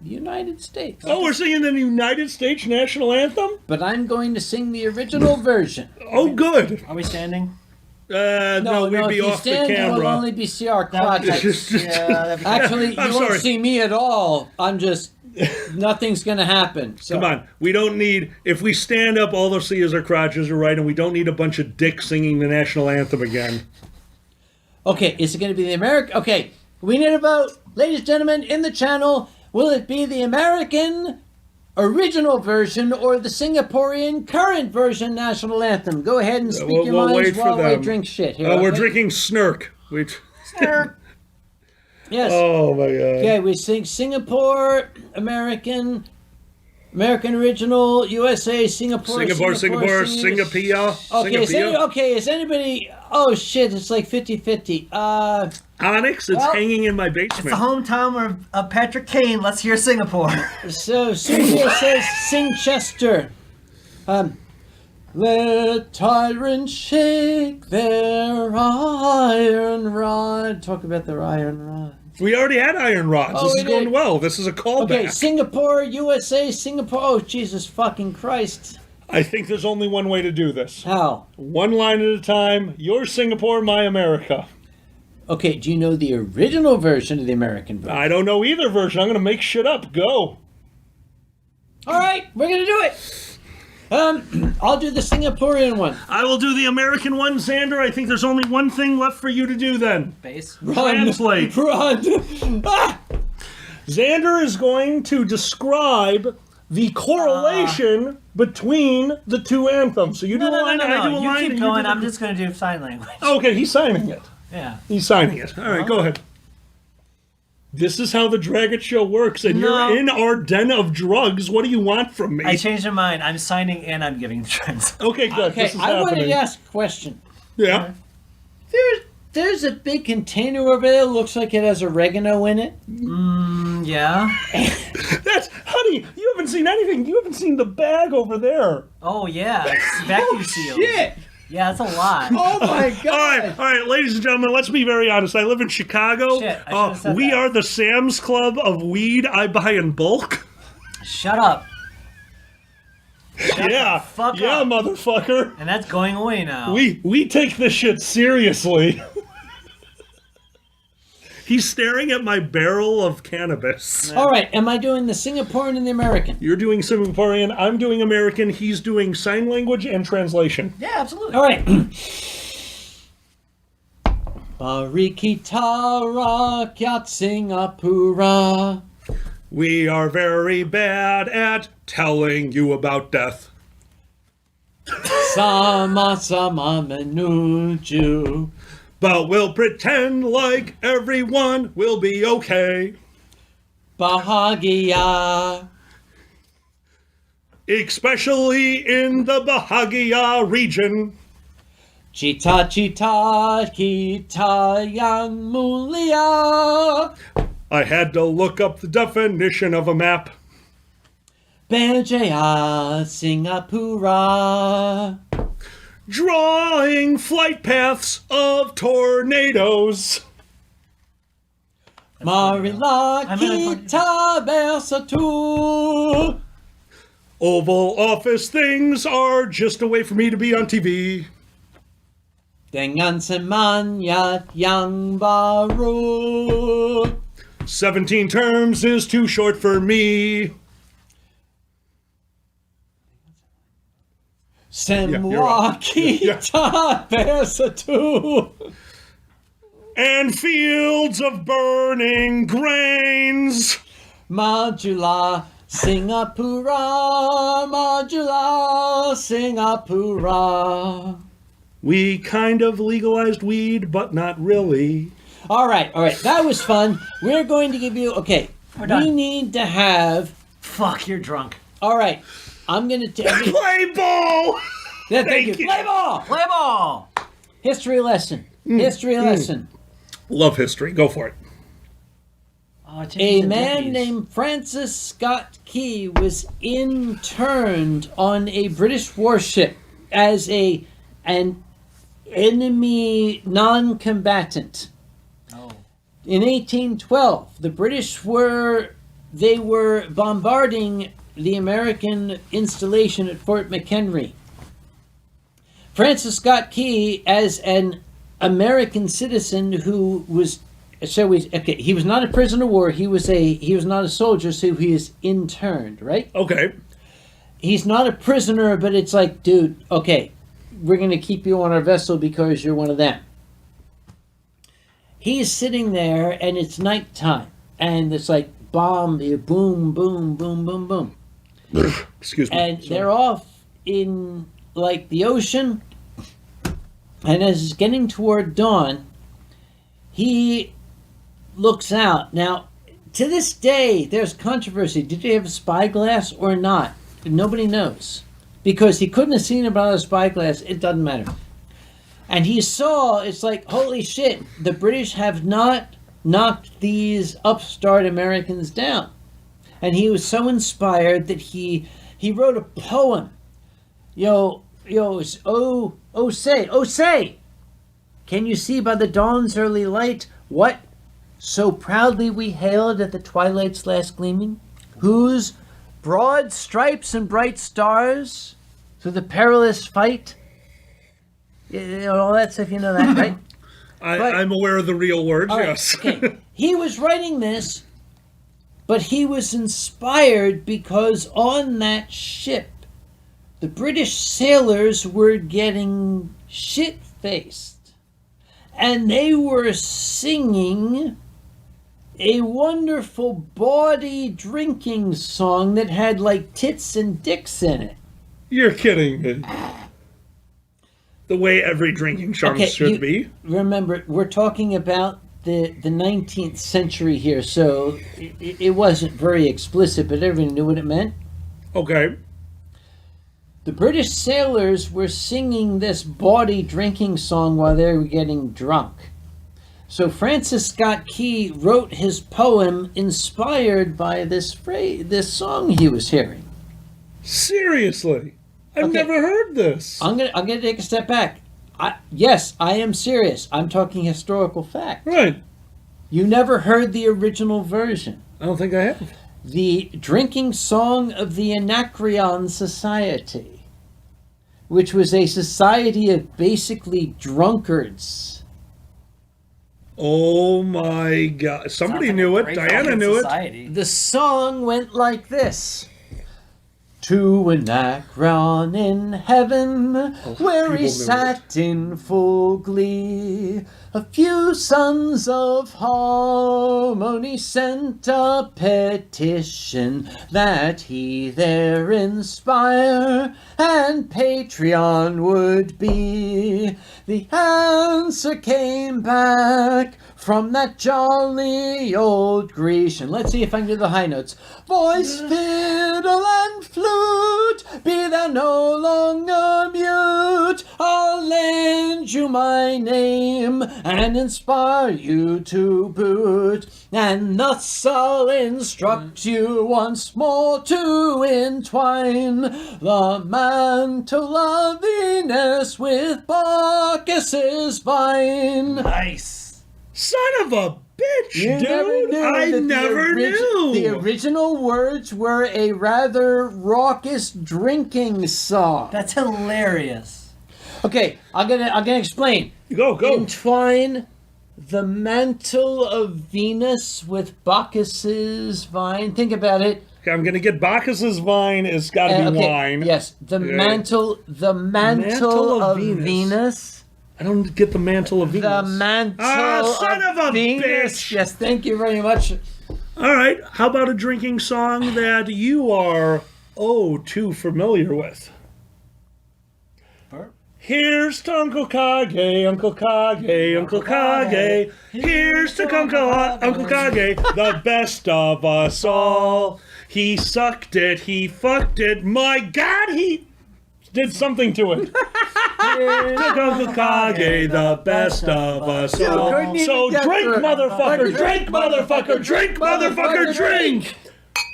The United States. Oh, we're singing the United States national anthem? But I'm going to sing the original version. Oh, good. Are we standing? No, we'd if be you off the stand, you'll camera. only be see our crotches. Yeah, that'd be Actually, I'm you won't sorry. see me at all. I'm just, nothing's going to happen. So. Come on, we don't need, if we stand up, all they'll see is our crotches, are right, and we don't need a bunch of dicks singing the national anthem again. Okay, is it going to be the American? Okay, we need a vote. Ladies and gentlemen, in the channel, will it be the American original version or the Singaporean current version national anthem? Go ahead and speak we'll your minds wait for while I them. drink shit. Here, We're okay? drinking Snurk. Yes. Oh, my God. Okay, we sing Singapore, American original, USA, Singapore, Singapore. Okay, is anybody... Oh, shit, it's like 50-50. Onyx, it's Well, hanging in my It's the basement. hometown of Patrick Kane. Let's hear Singapore. So, Susie says Singchester. Let tyrants shake their iron rod. Talk about their iron rod. We already had iron rods. Oh, This we is going did. well. This is a callback. Okay, Singapore, USA, Singapore. Oh, Jesus fucking Christ. I think there's only one way to do this. How? One line at a time. Your Singapore, my America. Okay, do you know the original version of the American version? I don't know either version. I'm going to make shit up. Go. All right, we're going to do it. I'll do the Singaporean one. I will do the American one, Xander. I think there's only one thing left for you to do then. Base. Translate. Run. Ah! Xander is going to describe the correlation between the two anthems. So you do a line, I do a You line. keep and going. do I'm the- just going to do sign language. Okay, he's signing it. Yeah. He's signing it. All right, go ahead. This is how the Dragget Show works, and No. you're in our den of drugs. What do you want from me? I changed my mind. I'm signing and I'm giving the trends. Okay, good. Okay, This is I wanted happening. to ask a question. Yeah. There's a big container over there. Looks like it has oregano in it. Yeah. That's, honey, you haven't seen anything. You haven't seen the bag over there. Oh, yeah. It's vacuum sealed. Shit! Yeah, that's a lot. Oh my God! All right, ladies and gentlemen, let's be very honest. I live in Chicago. Shit, I should've said we that. are the Sam's Club of weed I buy in bulk. Shut up. Yeah, fuck yeah, up. motherfucker. And that's going away now. We take this shit seriously. He's staring at my barrel of cannabis. All right, am I doing the Singaporean and the American? You're doing Singaporean, I'm doing American, he's doing sign language and translation. Yeah, absolutely. All right. Marikita rakyat Singapura. We are very bad at telling you about death. Sama-sama menuju. But we'll pretend like everyone will be okay. Bahagia. Especially in the Bahagia region. Cita cita kita yang mulia. I had to look up the definition of a map. Bejaya Singapura. Drawing flight paths of tornadoes. Marilah kita bersatu. Oval Office things are just a way for me to be on TV. Dengan semangat yang baru. 17 terms is too short for me. Semua kita bersatu. And fields of burning grains. Majulah Singapura, Majulah Singapura. We kind of legalized weed, but not really. All right. That was fun. We're going to give you. Okay, We're done. we need to have. Fuck, you're drunk. All right, I'm gonna tell you. Play ball! Yeah, thank Thank you. you. Play ball. Play ball! History lesson. History lesson. Love history. Go for it. Oh, it A changed the man decades. named Francis Scott Key was interned on a British warship as an enemy non-combatant. Oh. In 1812, the British were bombarding the American installation at Fort McHenry. Francis Scott Key, as an American citizen who was, he was not a prisoner of war. He was not a soldier, so he is interned, right? Okay. He's not a prisoner, but it's like, dude, okay, we're going to keep you on our vessel because you're one of them. He's sitting there, and it's nighttime, and it's like bomb, boom, boom, boom, boom, boom. Excuse me. And Sorry. they're off in, like, the ocean, and as it's getting toward dawn, he looks out. Now, to this day, there's controversy. Did he have a spyglass or not? Nobody knows. Because he couldn't have seen about a spyglass. It doesn't matter. And he saw, it's like, holy shit, the British have not knocked these upstart Americans down. And he was so inspired that he wrote a poem. Say, can you see by the dawn's early light what so proudly we hailed at the twilight's last gleaming? Whose broad stripes and bright stars through the perilous fight? All that stuff, you know that, right? I'm aware of the real words, All right, yes. okay. He was writing this, but he was inspired because on that ship, the British sailors were getting shit-faced. And they were singing a wonderful bawdy drinking song that had like tits and dicks in it. You're kidding me. The way every drinking song should be. Remember, we're talking about the 19th century here, so it wasn't very explicit, but everyone knew what it meant. Okay. The British sailors were singing this bawdy drinking song while they were getting drunk. So Francis Scott Key wrote his poem inspired by this song he was hearing. Seriously? I've Okay. never heard this. I'm gonna take a step back. Yes, I am serious. I'm talking historical fact. Right. You never heard the original version. I don't think I have. the drinking song of the Anacreon Society, which was a society of basically drunkards. Oh my God. Somebody Sounds like knew a it. great Diana fucking knew it. society. The song went like this. To Anacreon in heaven, where people he knew sat in full glee, a few sons of harmony sent a petition that he there inspire, and Patreon would be. The answer came back from that jolly old Grecian. Let's see if I can do the high notes. Voice, fiddle, and flute, be thou no longer mute. I'll lend you my name and inspire you to boot. And thus I'll instruct you once more to entwine the mantle of Venus with Bacchus's vine. Nice. Son of a bitch, You dude. never knew I that never knew. The original words were a rather raucous drinking song. That's hilarious. Okay, I'm gonna explain. Go. Entwine the mantle of Venus with Bacchus's vine. Think about it. Okay, I'm gonna get Bacchus's vine. It's got to be Okay, wine. yes, the mantle Mantle of Venus. I don't get the mantle of Venus. The mantle son of a Venus. bitch. Yes, thank you very much. All right. How about a drinking song that you are too familiar with? Here's to Uncle Kage, Uncle Kage, Uncle Kage. Here's to Uncle Kage, the best of us all. He sucked it, he fucked it. My God, he did something to it. Here's to Uncle Kage, the best of us all. couldn't even So get drink, through it. motherfucker, drink, motherfucker, drink, motherfucker, drink.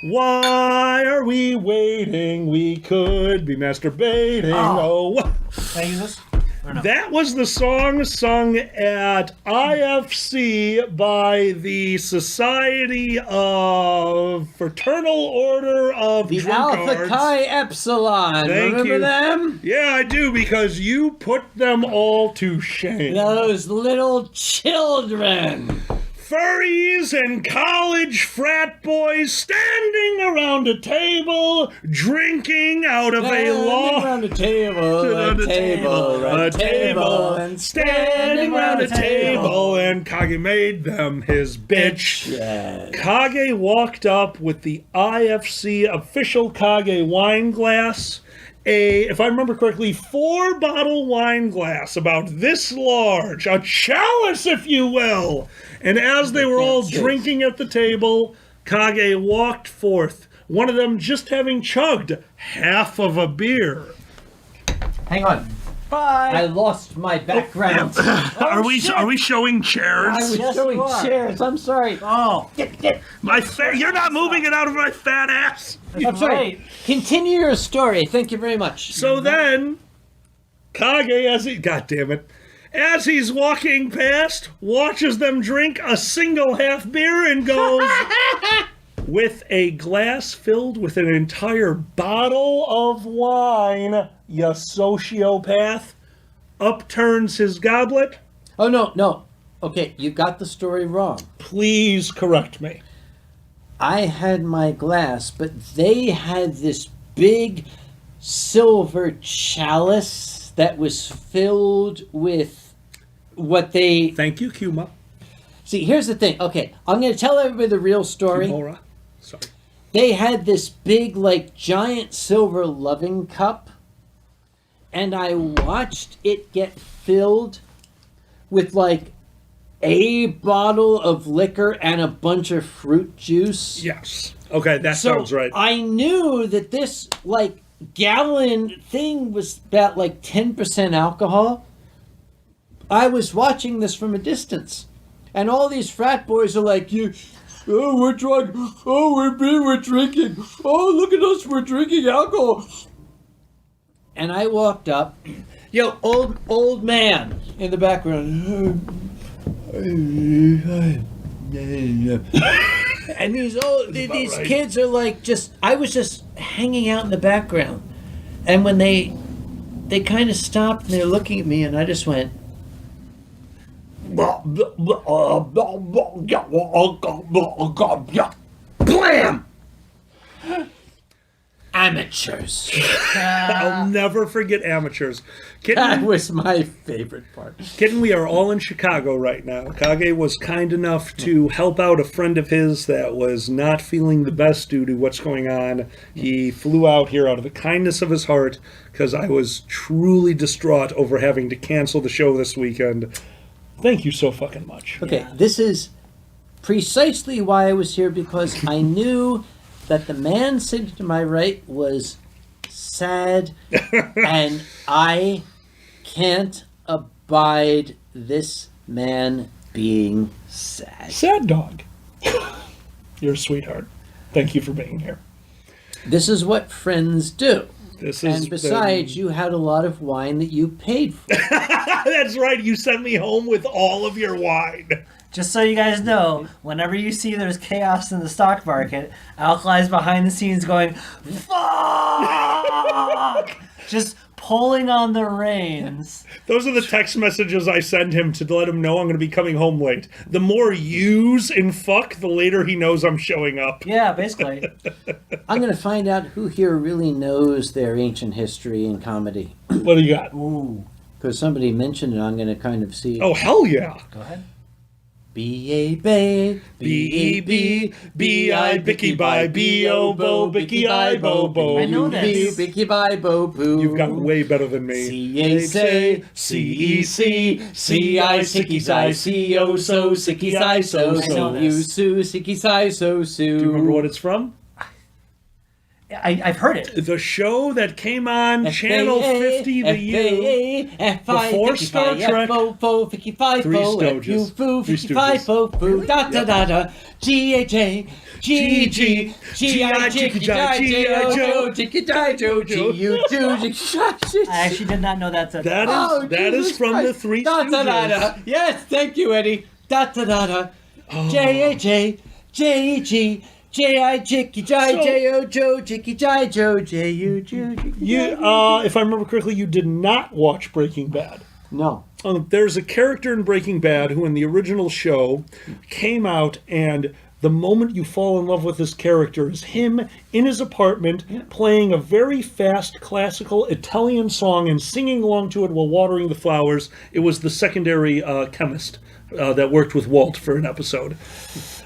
Why are we waiting? We could be masturbating. Oh. Can I use this? Or no? That was the song sung at IFC by the Society of Fraternal Order of The Alpha Drunkards. Chi Epsilon. Thank Remember you. them? Yeah, I do, because you put them all to shame. Those little children. Furries and college frat boys standing around a table, drinking out of a long... Around a table, and standing around a table, and Kage made them his bitch. Yes. Kage walked up with the IFC official Kage wine glass, if I remember correctly, 4-bottle wine glass, about this large, a chalice, if you will. And as they were all drinking at the table, Kage walked forth, one of them just having chugged half of a beer. Hang on. Bye. I lost my background. Are we showing chairs? I was Yes, showing you are. chairs. I'm sorry. Oh, You're not moving it out of my fat ass. I'm sorry. right. Continue your story. Thank you very much. So then, Kage, God damn it, as he's walking past, watches them drink a single half beer and goes, with a glass filled with an entire bottle of wine, you sociopath, upturns his goblet. Oh, no. Okay, you got the story wrong. Please correct me. I had my glass, but they had this big silver chalice that was filled with what they... Thank you, Kuma. See, here's the thing. Okay, I'm going to tell everybody the real story. Kimura. Sorry. They had this big, giant silver loving cup, and I watched it get filled with, a bottle of liquor and a bunch of fruit juice. Yes. Okay, that So sounds right. I knew that this, gallon thing was about, 10% alcohol. I was watching this from a distance, and all these frat boys are like, oh, we're drunk. Oh, we're drinking. Oh, look at us, we're drinking alcohol. And I walked up, old man in the background. And these right. kids are like I was just hanging out in the background. And when they kind of stopped and they're looking at me and I just went, blam! Amateurs. I'll never forget amateurs. That Kitten, was my favorite part. Kitten, we are all in Chicago right now. Kage was kind enough to help out a friend of his that was not feeling the best due to what's going on. He flew out here out of the kindness of his heart because I was truly distraught over having to cancel the show this weekend. Thank you so fucking much. Okay, this is precisely why I was here, because I knew that the man sitting to my right was sad, and I can't abide this man being sad. Sad dog. You're a sweetheart. Thank you for being here. This is what friends do. This is And besides, you had a lot of wine that you paid for. That's right. You sent me home with all of your wine. Just so you guys know, whenever you see there's chaos in the stock market, Alkali's behind the scenes going, fuck! Just pulling on the reins. Those are the text messages I send him to let him know I'm going to be coming home late. The more use in fuck, the later he knows I'm showing up. Yeah, basically. I'm going to find out who here really knows their ancient history in comedy. What do you got? Ooh. Because somebody mentioned it, I'm going to kind of see. Oh, hell yeah. Go ahead. B-A-Bay, B-E-B, B-I, Bicky Bye, B-O-Bo, Bicky I, Bo-Bo. I know this. Bicky Bye, Bo Boo. You've got way better than me. C-A-Say, C-E-C, C-I, Sicky's I, C-O, so, Sicky's I, so, I know so, this. you, Sue, Sicky's I, so, Sue. Do you remember what it's from? I've heard it. The show that came on Channel 50 the U. Before Star Trek. Three Stooges. Three Stooges. G-A-J, G-G, G-I, G-I-J-O, G-I-J-O, G-U-2, I actually did not know that's a... That is from the Three Stooges. Yes, thank you, Eddie. J-A-J, J-E-G, J-I, J-I-J-O, Joe, J-I-J-O, J-U-J. If I remember correctly, you did not watch Breaking Bad. No. There's a character in Breaking Bad who in the original show came out, and the moment you fall in love with this character is him in his apartment playing a very fast classical Italian song and singing along to it while watering the flowers. It was the secondary chemist that worked with Walt for an episode.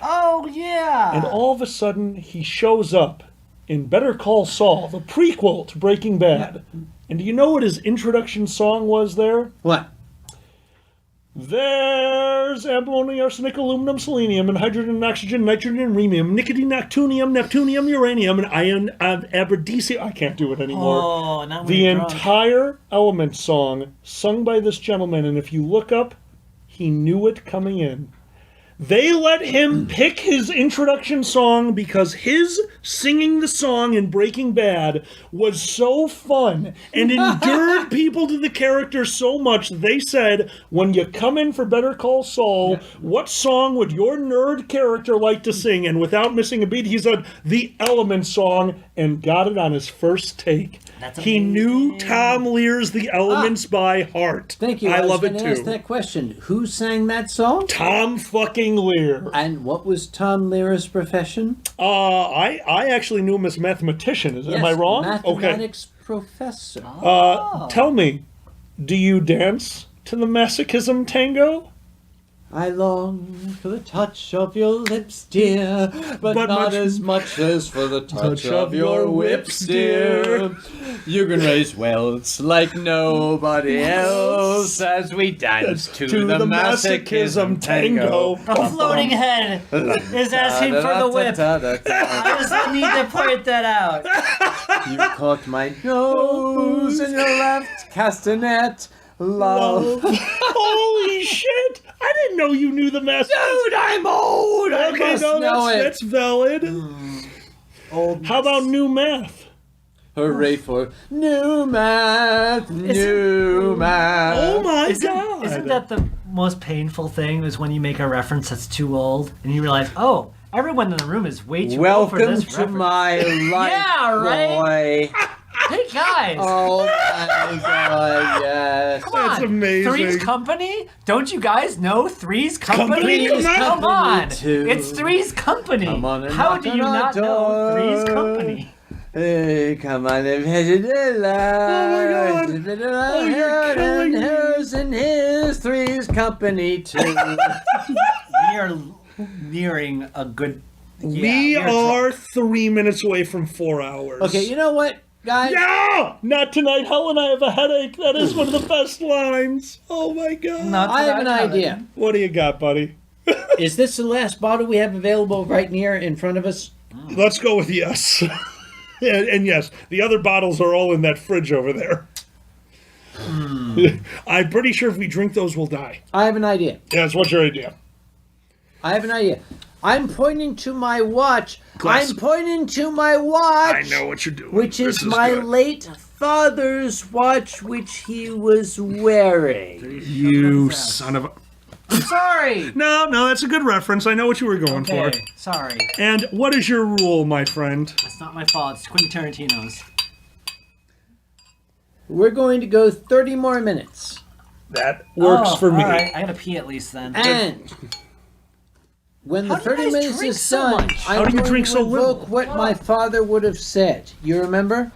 Oh, yeah! And all of a sudden, he shows up in Better Call Saul, the prequel to Breaking Bad. And do you know what his introduction song was there? What? There's antimony, arsenic, aluminum, selenium, and hydrogen, oxygen, nitrogen, and rhenium, nicotine, neptunium, uranium, and iron, abradicea. I can't do it anymore. Oh, not when The you're drunk. entire Element song, sung by this gentleman, and if you look up, he knew it coming in. They let him pick his introduction song because his singing the song in Breaking Bad was so fun and endeared people to the character so much. They said, when you come in for Better Call Saul, what song would your nerd character like to sing? And without missing a beat, he said, the Element song, and got it on his first take. That's He amazing. knew Tom Lear's The Elements by heart. Thank you. I love was it gonna ask too. that question. Who sang that song? Tom fucking Lear. And what was Tom Lear's profession? I actually knew him as a mathematician. Am I wrong? Mathematics professor. Tell me, do you dance to the masochism tango? I long for the touch of your lips, dear, but But not much- as much as for the touch Touch of your whips, dear. You can raise welts like nobody else as we dance to the masochism tango. A floating head is asking for the whip. I just need to point that out. You caught my nose in your left castanet. Love. Holy shit! I didn't know you knew the math. Dude, I'm old. I Okay, must no, know it. that's valid. Old. How about new math? Hooray for new math, new math. Oh my god! Isn't that the most painful thing is when you make a reference that's too old and you realize, oh, Everyone in the room is way too old for Welcome this to reference. my life, Yeah, right? boy. Hey guys! Oh my god, yes. Come That's on. amazing. Three's Company? Don't you guys know Three's Company? Company? Come on. Come on. Company too. It's Three's Company. Come on and How knock do on you our not know door. Three's Company? Hey, come on and visit the God. Oh, you're killing me. Hers and his Three's Company too. We are nearing a good... We are 3 minutes away from 4 hours. Okay, you know what, guys? No! Not tonight. Helen, I have a headache. That is one of the best lines. Oh my god. I have an idea. What do you got, buddy? Is this the last bottle we have available right near in front of us? Let's go with yes. and yes, the other bottles are all in that fridge over there. I'm pretty sure if we drink those, we'll die. I have an idea. Yes, what's your idea? I have an idea. I'm pointing to my watch. Glass. I'm pointing to my watch. I know what you're doing. Which This is my good. late father's watch, which he was wearing. You son of a... I'm sorry. No, that's a good reference. I know what you were going Okay, for. sorry. And what is your rule, my friend? It's not my fault. It's Quentin Tarantino's. We're going to go 30 more minutes. That works for me. All right. I gotta pee at least then. And when the How do you 30 guys minutes drink is so done, much? How I'm do you going drink to so little? invoke what my father would have said. You remember?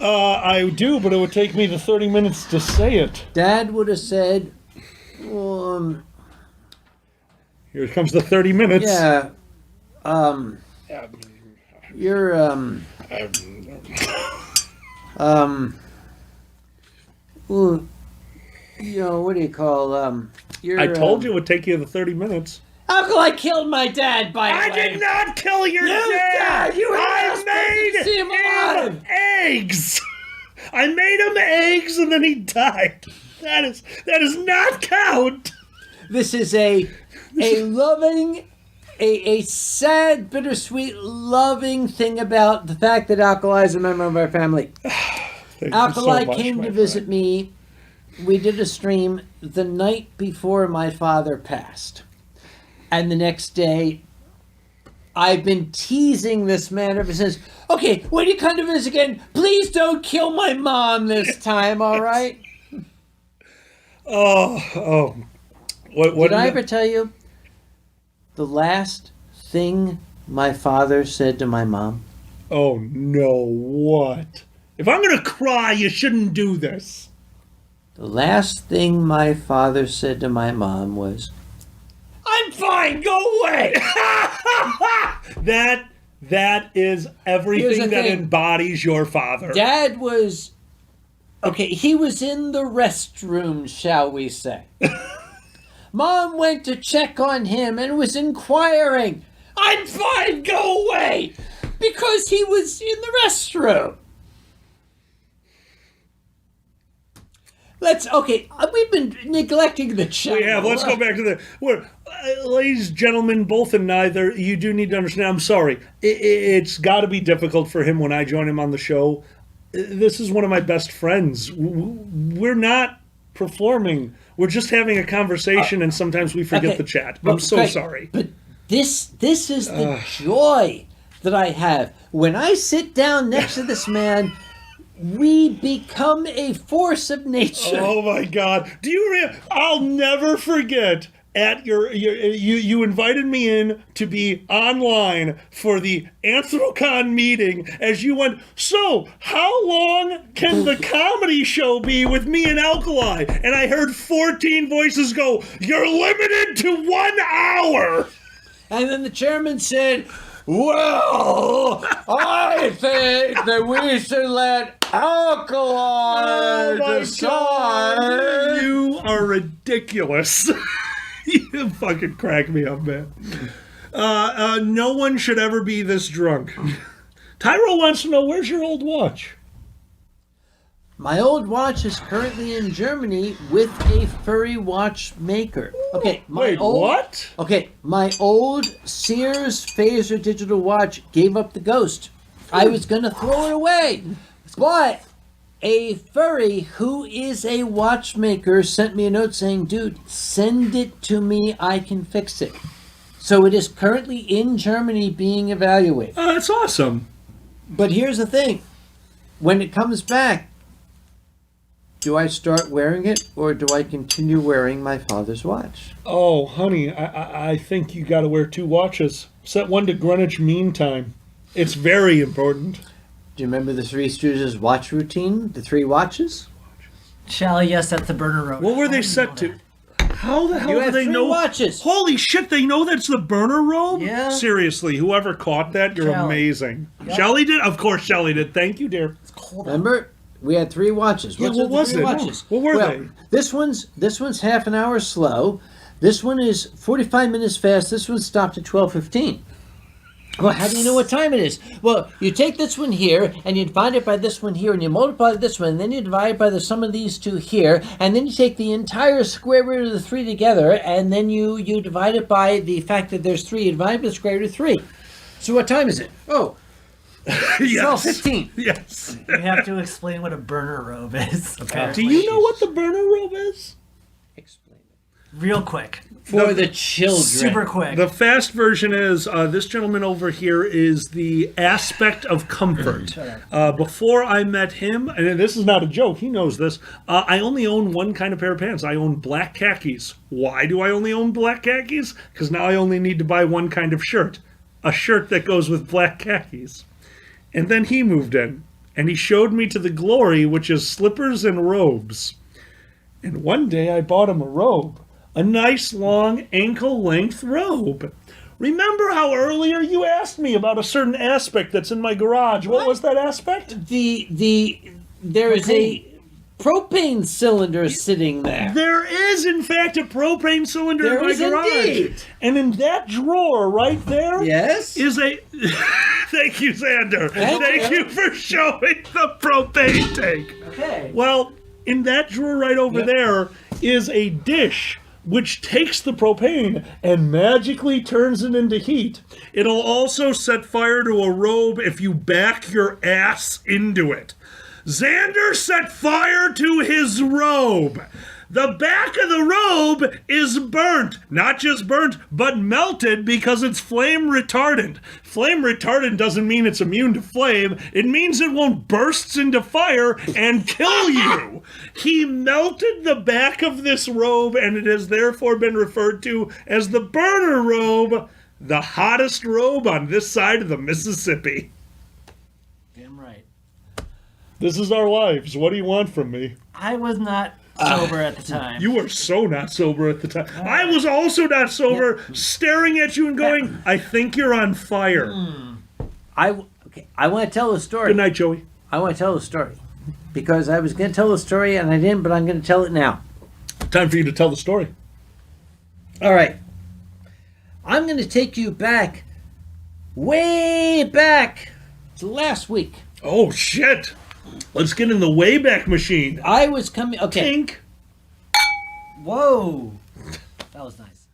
I do, but it would take me the 30 minutes to say it. Dad would have said, Here comes the 30 minutes. yeah, you're, well, you know, what do you call, you're, I told you it would take you the 30 minutes. Alkali killed my dad, by the I way. did not kill your dad! You were the I last person to see him made alive. him eggs! I made him eggs and then he died. That does not count! This is a loving, a sad, bittersweet, loving thing about the fact that Alkali is a member of our family. Thank you Alkali so much, came my to visit friend. me. We did a stream the night before my father passed. And the next day, I've been teasing this man ever since. Okay, when you come to visit again, please don't kill my mom this time, all right? Oh. What Did I ever tell you the last thing my father said to my mom? Oh, no, what? If I'm gonna cry, you shouldn't do this. The last thing my father said to my mom was, "I'm fine, go away." That is Here's everything the that thing. embodies your father. Dad was, okay, he was in the restroom, shall we say. Mom went to check on him and was inquiring, "I'm fine, go away," because he was in the restroom. We've been neglecting the channel. We have. Let's go back to ladies, gentlemen, both and neither. You do need to understand. I'm sorry. It's got to be difficult for him when I join him on the show. This is one of my best friends. We're not performing. We're just having a conversation, and sometimes we forget Okay. the chat. Well, I'm so great. sorry. But this is the joy that I have. When I sit down next to this man, we become a force of nature. Oh my God! Do you? I'll never forget. At you invited me in to be online for the Anthrocon meeting as you went, so how long can the comedy show be with me and Alkali? And I heard 14 voices go, you're limited to 1 hour. And then the chairman said, "Well, I think that we should let Alkali decide." You are ridiculous. You fucking crack me up, man. No one should ever be this drunk. Tyro wants to know, where's your old watch? My old watch is currently in Germany with a furry watchmaker. Okay, my old Sears Phaser digital watch gave up the ghost. I was gonna throw it away, but a furry who is a watchmaker sent me a note saying, "Dude, send it to me. I can fix it." So it is currently in Germany being evaluated. That's awesome. But here's the thing. When it comes back, do I start wearing it or do I continue wearing my father's watch? Oh, honey, I think you got to wear 2 watches. Set one to Greenwich Mean Time. It's very important. Do you remember the Three Stooges watch routine? The 3 watches? Shally, yes, that's the burner road. What were How they do you set know to? that? How the hell You do had they 3 know? watches. Holy shit, they know that's the burner robe? Yeah. Seriously, whoever caught that, you're Shelley. amazing. Yep. Shelley did? Of course Shelley did. Thank you, dear. It's cold out. Remember? We had 3 watches. Yeah, What's what with the was 3 it? watches? What were Well, they? This one's half an hour slow. This one is 45 minutes fast. This one stopped at 12:15. Well, how do you know what time it is? Well, you take this one here, and you divide it by this one here, and you multiply this one, and then you divide it by the sum of these 2 here, and then you take the entire square root of the 3 together, and then you divide it by the fact that there's 3, you divide it by the square root of 3. So what time is it? Oh, Yes. 12:15. Yes. You have to explain what a burner robe is. Do Apparently. you know what the burner robe is? Explain it. Real quick. For the children. Super quick. The fast version is this gentleman over here is the aspect of comfort. Before I met him, and this is not a joke, he knows this, I only own one kind of pair of pants. I own black khakis. Why do I only own black khakis? Because now I only need to buy one kind of shirt. A shirt that goes with black khakis. And then he moved in, and he showed me to the glory, which is slippers and robes. And one day I bought him a robe. A nice long ankle-length robe. Remember how earlier you asked me about a certain aspect that's in my garage? What was that aspect? There is a propane cylinder sitting there. There is, in fact, a propane cylinder There in my is garage. indeed. And in that drawer right there Yes? is a... Thank you, Xander. Thank you for showing the propane tank. Okay. Well, in that drawer right over there is a dish which takes the propane and magically turns it into heat. It'll also set fire to a robe if you back your ass into it. Xander set fire to his robe. The back of the robe is burnt. Not just burnt, but melted because it's flame retardant. Flame retardant doesn't mean it's immune to flame. It means it won't burst into fire and kill you. He melted the back of this robe, and it has therefore been referred to as the burner robe, the hottest robe on this side of the Mississippi. Damn right. This is our lives. What do you want from me? I was not sober at the time. You were so not sober at the time. I was also not sober, staring at you and going, I think you're on fire. I want to tell the story. Good night, Joey. I want to tell the story. Because I was going to tell the story and I didn't, but I'm going to tell it now. Time for you to tell the story. All right. I'm going to take you back, way back to last week. Oh, shit. Let's get in the Wayback Machine. I was coming. Okay. Tink. Whoa. That was nice.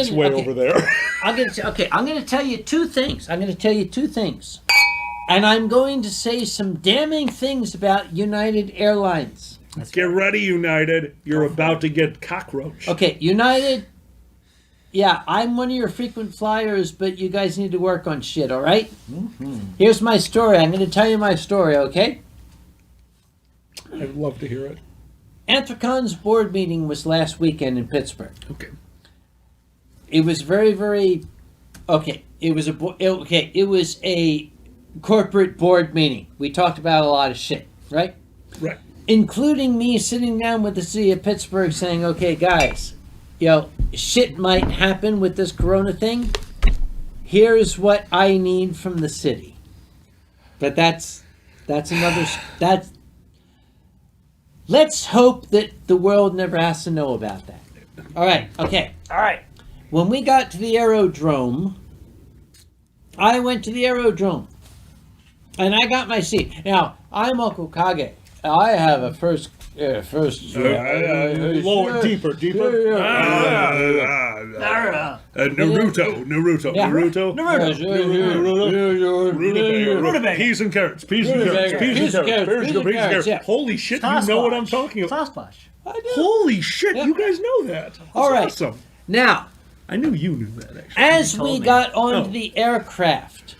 It's way over there. I'm going to tell you 2 things. And I'm going to say some damning things about United Airlines. Get ready, United. You're about to get cockroach. Okay, United. Yeah, I'm one of your frequent flyers, but you guys need to work on shit, all right? Here's my story. I'm going to tell you my story, okay? I'd love to hear it. Anthracon's board meeting was last weekend in Pittsburgh. Okay. It was very, very... Okay, it was a corporate board meeting. We talked about a lot of shit, right? Right. Including me sitting down with the city of Pittsburgh saying, okay, guys, shit might happen with this corona thing. Here's what I need from the city. But that's let's hope that the world never has to know about that. All right, okay. All right. When we got to the aerodrome, I went to the aerodrome and I got my seat. Now, I'm Uncle Kage. I have a first Lower, deeper. Naruto. Yeah. Rutabaga. Peas and carrots. Yeah. Holy shit, you know what I'm talking about. Sasquatch. Holy shit, you guys know that. That's All right. awesome. Now, I knew you knew that, actually. As told we me. got onto Oh. the aircraft,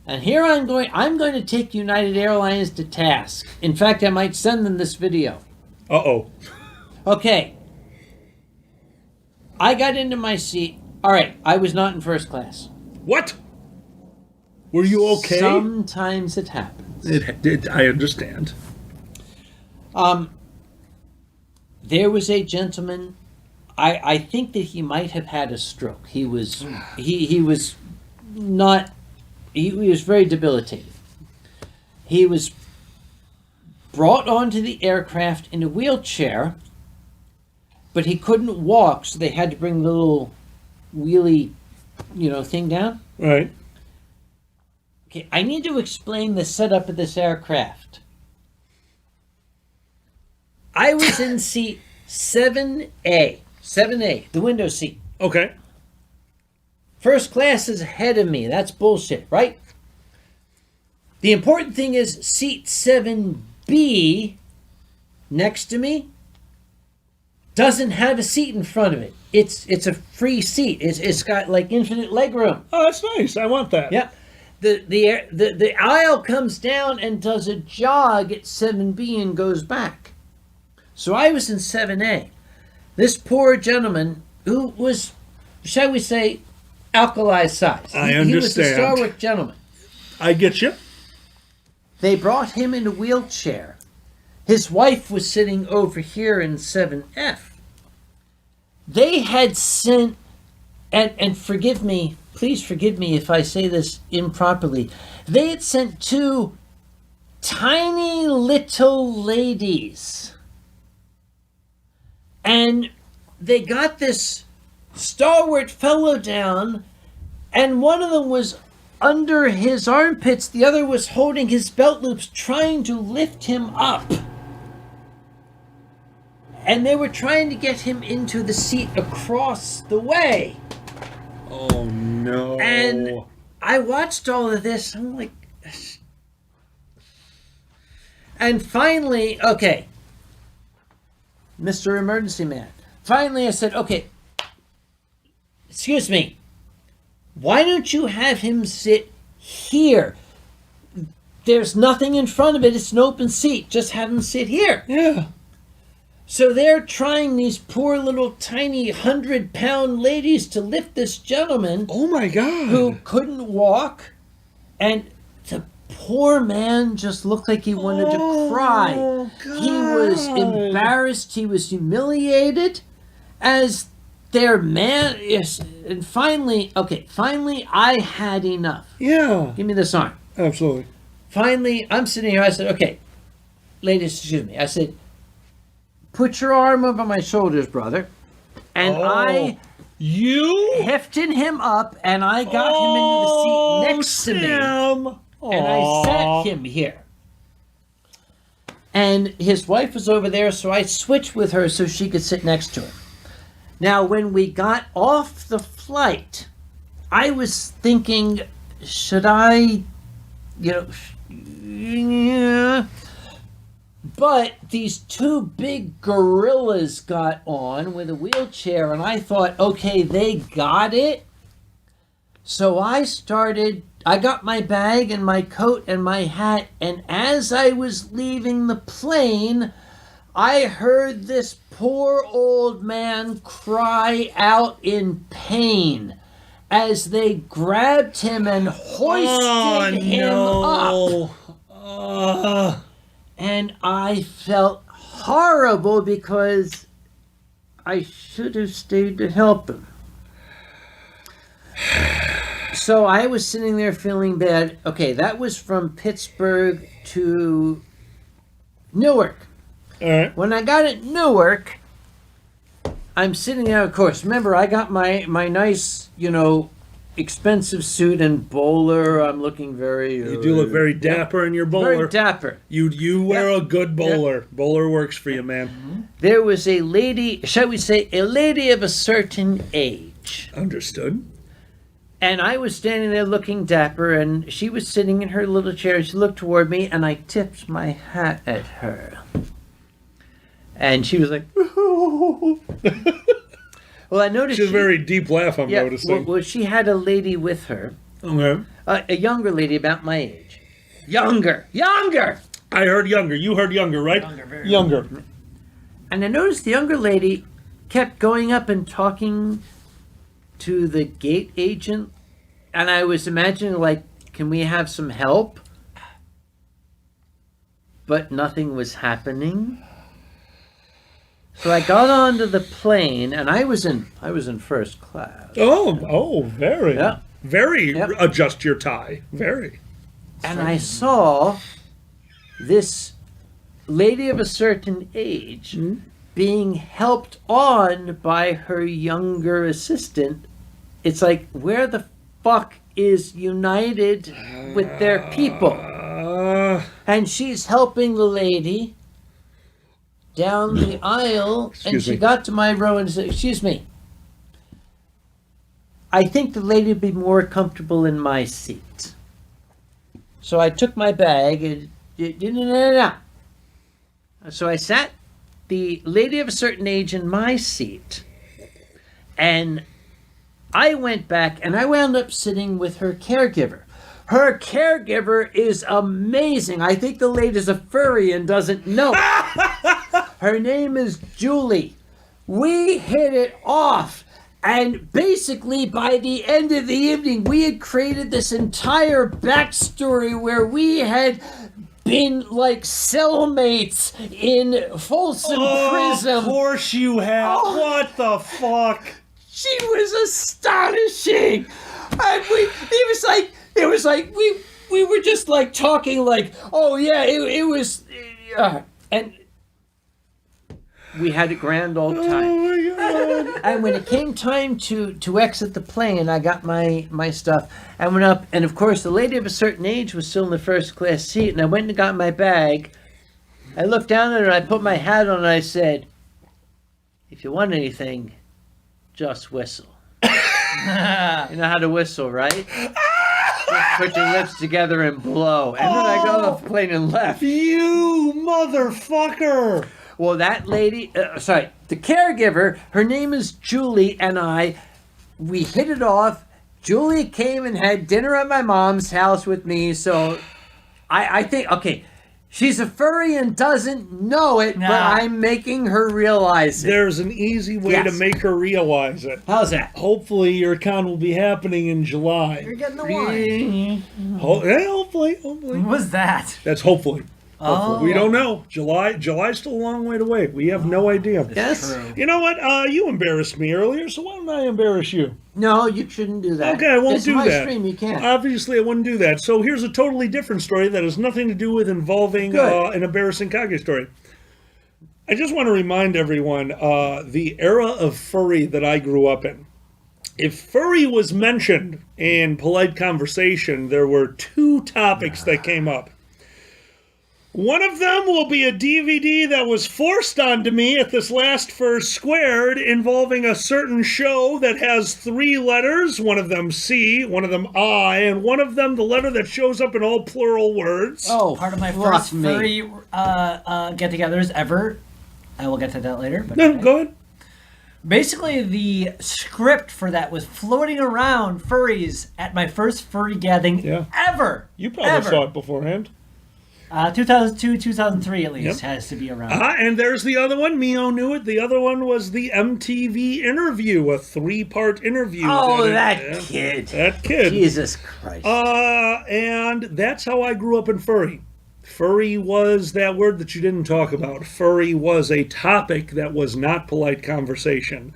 and here I'm going to take United Airlines to task. In fact, I might send them this video. Uh-oh. Okay. I got into my seat. All right, I was not in first class. What? Were you okay? Sometimes it happens. I understand. There was a gentleman. I think that he might have had a stroke. He was not. He was very debilitated. He was brought onto the aircraft in a wheelchair, but he couldn't walk, so they had to bring the little wheelie, thing down. Right. Okay, I need to explain the setup of this aircraft. I was in seat 7A, the window seat. Okay. First class is ahead of me. That's bullshit, right? The important thing is seat 7B next to me doesn't have a seat in front of it. It's a free seat. It's got like infinite leg room. Oh, that's nice. I want that. Yeah. The aisle comes down and does a jog at 7B and goes back. So I was in 7A. This poor gentleman who was, shall we say, Alkali size. I He was a understand. stalwart gentleman. I get you. They brought him in a wheelchair. His wife was sitting over here in 7F. They had sent, and forgive me, please forgive me if I say this improperly, they had sent two tiny little ladies. And they got this stalwart fellow down, and one of them was under his armpits, the other was holding his belt loops, trying to lift him up. And they were trying to get him into the seat across the way. Oh, no. And I watched all of this. I'm like, and finally, okay, Mr. Emergency Man. Finally, I said, okay, excuse me, why don't you have him sit here? There's nothing in front of it. It's an open seat. Just have him sit here. Yeah. So they're trying, these poor little tiny 100-pound ladies, to lift this gentleman Oh, my God. who couldn't walk, and the poor man just looked like he wanted to cry. He was embarrassed. He was humiliated as their man is. And finally, I had enough. Yeah. Give me this arm. Absolutely. Finally, I'm sitting here. I said, okay, ladies, excuse me. I said, put your arm over my shoulders, brother. And I You? hefted him up, and I got him into the seat next to me. Sam. And I sat him here. And his wife was over there, so I switched with her so she could sit next to him. Now, when we got off the flight, I was thinking, should I, But these two big gorillas got on with a wheelchair, and I thought, okay, they got it. So I got my bag and my coat and my hat, and as I was leaving the plane, I heard this poor old man cry out in pain as they grabbed him and hoisted him up. And I felt horrible because I should have stayed to help him. So I was sitting there feeling bad. Okay, that was from Pittsburgh to Newark. All right. When I got at Newark, I'm sitting there, of course. Remember, I got my nice, expensive suit and bowler. I'm looking very... You do look very dapper in your bowler. very dapper. You wear a good bowler. Bowler works for you, man. There was a lady, shall we say, a lady of a certain age. Understood. And I was standing there looking dapper, and she was sitting in her little chair. She looked toward me, and I tipped my hat at her. And she was like, Well, I noticed She has a very deep laugh, I'm yeah, noticing. well, she had a lady with her, Okay. a younger lady about my age. Younger! I heard younger. You heard younger, right? Younger. And I noticed the younger lady kept going up and talking to the gate agent, and I was imagining, like, can we have some help? But nothing was happening. So I got onto the plane, and I was in first class. Oh, very. Yeah. Very Yep. adjust your tie. Very. And I saw this lady of a certain age being helped on by her younger assistant. It's like, where the fuck is United with their people? And she's helping the lady down the aisle, and Excuse she me. got to my row and said, "Excuse me. I think the lady would be more comfortable in my seat." So I took my bag and so I sat the lady of a certain age in my seat, and I went back and I wound up sitting with her caregiver. Her caregiver is amazing. I think the lady's a furry and doesn't know it. Her name is Julie. We hit it off. And basically, by the end of the evening, we had created this entire backstory where we had been like cellmates in Folsom Prison. Of course you have. Oh. What the fuck? She was astonishing. And it was like we were just like talking like, oh yeah, it was, and we had a grand old time. Oh my god. And when it came time to exit the plane, I got my stuff. I went up, and of course, the lady of a certain age was still in the first class seat. And I went and got my bag. I looked down at her, and I put my hat on, and I said, "If you want anything, just whistle." You know how to whistle, right? Just put your lips together and blow. And then I got off the plane and left. You motherfucker. Well, that lady, the caregiver, her name is Julie, and we hit it off. Julie came and had dinner at my mom's house with me, so I think, okay, she's a furry and doesn't know it, but Nah. I'm making her realize it. There's an easy way to Yes. make her realize it. How's that? Hopefully your con will be happening in July. You're getting the wine. Hopefully. What was that? That's hopefully. Oh. We don't know. July's still a long way to wait. We have no idea. Yes? True. You know what? You embarrassed me earlier, so why don't I embarrass you? No, you shouldn't do that. Okay, I won't It's do my that. stream, you can't. Obviously, I wouldn't do that. So here's a totally different story that has nothing to do with involving Good. an embarrassing Kage story. I just want to remind everyone the era of furry that I grew up in. If furry was mentioned in polite conversation, there were two topics that came up. One of them will be a DVD that was forced onto me at this last First Squared involving a certain show that has three letters, one of them C, one of them I, and one of them the letter that shows up in all plural words. Oh, Part of my fuck first me. furry get-togethers ever. I will get to that later. But No, go ahead. basically, the script for that was floating around furries at my first furry gathering Yeah. ever. You probably ever. saw it beforehand. 2002, 2003 at least Yep. has to be around. And there's the other one. Mio knew it. The other one was the MTV interview, a three-part interview. Oh, that yeah, kid. That kid. Jesus Christ. And that's how I grew up in furry. Furry was that word that you didn't talk about. Furry was a topic that was not polite conversation.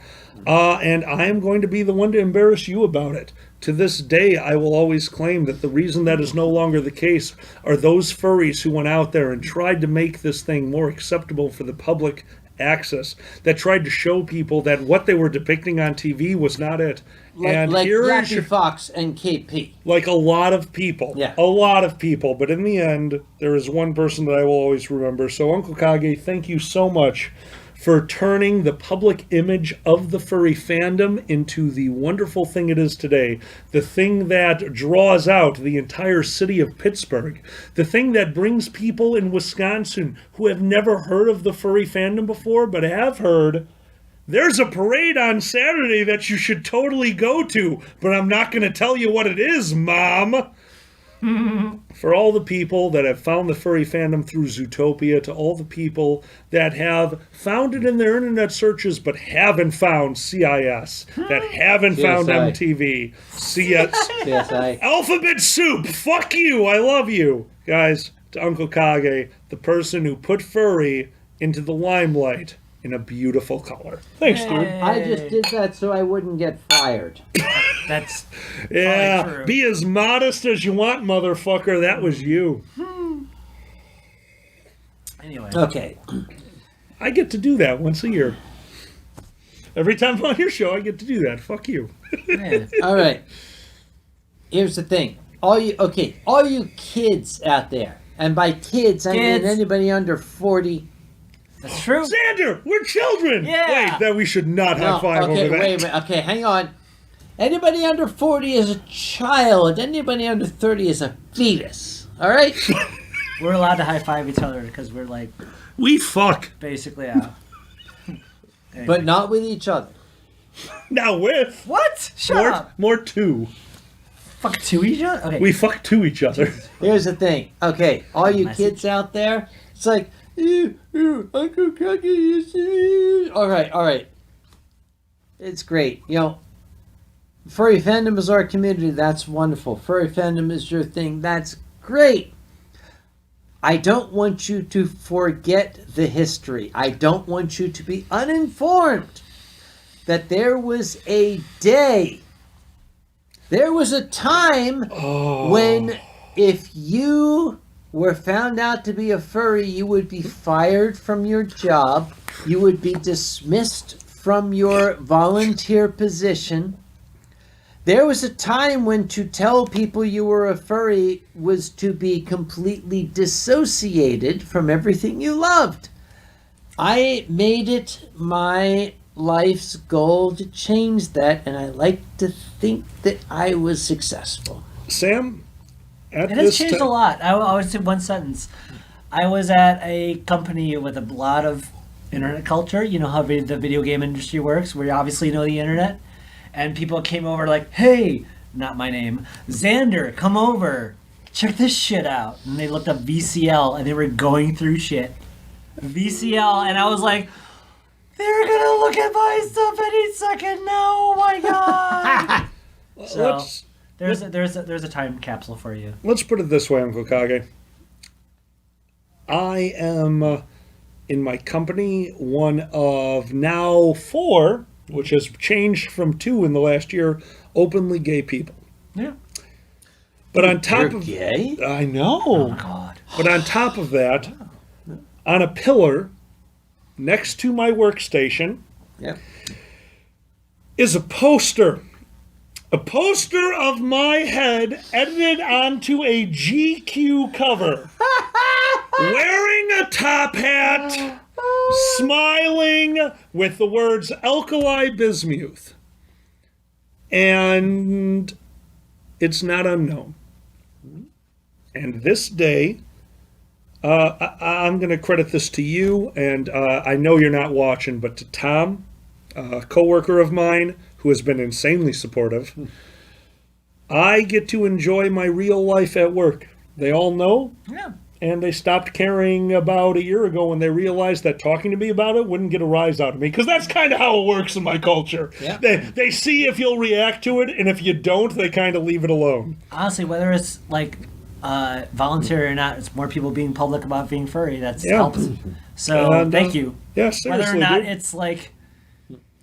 And I am going to be the one to embarrass you about it. To this day, I will always claim that the reason that is no longer the case are those furries who went out there and tried to make this thing more acceptable for the public access, that tried to show people that what they were depicting on TV was not it. like here is Yappy your- Fox and KP. like a lot of people. Yeah. A lot of people. But in the end, there is one person that I will always remember. So, Uncle Kage, thank you so much for turning the public image of the furry fandom into the wonderful thing it is today. The thing that draws out the entire city of Pittsburgh. The thing that brings people in Wisconsin who have never heard of the furry fandom before, but have heard there's a parade on Saturday that you should totally go to, but I'm not going to tell you what it is, Mom. For all the people that have found the furry fandom through Zootopia, to all the people that have found it in their internet searches but haven't found CIS, that haven't found CSI. MTV, CS, CSI. Alphabet Soup, fuck you, I love you. Guys, to Uncle Kage, the person who put furry into the limelight in a beautiful color. Thanks, dude. I just did that so I wouldn't get fired. That's Yeah, true. be as modest as you want, motherfucker. That was you. anyway. Okay. I get to do that once a year. Every time I'm on your show, I get to do that. Fuck you. Yeah. All right. Here's the thing. All you kids out there, and by kids I Kids. mean anybody under 40. That's true. Xander, we're children. Yeah. Wait, that we should not No, high five okay, over that. wait a minute. Okay, hang on. Anybody under 40 is a child. Anybody under 30 is a fetus. All right? We're allowed to high five each other because we're like We fuck. basically out. But not with each other. Now with What? Shut up. more two. Fuck to each other? Okay. We fuck to each other. Here's the thing. Okay, all you Message. kids out there, it's like, Uncle Cookie is all right. It's great. You know, furry fandom is our community. That's wonderful. Furry fandom is your thing. That's great. I don't want you to forget the history. I don't want you to be uninformed that there was a day, there was a time when if you were found out to be a furry, you would be fired from your job. You would be dismissed from your volunteer position. There was a time when to tell people you were a furry was to be completely dissociated from everything you loved. I made it my life's goal to change that, and I like to think that I was successful. Sam, at It has this changed a lot. I would say one sentence. I was at a company with a lot of internet culture. You know how the video game industry works, where you obviously know the internet. And people came over like, hey, not my name, Xander, come over. Check this shit out. And they looked up VCL, and they were going through shit. VCL, and I was like, they're gonna look at my stuff any second now. Oh my god. So there's a time capsule for you. Let's put it this way, Uncle Kage. I am, in my company, one of now 4, which has changed from 2 in the last year, openly gay people. Yeah. But on top You're of gay? I know. Oh god. But on top of that, on a pillar next to my workstation Yep. is a poster. A poster of my head edited onto a GQ cover. Wearing a top hat, smiling with the words Alkali Bismuth. And it's not unknown. And this day, I'm going to credit this to you, and I know you're not watching, but to Tom, a coworker of mine who has been insanely supportive, I get to enjoy my real life at work. They all know, Yeah. and they stopped caring about a year ago when they realized that talking to me about it wouldn't get a rise out of me, because that's kind of how it works in my culture. Yeah. They see if you'll react to it, and if you don't, they kind of leave it alone. Honestly, whether it's like voluntary or not, it's more people being public about being furry that's Yeah. helped. So And, thank you. Yeah, seriously, Whether or not dude. it's like,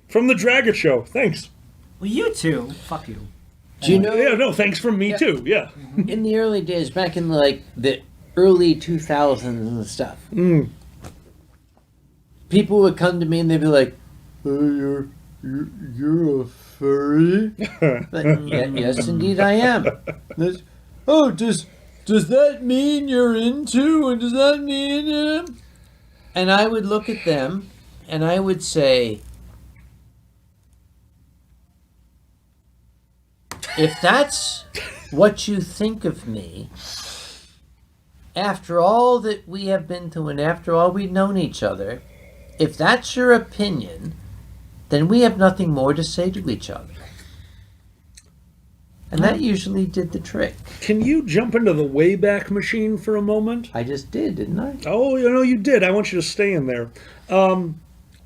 From the Dragget Show. Thanks. well, you too. Fuck you. Do you know Yeah, no, thanks from me too. Yeah. in the early days, back in like the early 2000s and stuff, people would come to me and they'd be like, "Oh, you're a furry?" But, yeah, yes, indeed, I am. Oh, does that mean you're into? And does that mean? And I would look at them, and I would say, if that's what you think of me, after all that we have been through and after all we've known each other, if that's your opinion, then we have nothing more to say to each other. And that usually did the trick. Can you jump into the Wayback Machine for a moment? I just did, didn't I? Oh, you did. I want you to stay in there.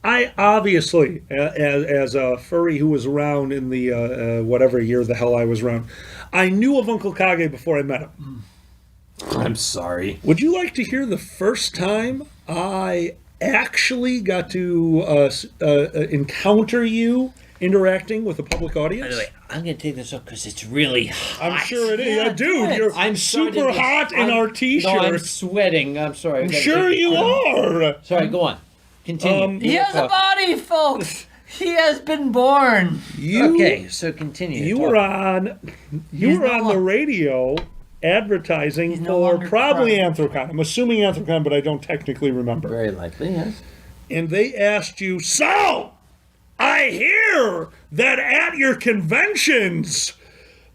I obviously, as a furry who was around in the whatever year the hell I was around, I knew of Uncle Kage before I met him. I'm sorry. Would you like to hear the first time I actually got to encounter you interacting with a public audience? By the way, I'm going to take this off because it's really hot. I'm sure it is. Yeah, dude, good. you're I'm super starting to- hot in our No, I'm t-shirts. sweating. I'm sorry. I'm sure you are. Sorry, go on. Continue. He has a body, folks. He has been born. Okay, so continue. You Talk. were on the radio advertising He's no for longer probably crying. Anthrocon. I'm assuming Anthrocon, but I don't technically remember. Very likely, yes. And they asked you, so I hear that at your conventions,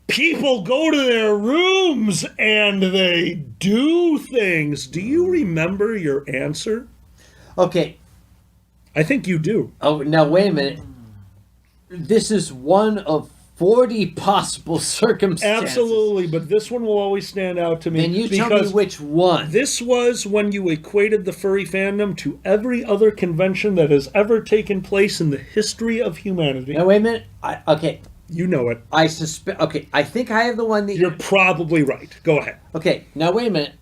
people go to their rooms and they do things. Do you remember your answer? Okay. I think you do. Oh, now wait a minute. This is one of 40 possible circumstances. Absolutely, but this one will always stand out to me. Then you tell me because which one. this was when you equated the furry fandom to every other convention that has ever taken place in the history of humanity. Now wait a minute. Okay, You know it. I suspect. Okay, I think I have the one that You're probably right. Go ahead. Okay, now wait a minute.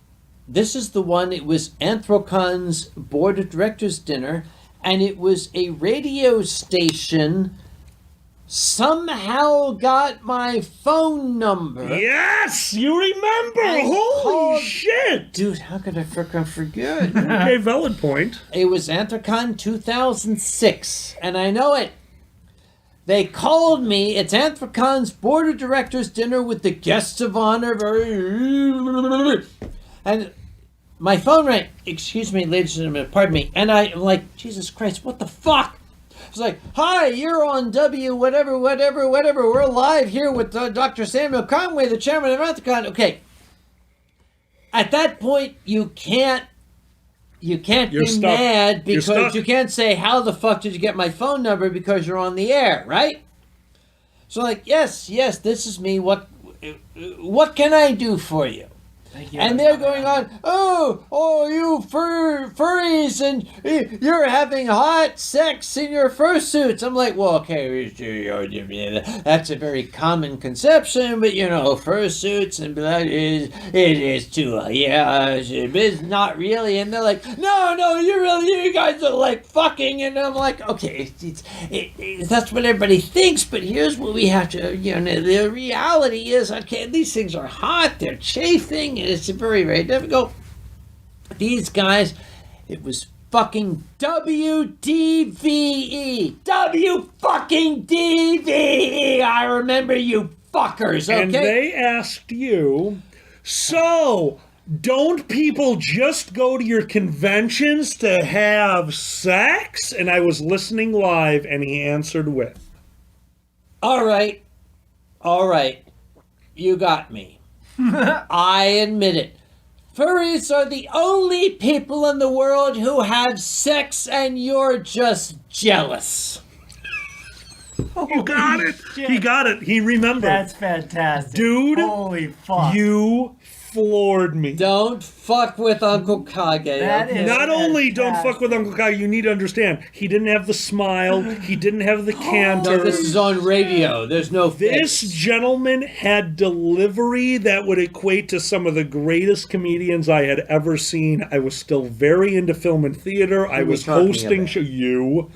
This is the one. It was Anthrocon's board of directors dinner, and it was a radio station. Somehow got my phone number. Yes, you remember. I Holy called- shit. Dude, how could I frickin' forget? Okay, valid point. It was Anthrocon 2006, and I know it. They called me. It's Anthrocon's board of directors dinner with the guests of honor. And my phone rang. Excuse me, ladies and gentlemen, pardon me. And I'm like, Jesus Christ, what the fuck? It's like, hi, you're on W, whatever. We're live here with Dr. Samuel Conway, the chairman of Anthropon. Okay. At that point, you can't You're be stuck. mad You're because stuck. you can't say, how the fuck did you get my phone number because you're on the air, right? So like, yes, this is me. What can I do for you? Thank you. And they're going on, you furries, and you're having hot sex in your fursuits. I'm like, well, okay, that's a very common conception, but fursuits and blah, it is too, it's not really. And they're like, no, you guys are like fucking, and I'm like, okay, that's what everybody thinks, but here's what we have to, the reality is, okay, these things are hot, they're chafing, and it's very, very difficult. These guys, it was fucking WDVE. W-fucking-D-V-E. I remember you fuckers, okay? And they asked you, so don't people just go to your conventions to have sex? And I was listening live, and he answered with, All right. You got me. I admit it. Furries are the only people in the world who have sex, and you're just jealous. you got it. He got it. He remembered. That's fantastic. Dude, Holy fuck. you floored me. Don't fuck with Uncle Kage. That okay? is- Not only don't fantastic. fuck with Uncle Kage, you need to understand, he didn't have the smile, he didn't have the canter. No, this is on radio. There's no This face. gentleman had delivery that would equate to some of the greatest comedians I had ever seen. I was still very into film and theater. I we was talking hosting about? you,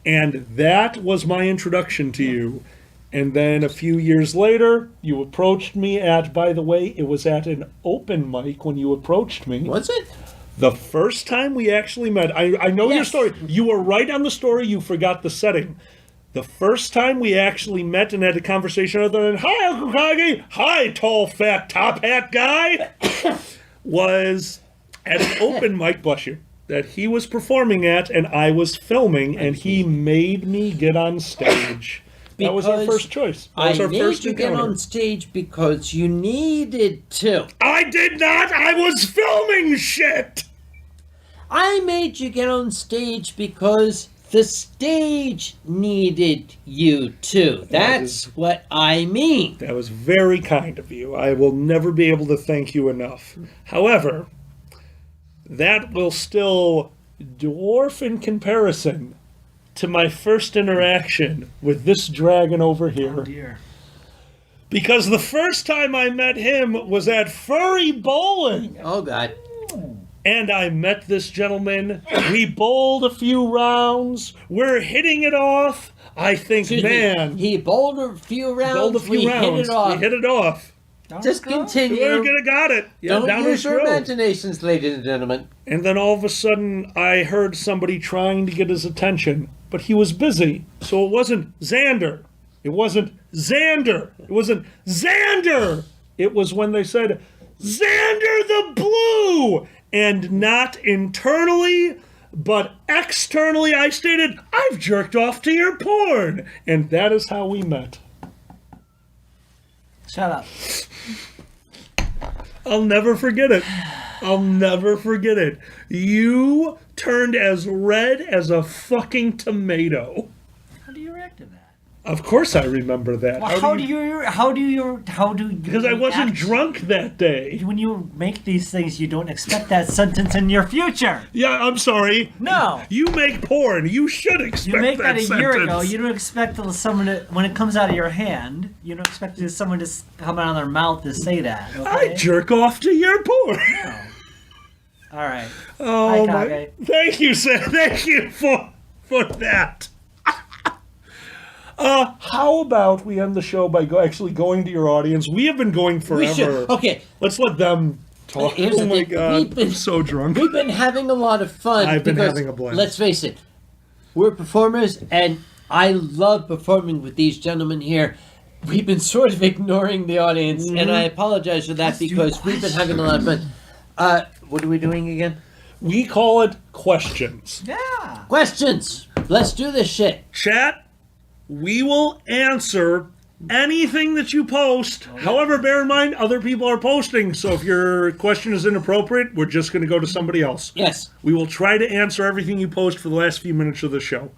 and that was my introduction to you. And then a few years later, you approached me at, by the way, it was at an open mic when you approached me. Was it? The first time we actually met, I know your Yes. story. You were right on the story, you forgot the setting. The first time we actually met and had a conversation other than, hi, Uncle Kage, hi, tall, fat, top hat guy, was at an open mic, bless you, that he was performing at and I was filming, and he made me get on stage. That was our Because first choice. That was I our made first you get encounter. on stage because you needed to. I did not! I was filming shit! I made you get on stage because The stage needed you too. That's what I mean. That was very kind of you. I will never be able to thank you enough. However, that will still dwarf in comparison to my first interaction with this dragon over here. Oh dear. Because the first time I met him was at Furry Bowling. Oh, God. And I met this gentleman. We bowled a few rounds. We're hitting it off. I think, Excuse man. me, he bowled a few rounds. Bowled a few we rounds. hit it off. We hit it off. Just We're continue. gonna got it. Yeah, Don't down use his your throat. imaginations, ladies and gentlemen. And then all of a sudden, I heard somebody trying to get his attention, but he was busy. So it wasn't Xander. It wasn't Xander. It wasn't Xander. It was when they said, Xander the Blue! And not internally, but externally, I stated, I've jerked off to your porn. And that is how we met. Shut up. I'll never forget it. I'll never forget it. You turned as red as a fucking tomato. How do you react to that? Of course I remember that. Well, how do you Because I wasn't act? drunk that day. When you make these things, you don't expect that sentence in your future. Yeah, I'm sorry. No. You make porn. You should expect You make that a year sentence. ago. You don't expect someone to, when it comes out of your hand, you don't expect someone to come out of their mouth to say that. Okay? I jerk off to your porn. All right. Oh Hi, my! Kage. Thank you, sir. Thank you for that. How about we end the show by actually going to your audience? We have been going We forever. should. Okay, Let's let them talk. Here's Oh the my thing. god, We've been- I'm so drunk. we've been having a lot of fun. I've been because, having a blast. Let's face it, we're performers, and I love performing with these gentlemen here. We've been sort of ignoring the audience, and I apologize for that because we've been having a lot of fun. What are we doing again? We call it questions. Yeah. Questions. Let's do this shit. Chat, we will answer anything that you post. However, bear in mind, other people are posting, so if your question is inappropriate, we're just going to go to somebody else. Yes. We will try to answer everything you post for the last few minutes of the show.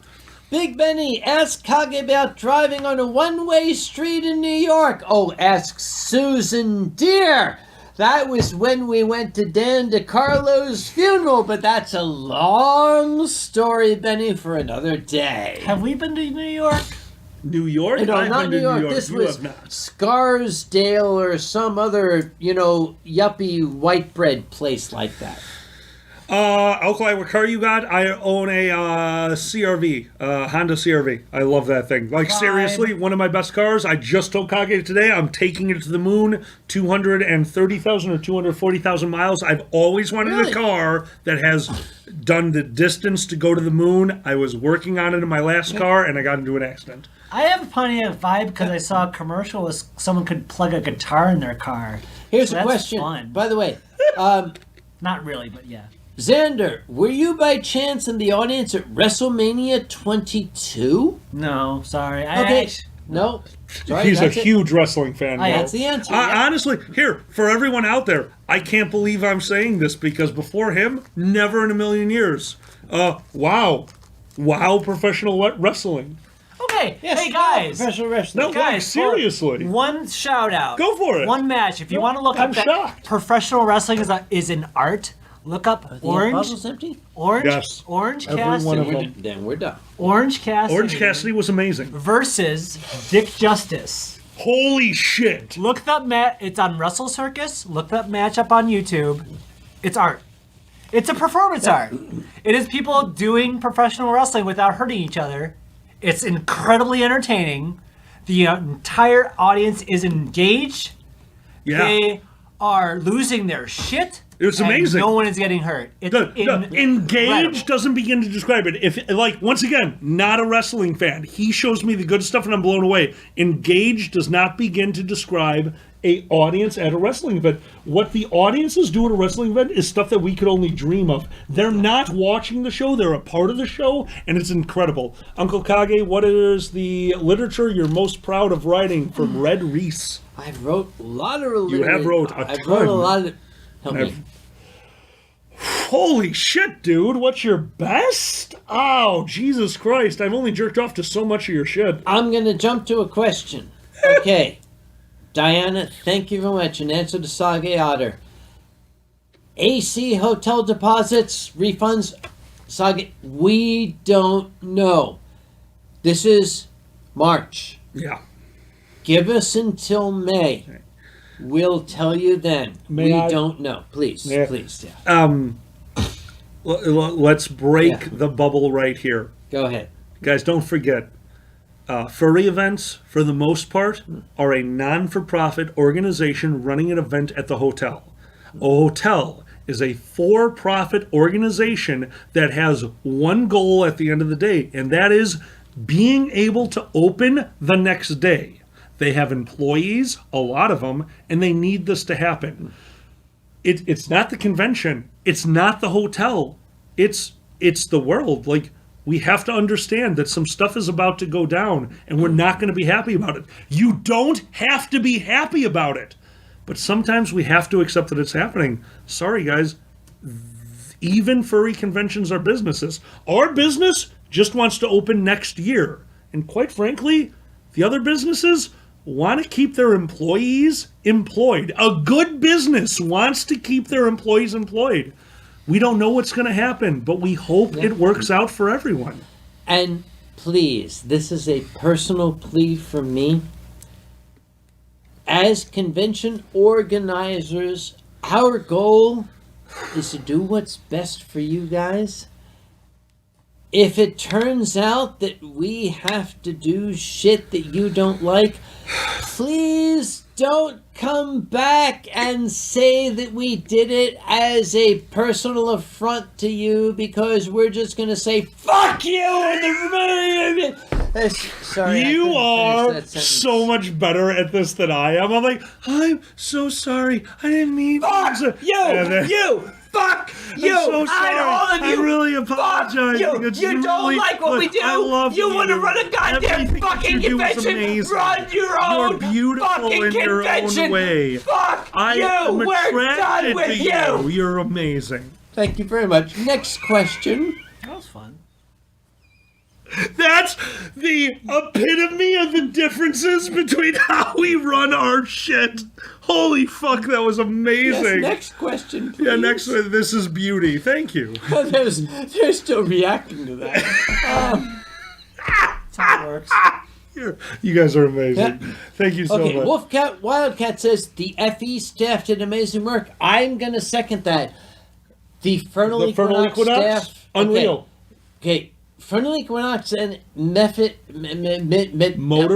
Big Benny, ask Kage about driving on a one-way street in New York. Oh, ask Susan Deere. That was when we went to Dan DiCarlo's funeral, but that's a long story, Benny, for another day. Have we been to New York? New York? No, I've not been New to York. This You was have not. Scarsdale or some other, yuppie white bread place like that. Alkali, what car you got? I own a CRV, Honda CRV. I love that thing. Like, seriously, one of my best cars. I just told Kage today, I'm taking it to the moon, 230,000 or 240,000 miles. I've always wanted Really? a car that has done the distance to go to the moon. I was working on it in my last car, and I got into an accident. I have a Pontiac vibe because I saw a commercial where someone could plug a guitar in their car. Here's So a that's question. fun. By the way, Not really, but yeah. Xander, were you by chance in the audience at WrestleMania 22? No, sorry. Okay. No. Sorry, He's a that's it. huge wrestling fan. I- though. That's the answer. yeah. Honestly, here, for everyone out there, I can't believe I'm saying this because before him, never in a million years. Wow, professional wrestling. Okay, Yes, hey guys. Professional wrestling. No, Guys, like, seriously. One shout out. Go for it. One match. If you want to look I'm up that shocked. professional wrestling is an art, look up The Orange bottle's empty? Yes. Orange Every Cassidy. one of them. Then we're done. Orange Cassidy. Orange Cassidy was amazing. versus Dick Justice. Holy shit. Look that match. It's on Wrestle Circus. Look that match up on YouTube. It's art. It's a performance art. It is people doing professional wrestling without hurting each other. It's incredibly entertaining. The entire audience is engaged. Yeah. They are losing their shit. It was and amazing. No one is getting hurt. It's Engage incredible. doesn't begin to describe it. If, like, once again, not a wrestling fan. He shows me the good stuff and I'm blown away. Engage does not begin to describe a audience at a wrestling event. What the audiences do at a wrestling event is stuff that we could only dream of. They're not watching the show, they're a part of the show, and it's incredible. Uncle Kage, what is the literature you're most proud of writing from Red Reese? I wrote a lot of You have wrote a I wrote a ton. lot of. Help me. Holy shit, dude. What's your best? Oh, Jesus Christ. I've only jerked off to so much of your shit. I'm going to jump to a question. Okay. Diana, thank you very much. In answer to Sage Otter. AC hotel deposits, refunds, Sage, we don't know. This is March. Yeah. Give us until May. We'll tell you then. May I? Don't know. Please, Yeah. please. Yeah. Let's break Yeah. the bubble right here. Go ahead. Guys, don't forget, furry events, for the most part, are a non-for-profit organization running an event at the hotel. A hotel is a for-profit organization that has one goal at the end of the day, and that is being able to open the next day. They have employees, a lot of them, and they need this to happen. It's not the convention. It's not the hotel. It's the world. Like, we have to understand that some stuff is about to go down, and we're not going to be happy about it. You don't have to be happy about it. But sometimes we have to accept that it's happening. Sorry, guys. Even furry conventions are businesses. Our business just wants to open next year. And quite frankly, the other businesses want to keep their employees employed. A good business wants to keep their employees employed. We don't know what's going to happen, but we hope it works out for everyone. And please, this is a personal plea from me. As convention organizers, our goal is to do what's best for you guys. If it turns out that we have to do shit that you don't like, please don't come back and say that we did it as a personal affront to you, because we're just going to say, fuck you! Sorry, You are that sentence. so much better at this than I am. I'm like, I'm so sorry. I didn't mean Fuck to. you! And then- You! Fuck you! I'm so sorry. And all of you! I really apologize. Fuck you! It's You don't really- like what we look, do! I love You want to run a goddamn Everything fucking you do is convention! amazing. Run your own You're beautiful fucking in your convention! own way. Fuck I you! am We're attracted done with to you! You're amazing. Thank you very much. Next question. That was fun. That's the epitome of the differences between how we run our shit. Holy fuck, that was Yes, amazing. next question, please. Yeah, next one. This is beauty. Thank you. They're still reacting to that. That's how it works. You guys are amazing. Yeah. Thank you so Okay, much. Wolfcat Wildcat says the FE staff did amazing work. I'm gonna second that. The Fernal The Fernal Equinox Equinox? staff. Unreal. Okay. Fernal Equinox and Motor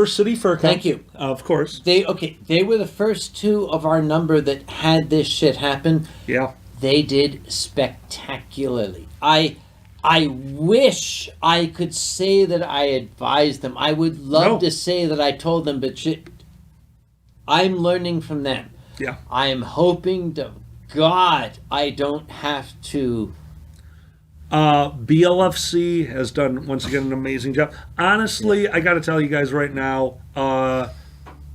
City Fur Cup. Thank you. Of course. They were the first two of our number that had this shit happen. Yeah. They did spectacularly. I wish I could say that I advised them. I would love to say that I told them, but shit, I'm learning from them. Yeah. I am hoping to God I don't have to. BLFC has done, once again, an amazing job. Honestly, I got to tell you guys right now,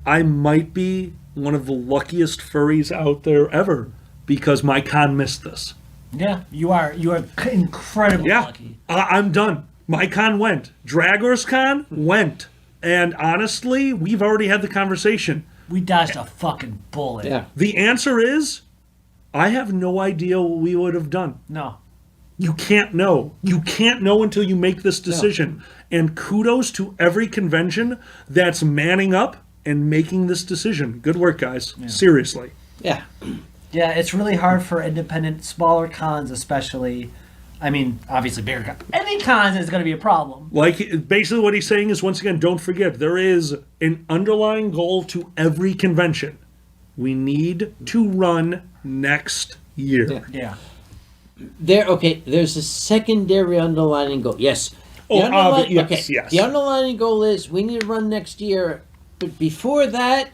I might be one of the luckiest furries out there ever, because my con missed this. Yeah, you are incredibly Yeah, lucky. I'm done. My con went. Dragor's con went. And honestly, we've already had the conversation. We dodged a fucking bullet. Yeah. The answer is, I have no idea what we would have done. No. You can't know. You can't know until you make this decision. And kudos to every convention that's manning up and making this decision. Good work, guys. Seriously. Yeah. Yeah, it's really hard for independent, smaller cons, especially. I mean, obviously, bigger cons. Any cons is going to be a problem. Like, basically what he's saying is, once again, don't forget, there is an underlying goal to every convention. We need to run next year. Yeah. There's a secondary underlining goal. Yes. The yes. The underlining goal is we need to run next year, but before that,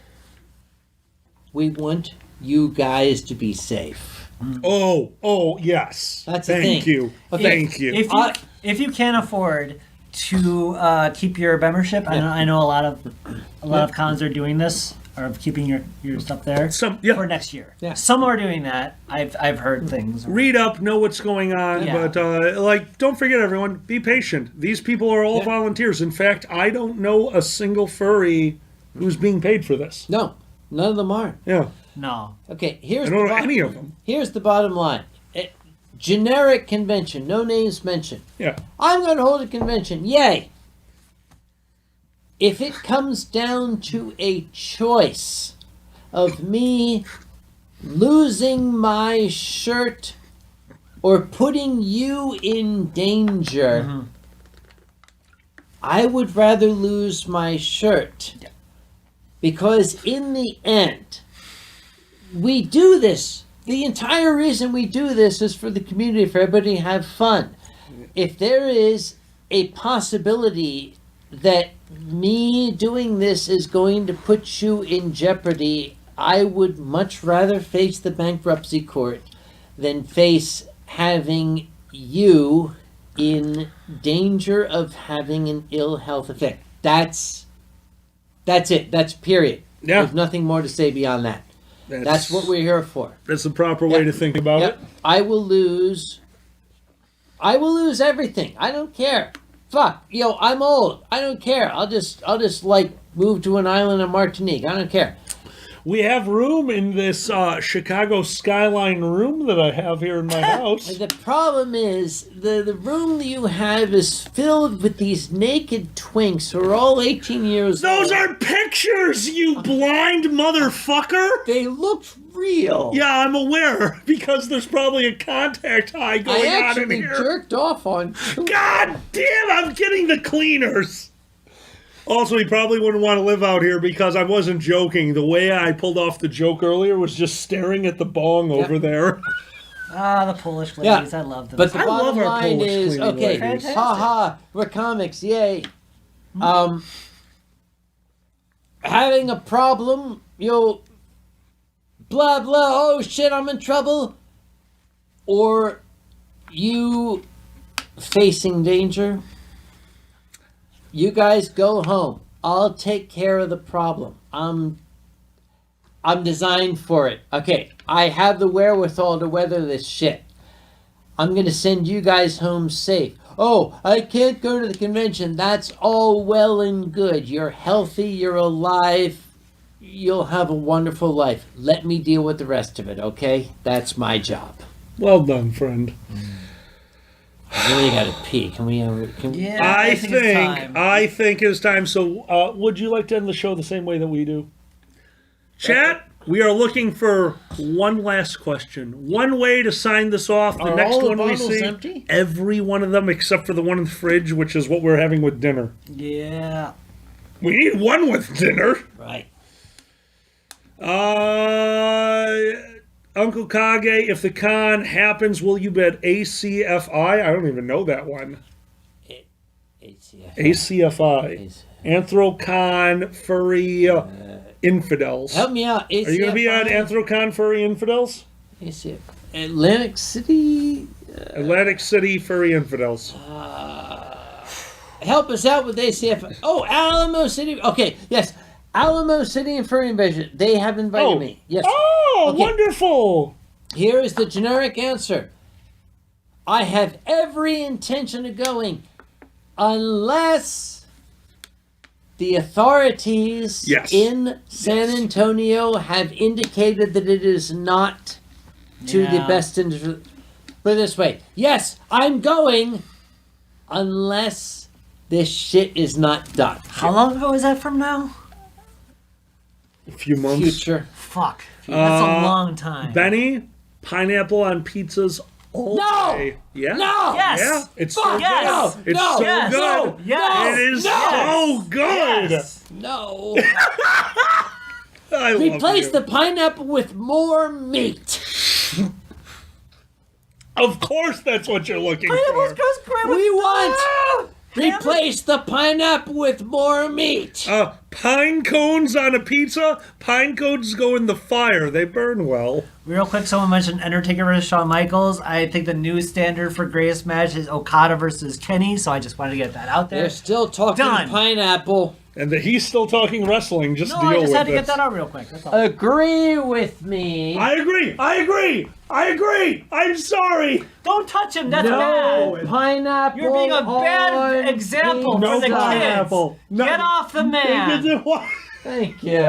we want you guys to be safe. Oh, yes. That's the Thank thing. you. Okay. Thank you. If you can't afford to keep your membership, I know a lot of cons are doing this, or keeping your stuff there for next year. Yeah. Some are doing that. I've heard things. Read up, know what's going on, Yeah. but don't forget, everyone, be patient. These people are all volunteers. In fact, I don't know a single furry who's being paid for this. No, none of them are. Yeah, No. Okay, I don't know any of them. Here's the bottom line. Generic convention, no names mentioned. Yeah, I'm going to hold a convention. Yay! If it comes down to a choice of me losing my shirt or putting you in danger, I would rather lose my shirt. Because in the end, we do this. The entire reason we do this is for the community, for everybody to have fun. If there is a possibility that me doing this is going to put you in jeopardy, I would much rather face the bankruptcy court than face having you in danger of having an ill health effect. That's it. That's period. Yeah. There's nothing more to say beyond that. That's what we're here for. That's the proper way to think about it. I will lose everything. I don't care. Fuck. I'm old. I don't care. I'll just like move to an island in Martinique. I don't care. We have room in this Chicago skyline room that I have here in my house. The problem is the room that you have is filled with these naked twinks who are all 18 years old. Those are pictures, you blind motherfucker! They look real. Yeah, I'm aware, because there's probably a contact high going I on in actually here. jerked off on. God damn, I'm getting the cleaners! Also, he probably wouldn't want to live out here because I wasn't joking. The way I pulled off the joke earlier was just staring at the bong over there. The Polish ladies. I love them. But the I bottom love our line Polish is, cleaning okay, ladies. haha, we're comics, yay. Having a problem, blah, blah, oh shit, I'm in trouble. Or you facing danger. You guys go home. I'll take care of the problem. I'm designed for it. Okay, I have the wherewithal to weather this shit. I'm going to send you guys home safe. Oh, I can't go to the convention. That's all well and good. You're healthy, you're alive, you'll have a wonderful life. Let me deal with the rest of it, okay? That's my job. Well done, friend. I really got to pee. Can we? yeah, I think it's time. think it's time. So, would you like to end the show the same way that we do? Chat, we are looking for one last question. One way to sign this off. The Are next all the one we bottles see. empty? Every one of them except for the one in the fridge, which is what we're having with dinner. Yeah. We need one with dinner. Right. Uncle Kage, if the con happens, will you bet ACFI? I don't even know that one. ACFI. Anthrocon Furry Infidels. Help me out. Are you going to be on Anthrocon Furry Infidels? ACF. Atlantic City. Atlantic City Furry Infidels. Help us out with ACF. Oh, Alamo City. Okay, yes. Alamo City and Furry Invasion. They have invited me. Yes. Oh, Okay. wonderful. Here is the generic answer. I have every intention of going unless the authorities in San Antonio have indicated that it is not to the best interest. Put it this way. Yes, I'm going unless this shit is not done. How long ago is that from now? A few months. Future. Fuck. That's a long time. Benny, pineapple on pizzas all No! day. Yeah. No! Yes! Yeah, it's so Fuck, good. yes! It's No! so Yes! good. No! Yes! It is No! so good. Yes! No. I love Replace you. the pineapple with more meat. Of course, that's what you're looking Pineapples for. goes great with We want. Damn it. Replace the pineapple with more meat. Pine cones on a pizza. Pine cones go in the fire. They burn well. Real quick, someone mentioned Undertaker versus Shawn Michaels. I think the new standard for greatest match is Okada versus Kenny, so I just wanted to get that out there. They're still talking Done. pineapple. And that he's still talking wrestling. Just No, deal I just with had to this. get that out real quick. That's all. Agree with me. I agree. I'm sorry. Don't touch him. That's No bad. pineapple. You're being a bad on example pizza. for the pineapple. kids. No. Get off the man. Thank you.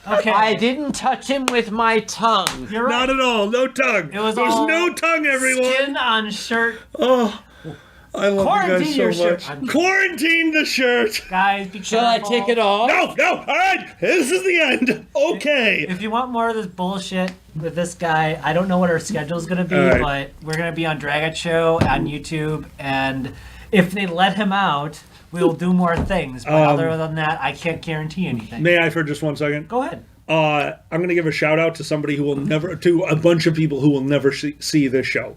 Okay. I didn't touch him with my tongue. You're right. Not at all. No tongue. It was There's all no tongue, everyone. Skin on shirt. Oh, I love Quarantine you your guys so shirt. much. I'm- Quarantine the shirt. Guys, be Shall I careful. take it off? No. All right. This is the end. Okay. If you want more of this bullshit with this guy, I don't know what our schedule is going to be, All right. but we're going to be on Dragget Show on YouTube, and if they let him out, we will do more things. But other than that, I can't guarantee anything. May I for just 1 second? Go ahead. I'm going to give a shout out to somebody who will never, to a bunch of people who will never see this show.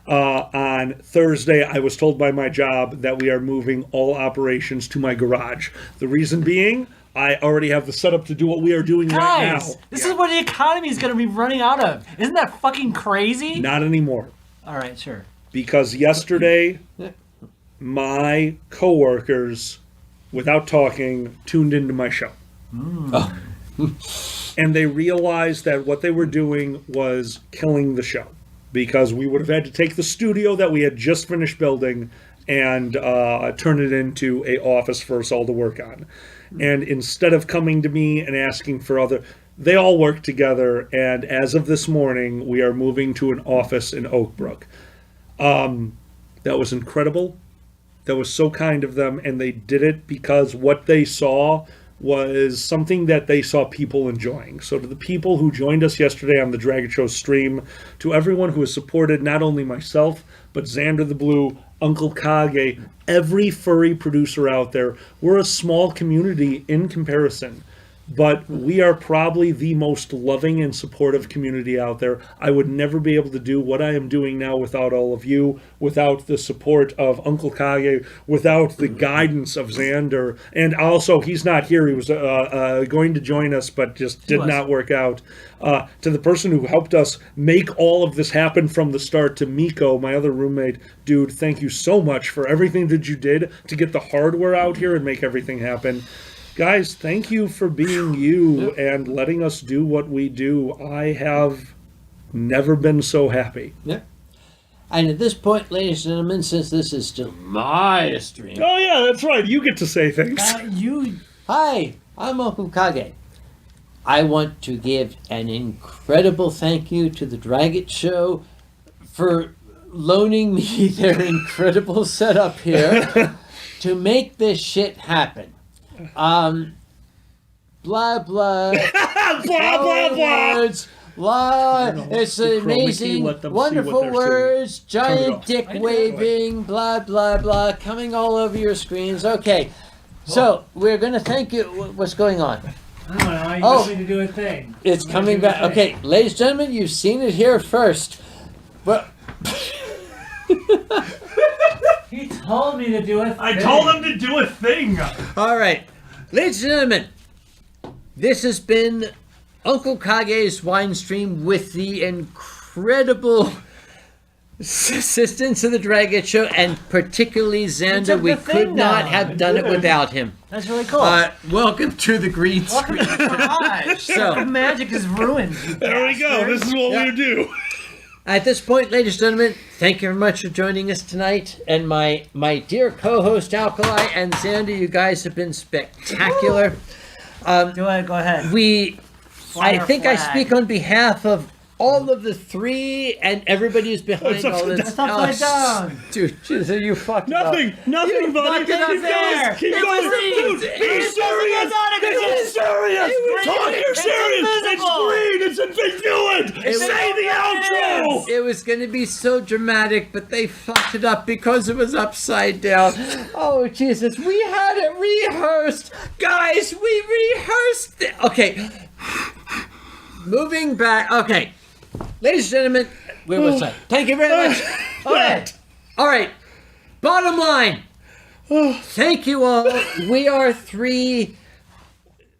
On Thursday, I was told by my job that we are moving all operations to my garage. The reason being, I already have the setup to do what we are doing right now. Guys, this is what the economy is going to be running out of. Isn't that fucking crazy? Not anymore. All right, sure. Because yesterday, my coworkers, without talking, tuned into my show. And they realized that what they were doing was killing the show. Because we would have had to take the studio that we had just finished building and turn it into a office for us all to work on. And instead of coming to me and asking for they all work together. And as of this morning, we are moving to an office in Oak Brook. That was incredible. That was so kind of them. And they did it because what they saw was something that they saw people enjoying. So to the people who joined us yesterday on the Dragget Show stream, to everyone who has supported not only myself, but Xander the Blue, Uncle Kage, every furry producer out there, we're a small community in comparison. But we are probably the most loving and supportive community out there. I would never be able to do what I am doing now without all of you, without the support of Uncle Kage, without the guidance of Xander. And also, he's not here. He was going to join us, but just did not work out. To the person who helped us make all of this happen from the start, to Miko, my other roommate, dude, thank you so much for everything that you did to get the hardware out here and make everything happen. Guys, thank you for being you and letting us do what we do. I have never been so happy. Yeah. And at this point, ladies and gentlemen, since this is still my stream. Oh, yeah, that's right. You get to say things. Hi, I'm Uncle Kage. I want to give an incredible thank you to the Dragget Show for loaning me their incredible setup here to make this shit happen. Blah blah blah, blah, blah. Words, blah. It's amazing, wonderful words, giant dick waving, blah blah blah, coming all over your screens. Okay, so we're gonna thank you. What's going on? I don't know. You want me to do a thing. It's coming back. Okay, ladies and gentlemen, you've seen it here first. Well. He told me to do it. I told him to do a thing. All right, ladies and gentlemen, this has been Uncle Kage's Winestream with the incredible assistance of the Dragget Show, and particularly Xander. We could not have done it without him. That's really cool. Welcome to the green screen. So magic is ruined. There we go. This is what we do. At this point, ladies and gentlemen, thank you very much for joining us tonight. And my dear co-host, Alkali, and Xander, you guys have been spectacular. Go ahead. I think I speak on behalf of all of the three and everybody who's behind all this. It's upside down. Dude, Jesus, you fucked Nothing, buddy. fucked it up there. Keep going. Dude, be serious. This is serious. Talk, you're serious. It's green. It's invigilant. Say the outro. It was going to be so dramatic, but they fucked it up because it was upside down. Oh, Jesus. We had it rehearsed. Guys, we rehearsed it. Okay. Moving back. Okay. Ladies and gentlemen, where was I? Thank you very much. All right. Bottom line. Thank you all. We are three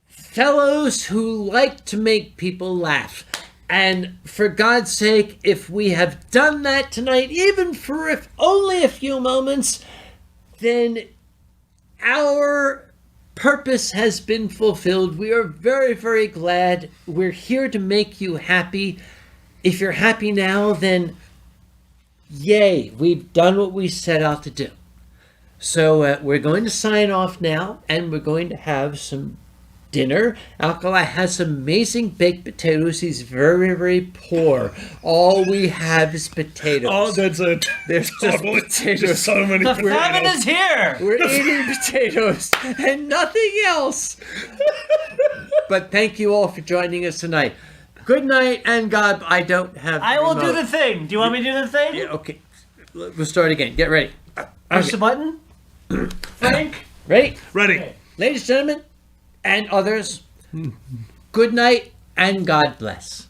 fellows who like to make people laugh. And for God's sake, if we have done that tonight, even for if only a few moments, then our purpose has been fulfilled. We are very, very glad. We're here to make you happy. If you're happy now, then yay, we've done what we set out to do. So we're going to sign off now, and we're going to have some dinner. Alkali has some amazing baked potatoes. He's very, very poor. All we have is potatoes. Oh, that's it. There's just Totally. potatoes. Just so many The potatoes. famine is here. We're eating potatoes and nothing else. But thank you all for joining us tonight. Good night, and God, I don't have. I will do remote. the thing. Do you want me to do the thing? Yeah, okay, we'll start again. Get ready. Push the button. Frank. Ready, Ready. ladies and gentlemen, and others. Good night, and God bless.